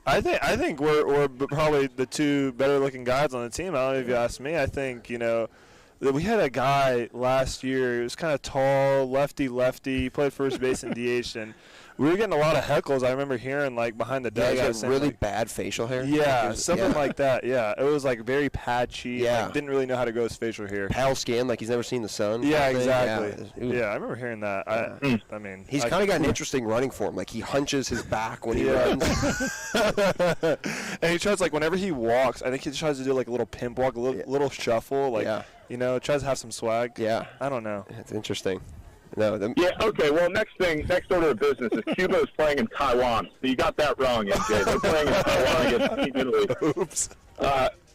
I think we're probably the two better looking guys on the team. I don't know if you ask me. I think we had a guy last year. He was kind of tall, lefty, played first base and DH, and we were getting a lot of heckles. I remember hearing like behind the dugout, saying, really bad facial hair. Yeah, something like that. Yeah, it was like very patchy. Yeah, like, didn't really know how to grow his facial hair. Pale skin, like he's never seen the sun. Yeah, exactly. Yeah, I remember hearing that. I mean, he's kind of got an interesting running form. Like he hunches his back when he runs. And he tries like whenever he walks, I think he tries to do like a little pimp walk, a little shuffle, like tries to have some swag. Yeah, I don't know. It's interesting. No, yeah, okay, well, next order of business is Cuba is playing in Taiwan. So you got that wrong, MJ. They're playing in Taiwan against Team Italy. Oops.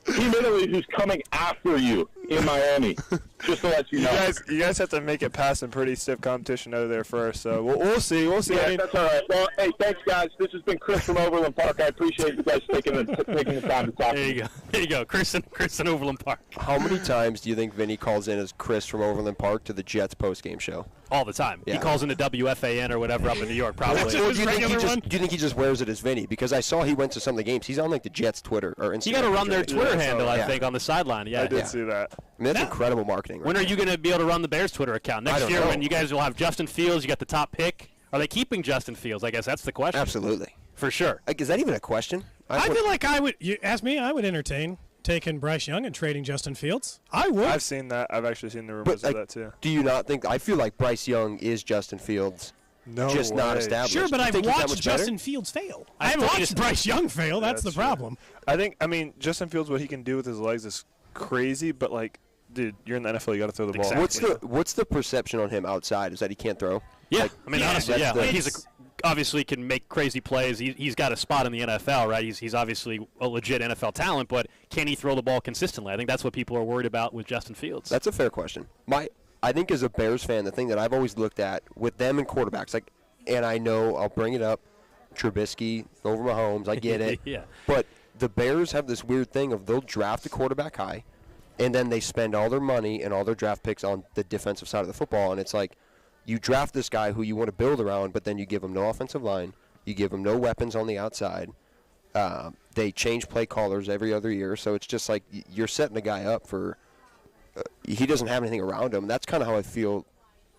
Italy who's coming after you in Miami. Just to let you know. You guys have to make it past some pretty stiff competition over there first. So we'll see. We'll see. Yeah, that's all right. Well, hey, thanks, guys. This has been Chris from Overland Park. I appreciate you guys taking the time to talk. There you go. Chris in Overland Park. How many times do you think Vinny calls in as Chris from Overland Park to the Jets postgame show? All the time. Yeah. He calls into WFAN or whatever up in New York, probably. Or do you think he just wears it as Vinny? Because I saw he went to some of the games. He's on like the Jets Twitter or Instagram. You got to run their Twitter handle, I think, on the sideline. Yeah, I did see that. I mean, that's incredible marketing. When are you going to be able to run the Bears Twitter account? Next year when you guys will have Justin Fields, you got the top pick. Are they keeping Justin Fields? I guess that's the question. Absolutely. For sure. Like, is that even a question? I feel like I would. You ask me, I would entertain taking Bryce Young and trading Justin Fields. I would. I've seen that. I've actually seen the rumors of that too. Do you not think? I feel like Bryce Young is Justin Fields. No just way. not established. Sure, but I've think he's that watched much better? Justin Fields fail. I haven't watched Bryce Young fail. That's the problem. I mean, Justin Fields, what he can do with his legs is crazy, but like, dude, you're in the NFL, you got to throw the ball. What's the perception on him outside? Is that he can't throw? Yeah, like, I mean, honestly, yeah. Like obviously can make crazy plays. He's got a spot in the NFL, right? He's obviously a legit NFL talent, but can he throw the ball consistently? I think that's what people are worried about with Justin Fields. That's a fair question. I think as a Bears fan, the thing that I've always looked at with them and quarterbacks, like, and I know I'll bring it up, Trubisky over Mahomes, I get it. Yeah. But the Bears have this weird thing of they'll draft a quarterback high, and then they spend all their money and all their draft picks on the defensive side of the football, and it's like you draft this guy who you want to build around, but then you give him no offensive line, you give him no weapons on the outside. They change play callers every other year, so it's just like you're setting a guy up for he doesn't have anything around him. That's kind of how I feel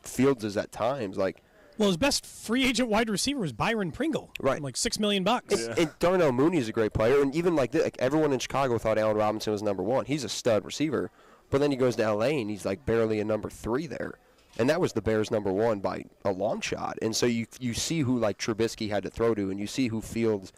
Fields is at times. Like, well, his best free agent wide receiver was Byron Pringle, right? Like $6 million. And Darnell Mooney is a great player, and even like everyone in Chicago thought Allen Robinson was number one. He's a stud receiver, but then he goes to L.A. and he's like barely a number 3 there, and that was the Bears' number 1 by a long shot. And so you see who like Trubisky had to throw to, and you see who Fields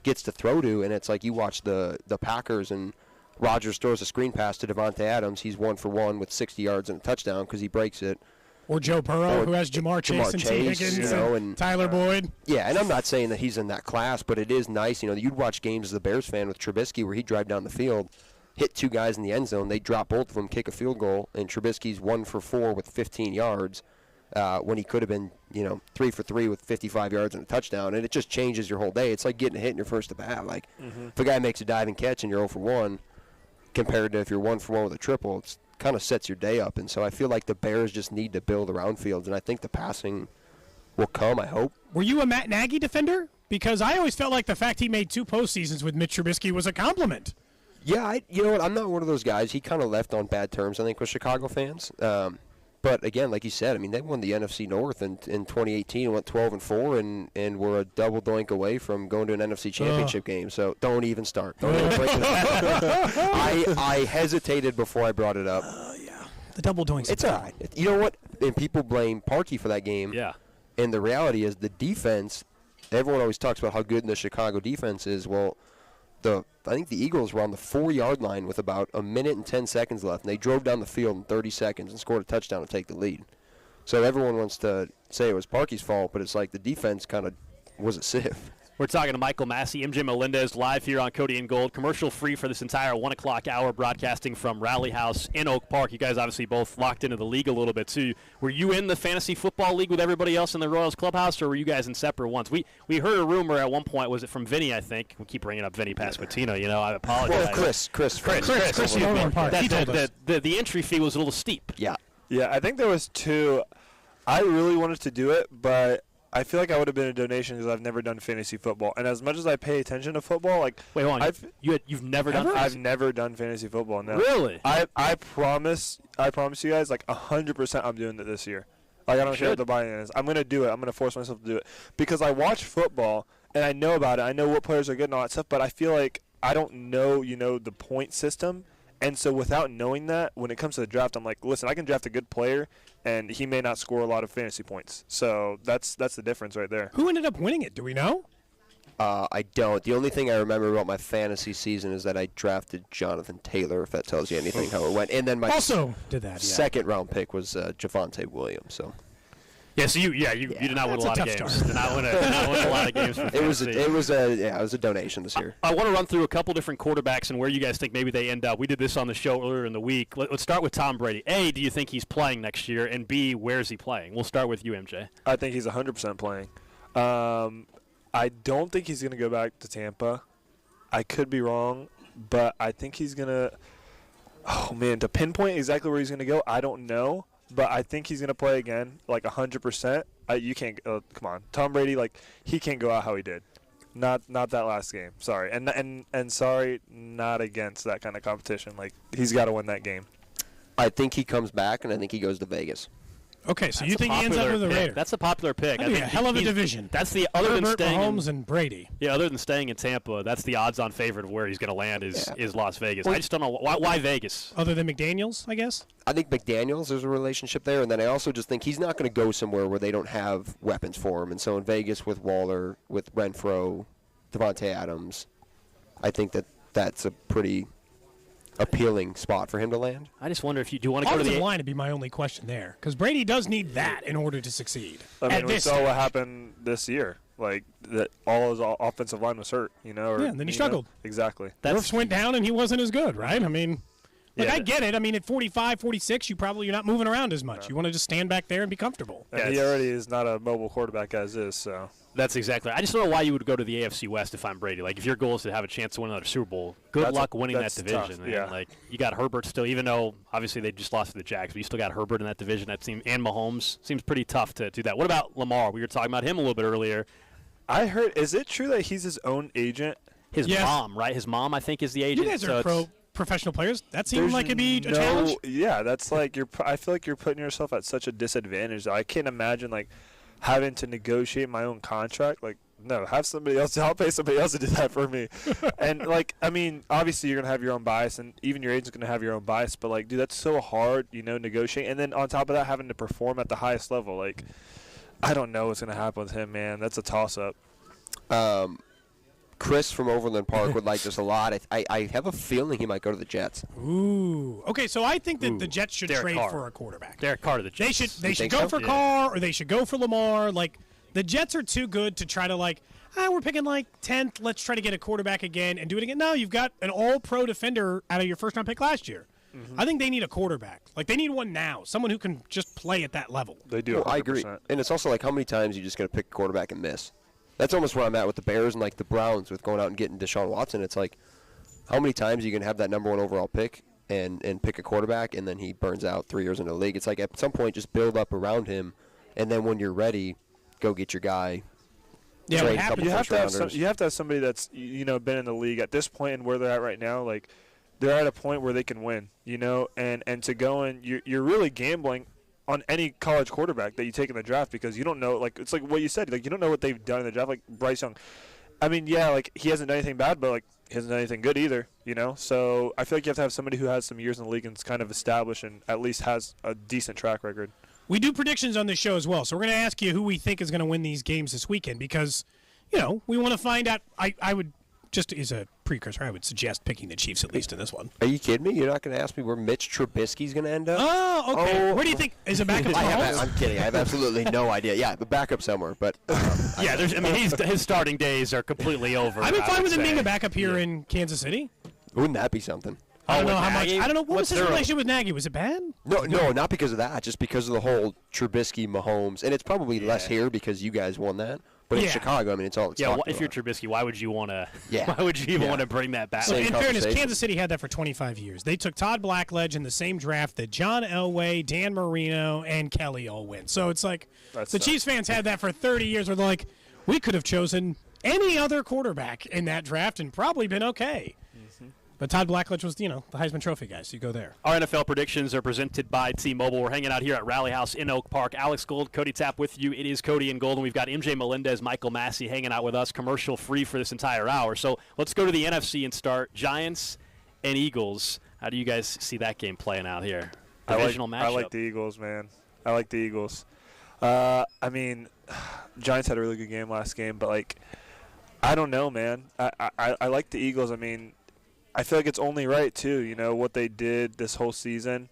gets to throw to, and it's like you watch the Packers and Rodgers throws a screen pass to Devontae Adams. He's 1 for 1 with 60 yards and a touchdown because he breaks it. Or Joe Burrow, who has Jamar Chase and T. Higgins and Tyler Boyd. Yeah, and I'm not saying that he's in that class, but it is nice. You know, you'd watch games as a Bears fan with Trubisky where he'd drive down the field, hit 2 guys in the end zone, they'd drop both of them, kick a field goal, and Trubisky's 1 for 4 with 15 yards when he could have been, 3 for 3 with 55 yards and a touchdown, and it just changes your whole day. It's like getting a hit in your first at bat. Like, if a guy makes a diving catch and you're 0 for 1, compared to if you're 1 for 1 with a triple, it's kind of sets your day up. And so I feel like the Bears just need to build around Fields, and I think the passing will come, I hope. Were you a Matt Nagy defender? Because I always felt like the fact he made 2 postseasons with Mitch Trubisky was a compliment. Yeah, you know what? I'm not one of those guys. He kind of left on bad terms, I think, with Chicago fans. But again, like you said, I mean, they won the NFC North in 2018, went 12-4, and were a double doink away from going to an NFC Championship game. So don't even start. Don't even break it up. I hesitated before I brought it up. Yeah, the double doinks. It's all right. You know what? And people blame Parkey for that game. Yeah. And the reality is the defense. Everyone always talks about how good the Chicago defense is. Well, I think the Eagles were on the 4-yard line with about 1 minute and 10 seconds left, and they drove down the field in 30 seconds and scored a touchdown to take the lead. So everyone wants to say it was Parkey's fault, but it's like the defense kind of was a sieve. We're talking to Michael Massey, MJ Melendez, live here on Cody and Gold, commercial-free for this entire 1 o'clock hour, broadcasting from Rally House in Oak Park. You guys obviously both locked into the league a little bit, too. Were you in the fantasy football league with everybody else in the Royals clubhouse, or were you guys in separate ones? We heard a rumor at one point, was it from Vinny, I think? We keep bringing up Vinny Pasquantino, I apologize. Well, Chris. The entry fee was a little steep. Yeah. Yeah, I think there was 2. I really wanted to do it, but I feel like I would have been a donation because I've never done fantasy football. And as much as I pay attention to football, like, wait, hold on. You've never done fantasy? I've never done fantasy football, no. Really? I promise you guys, like, 100% I'm doing it this year. Like, I don't care what the buy-in is. I'm going to do it. I'm going to force myself to do it. Because I watch football, and I know about it. I know what players are good and all that stuff, but I feel like I don't know, the point system. And so without knowing that, when it comes to the draft, I'm like, listen, I can draft a good player, and he may not score a lot of fantasy points. So that's the difference right there. Who ended up winning it? Do we know? I don't. The only thing I remember about my fantasy season is that I drafted Jonathan Taylor, if that tells you anything, how it went. And then my also did that. second round pick was Javonte Williams. So Yeah, so you did not win a lot of games. Did not win a lot of games for fantasy. It was a donation this year. I want to run through a couple different quarterbacks and where you guys think maybe they end up. We did this on the show earlier in the week. Let's start with Tom Brady. A, do you think he's playing next year? And B, where is he playing? We'll start with you, MJ. I think he's 100% playing. I don't think he's going to go back to Tampa. I could be wrong, but I think he's going to – oh, man, to pinpoint exactly where he's going to go, I don't know. But I think he's going to play again, like 100%. You can't come on. Tom Brady, like, he can't go out how he did. Not that last game. Sorry. And sorry, not against that kind of competition. Like, he's got to win that game. I think he comes back, and I think he goes to Vegas. Okay, so you think he ends up with the Raiders? That's a popular pick. That'd be a hell of a division. That's the other than staying Mahomes and Brady. Yeah, other than staying in Tampa, that's the odds-on favorite of where he's going to land is Las Vegas. I just don't know why Vegas. Other than McDaniels, I guess. I think McDaniels, there's a relationship there, and then I also just think he's not going to go somewhere where they don't have weapons for him. And so in Vegas with Waller, with Renfro, Devontae Adams, I think that's a pretty appealing spot for him to land. I just wonder if you want to go to the line would be my only question there, because Brady does need that in order to succeed. I mean, we saw what happened this year. Like that, all his offensive line was hurt. And then he struggled. Exactly. Roofs went down, and he wasn't as good, right? I mean, I get it. I mean, at 45, 46, you're not moving around as much. No. You want to just stand back there and be comfortable. And he already is not a mobile quarterback as is, so. That's exactly. I just don't know why you would go to the AFC West if I'm Brady. Like, if your goal is to have a chance to win another Super Bowl, good luck winning that division. Tough. Yeah. Like, you got Herbert still, even though obviously they just lost to the Jags, but you still got Herbert in that division. That team and Mahomes seems pretty tough to do that. What about Lamar? We were talking about him a little bit earlier. I heard. Is it true that he's his own agent? His mom, right? His mom, I think, is the agent. You guys are professional players. That seems like it'd be a challenge. Yeah, that's like I feel like you're putting yourself at such a disadvantage. I can't imagine like having to negotiate my own contract. Like, no, have somebody else. I'll pay somebody else to do that for me. And like, I mean, obviously you're gonna have your own bias, and even your agent's gonna have your own bias. But like, dude, that's so hard, negotiating. And then on top of that, having to perform at the highest level. Like, I don't know what's gonna happen with him, man. That's a toss-up. Chris from Overland Park would like this a lot. I have a feeling he might go to the Jets. Ooh. Okay, so I think that the Jets should trade for a quarterback. Derek Carr to the Jets. They should go for Carr, or they should go for Lamar. Like, the Jets are too good to try to we're picking 10th. Let's try to get a quarterback again and do it again. No, you've got an all-pro defender out of your first-round pick last year. Mm-hmm. I think they need a quarterback. Like, they need one now, someone who can just play at that level. They do. Well, I agree. And it's also like how many times you just going to pick a quarterback and miss. That's almost where I'm at with the Bears and like the Browns with going out and getting Deshaun Watson. It's like, how many times are you going to have that number one overall pick and pick a quarterback and then he burns out 3 years into the league? It's like at some point just build up around him, and then when you're ready, go get your guy. Yeah, you have to have somebody that's been in the league at this point and where they're at right now. Like, they're at a point where they can win, and to go and you're really gambling on any college quarterback that you take in the draft, because you don't know, like, it's like what you said, like, you don't know what they've done in the draft. Like Bryce Young, I mean, yeah, like, he hasn't done anything bad, but like, he hasn't done anything good either, so I feel like you have to have somebody who has some years in the league and is kind of established and at least has a decent track record. We do predictions on this show as well, so we're going to ask you who we think is going to win these games this weekend, because we want to find out. I would, just as a precursor, I would suggest picking the Chiefs at least in this one. Are you kidding me? You're not going to ask me where Mitch Trubisky's going to end up? Oh, okay. Where do you think? Is it backup? I'm kidding. I have absolutely no idea. Yeah, the backup somewhere, but his starting days are completely over. I've been fine with him being a backup here in Kansas City. Wouldn't that be something? I don't know how much. I don't know. What was his relationship with Nagy? Was it bad? No, not because of that. Just because of the whole Trubisky, Mahomes, and it's probably less here because you guys won that. But in Chicago, I mean, it's all it's talked if you're Trubisky, why would you want to? Yeah. Why would you even want to bring that back? So in fairness, Kansas City had that for 25 years. They took Todd Blackledge in the same draft that John Elway, Dan Marino, and Kelly all went. So it's like Chiefs fans had that for 30 years. Where they're like, we could have chosen any other quarterback in that draft and probably been okay. But Todd Blackledge was, the Heisman Trophy guy, so you go there. Our NFL predictions are presented by T-Mobile. We're hanging out here at Rally House in Oak Park. Alex Gold, Cody Tapp with you. It is Cody and Gold, and we've got MJ Melendez, Michael Massey hanging out with us, commercial-free for this entire hour. So let's go to the NFC and start. Giants and Eagles. How do you guys see that game playing out here? Divisional matchup. I like the Eagles, man. I like the Eagles. I mean, Giants had a really good game last game, but, I don't know, man. I like the Eagles. I mean, I feel like it's only right, too, what they did this whole season.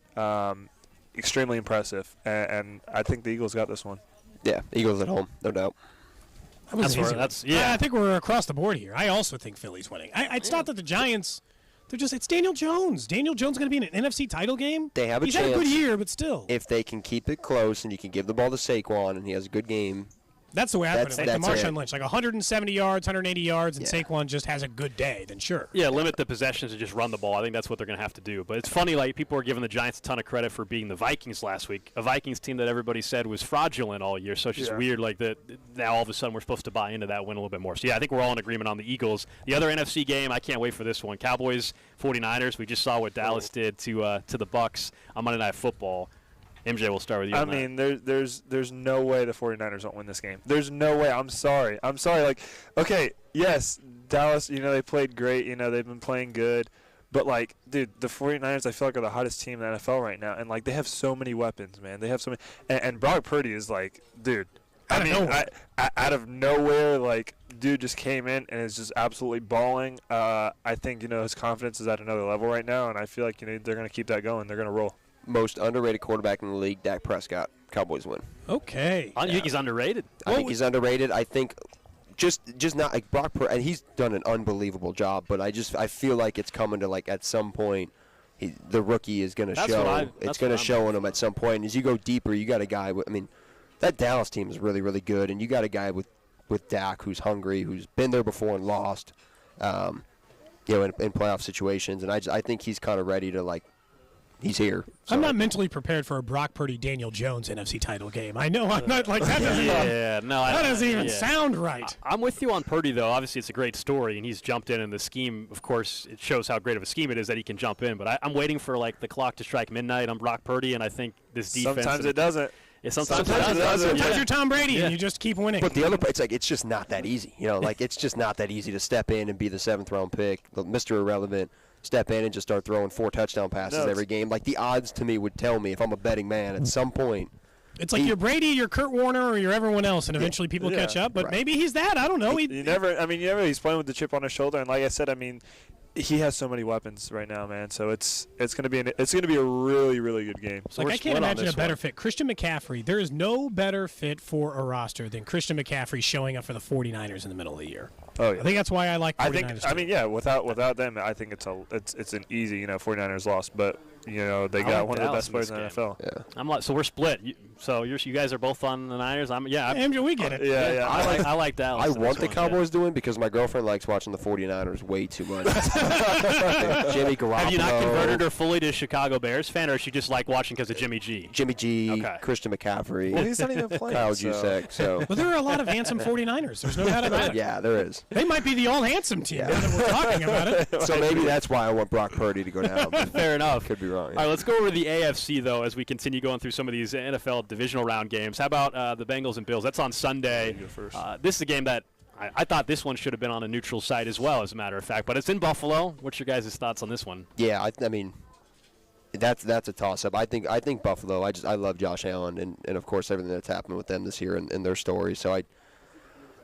Extremely impressive, and I think the Eagles got this one. Yeah, Eagles at home, no doubt. I think we're across the board here. I also think Philly's winning. It's not that the Giants. It's Daniel Jones. Daniel Jones going to be in an NFC title game. They have a He's chance. had a good year, but still. If they can keep it close and you can give the ball to Saquon and he has a good game. That's the way I put it. Like Marshawn it. Lynch, like 170 yards, 180 yards, and Saquon just has a good day, then sure. Yeah, limit the possessions and just run the ball. I think that's what they're going to have to do. But it's funny, like, people are giving the Giants a ton of credit for beating the Vikings last week, a Vikings team that everybody said was fraudulent all year. So it's just weird, like, that now all of a sudden we're supposed to buy into that win a little bit more. So, yeah, I think we're all in agreement on the Eagles. The other NFC game, I can't wait for this one. Cowboys, 49ers. We just saw what Dallas did to the Bucs on Monday Night Football. MJ, we'll start with you. I mean, there's no way the 49ers don't win this game. There's no way. I'm sorry. Like, okay, yes, Dallas, they played great. They've been playing good. But, like, dude, the 49ers, I feel like, are the hottest team in the NFL right now. And, like, they have so many weapons, man. They have so many. And Brock Purdy is, like, dude. Out of nowhere, like, dude just came in and is just absolutely balling. I think, his confidence is at another level right now. And I feel like, they're going to keep that going. They're going to roll. Most underrated quarterback in the league, Dak Prescott. Cowboys win. Okay. I think he's underrated. I think he's underrated. I think just not like Brock Purdy, and he's done an unbelievable job, but I feel like it's coming to, like, at some point the rookie is going to show. It's going to show in him at some point. And as you go deeper, you got a guy that Dallas team is really, really good, and you got a guy with Dak who's hungry, who's been there before and lost, in playoff situations, and I think he's kind of ready to, like, he's here. So. I'm not mentally prepared for a Brock Purdy, Daniel Jones NFC title game. I know I'm not like that. That doesn't even sound right. I'm with you on Purdy, though. Obviously, it's a great story, and he's jumped in the scheme. Of course, it shows how great of a scheme it is that he can jump in. But I'm waiting for, like, the clock to strike midnight on Brock Purdy, and I think this defense. Sometimes it doesn't. Yeah, sometimes it doesn't. Sometimes you're Tom Brady and you just keep winning. But the other, it's just not that easy. It's just not that easy to step in and be the 7th-round pick, Mr. Irrelevant. Step in and just start throwing 4 touchdown passes every game. Like, the odds to me would tell me, if I'm a betting man, at some point. It's like you're Brady, you're Kurt Warner, or you're everyone else, and eventually people catch up. But maybe he's that. I don't know. He's playing with the chip on his shoulder, and like I said, he has so many weapons right now, man. So it's going to be a really, really good game. So I can't imagine a better fit. Christian McCaffrey. There is no better fit for a roster than Christian McCaffrey showing up for the 49ers in the middle of the year. Oh, yeah. I think that's why I like 49ers. Without them, I think it's an easy, 49ers loss, but they got one of the best players in the NFL. Yeah. So we're split. So you guys are both on the Niners. Andrew, we get it. Yeah. I like Dallas. I want the Cowboys to win because my girlfriend likes watching the 49ers way too much. Jimmy Garoppolo. Have you not converted her fully to Chicago Bears fan, or is she just like watching because of Jimmy G? Jimmy G, Christian McCaffrey. Well, he's not even playing. Kyle Juszczyk. So. Well, there are a lot of handsome 49ers. There's no doubt about it. Yeah, there is. They might be the all-handsome team now that we're talking about it. So maybe that's why I want Brock Purdy to go down. Fair enough. Could be wrong. All right, let's go over to the AFC, though, as we continue going through some of these NFL divisional round games. How about the Bengals and Bills? That's on Sunday. This is a game that I thought this one should have been on a neutral site as well, as a matter of fact. But it's in Buffalo. What's your guys' thoughts on this one? Yeah, I mean, that's a toss-up. I think Buffalo. I love Josh Allen and of course everything that's happened with them this year and their story. So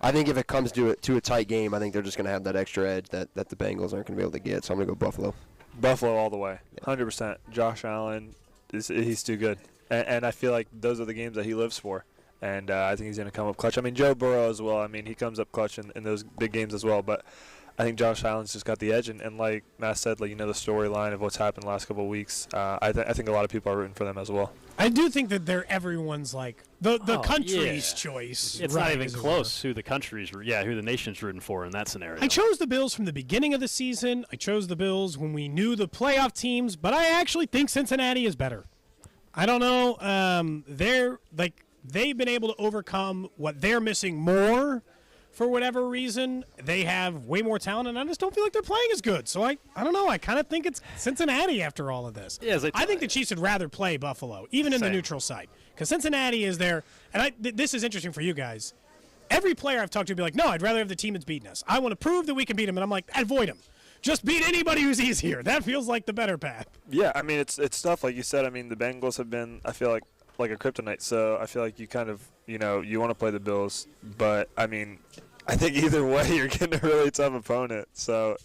I think if it comes to a tight game, I think they're just going to have that extra edge that the Bengals aren't going to be able to get. So I'm going to go Buffalo. Buffalo all the way, 100%. Josh Allen, he's too good, and I feel like those are the games that he lives for. And I think he's going to come up clutch. I mean, Joe Burrow as well. I mean, he comes up clutch in those big games as well. But I think Josh Allen's just got the edge. And like Matt said, like the storyline of what's happened the last couple of weeks, I think a lot of people are rooting for them as well. I do think that they're everyone's like the country's choice. It's not even close who the country's, who the nation's rooting for in that scenario. I chose the Bills from the beginning of the season. I chose the Bills when we knew the playoff teams, but I actually think Cincinnati is better. I don't know. They've been able to overcome what they're missing more for whatever reason. They have way more talent, and I just don't feel like they're playing as good. So I don't know. I kind of think it's Cincinnati after all of this. Yeah, I think the Chiefs would rather play Buffalo, even in the neutral site, because Cincinnati is there. And this is interesting for you guys. Every player I've talked to would be like, no, I'd rather have the team that's beaten us. I want to prove that we can beat them. And I'm like, avoid them. Just beat anybody who's easier. That feels like the better path. Yeah, I mean, it's tough. Like you said, I mean, the Bengals have been, I feel like a kryptonite. So I feel like you kind of, you want to play the Bills. But, I mean, I think either way you're getting a really tough opponent. So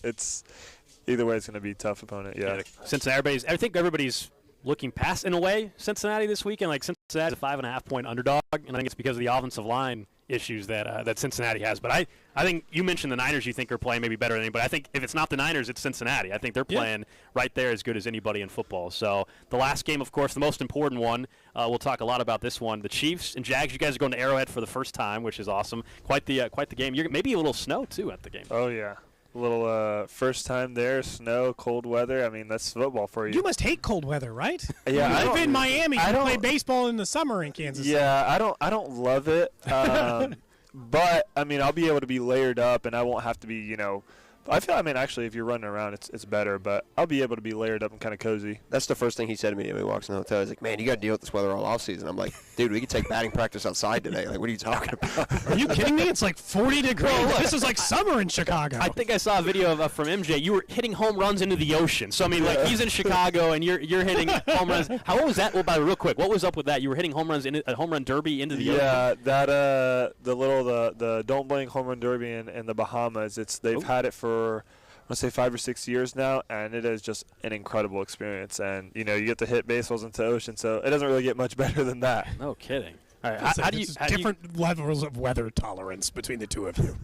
either way it's going to be a tough opponent, yeah. Cincinnati, I think everybody's looking past, in a way, Cincinnati this weekend. Like, Cincinnati's a 5.5-point underdog, and I think it's because of the offensive line issues that Cincinnati has. But I think you mentioned the Niners you think are playing maybe better than anybody. I think if it's not the Niners, it's Cincinnati. I think they're playing right there as good as anybody in football. So the last game, of course, the most important one, we'll talk a lot about this one. The Chiefs and Jags, you guys are going to Arrowhead for the first time, which is awesome. Quite the game. Maybe a little snow, too, at the game. Oh, yeah. A little first time there, snow, cold weather. I mean, that's football for you. You must hate cold weather, right? Yeah, I live in Miami. You play baseball in the summer in Kansas City. Yeah, I don't love it. But I mean, I'll be able to be layered up, and I won't have to be, actually, if you're running around, it's better. But I'll be able to be layered up and kind of cozy. That's the first thing he said to me when he walks in the hotel. He's like, "Man, you got to deal with this weather all off season." I'm like, "Dude, we could take batting practice outside today. Like, what are you talking about?" Are you kidding me? It's like 40 degrees. This is like summer in Chicago. I think I saw a video from MJ. You were hitting home runs into the ocean. So I mean, like, he's in Chicago and you're hitting home runs. How was that? Well, real quick, what was up with that? You were hitting home runs in a home run derby into the ocean. Yeah, that the Don't Blink home run derby in the Bahamas. They've had it for, I want to say 5 or 6 years now, and it is just an incredible experience. And you get to hit baseballs into the ocean, so it doesn't really get much better than that. No kidding. All right, how do you different levels of weather tolerance between the two of you?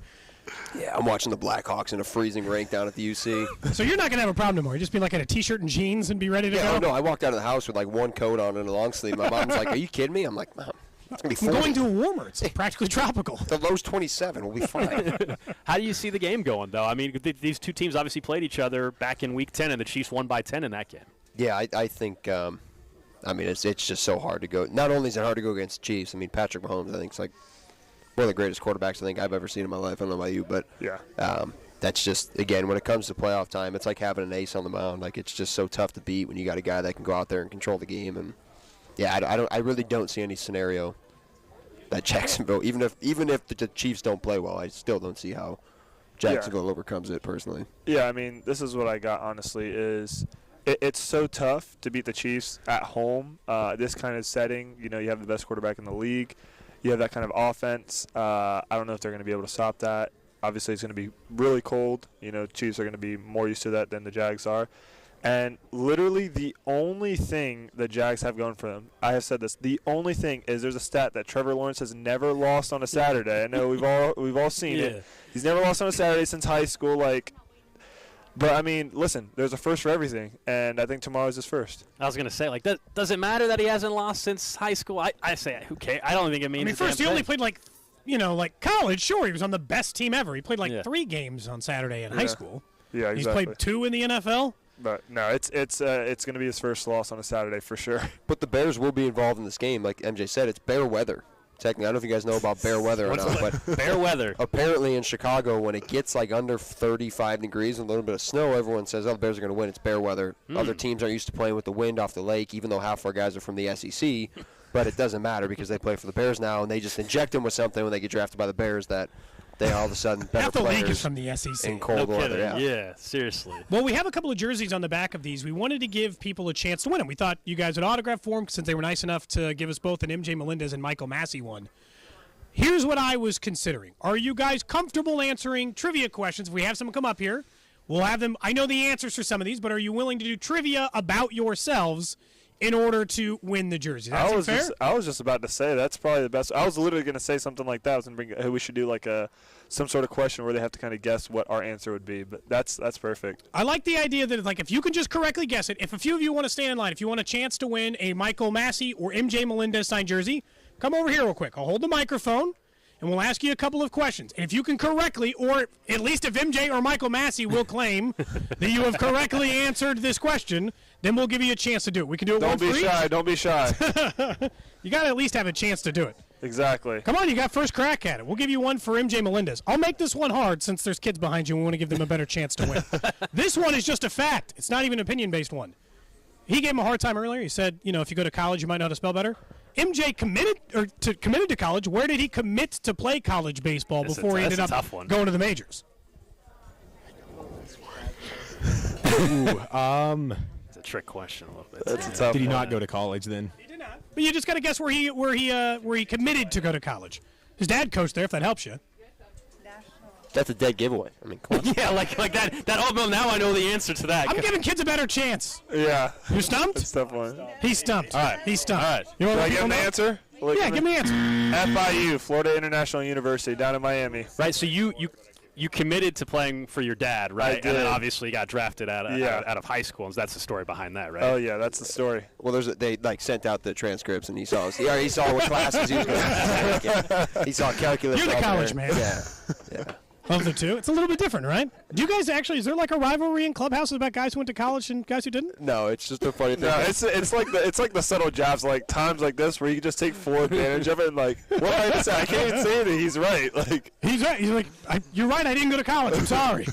Yeah, I'm watching the Blackhawks in a freezing rink down at the UC. So you're not gonna have a problem anymore. You're just be like in a t-shirt and jeans and be ready to go. Oh, no, I walked out of the house with like one coat on and a long sleeve. My mom's like, "Are you kidding me?" I'm like, "Mom, it's gonna be 40. I'm going to a warmer. It's practically tropical. The low's 27. We'll be fine." How do you see the game going, though? I mean, these two teams obviously played each other back in Week 10, and the Chiefs won by 10 in that game. Yeah, I think. It's just so hard to go. Not only is it hard to go against Chiefs. I mean, Patrick Mahomes, I think, is like one of the greatest quarterbacks I think I've ever seen in my life. I don't know about you, but that's just, again, when it comes to playoff time, it's like having an ace on the mound. Like, it's just so tough to beat when you got a guy that can go out there and control the game. And yeah, I really don't see any scenario that Jacksonville, even if the Chiefs don't play well, I still don't see how Jacksonville overcomes it personally. Yeah, I mean, this is what I got, honestly, is it's so tough to beat the Chiefs at home. This kind of setting, you have the best quarterback in the league. You have that kind of offense. I don't know if they're going to be able to stop that. Obviously, it's going to be really cold. Chiefs are going to be more used to that than the Jags are. And literally the only thing the Jags have going for them, I have said this, the only thing is there's a stat that Trevor Lawrence has never lost on a Saturday. I know we've all seen it. He's never lost on a Saturday since high school. But, I mean, listen, there's a first for everything, and I think tomorrow's his first. I was going to say, does it matter that he hasn't lost since high school? I say, who cares? I don't think it means first he only played like college. Sure, he was on the best team ever. He played 3 games on Saturday in high school. Yeah, exactly. He's played 2 in the NFL. But, no, it's going to be his first loss on a Saturday for sure. But the Bears will be involved in this game. Like MJ said, it's bear weather. Technically, I don't know if you guys know about bear weather or not, but bear weather. Apparently in Chicago, when it gets under 35 degrees and a little bit of snow, everyone says, "Oh, the Bears are going to win." It's bear weather. Other teams are used to playing with the wind off the lake, even though half our guys are from the SEC. But it doesn't matter because they play for the Bears now, and they just inject them with something when they get drafted by the Bears that they all of a sudden better half the players league is from the SEC. in cold weather. Yeah, seriously. Well, we have a couple of jerseys on the back of these. We wanted to give people a chance to win them. We thought you guys would autograph for them since they were nice enough to give us both an MJ Melendez and Michael Massey one. Here's what I was considering. Are you guys comfortable answering trivia questions? If we have someone come up here, we'll have them. I know the answers for some of these, but are you willing to do trivia about yourselves in order to win the jersey? That's fair? I was just about to say that's probably the best. I was literally going to say something like that. I was going to bring, hey, we should do some sort of question where they have to kind of guess what our answer would be. But that's perfect. I like the idea that if you can just correctly guess it, if a few of you want to stand in line, if you want a chance to win a Michael Massey or MJ Melendez signed jersey, come over here real quick. I'll hold the microphone, and we'll ask you a couple of questions. And if you can correctly, or at least if MJ or Michael Massey will claim that you have correctly answered this question, then we'll give you a chance to do it. We can do it Don't one for each. Don't be shy. You got to at least have a chance to do it. Exactly. Come on, you got first crack at it. We'll give you one for MJ Melendez. I'll make this one hard since there's kids behind you and we want to give them a better chance to win. This one is just a fact. It's not even an opinion-based one. He gave him a hard time earlier. He said, if you go to college, you might know how to spell better. MJ committed to college. Where did he commit to play college baseball before he ended up going to the majors? It's a trick question a little bit. That's a tough Did he one. not go to college then? He did not. But you just got to guess where he committed to go to college. His dad coached there, if that helps you. That's a dead giveaway. I mean, come on. Yeah, like that. Oh, well, now I know the answer to that. I'm giving kids a better chance. Yeah. You stumped? That's a tough one. He's stumped. All right. He's stumped. All right. You want Do to I give him the answer? Yeah, give me the answer. FIU, Florida International University, down in Miami. Right, so you committed to playing for your dad, right? I did. And then obviously got drafted out of high school, and that's the story behind that, right? Oh, yeah, that's the story. Well, they sent out the transcripts, and he saw what classes he was going to take. He saw calculus. You're the college man. Yeah. Of the two, it's a little bit different, right? Do you guys actually? Is there like a rivalry in clubhouses about guys who went to college and guys who didn't? No, it's just a funny thing. No, it's like the subtle jabs, like times like this where you can just take full advantage of it, and like, well, I can't even say that he's right. Like he's right. He's like, you're right. I didn't go to college. I'm sorry.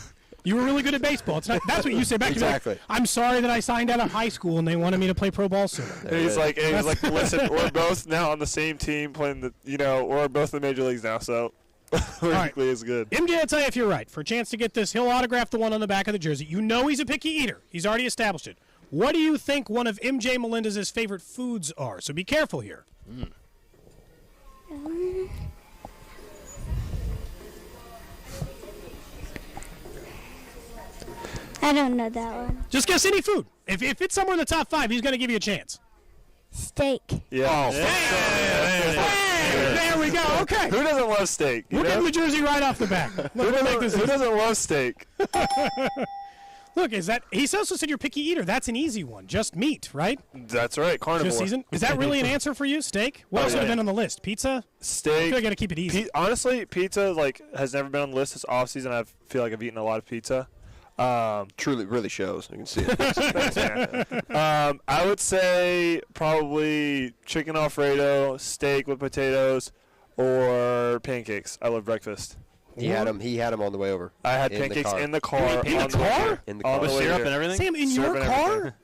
You were really good at baseball. It's not, that's what you say back exactly. to me. Like, I'm sorry that I signed out of high school and they wanted me to play pro ball soon. He's like, listen, we're both now on the same team playing we're both in the major leagues now, so. Lyrically is good. MJ, I'll tell you if you're right. For a chance to get this, he'll autograph the one on the back of the jersey. You know he's a picky eater. He's already established it. What do you think one of MJ Melendez's favorite foods are? So be careful here. I don't know that one. Just guess any food. If it's somewhere in the top 5, he's going to give you a chance. Steak. Yeah. There we go. Okay. Who doesn't love steak? We're getting the jersey right off the back. Who doesn't love steak? Look, he also said you're a picky eater. That's an easy one. Just meat, right? That's right. Carnivore. Just season. Is that really an answer for you? Steak? What else would have been on the list? Pizza? Steak. I feel like I got to keep it easy. Honestly, pizza has never been on the list this offseason. I feel like I've eaten a lot of pizza. Truly, really shows. You can see it. I would say probably chicken Alfredo, steak with potatoes, or pancakes. I love breakfast. He had them on the way over. I had pancakes in the car. In the car? In the car. With syrup and everything? Sam, in your car?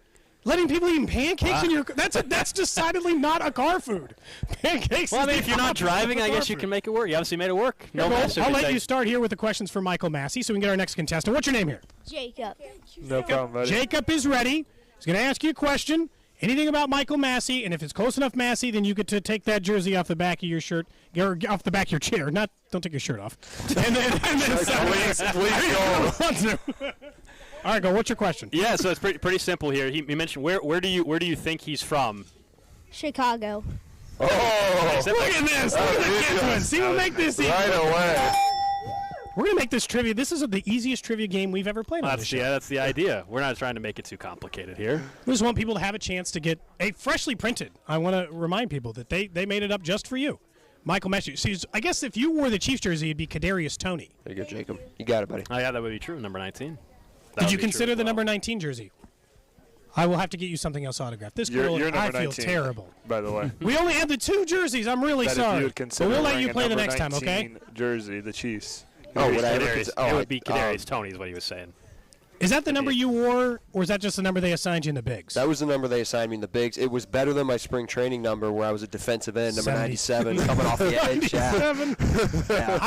Letting people eat pancakes in your car? That's decidedly not a car food. Pancakes. Well, I mean, is if you're not driving, I guess you can make it work. You obviously made it work. No mess. I'll let you start here with the questions for Michael Massey so we can get our next contestant. What's your name here? Jacob. No problem, buddy. Jacob is ready. He's going to ask you a question. Anything about Michael Massey, and if it's close enough Massey, then you get to take that jersey off the back of your shirt, or off the back of your chair. Don't take your shirt off. And then please go. All right, go. What's your question? Yeah, so it's pretty simple here. He mentioned where do you think he's from? Chicago. Oh, look at this! Look at the kids one. See, we'll make this easy. Right away. We're gonna make this trivia. This is the easiest trivia game we've ever played on this show. Yeah, that's the idea. We're not trying to make it too complicated here. We just want people to have a chance to get a freshly printed. I want to remind people that they made it up just for you. Michael Massey. So I guess if you wore the Chiefs jersey, it'd be Kadarius Toney. There you go, Jacob. You got it, buddy. Oh, yeah, that would be true. Number 19. Did you consider the number 19 jersey? I will have to get you something else autographed. This girl, you're I feel 19, terrible. By the way. We only have the 2 jerseys. I'm really That sorry. If you would But consider we'll let wearing you a play the number next time, okay? 19 jersey, the Chiefs. It would be Kadarius Toney is what he was saying. Is that the number you wore, or is that just the number they assigned you in the bigs? That was the number they assigned me in the bigs. It was better than my spring training number where I was a defensive end, number 97, coming off the edge. Yeah.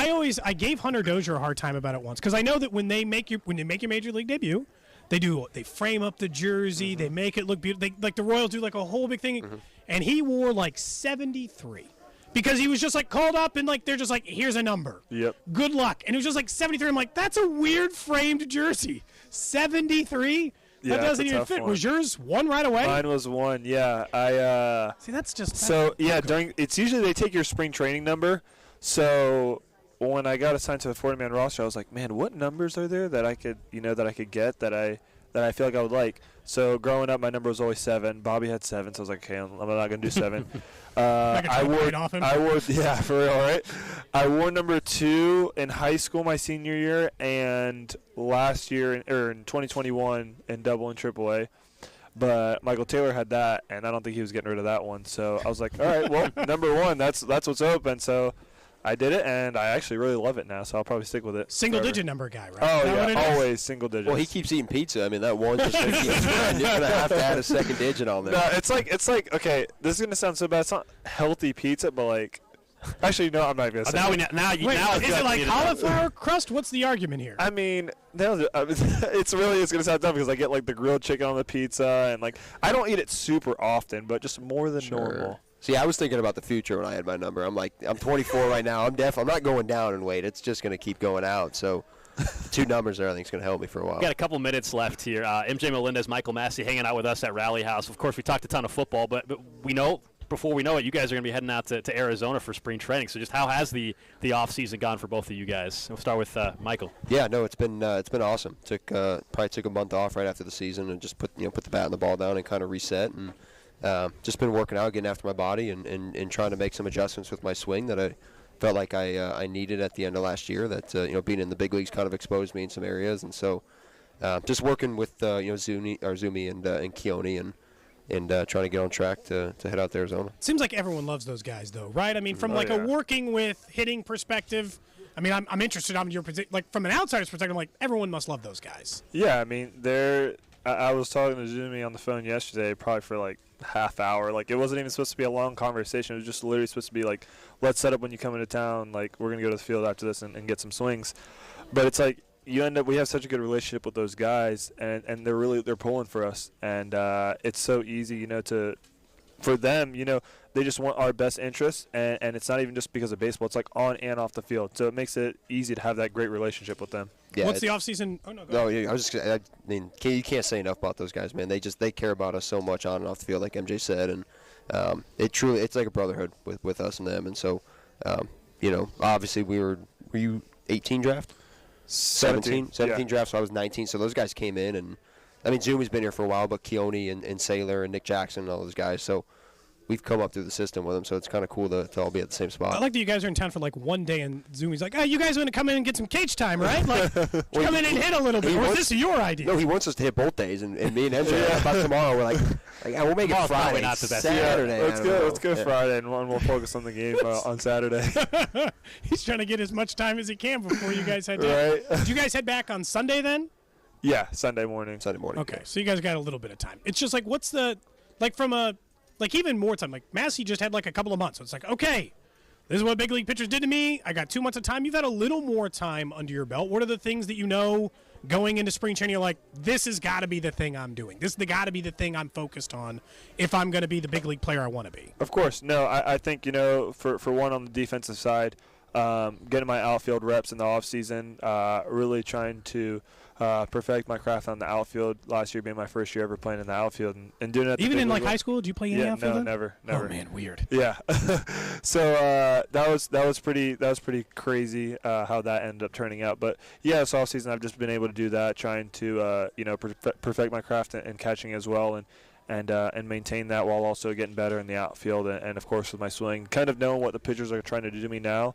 I gave Hunter Dozier a hard time about it once because I know that when they make your major league debut, they frame up the jersey, they make it look beautiful. Like the Royals do like a whole big thing, and he wore like 73. Because he was just like called up and like they're just like, here's a number. Yep. Good luck. And it was just like 73. I'm like, that's a weird framed jersey. 73? Yeah, that doesn't even fit. One. Was yours 1 right away? Mine was 1. Yeah. See, that's just it's usually they take your spring training number. So when I got assigned to the 40-man roster, I was like, man, what numbers are there that I could get that I feel like I would like. So growing up, my number was always 7. Bobby had 7, so I was like, okay, I'm not going to do 7. I wore, yeah, for real, right? I wore number 2 in high school my senior year, and last year, in 2021, in double and triple A. But Michael Taylor had that, and I don't think he was getting rid of that one. So I was like, all right, well, number 1, that's what's open. So I did it, and I actually really love it now, so I'll probably stick with it. Single-digit number guy, right? Oh, yeah, always single digits. Well, he keeps eating pizza. I mean, that 1 just going to keep spreading. You're going to have to add a second digit on there. No, it's like okay, this is going to sound so bad. It's not healthy pizza, but like, actually, no, I'm not going to say Wait, is it like cauliflower crust? What's the argument here? I mean, no, it's going to sound dumb because I get like the grilled chicken on the pizza, and like, I don't eat it super often, but just more than normal. See, I was thinking about the future when I had my number. I'm like, I'm 24 right now. I'm not going down in weight. It's just going to keep going out. So the 2 numbers there, I think, is going to help me for a while. We've got a couple minutes left here. MJ Melendez, Michael Massey hanging out with us at Rally House. Of course, we talked a ton of football, but we know before we know it, you guys are going to be heading out to Arizona for spring training. So just how has the off season gone for both of you guys? We'll start with Michael. Yeah, no, it's been awesome. Probably took a month off right after the season and just put the bat and the ball down and kind of reset, and just been working out, getting after my body, and trying to make some adjustments with my swing that I felt like I needed at the end of last year. That being in the big leagues kind of exposed me in some areas, and so just working with Zumi and Keone and trying to get on track to head out to Arizona. Seems like everyone loves those guys, though, right? I mean, from a working with hitting perspective, I mean, I'm interested on your position. Like, from an outsider's perspective, I'm like, everyone must love those guys. Yeah, I mean, I was talking to Zumi on the phone yesterday, probably for like half hour. Like, it wasn't even supposed to be a long conversation. It was just literally supposed to be like, let's set up when you come into town. Like, we're going to go to the field after this and get some swings. But it's like, we have such a good relationship with those guys, and they're pulling for us, and it's so easy, for them, they just want our best interests, and it's not even just because of baseball. It's like on and off the field, so it makes it easy to have that great relationship with them. Yeah, what's the off season? Oh no, go ahead. Yeah, I mean, you can't say enough about those guys, man. They care about us so much on and off the field, like MJ said, and it's like a brotherhood with us and them, and so obviously were you 18 draft? 17 drafts, so I was 19. So those guys came in, and I mean, Zumi's been here for a while, but Keone and Saylor and Nick Jackson and all those guys. So we've come up through the system with them, so it's kind of cool to all be at the same spot. I like that you guys are in town for like one day, and Zumi's like, "Hey, you guys are going to come in and get some cage time, right? Like, come in and hit a little bit." Or is this your idea? No, he wants us to hit both days, and me and MJ about tomorrow. We're like we'll make it Friday, not the best. Saturday. Yeah, let's go Friday, and we'll focus on the game on Saturday. He's trying to get as much time as he can before you guys head down. Right. Did you guys head back on Sunday then? Yeah, Sunday morning. Okay, so you guys got a little bit of time. It's just like, what's the even more time? Like, Massey just had like a couple of months. So it's like, okay, this is what big league pitchers did to me. I got 2 months of time. You've had a little more time under your belt. What are the things that going into spring training, you're like, this has got to be the thing I'm doing. This has got to be the thing I'm focused on if I'm going to be the big league player I want to be? Of course. No, I think, for one on the defensive side, getting my outfield reps in the offseason, really trying to perfect my craft on the outfield. Last year being my first year ever playing in the outfield, and doing it at even the in big like high school. Did you play in the outfield? No, never. Oh man, weird. Yeah. So that was pretty crazy how that ended up turning out. But yeah, this off season I've just been able to do that, trying to perfect my craft and catching as well, and maintain that while also getting better in the outfield, and of course with my swing, kind of knowing what the pitchers are trying to do to me now,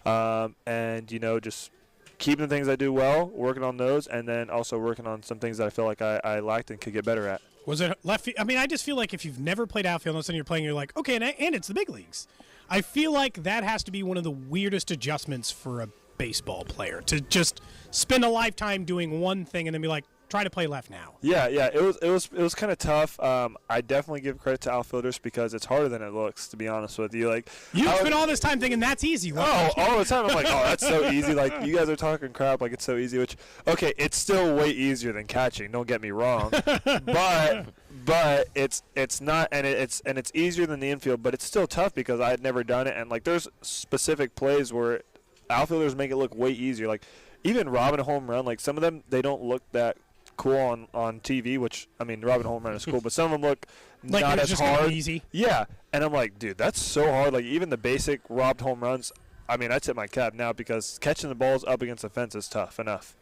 and just keeping the things I do well, working on those, and then also working on some things that I feel like I liked and could get better at. Was it left field? I mean, I just feel like if you've never played outfield, and all of a sudden you're playing, you're like, okay, and it's the big leagues. I feel like that has to be one of the weirdest adjustments for a baseball player, to just spend a lifetime doing one thing and then be like, try to play left now. Yeah, it was kind of tough. I definitely give credit to outfielders because it's harder than it looks, to be honest with you. Like, you spent all this time thinking that's easy. All the time I'm like, oh, that's so easy. Like, you guys are talking crap like it's so easy. Which, okay, it's still way easier than catching. Don't get me wrong, but it's not, and it's easier than the infield. But it's still tough because I had never done it, and like there's specific plays where outfielders make it look way easier. Like even robbing a home run, like some of them they don't look that cool on TV, which, I mean, robbing a home run is cool, but some of them look like not as just hard. Easy. Yeah, and I'm like, dude, that's so hard. Like, even the basic robbed home runs, I mean, I tip my cap now because catching the balls up against the fence is tough enough.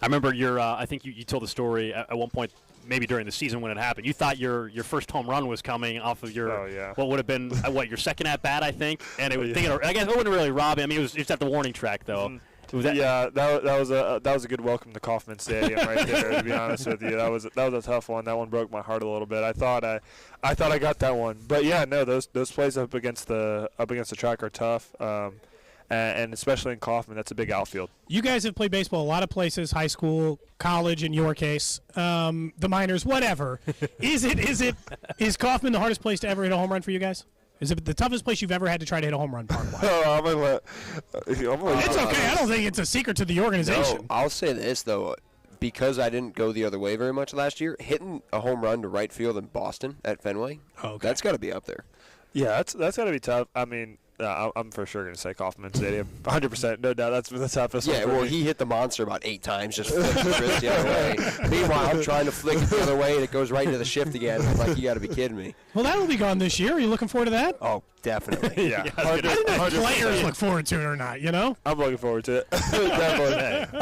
I remember I think you told the story at one point, maybe during the season when it happened. You thought your first home run was coming off of your what would have been your second at bat, I think, and it was thinking. I guess it wouldn't really rob him. I mean, it was just at the warning track though. Mm-hmm. That was a good welcome to Kauffman Stadium right there. To be honest with you, that was a tough one. That one broke my heart a little bit. I thought I got that one, but yeah, no, those plays up against the track are tough, and especially in Kauffman, that's a big outfield. You guys have played baseball a lot of places, high school, college, in your case, the minors, whatever. Is Kauffman the hardest place to ever hit a home run for you guys? Is it the toughest place you've ever had to try to hit a home run park-wise? It's okay. I don't think it's a secret to the organization. No, I'll say this, though. Because I didn't go the other way very much last year, hitting a home run to right field in Boston at Fenway, that's got to be up there. Yeah, that's got to be tough. I mean, I'm for sure going to say Kauffman Stadium. 100%, no doubt. That's the toughest one. Yeah, well, he hit the monster about 8 times, just flicked the wrist the other way. Meanwhile, I'm trying to flick it the other way, and it goes right into the shift again. I'm like, you got to be kidding me. Well, that'll be gone this year. Are you looking forward to that? Oh, definitely. Yeah. I don't know if players look forward to it or not, you know? I'm looking forward to it. Definitely.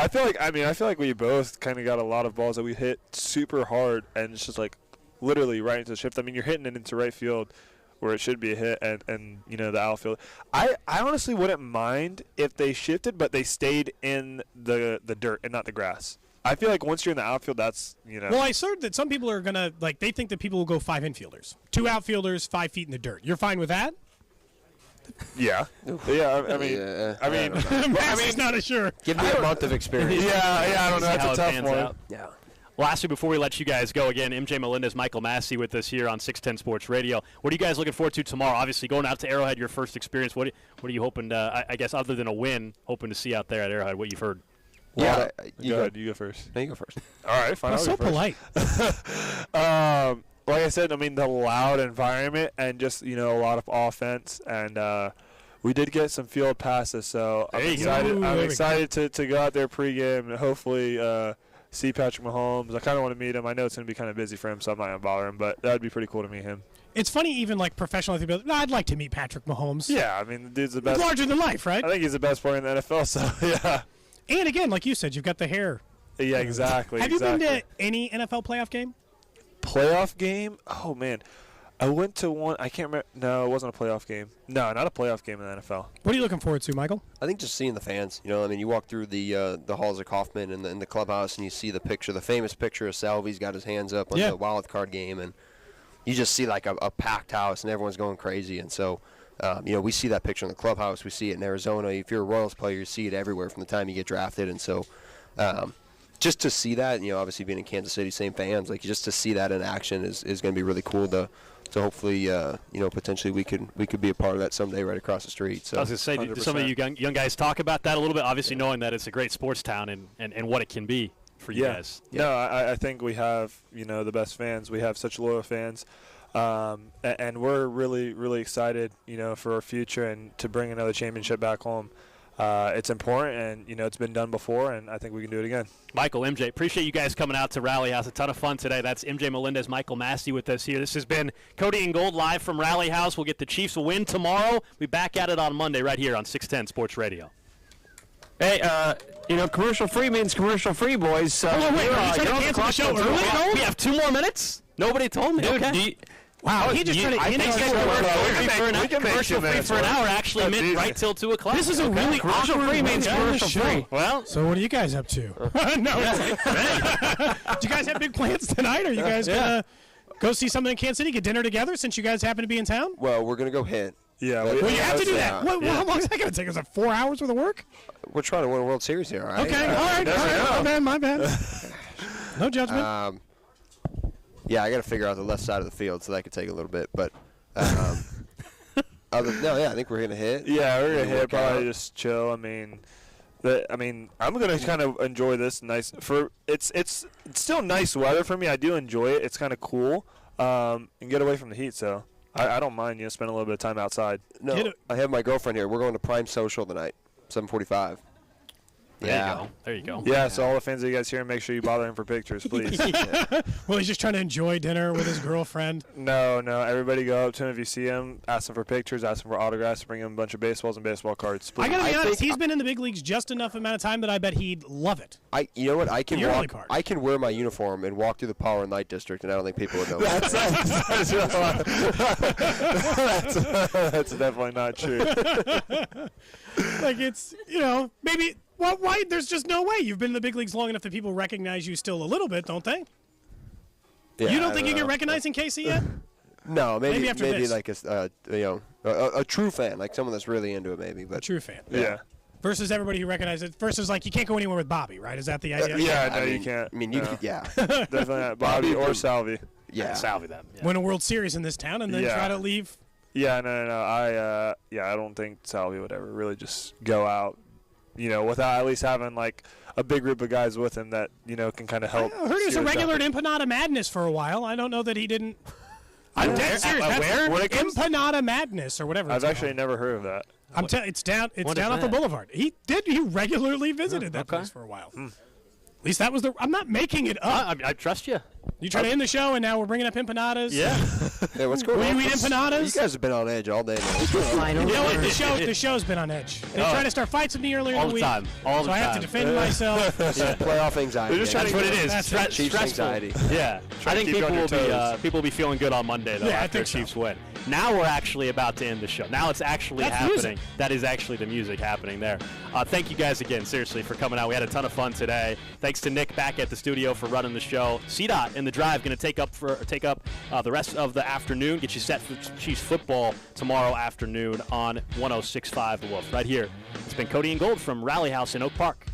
I feel like we both kind of got a lot of balls that we hit super hard, and it's just like literally right into the shift. I mean, you're hitting it into right field where it should be a hit, and the outfield. I honestly wouldn't mind if they shifted, but they stayed in the dirt and not the grass. I feel like once you're in the outfield, that's, Well, I heard that some people are going to, they think that people will go 5 infielders. 2 outfilders, 5 feet in the dirt. You're fine with that? Yeah. Yeah, I mean, Massey's not as sure. Give me a month of experience. Yeah, I don't know. That's a tough one. Yeah. Lastly, before we let you guys go again, MJ Melendez, Michael Massey with us here on 610 Sports Radio. What are you guys looking forward to tomorrow? Obviously, going out to Arrowhead, your first experience. What are you hoping to, I guess, other than a win, hoping to see out there at Arrowhead, what you've heard? Yeah. You go first. No, you go first. All right, fine. That's so polite. Like I said, I mean, the loud environment and just, a lot of offense. And we did get some field passes, so I'm excited to go out there pregame and hopefully see Patrick Mahomes. I kind of want to meet him. I know it's going to be kind of busy for him, so I'm not going to bother him, but that would be pretty cool to meet him. It's funny, even professional, I'd like to meet Patrick Mahomes. Yeah, I mean, the dude's the best. He's larger than life, right? I think he's the best player in the NFL, so yeah. And again, like you said, you've got the hair. Yeah, exactly. Have you been to any NFL playoff game? Playoff game? Oh, man. I went to one. I can't remember. No, it wasn't a playoff game. No, not a playoff game in the NFL. What are you looking forward to, Michael? I think just seeing the fans. You walk through the halls of Kauffman in the clubhouse, and you see the famous picture of Salvy's got his hands up on the wild card game, and you just see like a packed house, and everyone's going crazy. And so, we see that picture in the clubhouse. We see it in Arizona. If you're a Royals player, you see it everywhere from the time you get drafted. And so, just to see that, obviously being in Kansas City, same fans, just to see that in action is going to be really cool to hopefully, potentially we could be a part of that someday right across the street. So I was going to say, 100%. do some of you young guys talk about that a little bit? Obviously knowing that it's a great sports town and what it can be for you guys. Yeah. No, I think we have, the best fans. We have such loyal fans. And we're really, really excited, for our future and to bring another championship back home. It's important, and, it's been done before, and I think we can do it again. Michael, MJ, appreciate you guys coming out to Rally House. A ton of fun today. That's MJ Melendez, Michael Massey with us here. This has been Cody and Gold live from Rally House. We'll get the Chiefs a win tomorrow. We'll be back at it on Monday right here on 610 Sports Radio. Hey, commercial free means commercial free, boys. So wait, are you trying to cancel the show early? We have 2 more minutes? Nobody told me. Dude, okay. Wow, he just tried to commercial free for an hour actually meant right till 2 o'clock. This is a really commercial free means commercial free. Well, so what are you guys up to? Do you guys have big plans tonight? Are you guys gonna go see something in Kansas City, get dinner together since you guys happen to be in town? Well, we're going to go hit. Yeah, well, you have to do that. How long is that going to take? Is it 4 hours worth of work? We're trying to win a World Series here, all right? Okay, all right. My bad. No judgment. Yeah, I got to figure out the left side of the field, so that could take a little bit. But, I think we're going to hit. Yeah, we're going to hit. Probably just chill. I'm going to kind of enjoy this. It's still nice weather for me. I do enjoy it. It's kind of cool, and get away from the heat. So I don't mind spending a little bit of time outside. No, I have my girlfriend here. We're going to Prime Social tonight, 7:45. There you go. Yeah, so all the fans of you guys here, make sure you bother him for pictures, please. Well, he's just trying to enjoy dinner with his girlfriend. No, everybody go up to him if you see him, ask him for pictures, ask him for autographs, bring him a bunch of baseballs and baseball cards, please. I gotta be honest, he's been in the big leagues just enough amount of time that I bet he'd love it. You know what? I can wear my uniform and walk through the Power and Light District, and I don't think people would know. That's definitely not true. It's, maybe... Well, why? There's just no way. You've been in the big leagues long enough that people recognize you still a little bit, don't they? Yeah, you don't think you get recognized in KC yet? No, maybe after this. like a true fan, like someone that's really into it, maybe. But a true fan. Yeah. Versus everybody who recognizes it. Versus you can't go anywhere with Bobby, right? Is that the idea? You can't. I mean, you could, yeah. Definitely not. Bobby or Salvy. Yeah, Salvy them. Yeah. Win a World Series in this town and then try to leave. Yeah, no. I don't think Salvy would ever really just go out. Without at least having, a big group of guys with him that, can kind of help. I heard he was a regular at Empanada Madness for a while. I don't know that he didn't. I'm dead serious. Where? Empanada Madness or whatever. I've actually never heard of that. It's down. It's down off the boulevard. He regularly visited that place for a while. At least that was I'm not making it up. I trust you. You try to end the show, and now we're bringing up empanadas. Yeah. Hey, what's going on? Will you eat empanadas? You guys have been on edge all day now. You know what? The show's been on edge. They tried to start fights with me earlier in the week. All the time. I have to defend myself. Playoff anxiety. That's what it is. Chiefs anxiety. Yeah. I think people will be feeling good on Monday, though, after Chiefs win. Now we're actually about to end the show. Now it's actually happening. Music. That is actually the music happening there. Thank you guys again, seriously, for coming out. We had a ton of fun today. Thanks to Nick back at the studio for running the show. CDOT in the drive going to take up the rest of the afternoon. Get you set for Chiefs football tomorrow afternoon on 106.5 The Wolf. Right here. It's been Cody and Gold from Rally House in Oak Park.